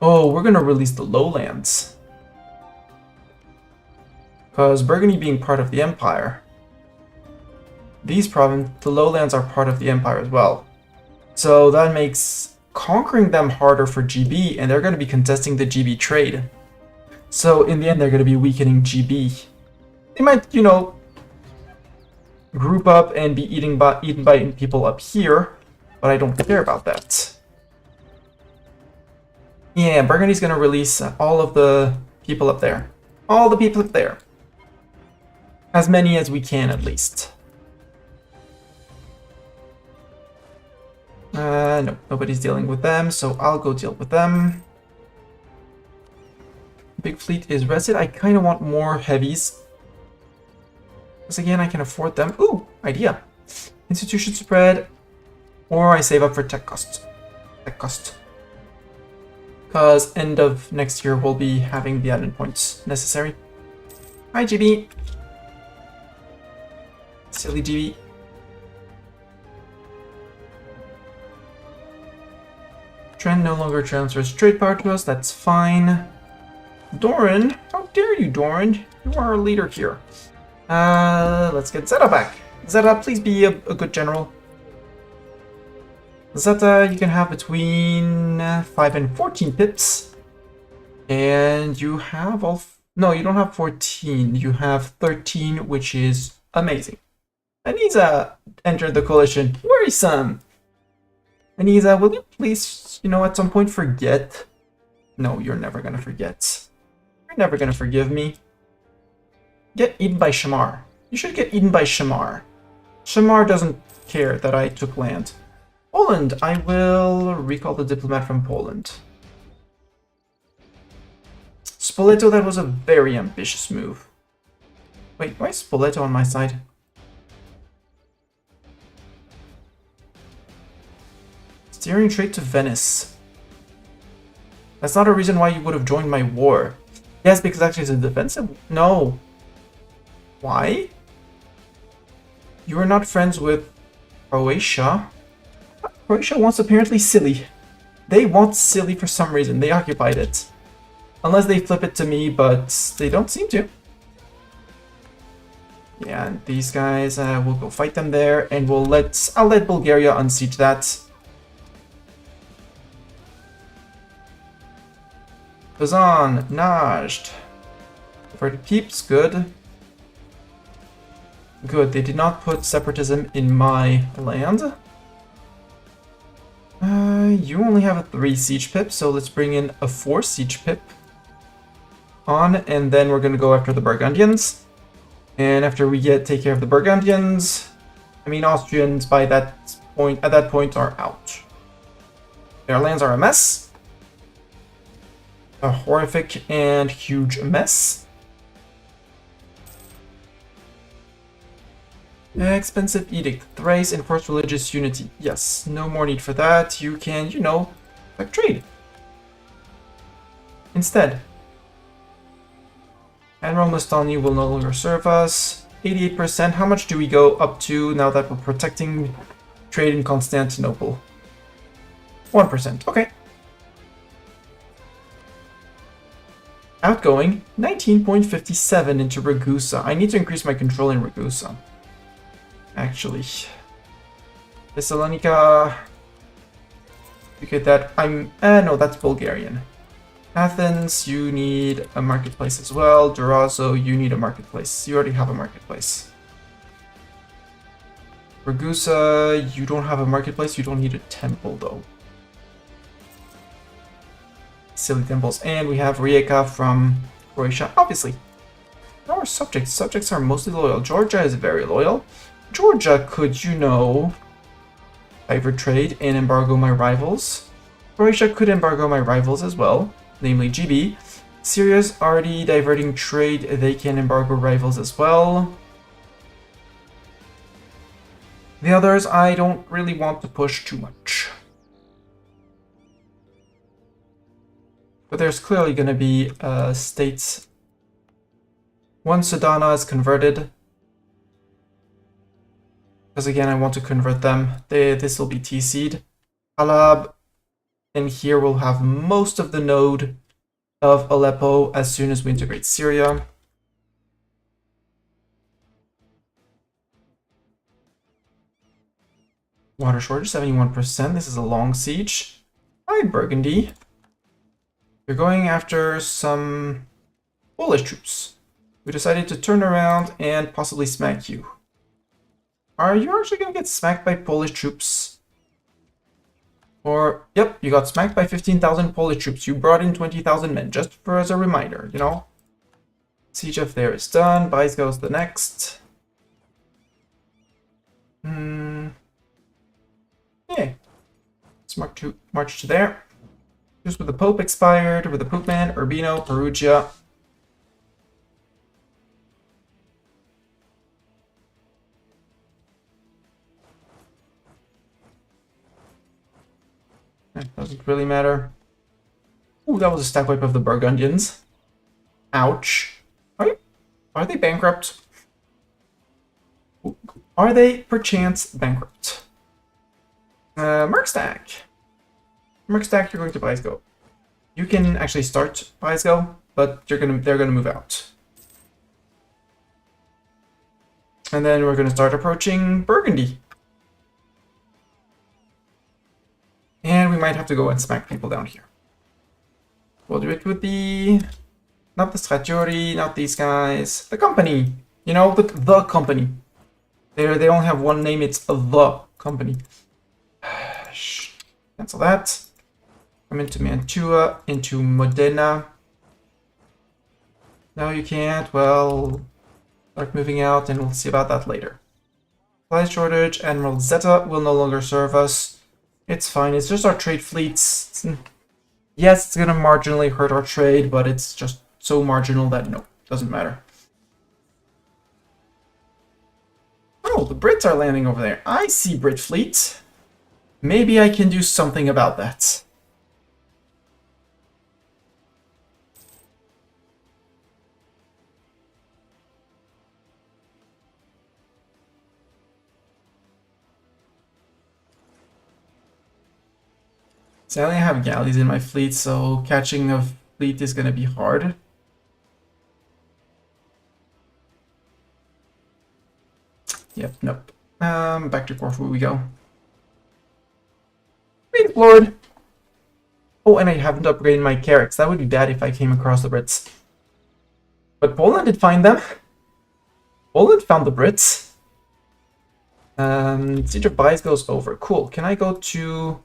Oh, we're gonna release the lowlands. Because Burgundy being part of the Empire, the lowlands are part of the Empire as well. So that makes conquering them harder for GB, and they're going to be contesting the GB trade. So in the end, they're going to be weakening GB. They might, you know, group up and be eaten by people up here, but I don't care about that. Yeah, Burgundy's gonna release all of the people up there. All the people up there. As many as we can, at least. No, nobody's dealing with them, so I'll go deal with them. Big fleet is rested. I kind of want more heavies. Because again, I can afford them. Ooh, idea. Institution spread, or I save up for tech cost. Tech cost. Because end of next year we'll be having the admin points necessary. Hi, GB. Silly GB. Trend no longer transfers trade power to us. That's fine. Doran, how dare you, Doran? You are our leader here. Let's get Zeta back. Zeta, please be a good general. Zeta, you can have between 5 and 14 pips. And you have all... No, you don't have 14. You have 13, which is amazing. Aniza entered the coalition. Worrisome. Aniza, will you please, at some point forget? No, you're never gonna forget. You're never gonna forgive me. Get eaten by Shamar. You should get eaten by Shamar. Shamar doesn't care that I took land. Poland, I will recall the diplomat from Poland. Spoleto, that was a very ambitious move. Wait, why is Spoleto on my side? Steering trade to Venice. That's not a reason why you would have joined my war. Yes, because actually it's a defensive... No. Why? You are not friends with Croatia. Croatia wants apparently Scilly. They want Scilly for some reason. They occupied it. Unless they flip it to me, but they don't seem to. Yeah, and these guys, we'll go fight them there, and I'll let Bulgaria unsiege that. Kazan, Najd. For the peeps, good. Good, they did not put separatism in my land. You only have a 3 siege pip, so let's bring in a 4 siege pip on, and then we're gonna go after the Burgundians. And after we take care of the Burgundians, I mean Austrians at that point are out. Their lands are a mess. A horrific and huge mess. Expensive edict. Thrice enforce religious unity. Yes, no more need for that. You can, like trade. Instead. Admiral Mustani will no longer serve us. 88%. How much do we go up to now that we're protecting trade in Constantinople? 1%. Okay. Outgoing, 19.57 into Ragusa. I need to increase my control in Ragusa. Actually. Thessalonica... You get that. No, that's Bulgarian. Athens, you need a marketplace as well. Durazzo, you need a marketplace. You already have a marketplace. Ragusa, you don't have a marketplace. You don't need a temple, though. Silly temples. And we have Rijeka from Croatia, obviously. Our subjects. Subjects are mostly loyal. Georgia is very loyal. Georgia could, divert trade and embargo my rivals. Croatia could embargo my rivals as well, namely GB. Syria's already diverting trade. They can embargo rivals as well. The others, I don't really want to push too much. But there's clearly going to be states. Once Sudana is converted, because again, I want to convert them. This will be TC'd. Halab, and here we'll have most of the node of Aleppo as soon as we integrate Syria. Water shortage, 71%. This is a long siege. Hi, Burgundy. You're going after some Polish troops. We decided to turn around and possibly smack you. Are you actually going to get smacked by Polish troops? Or, yep, you got smacked by 15,000 Polish troops. You brought in 20,000 men, just for as a reminder, you know? Siege of there is done. Bice the next. Yeah. Let's march to there. Just with the Pope expired, with the Pope Man, Urbino, Perugia. It doesn't really matter. Ooh, that was a stack wipe of the Burgundians. Ouch. Are they bankrupt? Ooh. Are they perchance bankrupt? Merkstack. Merkstack, you're going to Biesgo. You can actually start Biesgo, but they're gonna move out. And then we're gonna start approaching Burgundy. And we might have to go and smack people down here. We'll do it with the... Not the Stratiori, not these guys. The company. You know, the company. They only have one name, it's the company. Cancel that. Come into Mantua, into Modena. No, you can't. Well, start moving out and we'll see about that later. Supply shortage, Admiral Zeta will no longer serve us. It's fine, it's just our trade fleets. Yes, it's gonna marginally hurt our trade, but it's just so marginal that no, doesn't matter. Oh, the Brits are landing over there. I see Brit fleet. Maybe I can do something about that. See, I only have galleys in my fleet, so catching a fleet is going to be hard. Yep, nope. Back to Corfu we go. Great Lord! Oh, and I haven't upgraded my carracks. That would be bad if I came across the Brits. But Poland did find them. Poland found the Brits. Siege of Bice goes over. Cool. Can I go to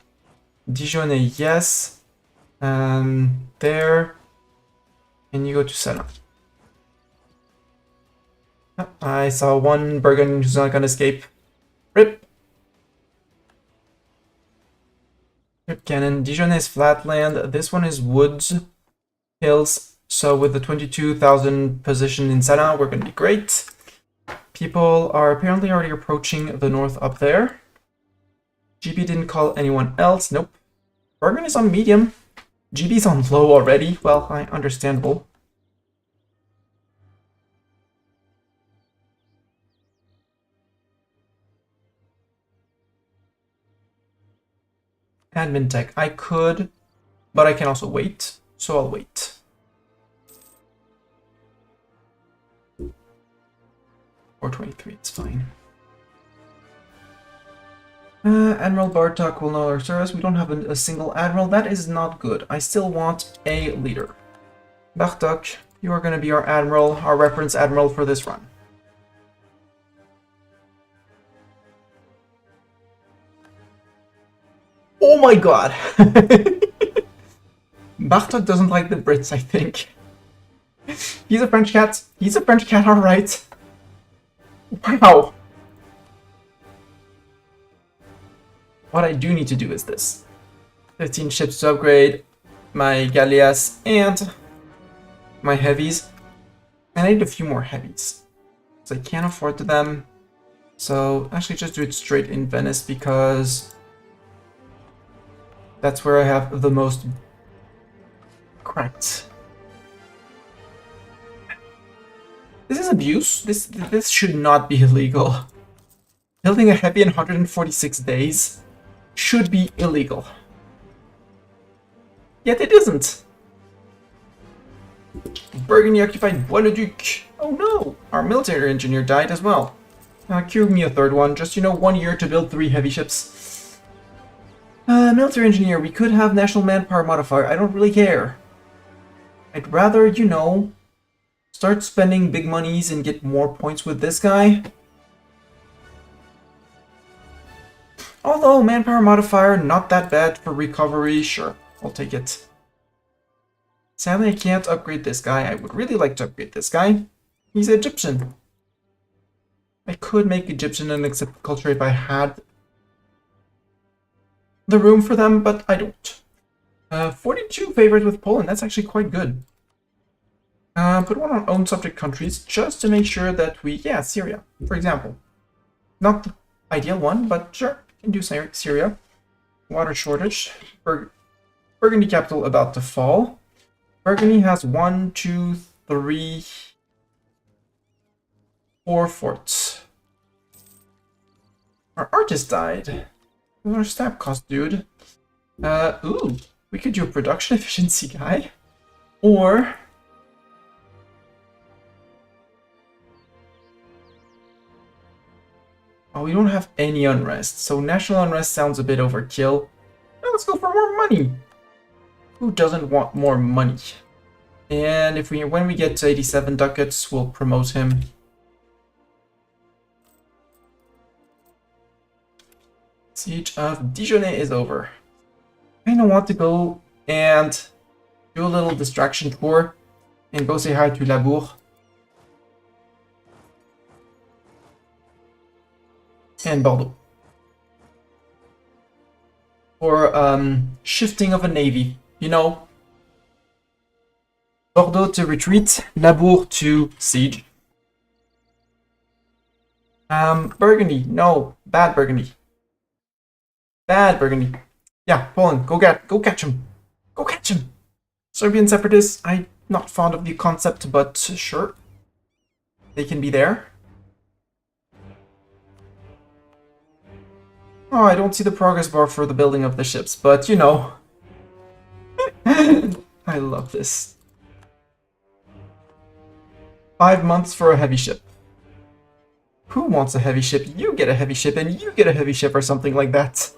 Dijon? Yes. There. And you go to Senna. Oh, I saw one Burgundian who's not gonna escape. Rip. Rip cannon. Dijon is flatland. This one is woods, hills. So with the 22,000 position in Senna, we're gonna be great. People are apparently already approaching the north up there. GB didn't call anyone else. Nope. Bergen is on medium. GB's on low already. Well, understandable. Admin tech. I could, but I can also wait. So I'll wait. Or 23, it's fine. Admiral Bartok will no longer serve us. We don't have a single admiral. That is not good. I still want a leader. Bartok, you are going to be our admiral, our reference admiral for this run. Oh my god! Bartok doesn't like the Brits, I think. He's a French cat. He's a French cat, alright. Wow. What I do need to do is this. 15 ships to upgrade my galleass and my heavies. And I need a few more heavies. So I can't afford them. So actually just do it straight in Venice because that's where I have the most cracked. This is abuse. This should not be illegal. Building a heavy in 146 days should be illegal. Yet it isn't. Burgundy occupied Bois-le-Duc. Oh no! Our military engineer died as well. Cue me a third one. Just, you know, 1 year to build 3 heavy ships. Military engineer, we could have national manpower modifier. I don't really care. I'd rather, you know, start spending big monies and get more points with this guy. Although manpower modifier, not that bad for recovery. Sure, I'll take it. Sadly, I can't upgrade this guy. I would really like to upgrade this guy. He's Egyptian. I could make Egyptian an accepted culture if I had the room for them, but I don't. 42 favorites with Poland. That's actually quite good. Put one on own subject countries just to make sure that we... Yeah, Syria, for example. Not the ideal one, but sure, can do Syria. Water shortage. Burgundy capital about to fall. Burgundy has 1, 2, 3, 4 forts. Our artist died. Our stab cost, dude. Ooh, we could do a production efficiency guy. Or... Oh, we don't have any unrest, so national unrest sounds a bit overkill. Now let's go for more money. Who doesn't want more money? And if when we get to 87 ducats, we'll promote him. Siege of Dijon is over. I don't want to go and do a little distraction tour and go say hi to Labour. And Bordeaux. For shifting of a navy, you know. Bordeaux to retreat, Labour to siege. Burgundy, no, bad Burgundy. Bad Burgundy. Yeah, Poland, go catch him. Go catch him. Serbian separatists, I'm not fond of the concept, but sure. They can be there. Oh, I don't see the progress bar for the building of the ships, but you know. I love this. 5 months for a heavy ship. Who wants a heavy ship? You get a heavy ship and you get a heavy ship or something like that.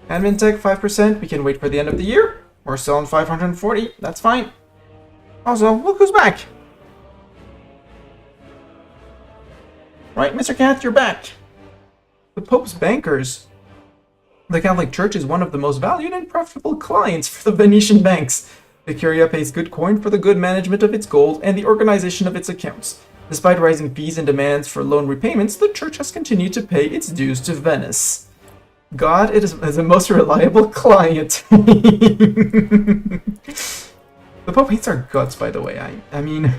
Admin tech 5%, we can wait for the end of the year. We're still on 540, that's fine. Also, look who's back. Right, Mr. Cat, you're back. The Pope's bankers. The Catholic Church is one of the most valued and profitable clients for the Venetian banks. The Curia pays good coin for the good management of its gold and the organization of its accounts. Despite rising fees and demands for loan repayments, the Church has continued to pay its dues to Venice. God, it is the most reliable client. The Pope hates our guts, by the way. I mean,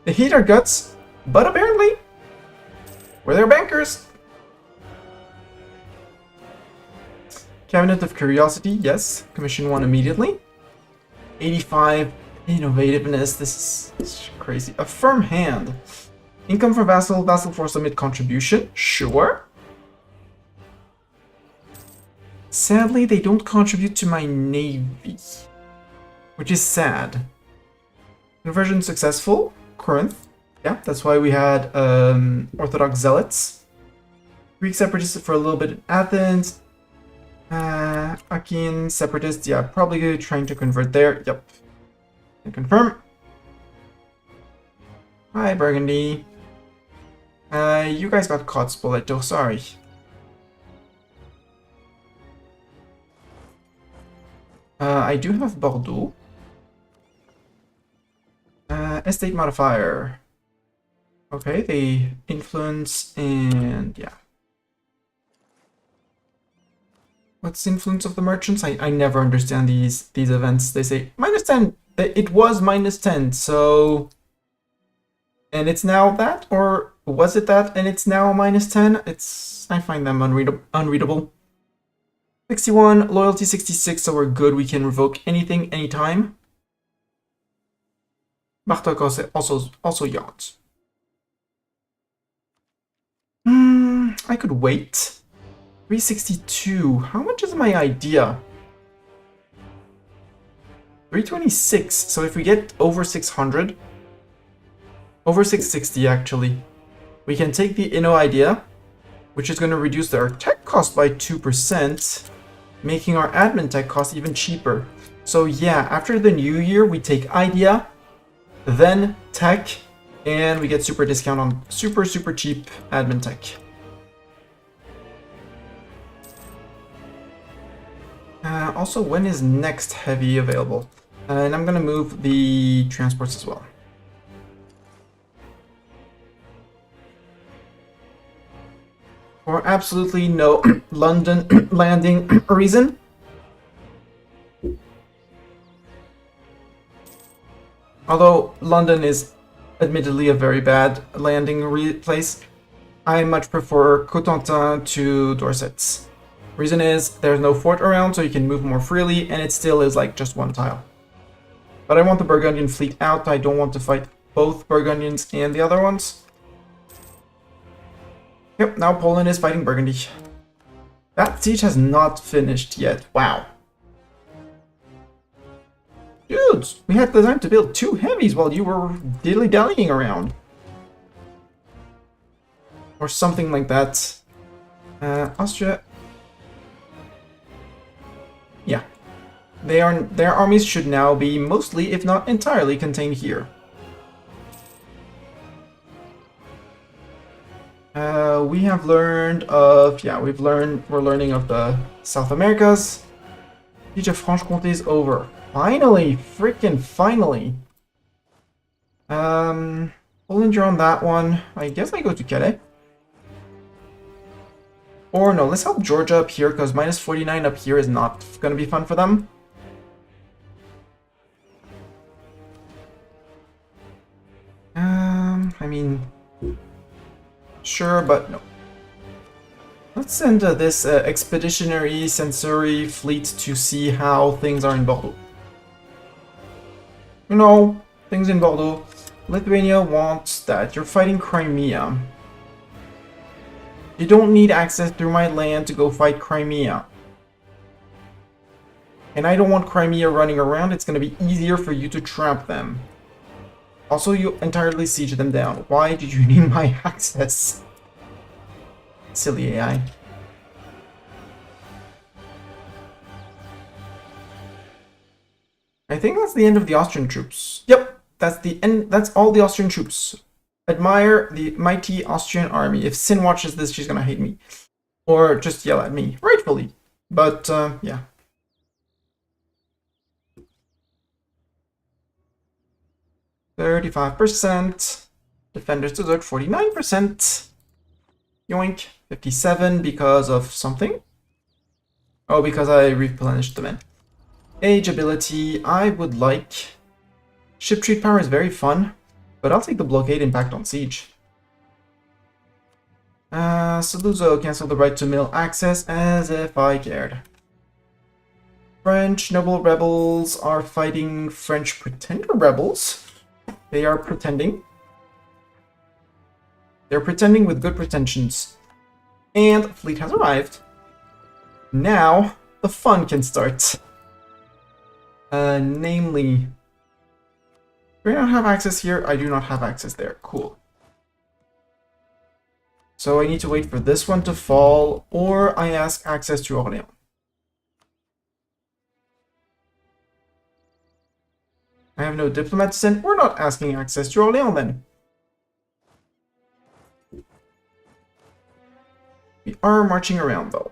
they hate our guts, but apparently... we're their bankers. Cabinet of Curiosity, yes. Commission 1 immediately. 85 innovativeness, this is crazy. A firm hand. Income from vassal, vassal for submit contribution, sure. Sadly, they don't contribute to my navy, which is sad. Conversion successful, Corinth. Yeah, that's why we had Orthodox Zealots. Greek Separatists for a little bit in Athens. Achaean Separatists, yeah, probably trying to convert there. Yep. And confirm. Hi, Burgundy. You guys got caught, Spoleto, sorry. I do have Bordeaux. Estate modifier. Okay, they influence and yeah. What's the influence of the merchants? I never understand these events. They say -10. It was -10, so... And it's now that? Or was it that and it's now -10? I find them unreadable. 61, loyalty 66, so we're good. We can revoke anything, anytime. Bartok also yachts. I could wait. 362. How much is my idea? 326. So if we get over 600, over 660 actually, we can take the Inno idea, which is going to reduce our tech cost by 2%, making our admin tech cost even cheaper. So yeah, after the new year, we take idea, then tech, And we get super discount on super cheap admin tech. Also, when is next heavy available? And I'm gonna move the transports as well. For absolutely no London landing reason. Although London is admittedly a very bad landing place, I much prefer Cotentin to Dorset. Reason is there's no fort around, so you can move more freely, and it still is like just one tile. But I want the Burgundian fleet out. I don't want to fight both Burgundians and the other ones. Yep, now Poland is fighting Burgundy. That siege has not finished yet. Wow. Dudes, we had the time to build 2 heavies while you were dilly-dallying around. Or something like that. Austria... Yeah. Their armies should now be mostly, if not entirely, contained here. We have learned of... Yeah, we're learning of the South Americas. Siege of Franche-Comté is over. Finally! Freaking finally! Poland, you're on that one. I guess I go to Calais. Or no, let's help Georgia up here, because minus 49 up here is not going to be fun for them. I mean... Sure, but no. Let's send this expeditionary sensory fleet to see how things are in Bordeaux. You know, things in Bordeaux. Lithuania wants that. You're fighting Crimea. You don't need access through my land to go fight Crimea. And I don't want Crimea running around. It's going to be easier for you to trap them. Also, you entirely siege them down. Why did you need my access? Silly AI. I think that's the end of the Austrian troops. Yep, that's the end. That's all the Austrian troops. Admire the mighty Austrian army. If Sin watches this, she's gonna hate me. Or just yell at me. Rightfully. But, yeah. %. Defenders desert 49%. Yoink. 57 because of something. Oh, because I replenished the men. Age ability, I would like... Ship treat power is very fun, but I'll take the blockade impact on siege. Saluzzo cancel the right to mill access as if I cared. French noble rebels are fighting French pretender rebels. They are pretending. They're pretending with good pretensions. And fleet has arrived. Now, the fun can start. Namely... Do I not have access here? I do not have access there. Cool. So I need to wait for this one to fall, or I ask access to Orléans. I have no diplomat to send. We're not asking access to Orléans then. We are marching around though.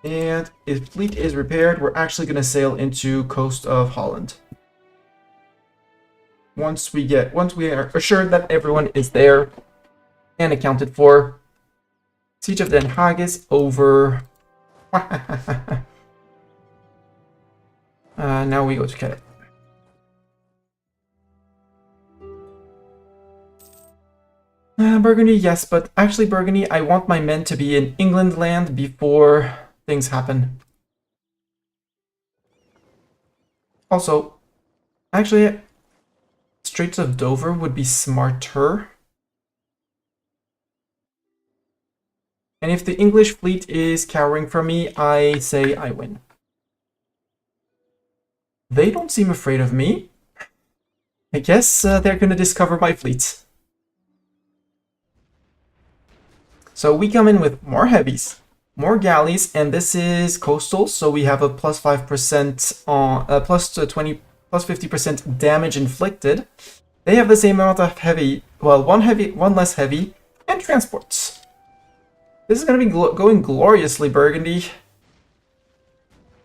And if fleet is repaired, we're actually going to sail into coast of Holland. Once we are assured that everyone is there and accounted for. Siege of Den Haag is over. Now we go to Calais. Burgundy, yes, but actually Burgundy, I want my men to be in England land before things happen. Also, actually, Straits of Dover would be smarter. And if the English fleet is cowering from me, I say I win. They don't seem afraid of me. I guess they're gonna discover my fleet. So we come in with more heavies, more galleys, and this is coastal, so we have a plus 5% on plus 50% damage inflicted. They have the same amount of heavy, well, one less heavy, and transports. This is going to be going gloriously, Burgundy.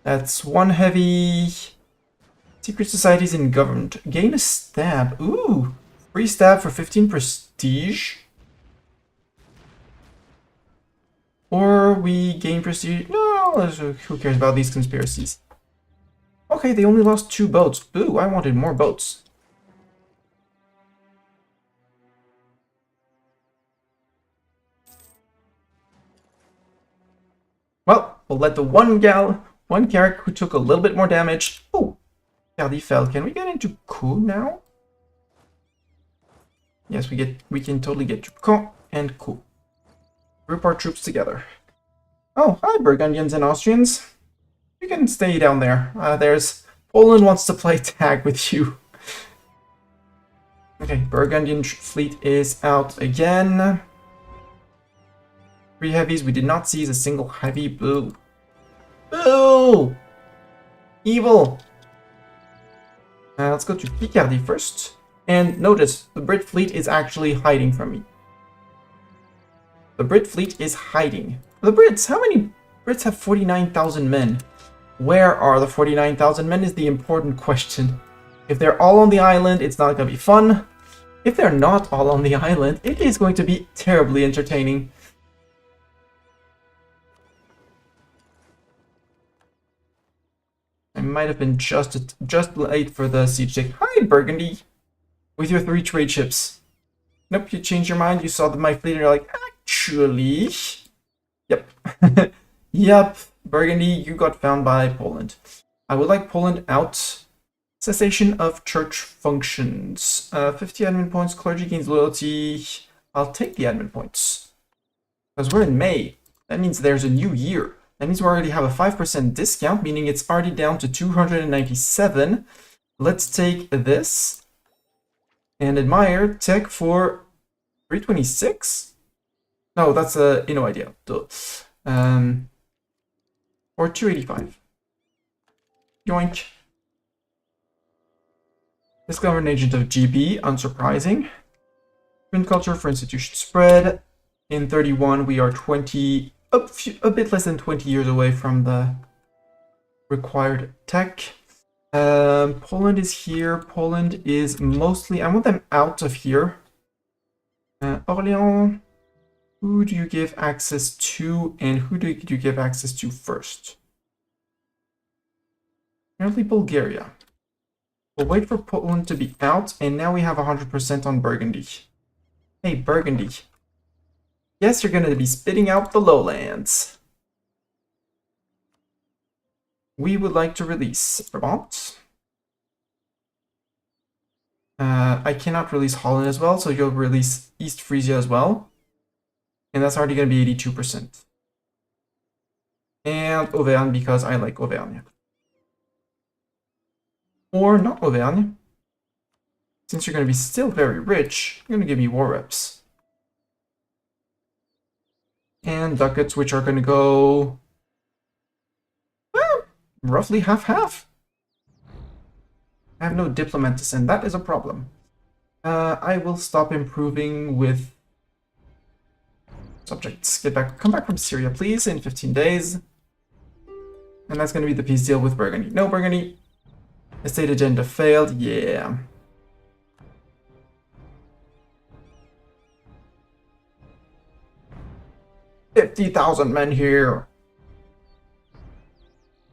That's one heavy. Secret societies in government. Gain a stab. Ooh, free stab for 15 prestige. Or we gain prestige. No, who cares about these conspiracies? Okay, they only lost 2 boats. Ooh, I wanted more boats. Well, we'll let the one character who took a little bit more damage. Oh, Cardi fell. Can we get into coup now? Yes, we can totally get to coup and coup. Group our troops together. Oh, hi, Burgundians and Austrians. You can stay down there. There's Poland wants to play tag with you. Okay, Burgundian fleet is out again. 3 heavies. We did not seize a single heavy. Boo. Boo! Evil. Let's go to Picardy first. And notice, the Brit fleet is actually hiding from me. The Brit fleet is hiding. The Brits, how many Brits have 49,000 men? Where are the 49,000 men is the important question. If they're all on the island, it's not going to be fun. If they're not all on the island, it is going to be terribly entertaining. I might have been just late for the siege take. Hi, Burgundy! With your 3 trade ships. Nope, you changed your mind. You saw my fleet and you're like, actually... Yep. Yep. Burgundy, you got found by Poland. I would like Poland out. Cessation of church functions. 50 admin points. Clergy gains loyalty. I'll take the admin points. Because we're in May. That means there's a new year. That means we already have a 5% discount, meaning it's already down to 297. Let's take this. And admire tech for 326? No, that's a no idea. Or 285. Yoink. Discover an agent of GB, unsurprising. Print culture for institution spread. In 31, we are a bit less than 20 years away from the required tech. Poland is here. Poland is mostly... I want them out of here. Orléans. Who do you give access to, and who do you give access to first? Apparently Bulgaria. We'll wait for Poland to be out, and now we have 100% on Burgundy. Hey, Burgundy. Yes, you're going to be spitting out the lowlands. We would like to release Brabant. I cannot release Holland as well, so you'll release East Frisia as well. And that's already going to be 82%. And Auvergne, because I like Auvergne. Or not Auvergne. Since you're going to be still very rich, you're going to give me war reps. And ducats, which are going to go... roughly half-half. I have no diplomat to send. That is a problem. I will stop improving with... subjects. Come back from Syria, please, in 15 days. And that's going to be the peace deal with Burgundy. No, Burgundy. Estate agenda failed. Yeah. $50,000 men here.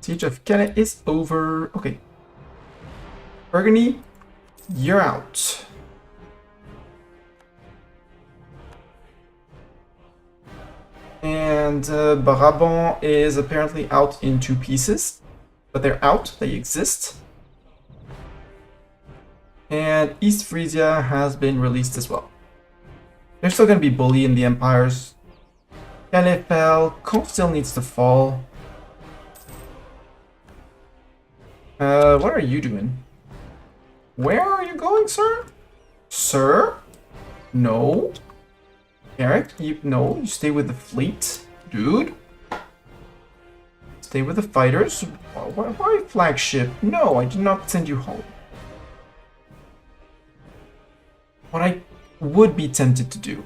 Siege of Calais is over. Okay. Burgundy, you're out. And Brabant is apparently out in 2 pieces. But they're out. They exist. And East Frisia has been released as well. They're still going to be bully in the empires. Calais fell. Caen still needs to fall. What are you doing? Where are you going, sir? Sir? No. Eric, no, you stay with the fleet. Dude. Stay with the fighters. Why flagship? No, I did not send you home. what I would be tempted to do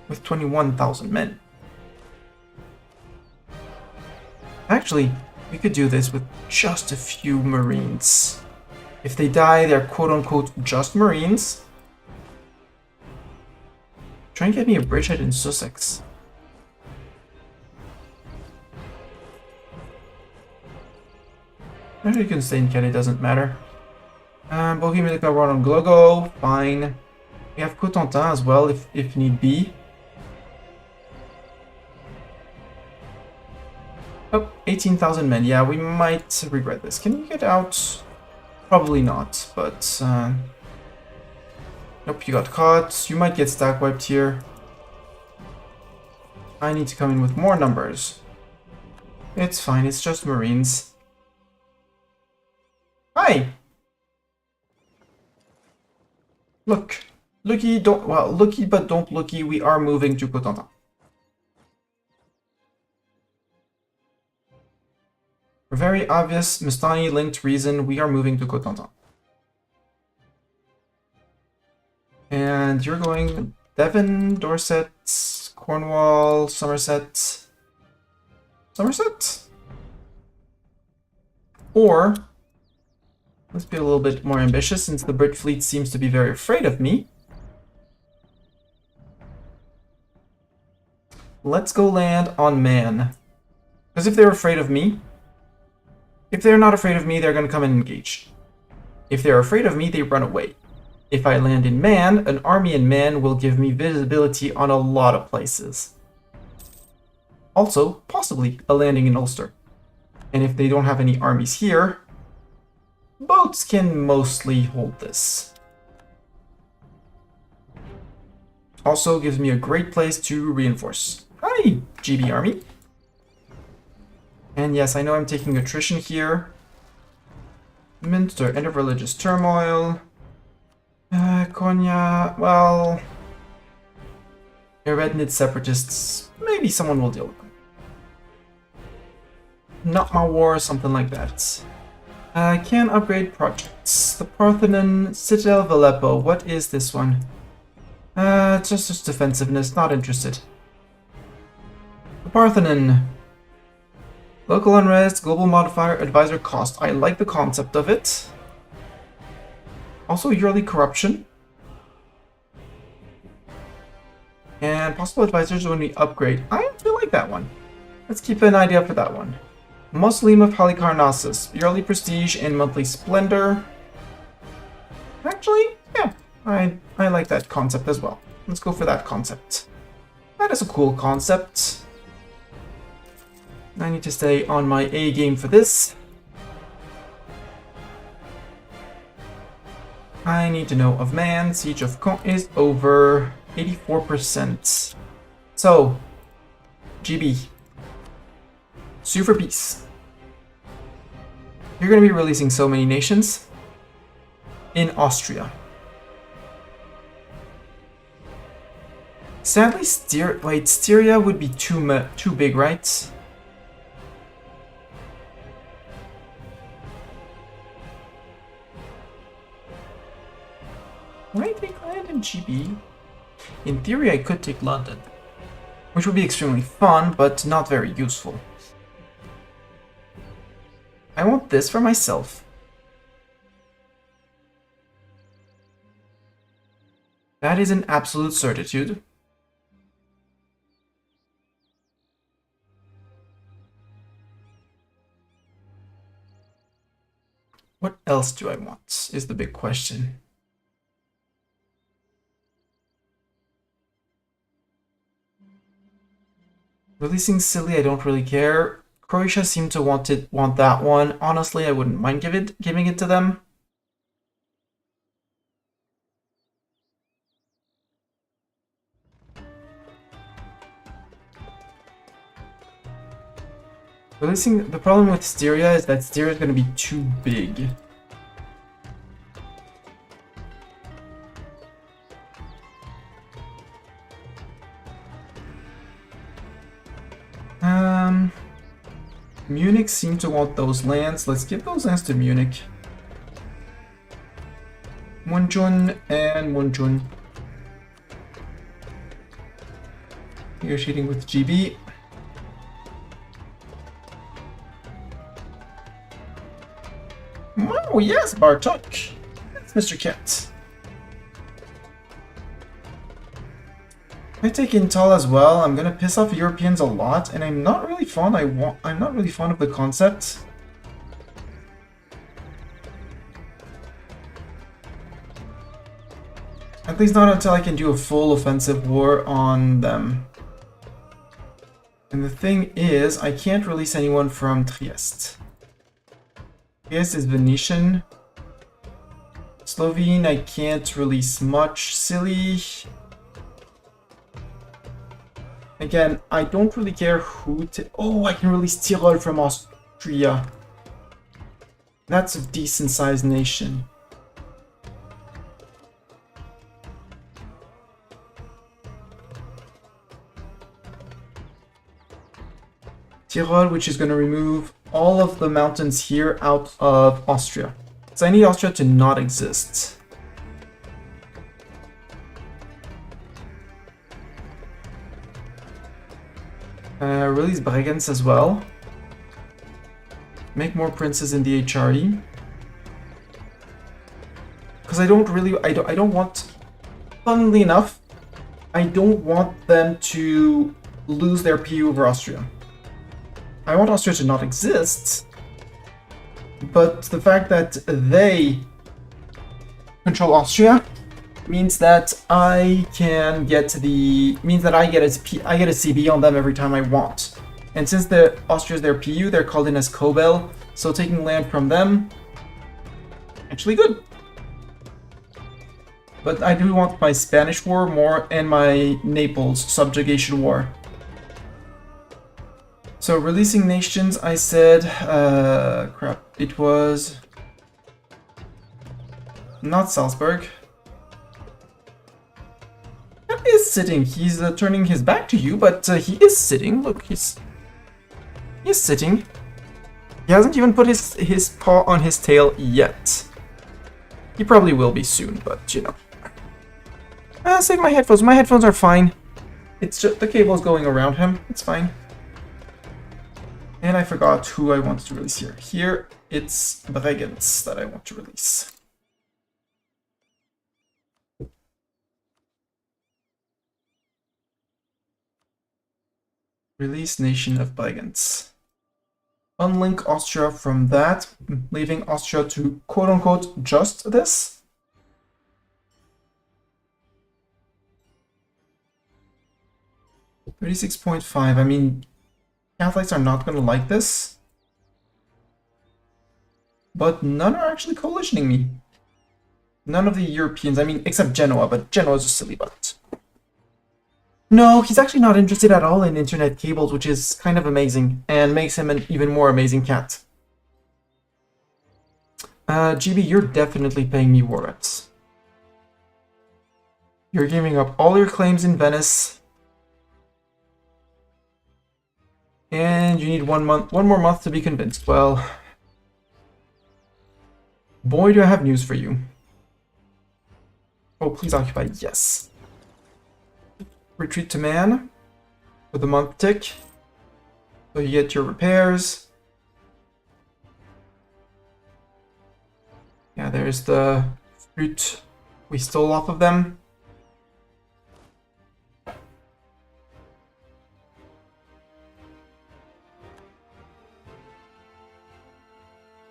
with 21,000 men. Actually, we could do this with just a few Marines. If they die, they're quote-unquote just Marines. Try and get me a bridgehead in Sussex. Actually, you can stay in Kent, it doesn't matter. Bohemia Run on Glogo, fine. We have Cotentin as well, if need be. Oh, 18,000 men. Yeah, we might regret this. Can you get out? Probably not, but... nope, you got caught. You might get stack wiped here. I need to come in with more numbers. It's fine, it's just Marines. Hi! Look. Looky, don't... well, looky but don't looky, we are moving to Cotentin. For very obvious Mustani-linked reason, we are moving to Cotentin. And you're going Devon, Dorset, Cornwall, Somerset. Somerset? Or, let's be a little bit more ambitious since the Brit fleet seems to be very afraid of me. Let's go land on Man. Because if they're afraid of me, if they're not afraid of me, they're going to come and engage. If they're afraid of me, they run away. If I land in Man, an army in Man will give me visibility on a lot of places. Also, possibly a landing in Ulster. And if they don't have any armies here, boats can mostly hold this. Also gives me a great place to reinforce. Hi, GB army. And yes, I know I'm taking attrition here. Minster, end of religious turmoil. Konya, well... Erednid separatists, maybe someone will deal with them. Not my war, something like that. Can upgrade projects. The Parthenon, Citadel of Aleppo, what is this one? Just defensiveness, not interested. The Parthenon. Local unrest, global modifier, advisor cost. I like the concept of it. Also yearly corruption. And possible advisors when we upgrade. I feel like that one. Let's keep an idea for that one. Mausoleum of Halicarnassus. Yearly prestige and monthly splendor. Actually, yeah. I like that concept as well. Let's go for that concept. That is a cool concept. I need to stay on my A game for this. I need to know of Man. Siege of Caen is over 84%. So, GB. Sue for peace. You're going to be releasing so many nations. In Austria. Sadly, Styria would be too big, right? Why take land in GB? In theory, I could take London, which would be extremely fun, but not very useful. I want this for myself. That is an absolute certitude. What else do I want, is the big question. Releasing Silly, I don't really care. Croatia seem to want that one. Honestly, I wouldn't mind giving it to them. Releasing, the problem with Styria is that Styria is going to be too big. Munich seem to want those lands. Let's give those lands to Munich. Munchun and Munchun. Negotiating with GB. Oh yes, Bartok. That's Mr. Cat. I take Intel as well. I'm gonna piss off Europeans a lot, and I'm not really fond. I'm not really fond of the concept. At least not until I can do a full offensive war on them. And the thing is, I can't release anyone from Trieste. Trieste is Venetian. Slovene, I can't release much. Silly. Again, I don't really care who to... Oh, I can release Tyrol from Austria. That's a decent-sized nation. Tyrol, which is going to remove all of the mountains here out of Austria. So I need Austria to not exist. Release Bregenz as well. Make more princes in the HRE. Because I don't want, funnily enough, I don't want them to lose their PU over Austria. I want Austria to not exist, but the fact that they control Austria means that I can get means that I get a CB on them every time I want. And since Austria is their PU, they're called in as Kobel, so taking land from them, actually good. But I do want my Spanish War more and my Naples subjugation war. So releasing nations, I said, crap, it was not Salzburg. He is sitting. He's turning his back to you, but he is sitting. Look, he's sitting. He hasn't even put his paw on his tail yet. He probably will be soon, but you know. Save my headphones. My headphones are fine. It's just the cable's going around him. It's fine. And I forgot who I wanted to release here. Here, it's Bregenz that I want to release. Release Nation of Bregenz. Unlink Austria from that, leaving Austria to quote-unquote just this. $36.5, I mean, Catholics are not going to like this. But none are actually coalitioning me. None of the Europeans, I mean, except Genoa, but Genoa is a silly butt. No, he's actually not interested at all in internet cables, which is kind of amazing, and makes him an even more amazing cat. GB, you're definitely paying me war rents. You're giving up all your claims in Venice. And you need one more month to be convinced. Well, boy, do I have news for you. Oh, please occupy. Yes. Retreat to Man with a month tick. So you get your repairs. Yeah, there's the fruit we stole off of them.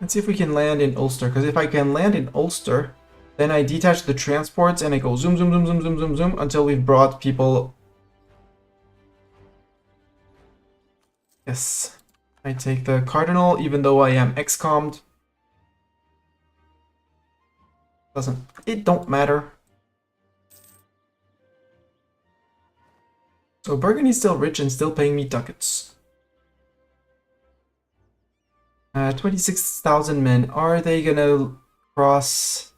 Let's see if we can land in Ulster, because if I can land in Ulster, then I detach the transports and I go zoom, zoom, zoom, zoom, zoom, zoom, zoom until we've brought people. Yes. I take the Cardinal, even though I am excommed. It don't matter. So Burgundy's still rich and still paying me ducats. 26,000 men. Are they gonna cross?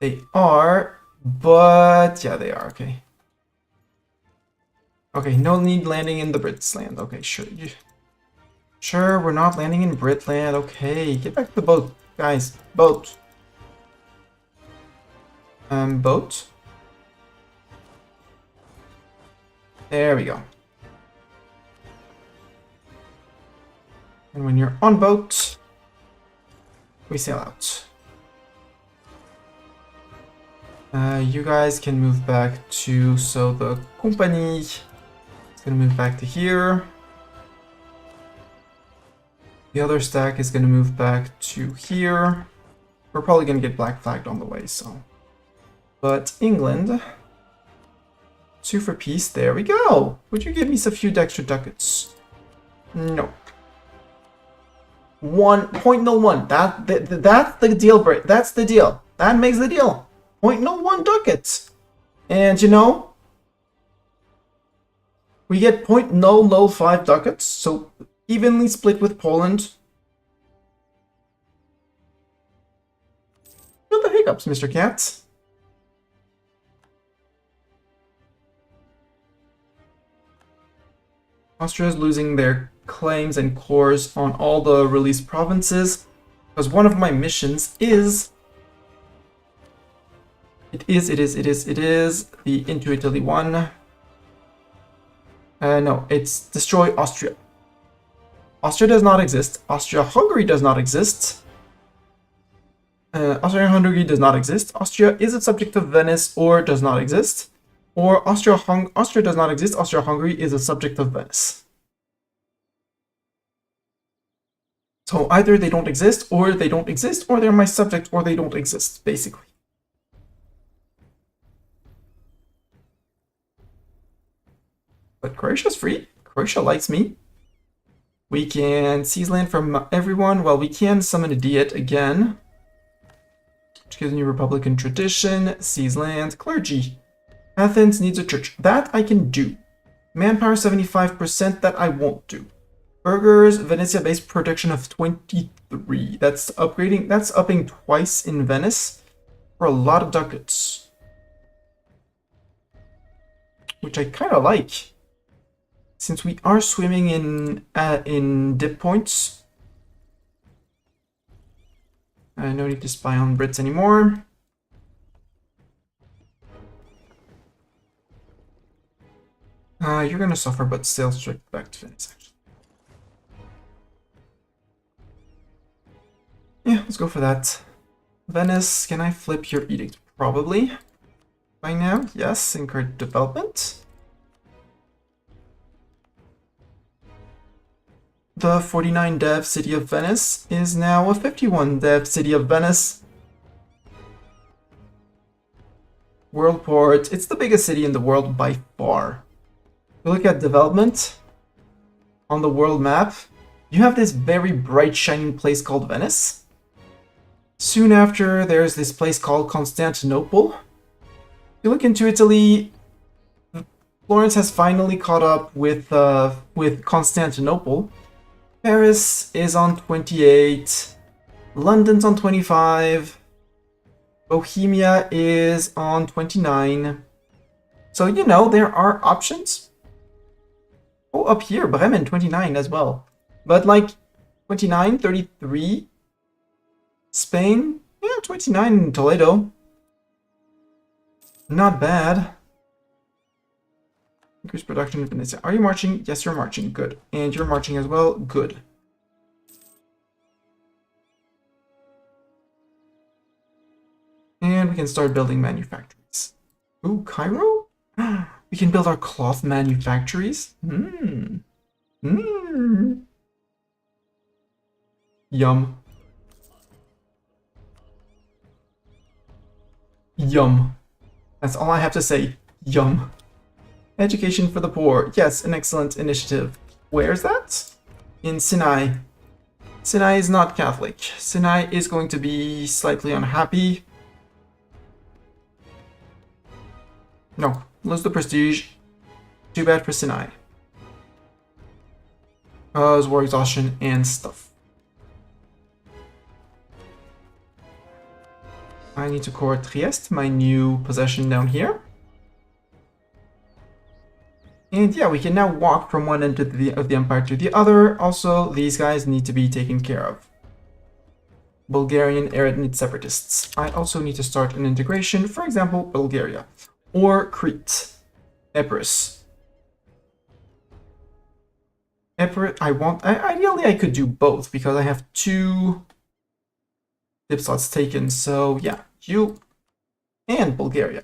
They are, but yeah, they are. Okay. Okay, no need landing in the Brits' land. Okay, sure. Sure, we're not landing in Britland. Okay, get back to the boat, guys. Boat. Boat. There we go. And when you're on boat, we sail out. You guys can move back to, so the company is gonna move back to here. The other stack is gonna move back to here. We're probably gonna get black flagged on the way, so. But England, 2 for peace, there we go. Would you give me a few extra ducats? No. 1.01, that's the deal break, that's the deal. That makes the deal. 0.01 ducats. And you know, we get 0.005 ducats, so evenly split with Poland. Feel the hiccups, Mr. Cat. Austria is losing their claims and cores on all the released provinces, because one of my missions is it is the Into Italy one. No, it's destroy Austria. Austria does not exist. Austria-Hungary does not exist. Austria-Hungary does not exist. Austria is a subject of Venice or does not exist. Or Austria does not exist. Austria-Hungary is a subject of Venice. So either they don't exist, or they're my subject, or they don't exist, basically. But Croatia's free. Croatia likes me. We can seize land from everyone. Well, we can summon a Diet again, which gives me Republican tradition. Seize land. Clergy. Athens needs a church. That I can do. Manpower 75%. That I won't do. Burghers. Venezia base production of 23. That's upgrading. That's upping twice in Venice for a lot of ducats, which I kind of like. Since we are swimming in dip points, no need to spy on Brits anymore. You're gonna suffer, but sail straight back to Venice, actually. Yeah, let's go for that. Venice, can I flip your edict? Probably. By now, yes, incurred development. The 49 dev city of Venice is now a 51 dev city of Venice. World port, it's the biggest city in the world by far. If you look at development on the world map, you have this very bright shining place called Venice. Soon after, there's this place called Constantinople. If you look into Italy, Florence has finally caught up with Constantinople. Paris is on 28, London's on 25, Bohemia is on 29. So, you know, there are options. Oh, up here, Bremen 29 as well. But like 29, 33, Spain, yeah, 29 in Toledo. Not bad. Increase production in Venezia. Are you marching? Yes, you're marching. Good. And you're marching as well. Good. And we can start building manufactories. Ooh, Cairo? We can build our cloth manufactories? Yum. Yum. That's all I have to say. Yum. Education for the poor. Yes, an excellent initiative. Where's that? In Sinai. Sinai is not Catholic. Sinai is going to be slightly unhappy. No, lose the prestige. Too bad for Sinai. War exhaustion and stuff. I need to core Trieste, my new possession down here. And yeah, we can now walk from one end of the empire to the other. Also, these guys need to be taken care of. Bulgarian Aranid separatists. I also need to start an integration, for example, Bulgaria. Or Crete. Epirus. Ideally I could do both, because I have 2 dip slots taken, so yeah, you and Bulgaria.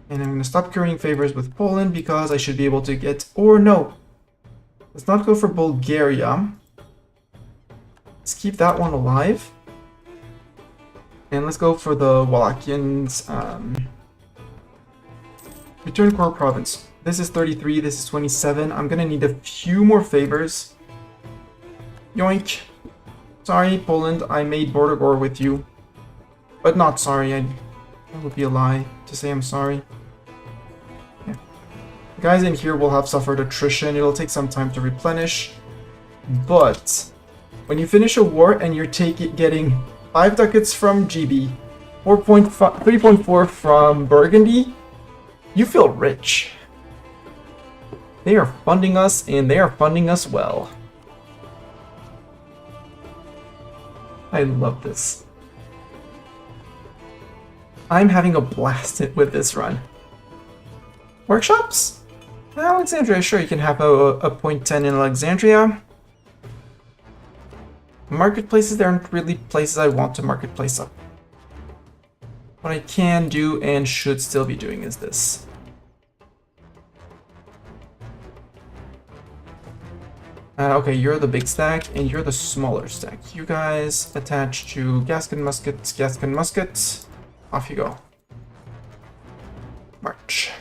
And I'm going to stop currying favors with Poland, because I should be able to get... Or no! Let's not go for Bulgaria. Let's keep that one alive. And let's go for the Wallachians. Return core province. This is 33, this is 27. I'm going to need a few more favors. Yoink. Sorry, Poland, I made border war with you. But not sorry, that would be a lie to say I'm sorry. Yeah. The guys in here will have suffered attrition. It'll take some time to replenish. But when you finish a war and you're getting 5 ducats from GB, 3.4 from Burgundy, you feel rich. They are funding us, and they are funding us well. I love this. I'm having a blast with this run. Workshops? Alexandria, sure, you can have a point 10 in Alexandria. Marketplaces, there aren't really places I want to marketplace up. What I can do and should still be doing is this. Okay, you're the big stack, and you're the smaller stack. You guys attach to Gascon muskets, Gascon muskets. Off you go. March.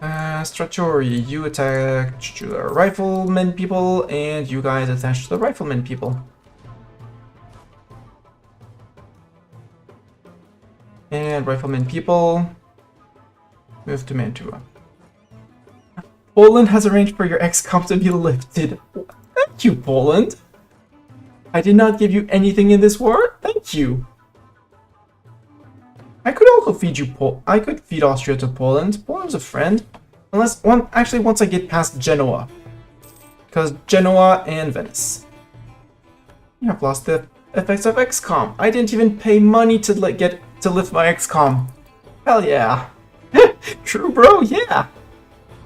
Stratori, you attach to the riflemen people, and you guys attach to the riflemen people. And riflemen people, move to Mantua. Poland has arranged for your XCOM to be lifted. Thank you, Poland. I did not give you anything in this war. Thank you. I could also feed you I could feed Austria to Poland. Poland's a friend. Actually, once I get past Genoa. Because Genoa and Venice. You have lost the effects of XCOM. I didn't even pay money to lift my XCOM. Hell yeah. True, bro, yeah.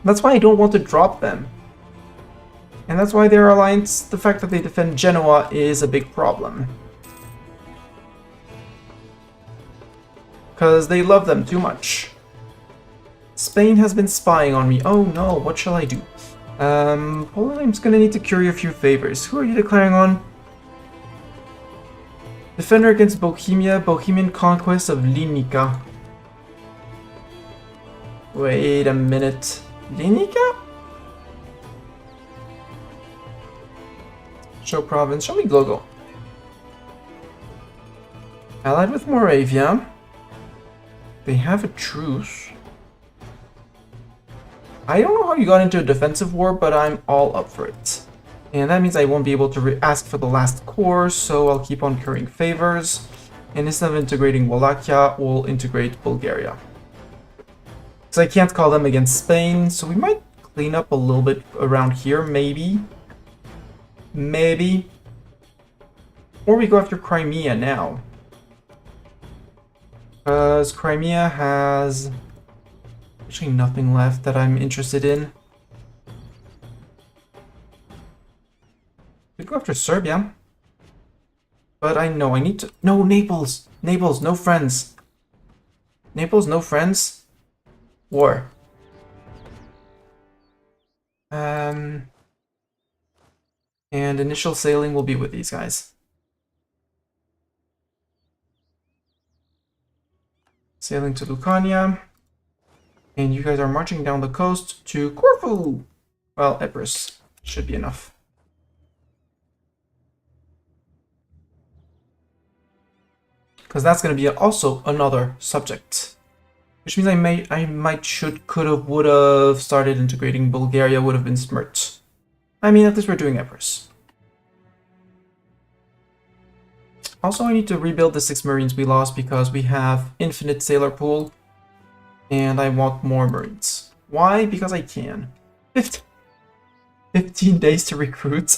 That's why I don't want to drop them. And that's why their alliance, the fact that they defend Genoa, is a big problem. Because they love them too much. Spain has been spying on me. Oh no, what shall I do? Poland, I'm just gonna need to curry a few favors. Who are you declaring on? Defender against Bohemia, Bohemian conquest of Linica. Wait a minute. Linica? Show province. Show me Glogo. Allied with Moravia. They have a truce. I don't know how you got into a defensive war, but I'm all up for it. And that means I won't be able to ask for the last core, so I'll keep on currying favors. And instead of integrating Wallachia, we'll integrate Bulgaria. Because I can't call them against Spain, so we might clean up a little bit around here, maybe. Maybe. Or we go after Crimea now. Because Crimea has actually nothing left that I'm interested in. We go after Serbia. But I know I need to... No, Naples! Naples, no friends. Naples, no friends. War. And initial sailing will be with these guys. Sailing to Lucania. And you guys are marching down the coast to Corfu. Well, Epirus should be enough. Because that's going to be also another subject. Which means could have, would have started integrating Bulgaria, would have been smart. I mean, at least we're doing Epirus. Also, I need to rebuild the 6 Marines we lost because we have infinite sailor pool. And I want more Marines. Why? Because I can. 15 days to recruit.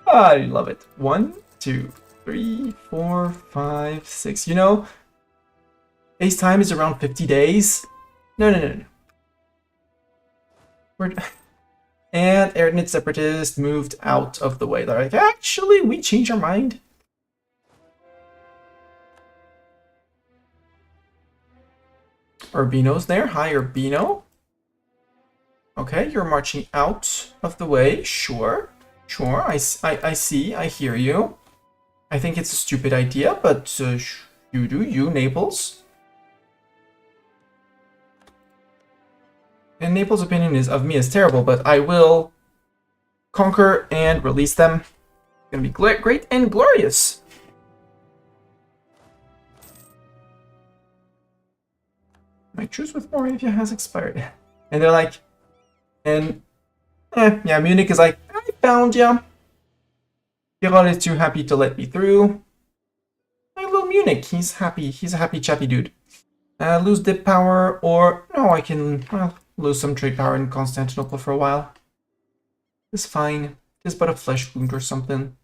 I love it. 1, 2, 3, 4, 5, 6. You know, base time is around 50 days. No, no, no, no. And Airnid Separatists moved out of the way. They're like, actually, we changed our mind. Urbino's there. Hi, Urbino. Okay, you're marching out of the way. Sure. Sure, I see. I hear you. I think it's a stupid idea, but you do you, Naples. And Naples' opinion is of me is terrible, but I will conquer and release them. It's gonna be great and glorious. My truce with Moravia has expired. And they're like, and yeah, Munich is like, I found ya. Tirol is too happy to let me through. My little Munich, he's happy. He's a happy chappy dude. Lose dip power, or no, I can lose some trade power in Constantinople for a while. It's fine. It's but a flesh wound or something.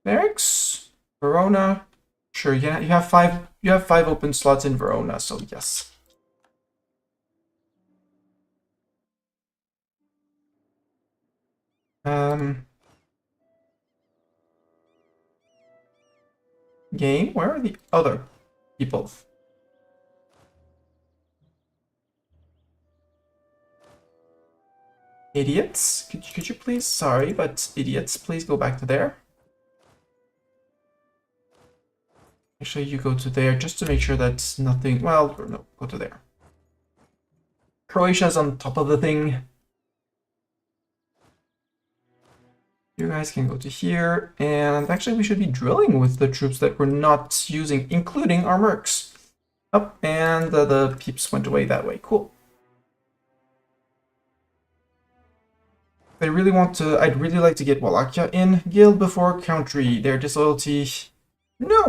Barracks, Verona. Sure, yeah, you have five open slots in Verona, so yes. Game, where are the other people? Idiots, could you please, sorry, but idiots, please go back to there. Actually, you go to there just to make sure that nothing, well, no, go to there. Croatia's on top of the thing. You guys can go to here, and actually we should be drilling with the troops that we're not using, including our mercs. Up, and the peeps went away that way. Cool. I really want to, I'd really like to get Wallachia in guild before country. Their disloyalty. No,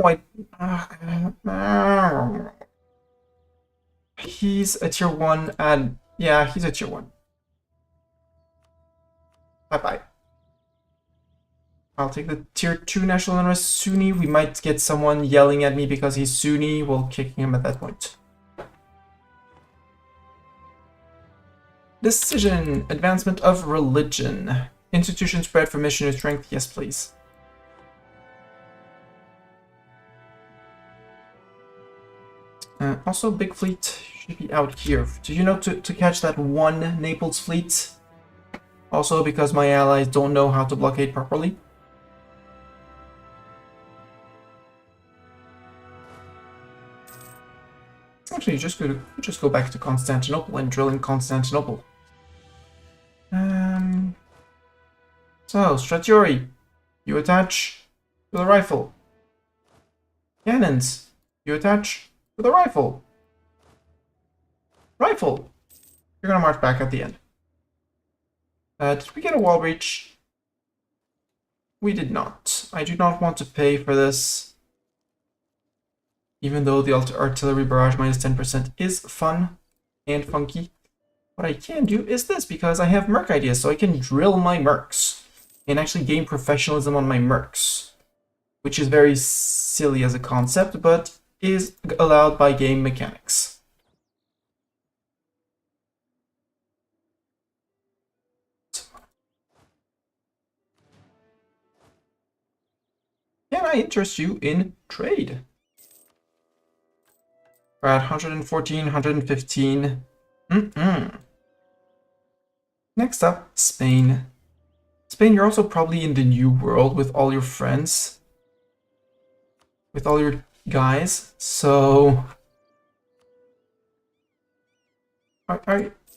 he's a tier 1, and yeah, he's a tier 1. Bye-bye. I'll take the tier 2 national unrest Sunni. We might get someone yelling at me because he's Sunni. We'll kick him at that point. Decision. Advancement of religion. Institution spread for missionary strength. Yes, please. Also, big fleet should be out here. Do you know to catch that one Naples fleet? Also, because my allies don't know how to blockade properly. Actually, just go back to Constantinople and drill in Constantinople. So, Stratiori, you attach to the rifle. Cannons, you attach to the rifle. Rifle, you're gonna march back at the end. Did we get a wall breach? We did not. I do not want to pay for this. Even though the artillery barrage minus 10% is fun and funky. What I can do is this, because I have merc ideas, so I can drill my mercs and actually gain professionalism on my mercs, which is very silly as a concept, but is allowed by game mechanics. Can I interest you in trade? We're at 114, 115. Next up, Spain. Spain, you're also probably in the New World with all your friends. With all your guys. So...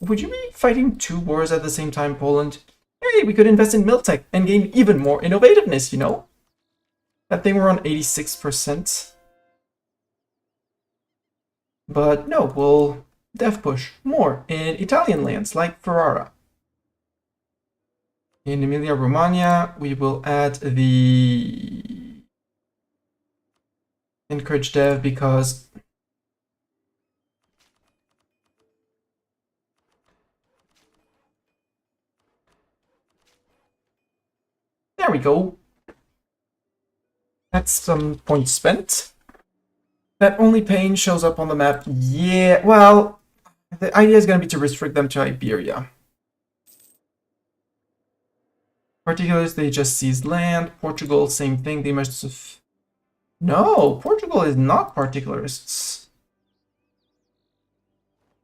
would you be fighting 2 wars at the same time, Poland? Hey, we could invest in Miltech and gain even more innovativeness, you know? That thing we're on 86%. But no, we'll dev push more in Italian lands like Ferrara. In Emilia-Romagna, we will add the encourage dev because There we go. That's some points spent. That only pain shows up on the map. Yeah, well, the idea is going to be to restrict them to Iberia. Particulars, they just seized land. Portugal, same thing. They must have... No, Portugal is not particularists.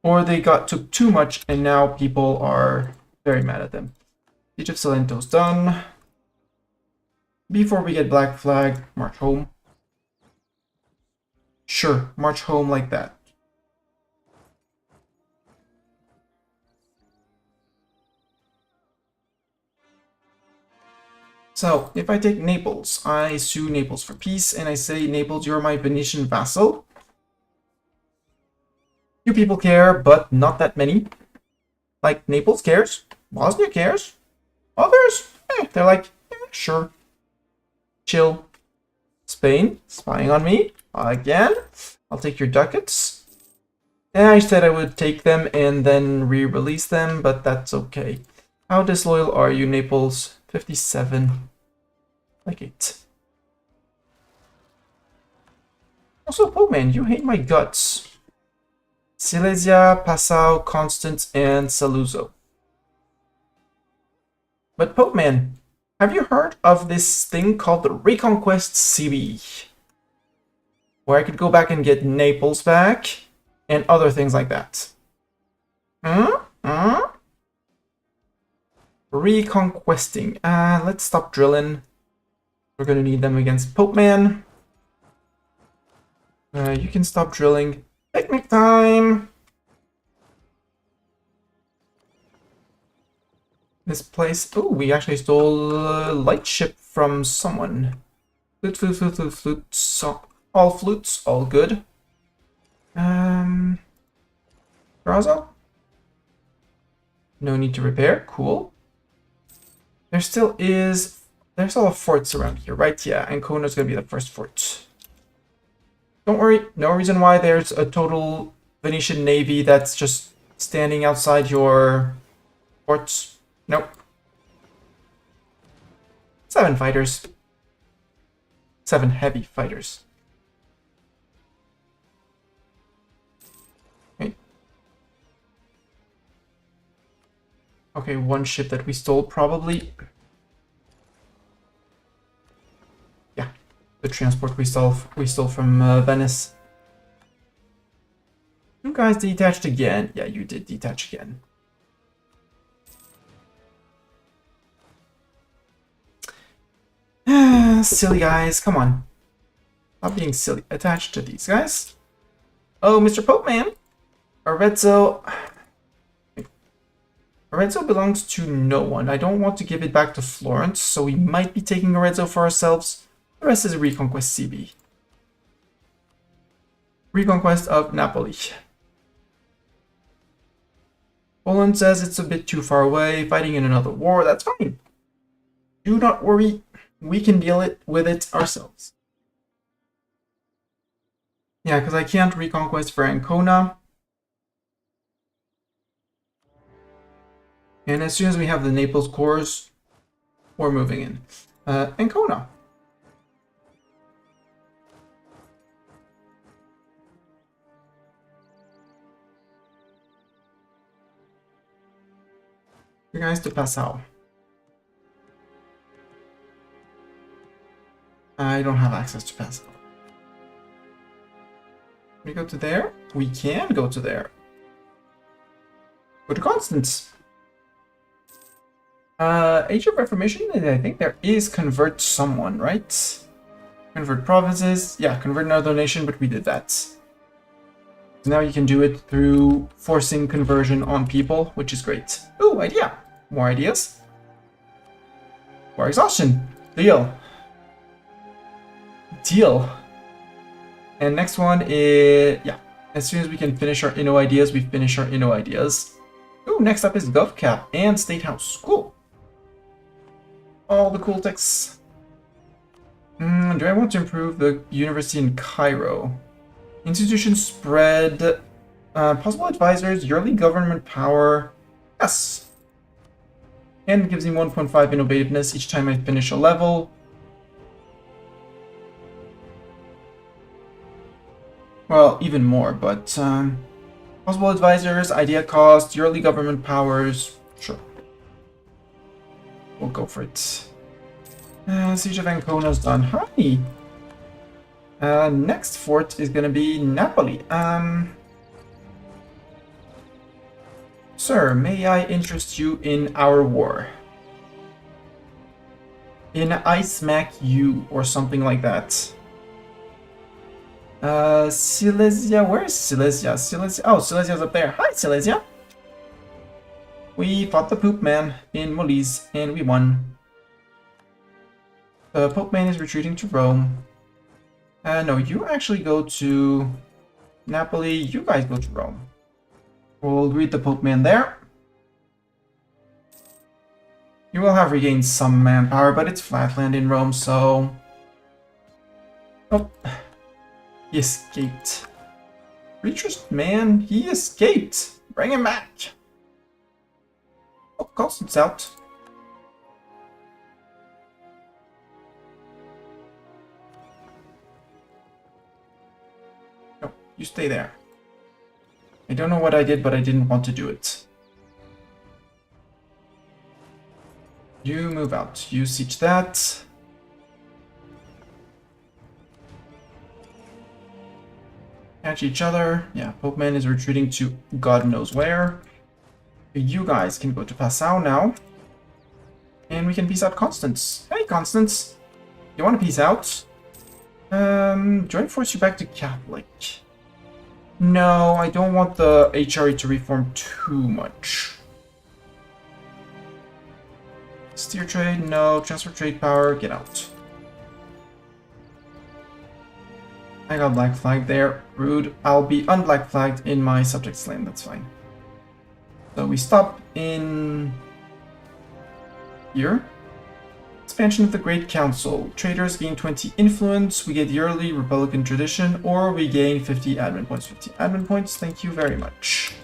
Or they took too much and now people are very mad at them. Siege of Salento's done. Before we get Black Flag, march home. Sure, march home like that. So, if I take Naples, I sue Naples for peace, and I say, Naples, you're my Venetian vassal. You people care, but not that many. Like, Naples cares, Bosnia cares, others, they're like, sure. Chill. Spain, spying on me, again. I'll take your ducats. And I said I would take them and then re-release them, but that's okay. How disloyal are you, Naples? 57. Like 8. Also, Pope Man, you hate my guts. Silesia, Passau, Constance, and Saluzzo. But Pope Man, have you heard of this thing called the Reconquest CB? Where I could go back and get Naples back, and other things like that. Reconquesting. Let's stop drilling. We're gonna need them against Pope Man. You can stop drilling. Picnic time! This place... Oh, we actually stole a light ship from someone. Flute, flute, flute, flute, flute. So, all flutes, all good. Brazo? No need to repair. Cool. There's still a forts around here, right? Yeah, Ancona's gonna be the first fort. Don't worry, no reason why there's a total Venetian navy that's just standing outside your forts. Nope. 7 fighters. 7 heavy fighters. Okay, 1 ship that we stole, probably. Yeah, the transport we stole from Venice. You guys detached again. Yeah, you did detach again. Silly guys, come on. Stop being silly. Attached to these guys. Oh, Mr. Pope Man. Arezzo belongs to no one. I don't want to give it back to Florence, so we might be taking Arezzo for ourselves. The rest is Reconquest CB. Reconquest of Napoli. Poland says it's a bit too far away, fighting in another war. That's fine. Do not worry. We can deal with it ourselves. Yeah, because I can't reconquest for Ancona. And as soon as we have the Naples cores, we're moving in. Ancona. You guys to Passau. I don't have access to Passau. Can we go to there? We can go to there. Go to Constance. Age of Reformation, I think there is convert someone, right? Convert provinces. Yeah, convert another nation, but we did that. So now you can do it through forcing conversion on people, which is great. Ooh, idea. More ideas. More exhaustion. Deal. Deal. And next one is... Yeah. As soon as we can finish our Inno ideas, we finish our Inno ideas. Ooh, next up is GovCap and State House. Cool. All the cool texts. Do I want to improve the university in Cairo? Institution spread. Possible advisors, yearly government power. Yes. And it gives me 1.5 innovativeness each time I finish a level. Well, even more, but possible advisors, idea cost, yearly government powers. Sure. We'll go for it. Siege of Ancona's done. Hi! Next fort is gonna be Napoli. Sir, may I interest you in our war? In I smack you, or something like that. Silesia, where is Silesia? Oh, Silesia's up there. Hi, Silesia! We fought the Poop Man in Molise, and we won. The Pope Man is retreating to Rome. No, you actually go to Napoli, you guys go to Rome. We'll greet the Pope Man there. You will have regained some manpower, but it's flatland in Rome, so... Oh, he escaped. Preacher's man, he escaped. Bring him back. Oh, Constance out. No, you stay there. I don't know what I did, but I didn't want to do it. You move out. You siege that. Catch each other. Yeah, Pope Man is retreating to God knows where. You guys can go to Passau now. And we can peace out Constance. Hey, Constance. You want to peace out? Join force you back to Catholic. No, I don't want the HRE to reform too much. Steer trade, no. Transfer trade power, get out. I got black flag there. Rude. I'll be unblack flagged in my subject's lane, that's fine. So we stop in here. Expansion of the Great Council. Traders gain 20 influence, we get yearly Republican tradition, or we gain 50 admin points. 50 admin points, thank you very much.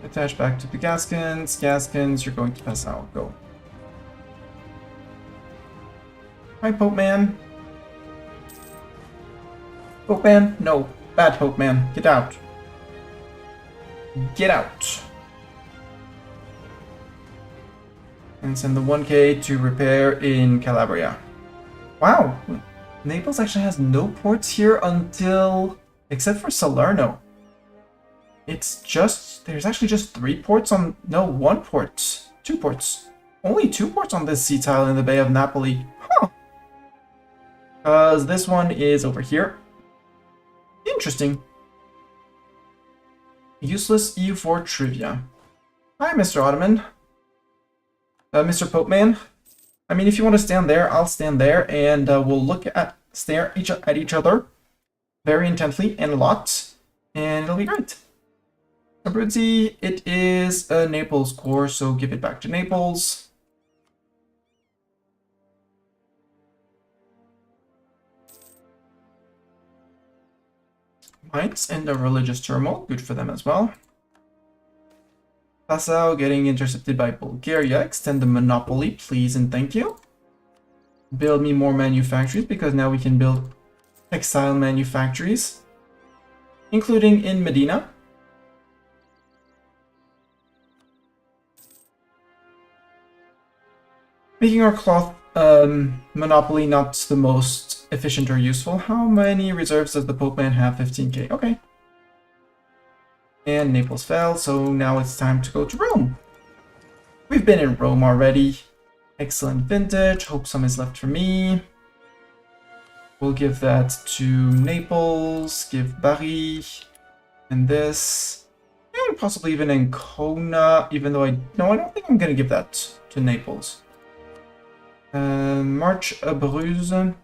Attach back to the Gascons. Gascons, you're going to pass out. Go. Hi, Pope Man. Pope Man? No. Bad Pope Man. Get out. Get out. And send the 1k to repair in Calabria. Wow. Naples actually has no ports here until... except for Salerno. It's just... there's actually just 3 ports on... no, 1 port. 2 ports. Only 2 ports on this sea tile in the Bay of Napoli. Huh. Because this one is over here. Interesting. Useless E04 trivia. Hi, Mr. Ottoman. Mr. Pope Man. I mean, if you want to stand there, I'll stand there, and we'll stare at each other very intently and a lot, and it'll be great. Abruzzi, it is a Naples core, so give it back to Naples. Mines and a religious turmoil, good for them as well. Passau getting intercepted by Bulgaria. Extend the monopoly, please and thank you. Build me more manufactories, because now we can build textile manufactories, including in Medina. Making our cloth monopoly not the most efficient or useful. How many reserves does the Pope Man have? 15k. Okay. And Naples fell, so now it's time to go to Rome. We've been in Rome already. Excellent vintage. Hope some is left for me. We'll give that to Naples. Give Bari. And this. And possibly even Ancona, even though I don't think I'm going to give that to Naples. March Abruzes.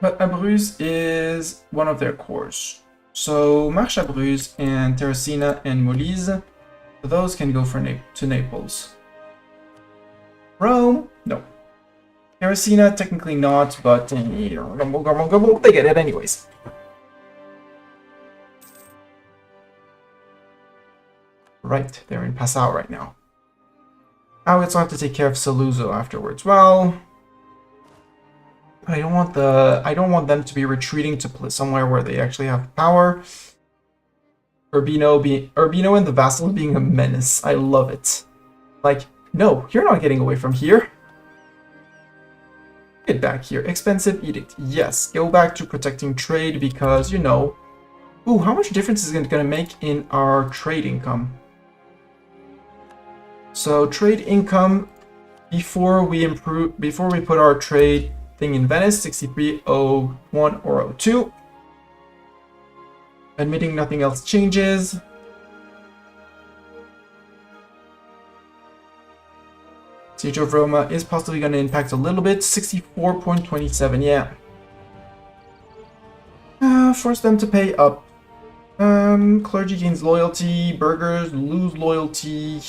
But Abruzes is one of their cores. So Marche Abruzes and Terracina and Molise, those can go for to Naples. Rome? No. Erisina, technically not, but they get it anyways. Right, they're in Passau right now. I would still have to take care of Saluzzo afterwards. Well, I don't want them to be retreating to somewhere where they actually have power. Urbino and the vassal being a menace. I love it. Like, no, you're not getting away from here. Get back here. Expensive edict. Yes, go back to protecting trade because, you know... Ooh, how much difference is it going to make in our trade income? So, trade income, before we put our trade thing in Venice, 6301 or 02. Admitting nothing else changes. Siege of Roma is possibly going to impact a little bit. 64.27, yeah. Force them to pay up. Clergy gains loyalty. Burghers lose loyalty.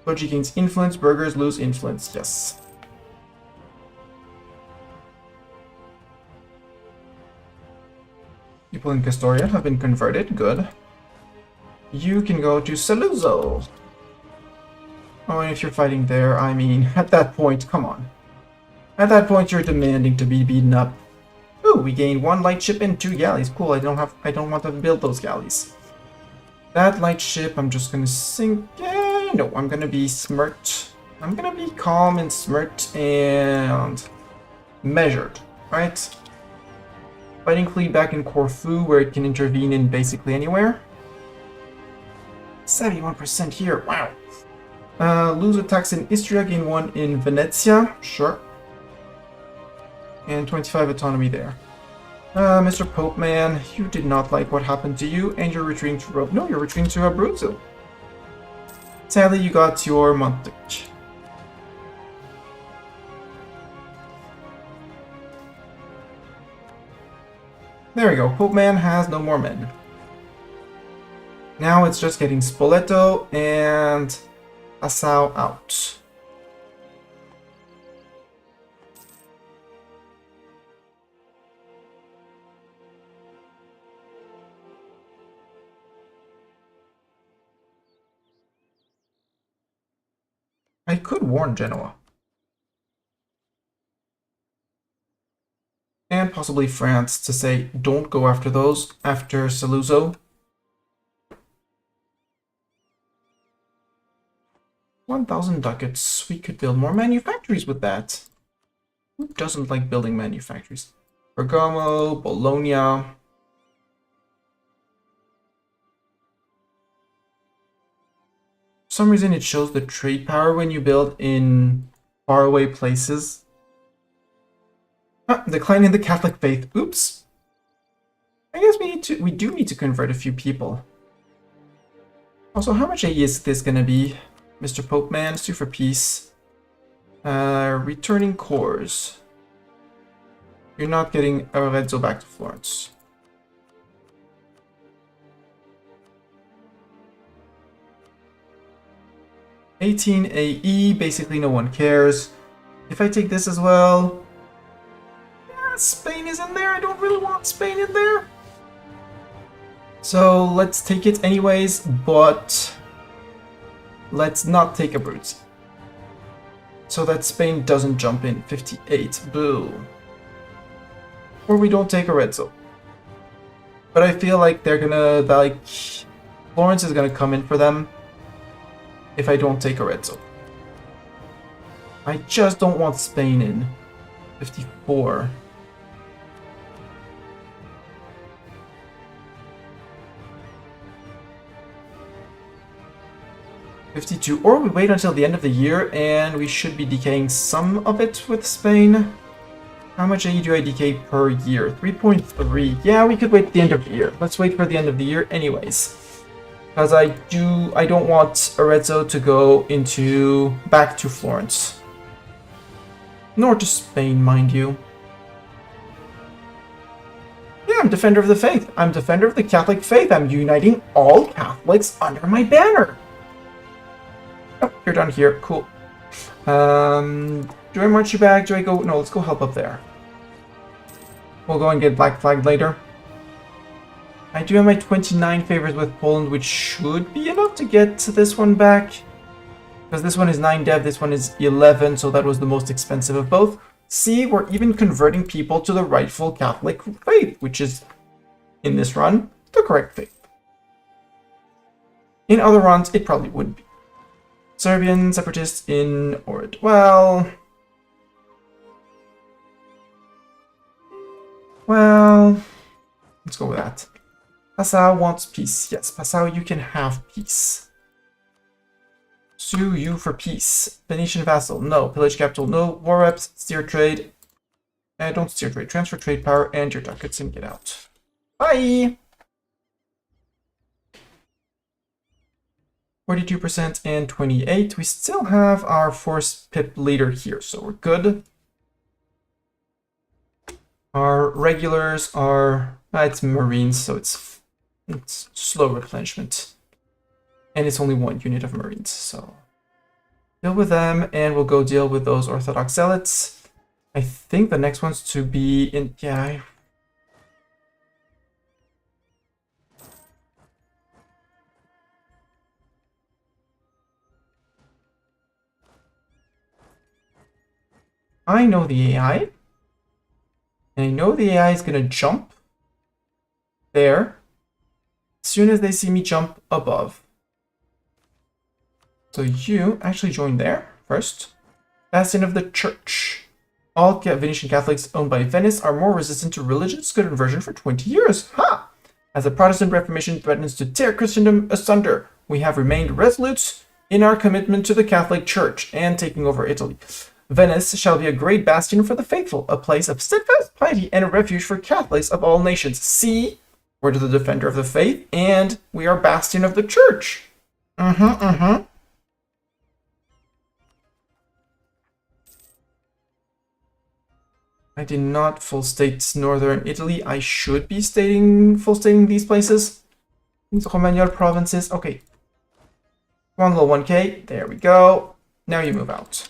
Clergy gains influence. Burghers lose influence. Yes. People in Castoria have been converted. Good. You can go to Saluzzo. Oh, and if you're fighting there, I mean, at that point, come on. At that point, you're demanding to be beaten up. Ooh, we gained 1 light ship and 2 galleys. Cool, I don't want to build those galleys. That light ship, I'm just gonna sink. No, I'm gonna be smirked. I'm gonna be calm and smirked and measured, right? Fighting fleet back in Corfu, where it can intervene in basically anywhere. 71% here, wow. Lose attacks in Istria, gain 1 in Venezia, sure. And 25 autonomy there. Mr. Pope Man, you did not like what happened to you, and you're retreating to Rome. No, you're retreating to Abruzzo. Sadly, you got your montage. There we go, Pope Man has no more men. Now it's just getting Spoleto and Passau out. I could warn Genoa. And possibly France to say, don't go after those after Saluzzo. 1,000 ducats. We could build more manufactories with that. Who doesn't like building manufactories? Bergamo, Bologna. For some reason it shows the trade power when you build in faraway places. Decline in the Catholic faith. Oops. I guess we do need to convert a few people. Also, how much AE is this gonna be? Mr. Pope Man, sue for peace. Returning cores. You're not getting Arezzo back to Florence. $18 AE, basically no one cares. If I take this as well... Spain is in there. I don't really want Spain in there. So let's take it anyways, but let's not take Abruzzi. So that Spain doesn't jump in. 58. Boo. Or we don't take Arezzo. But I feel like they're gonna, like, Florence is gonna come in for them if I don't take Arezzo. I just don't want Spain in. 54. 52, or we wait until the end of the year and we should be decaying some of it with Spain. How much AE do I decay per year? 3.3. Yeah, we could wait the end of the year. Let's wait for the end of the year anyways. Because I don't want Arezzo to go back to Florence. Nor to Spain, mind you. Yeah, I'm Defender of the Faith. I'm Defender of the Catholic Faith. I'm uniting all Catholics under my banner. Oh, you're done here. Cool. Do I march you back? Do I go? No, let's go help up there. We'll go and get Black Flag later. I do have my 29 favors with Poland, which should be enough to get this one back. Because this one is 9 dev, this one is 11, so that was the most expensive of both. See, we're even converting people to the rightful Catholic faith, which is, in this run, the correct faith. In other runs, it probably wouldn't be. Serbian separatists in Orid. Well, let's go with that. Passau wants peace. Yes, Passau, you can have peace. Sue you for peace. Venetian vassal, no. Pillage capital, no. War reps, steer trade. Don't steer trade. Transfer trade power and your ducats and get out. Bye! 42% and 28. We still have our force pip leader here, so we're good. Our regulars are... it's Marines, so it's slow replenishment. And it's only 1 unit of Marines, so... deal with them, and we'll go deal with those Orthodox Zealots. I think the next one's to be in... yeah... I know the AI. And I know the AI is going to jump there as soon as they see me jump above. So you actually join there first. Bastion of the Church. All Venetian Catholics owned by Venice are more resistant to religious conversion for 20 years. Ha! As the Protestant Reformation threatens to tear Christendom asunder, we have remained resolute in our commitment to the Catholic Church and taking over Italy. Venice shall be a great bastion for the faithful, a place of steadfast piety and a refuge for Catholics of all nations. See, we're the defender of the faith, and we are bastion of the church. I did not full state northern Italy. I should be full stating these places. These Romagnola provinces. Okay. One little 1k. There we go. Now you move out.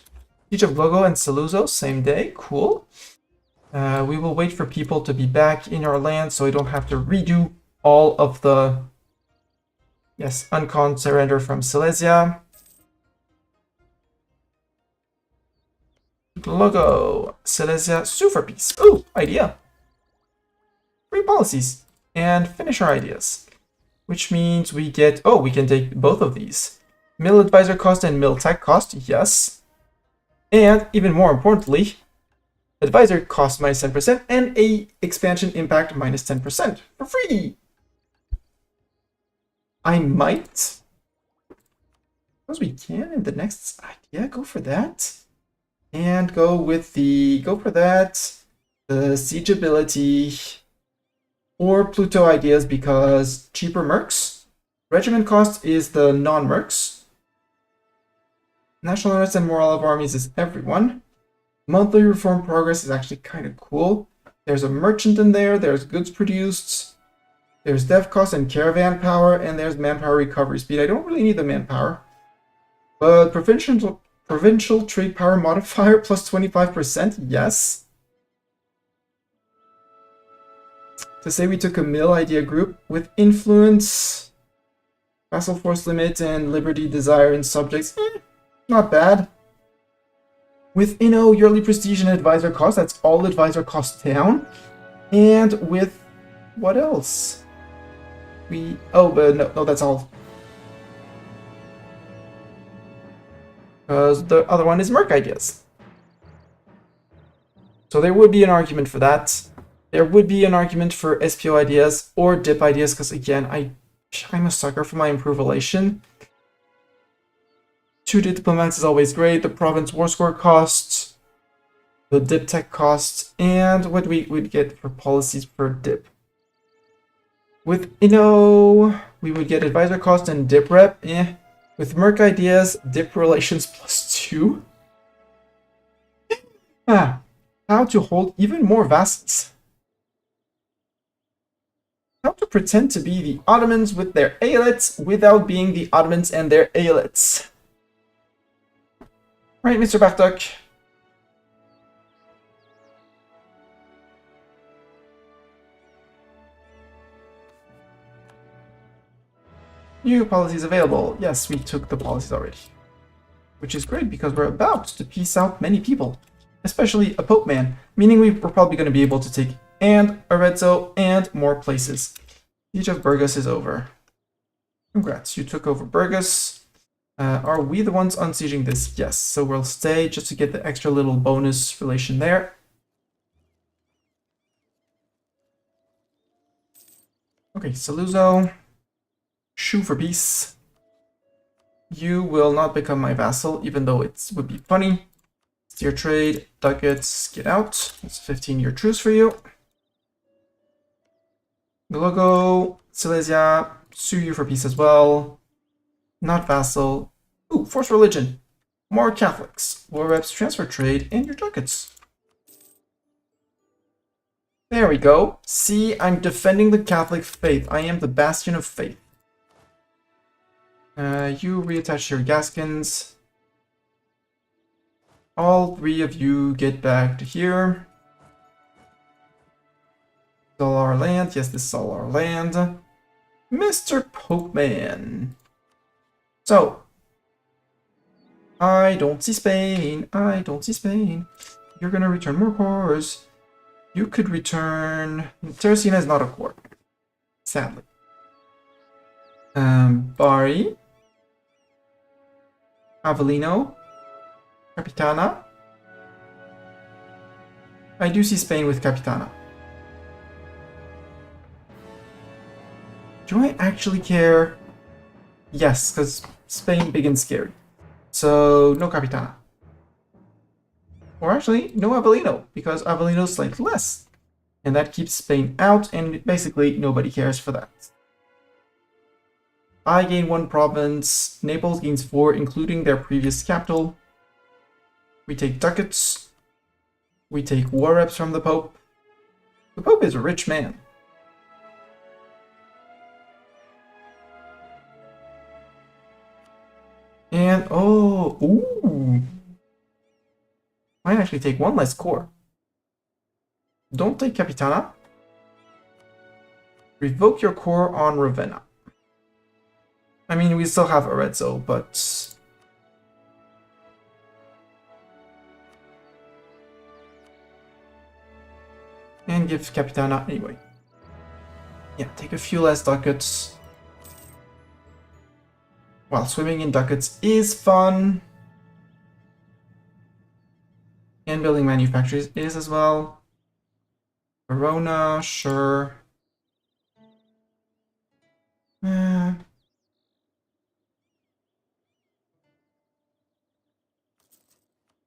Siege of Logo and Saluzzo, same day. Cool. We will wait for people to be back in our land so I don't have to redo all of the... yes, uncon surrender from Silesia. Logo, Silesia, sue for peace. Ooh, idea. 3 policies. And finish our ideas. Which means we get... oh, we can take both of these. Mill advisor cost and mill tech cost, yes. And, even more importantly, advisor cost minus 10% and a expansion impact minus 10% for free. I might, as we can in the next idea, go for that. And go with the, the siege ability, or Pluto ideas because cheaper mercs. Regiment cost is the non-mercs. National units and morale of armies is everyone. Monthly reform progress is actually kind of cool. There's a merchant in there, there's goods produced, there's dev cost and caravan power, and there's manpower recovery speed. I don't really need the manpower. But provincial trade power modifier plus 25%, yes. To say we took a mill idea group with influence, vassal force limit, and liberty, desire, and subjects, not bad. With yearly prestige and advisor cost, that's all advisor cost down. And with what else? But no, that's all. Because the other one is merc ideas. So there would be an argument for that. There would be an argument for SPO ideas or dip ideas, because again, I'm a sucker for my improve relation. 2 diplomats is always great. The province war score costs, the dip tech costs, and what we would get for policies per dip. With we would get advisor cost and dip rep. With merc ideas, dip relations +2. How to hold even more vassals. How to pretend to be the Ottomans with their aylets without being the Ottomans and their aylets. Right, Mr. Bartok? New policies available. Yes, we took the policies already. Which is great because we're about to peace out many people. Especially a Pope man. Meaning we're probably going to be able to take and Arezzo and more places. Siege of Burgos is over. Congrats, you took over Burgos. Are we the ones unsieging this? Yes, so we'll stay just to get the extra little bonus relation there. Okay, Saluzzo. Shoe for peace. You will not become my vassal, even though it would be funny. Steer trade, ducats, get out. It's a 15-year truce for you. Gologo, Silesia, sue you for peace as well. Not vassal. Ooh, force religion. More Catholics. War reps, transfer trade, and your ducats. There we go. See, I'm defending the Catholic faith. I am the bastion of faith. You reattach your Gascons. All three of you get back to here. This is all our land. Yes, this is all our land. Mr. Pope Man. So, I don't see Spain. I don't see Spain. You're gonna return more cores. You could return... Terracina is not a core. Sadly. Bari. Avellino. Capitana. I do see Spain with Capitana. Do I actually care? Yes, because Spain big and scary. So, no Capitana. Or actually, no Avellino, because Avellino's slightly less. And that keeps Spain out, and basically nobody cares for that. I gain 1 province, Naples gains 4, including their previous capital. We take ducats. We take war reps from the Pope. The Pope is a rich man. And, oh, ooh. Might actually take 1 less core. Don't take Capitana. Revoke your core on Ravenna. I mean, we still have Arezzo, but... And give Capitana anyway. Yeah, take a few less ducats. While swimming in ducats is fun. And building manufactories is as well. Verona, sure.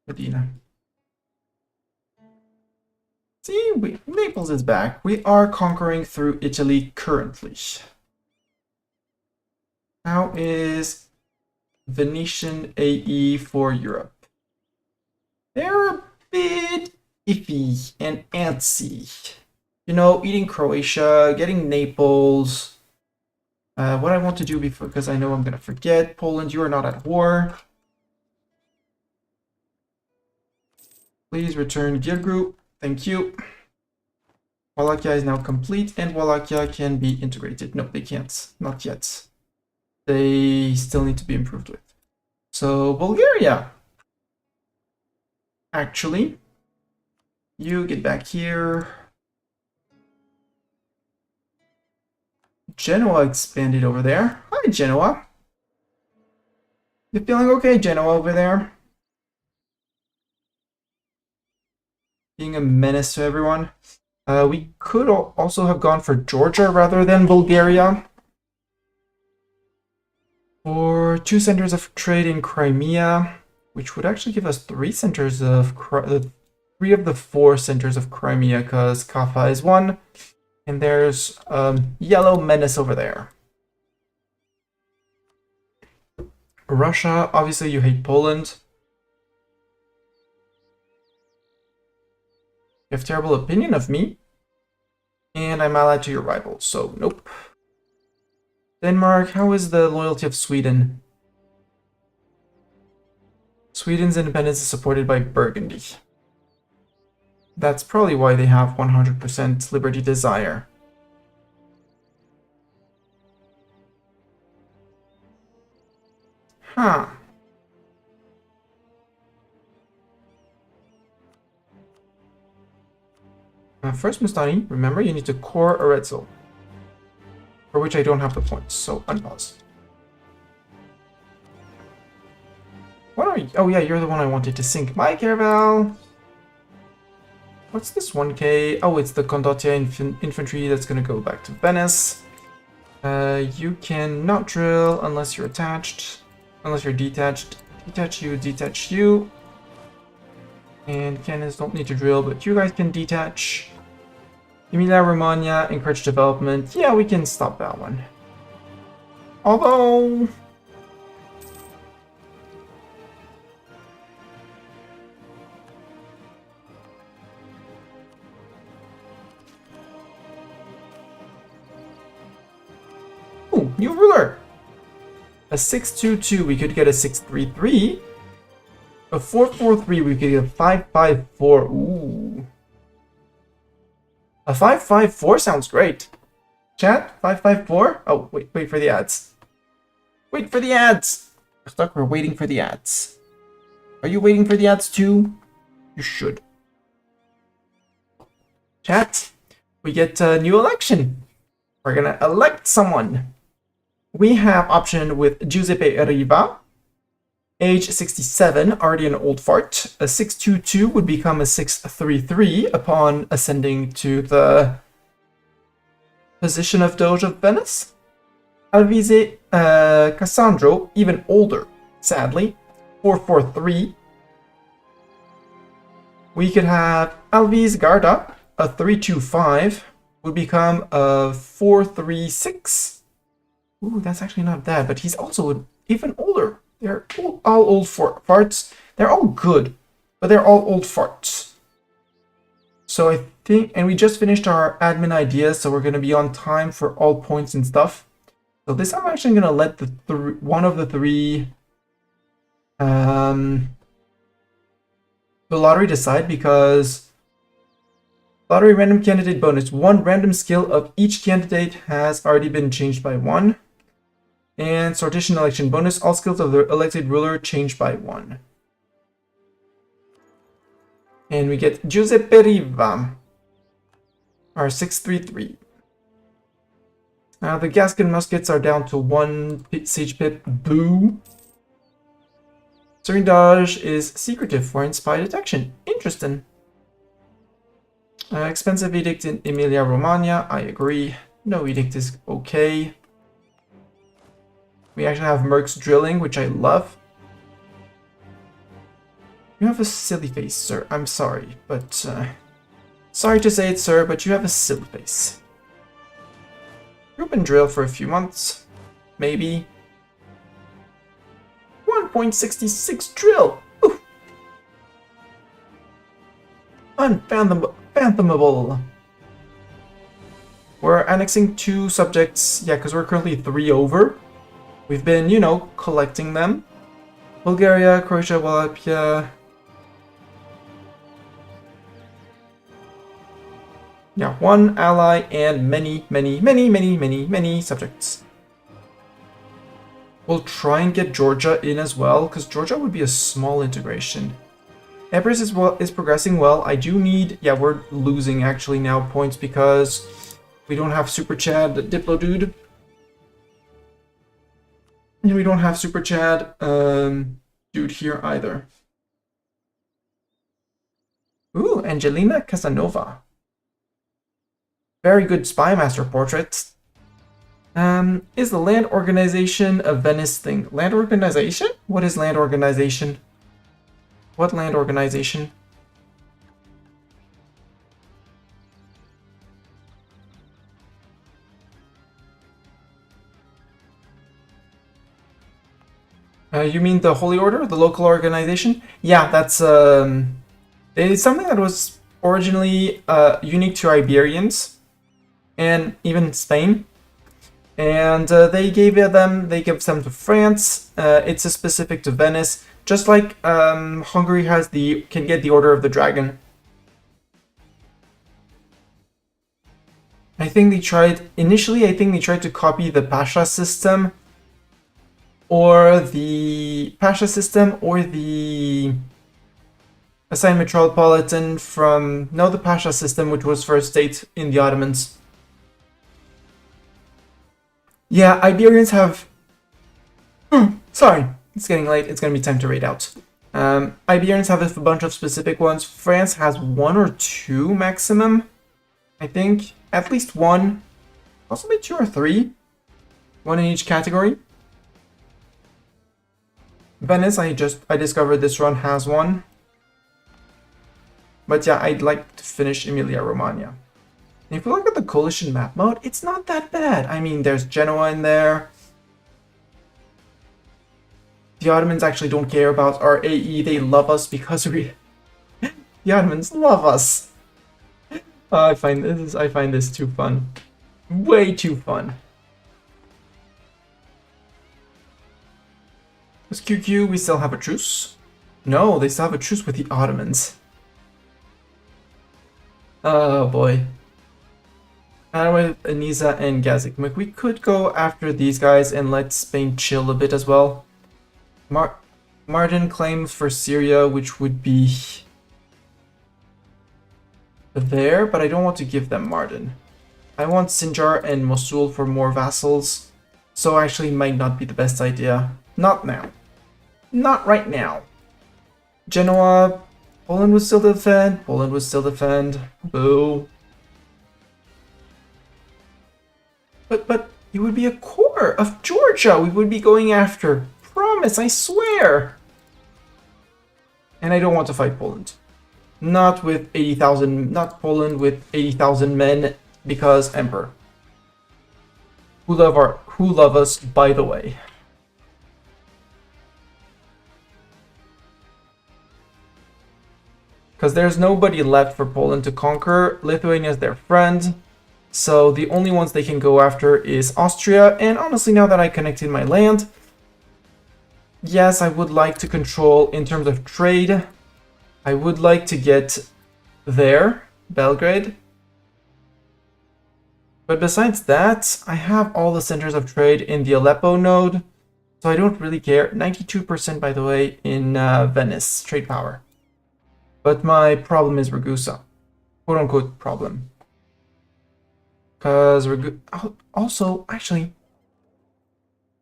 Medina. See, Naples is back. We are conquering through Italy currently. How is Venetian AE for Europe? They're a bit iffy and antsy. You know, eating Croatia, getting Naples. What I want to do before, because I know I'm going to forget. Poland, you are not at war. Please return gear group. Thank you. Wallachia is now complete, and Wallachia can be integrated. No, they can't. Not yet. They still need to be improved with. So, Bulgaria. Actually, you get back here. Genoa expanded over there. Hi, Genoa. You feeling okay, Genoa, over there? Being a menace to everyone. We could also have gone for Georgia rather than Bulgaria. For 2 centers of trade in Crimea, which would actually give us 3 centers of 3 of the 4 centers of Crimea, because Kaffa is 1, and there's yellow menace over there. Russia, obviously you hate Poland. You have terrible opinion of me, and I'm allied to your rival, so nope. Denmark, how is the loyalty of Sweden? Sweden's independence is supported by Burgundy. That's probably why they have 100% liberty desire. Huh. First, Mustani, remember you need to core Arezzo, for which I don't have the points, so unpause. What are you? Oh yeah, you're the one I wanted to sink. My Caravel! What's this 1k? Oh, it's the Condottiere infantry that's gonna go back to Venice. You cannot drill unless you're attached. Unless you're detached. Detach you, detach you. And cannons don't need to drill, but you guys can detach. Emilia Romagna, encourage development. Yeah, we can stop that one. Although... Ooh, new ruler! A 622, we could get a 633. A 443, we could get a 554. Ooh. A 554 sounds great. Chat, 554? Oh, wait for the ads. Wait for the ads! We're stuck, we're waiting for the ads. Are you waiting for the ads too? You should. Chat, we get a new election. We're gonna elect someone. We have option with Giuseppe Riva, age 67, already an old fart. A 622 would become a 633 upon ascending to the position of Doge of Venice. Alvise Cassandro, even older, sadly, 443. We could have Alvise Garda, a 325, would become a 436. Ooh, that's actually not bad, but he's also even older. They're all old farts. They're all good, but they're all old farts. So I think, and we just finished our admin ideas, so we're going to be on time for all points and stuff. So this I'm actually going to let one of the three the lottery decide, because lottery random candidate bonus. One random skill of each candidate has already been changed by 1. And sortition election bonus. All skills of the elected ruler changed by 1. And we get Giuseppe Riva, our 633. The Gascon muskets are down to 1 siege pip. Boo. Serene Doge is secretive for spy detection. Interesting. Expensive edict in Emilia Romagna. I agree. No edict is okay. We actually have Mercs drilling, which I love. You have a silly face, sir. I'm sorry, but... sorry to say it, sir, but you have a silly face. You've been drilled for a few months. Maybe. 1.66 drill! Ooh. Unfathomable. We're annexing 2 subjects. Yeah, because we're currently 3 over. We've been, you know, collecting them. Bulgaria, Croatia, Wallachia. Yeah, 1 ally and many subjects. We'll try and get Georgia in as well, because Georgia would be a small integration. Empress is progressing well. I do need... Yeah, we're losing actually now points because we don't have Super Chad Diplo Dude. And we don't have Super Chad dude here either. Ooh, Angelina Casanova. Very good Spy Master portrait. Is the land organization a Venice thing? Land organization? What is land organization? What land organization? You mean the Holy Order, the local organization? Yeah, that's it's something that was originally unique to Iberians and even Spain, and they give them to France. It's a specific to Venice, just like Hungary can get the Order of the Dragon. I think they tried to copy the Pasha system. or the Pasha system, or the assigned metropolitan from, no, the Pasha system, which was first state in the Ottomans. Yeah, Iberians have... sorry, it's getting late, it's gonna be time to raid out. Iberians have a bunch of specific ones. France has 1 or 2 maximum, I think. At least 1, possibly 2 or 3. 1 in each category. Venice, I discovered this run has 1. But yeah, I'd like to finish Emilia-Romagna. And if we look at the coalition map mode, it's not that bad. I mean, there's Genoa in there. The Ottomans actually don't care about our AE. They love us because we... the Ottomans love us. I find this too fun. Way too fun. With QQ, we still have a truce. No, they still have a truce with the Ottomans. Oh boy. And with Aniza and Gazikmuk, we could go after these guys and let Spain chill a bit as well. Mardin claims for Syria, which would be there, but I don't want to give them Mardin. I want Sinjar and Mosul for more vassals, so actually might not be the best idea. Not now. Not right now. Genoa, Poland would still defend, Poland would still defend. Boo. But it would be a core of Georgia we would be going after. Promise, I swear. And I don't want to fight Poland. Not with 80,000, not Poland with 80,000 men, because Emperor. Who love us, by the way. Because there's nobody left for Poland to conquer. Lithuania is their friend. So the only ones they can go after is Austria. And honestly, now that I connected my land, yes, I would like to control in terms of trade. I would like to get there, Belgrade. But besides that, I have all the centers of trade in the Aleppo node. So I don't really care. 92% by the way in Venice, trade power. But my problem is Ragusa. Quote unquote problem. Because also, actually,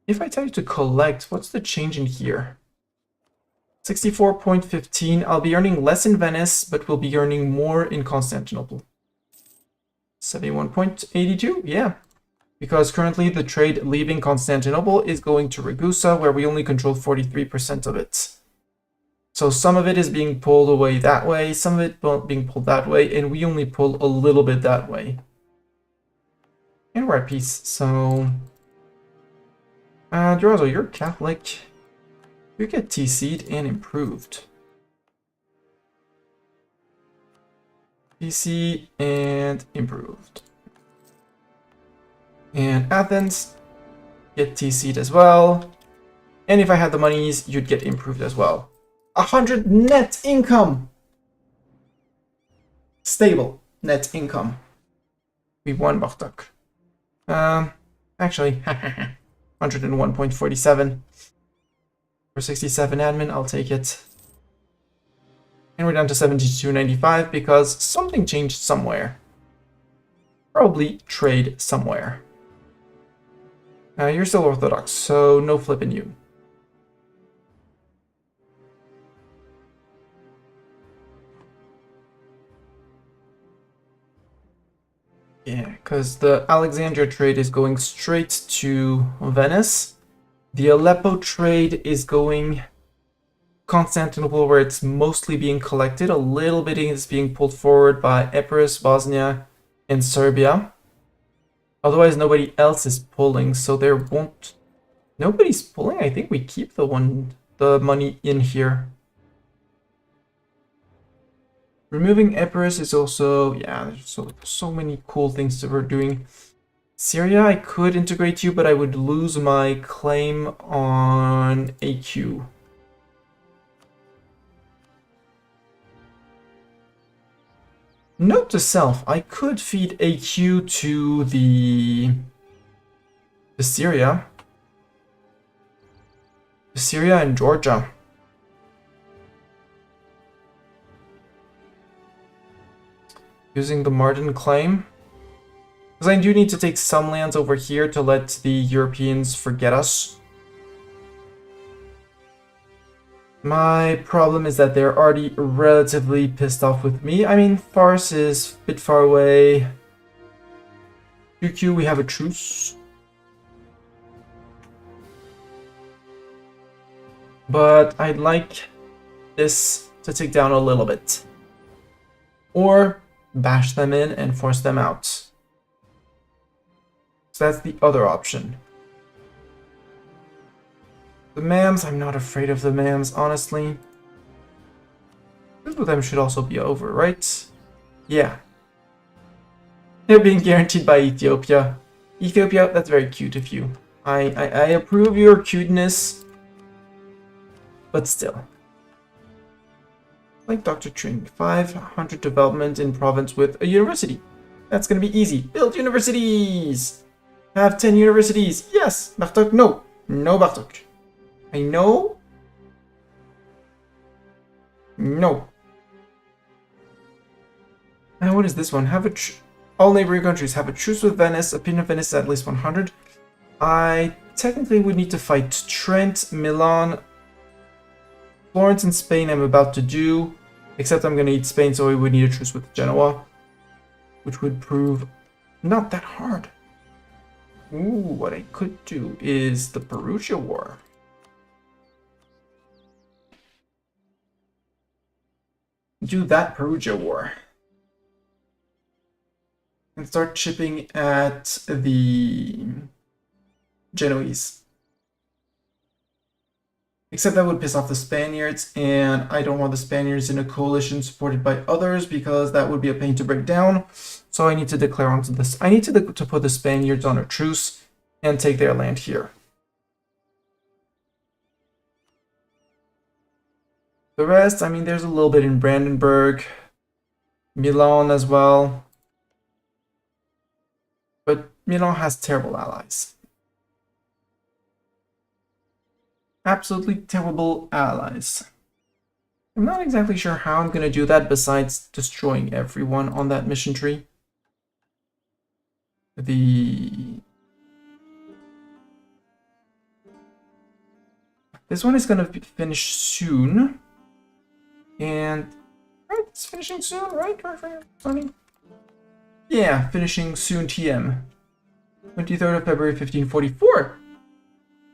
if I tell you to collect, what's the change in here? 64.15. I'll be earning less in Venice, but will be earning more in Constantinople. 71.82, yeah. Because currently the trade leaving Constantinople is going to Ragusa, where we only control 43% of it. So some of it is being pulled away that way, some of it being pulled that way, and we only pull a little bit that way. And we're at peace, so... Durazo, you're Catholic. You get TC'd and improved. TC and improved. And Athens, get TC'd as well. And if I had the monies, you'd get improved as well. 100 net income! Stable net income. We won Bartok. Actually, 101.47. For 67 admin, I'll take it. And we're down to 72.95 because something changed somewhere. Probably trade somewhere. You're still Orthodox, so no flipping you. Yeah, because the Alexandria trade is going straight to Venice. The Aleppo trade is going Constantinople, where it's mostly being collected. A little bit is being pulled forward by Epirus, Bosnia, and Serbia. Otherwise, nobody else is pulling, so there won't... Nobody's pulling. I think we keep the money in here. Removing Epirus is also... Yeah, there's so many cool things that we're doing. Syria, I could integrate you, but I would lose my claim on AQ. Note to self, I could feed AQ to Syria. Syria and Georgia. Using the Martin claim. Because I do need to take some lands over here to let the Europeans forget us. My problem is that they're already relatively pissed off with me. I mean, Fars is a bit far away. QQ, we have a truce. But I'd like this to tick down a little bit. Or bash them in and force them out. So that's the other option. The Mams, I'm not afraid of the Mams, honestly. This with them should also be over, right? Yeah. They're being guaranteed by Ethiopia. Ethiopia, that's very cute of you. I approve your cuteness, but still. Like Dr. Tring, 500 development in province with a university. That's gonna be easy. Build universities! Have 10 universities. Yes! Bartok, no. No, Bartok. I know. No. And what is this one? Have a all neighboring countries have a truce with Venice. Opinion of Venice at least 100. I technically would need to fight Trent, Milan, Florence, and Spain. I'm about to do. Except I'm going to need Spain, so we would need a truce with Genoa, which would prove not that hard. Ooh, what I could do is the Perugia War. Do that Perugia War. And start chipping at the Genoese. Except that would piss off the Spaniards, and I don't want the Spaniards in a coalition supported by others because that would be a pain to break down. So I need to declare onto this. I need to put the Spaniards on a truce and take their land here. The rest, I mean, there's a little bit in Brandenburg, Milan as well. But Milan has terrible allies. Absolutely terrible allies. I'm not exactly sure how I'm going to do that besides destroying everyone on that mission tree. This one is going to finish soon. And right, it's finishing soon, right? Yeah, finishing soon TM. 23rd of February 1544.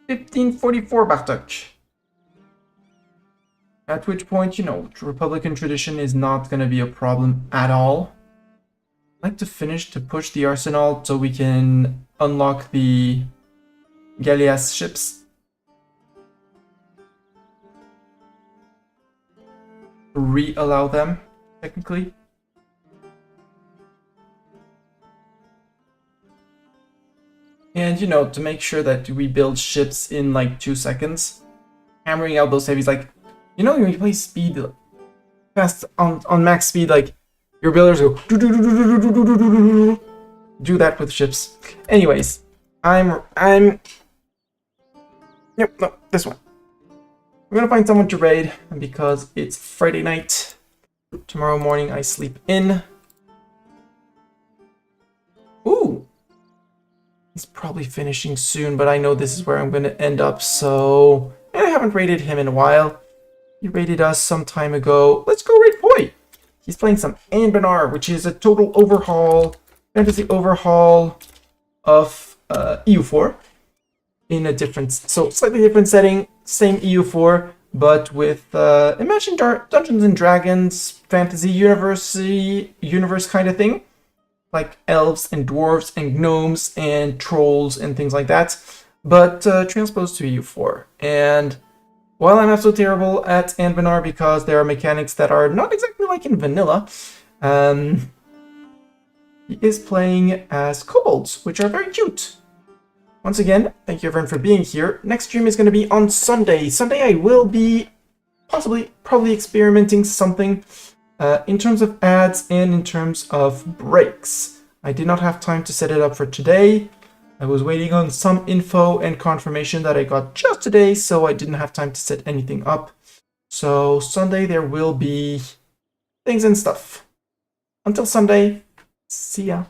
1544, Bartok. At which point, you know, Republican tradition is not going to be a problem at all. I'd like to finish to push the arsenal so we can unlock the Gallias ships. Re-allow them, technically. And, you know, to make sure that we build ships in like 2 seconds, hammering out those heavies, like, you know, when you play speed fast on max speed, like your builders go do that with ships. Anyways, yep, no, this one. We're gonna find someone to raid because it's Friday night. Tomorrow morning I sleep in. Ooh. He's probably finishing soon, but I know this is where I'm going to end up, so... And I haven't raided him in a while. He raided us some time ago. Let's go raid Poi! He's playing some Anne Benar, which is a total overhaul, fantasy overhaul of EU4. In a different, so slightly different setting, same EU4, but with Imagine Dungeons and Dragons, fantasy universe kind of thing. Like elves and dwarves and gnomes and trolls and things like that, but transposed to EU4. And while I'm not so terrible at Anne Benar because there are mechanics that are not exactly like in vanilla, he is playing as kobolds, which are very cute. Once again, thank you everyone for being here. Next stream is going to be on Sunday. Sunday I will be probably experimenting something in terms of ads and in terms of breaks. I did not have time to set it up for today. I was waiting on some info and confirmation that I got just today, so I didn't have time to set anything up. So Sunday there will be things and stuff. Until Sunday, see ya.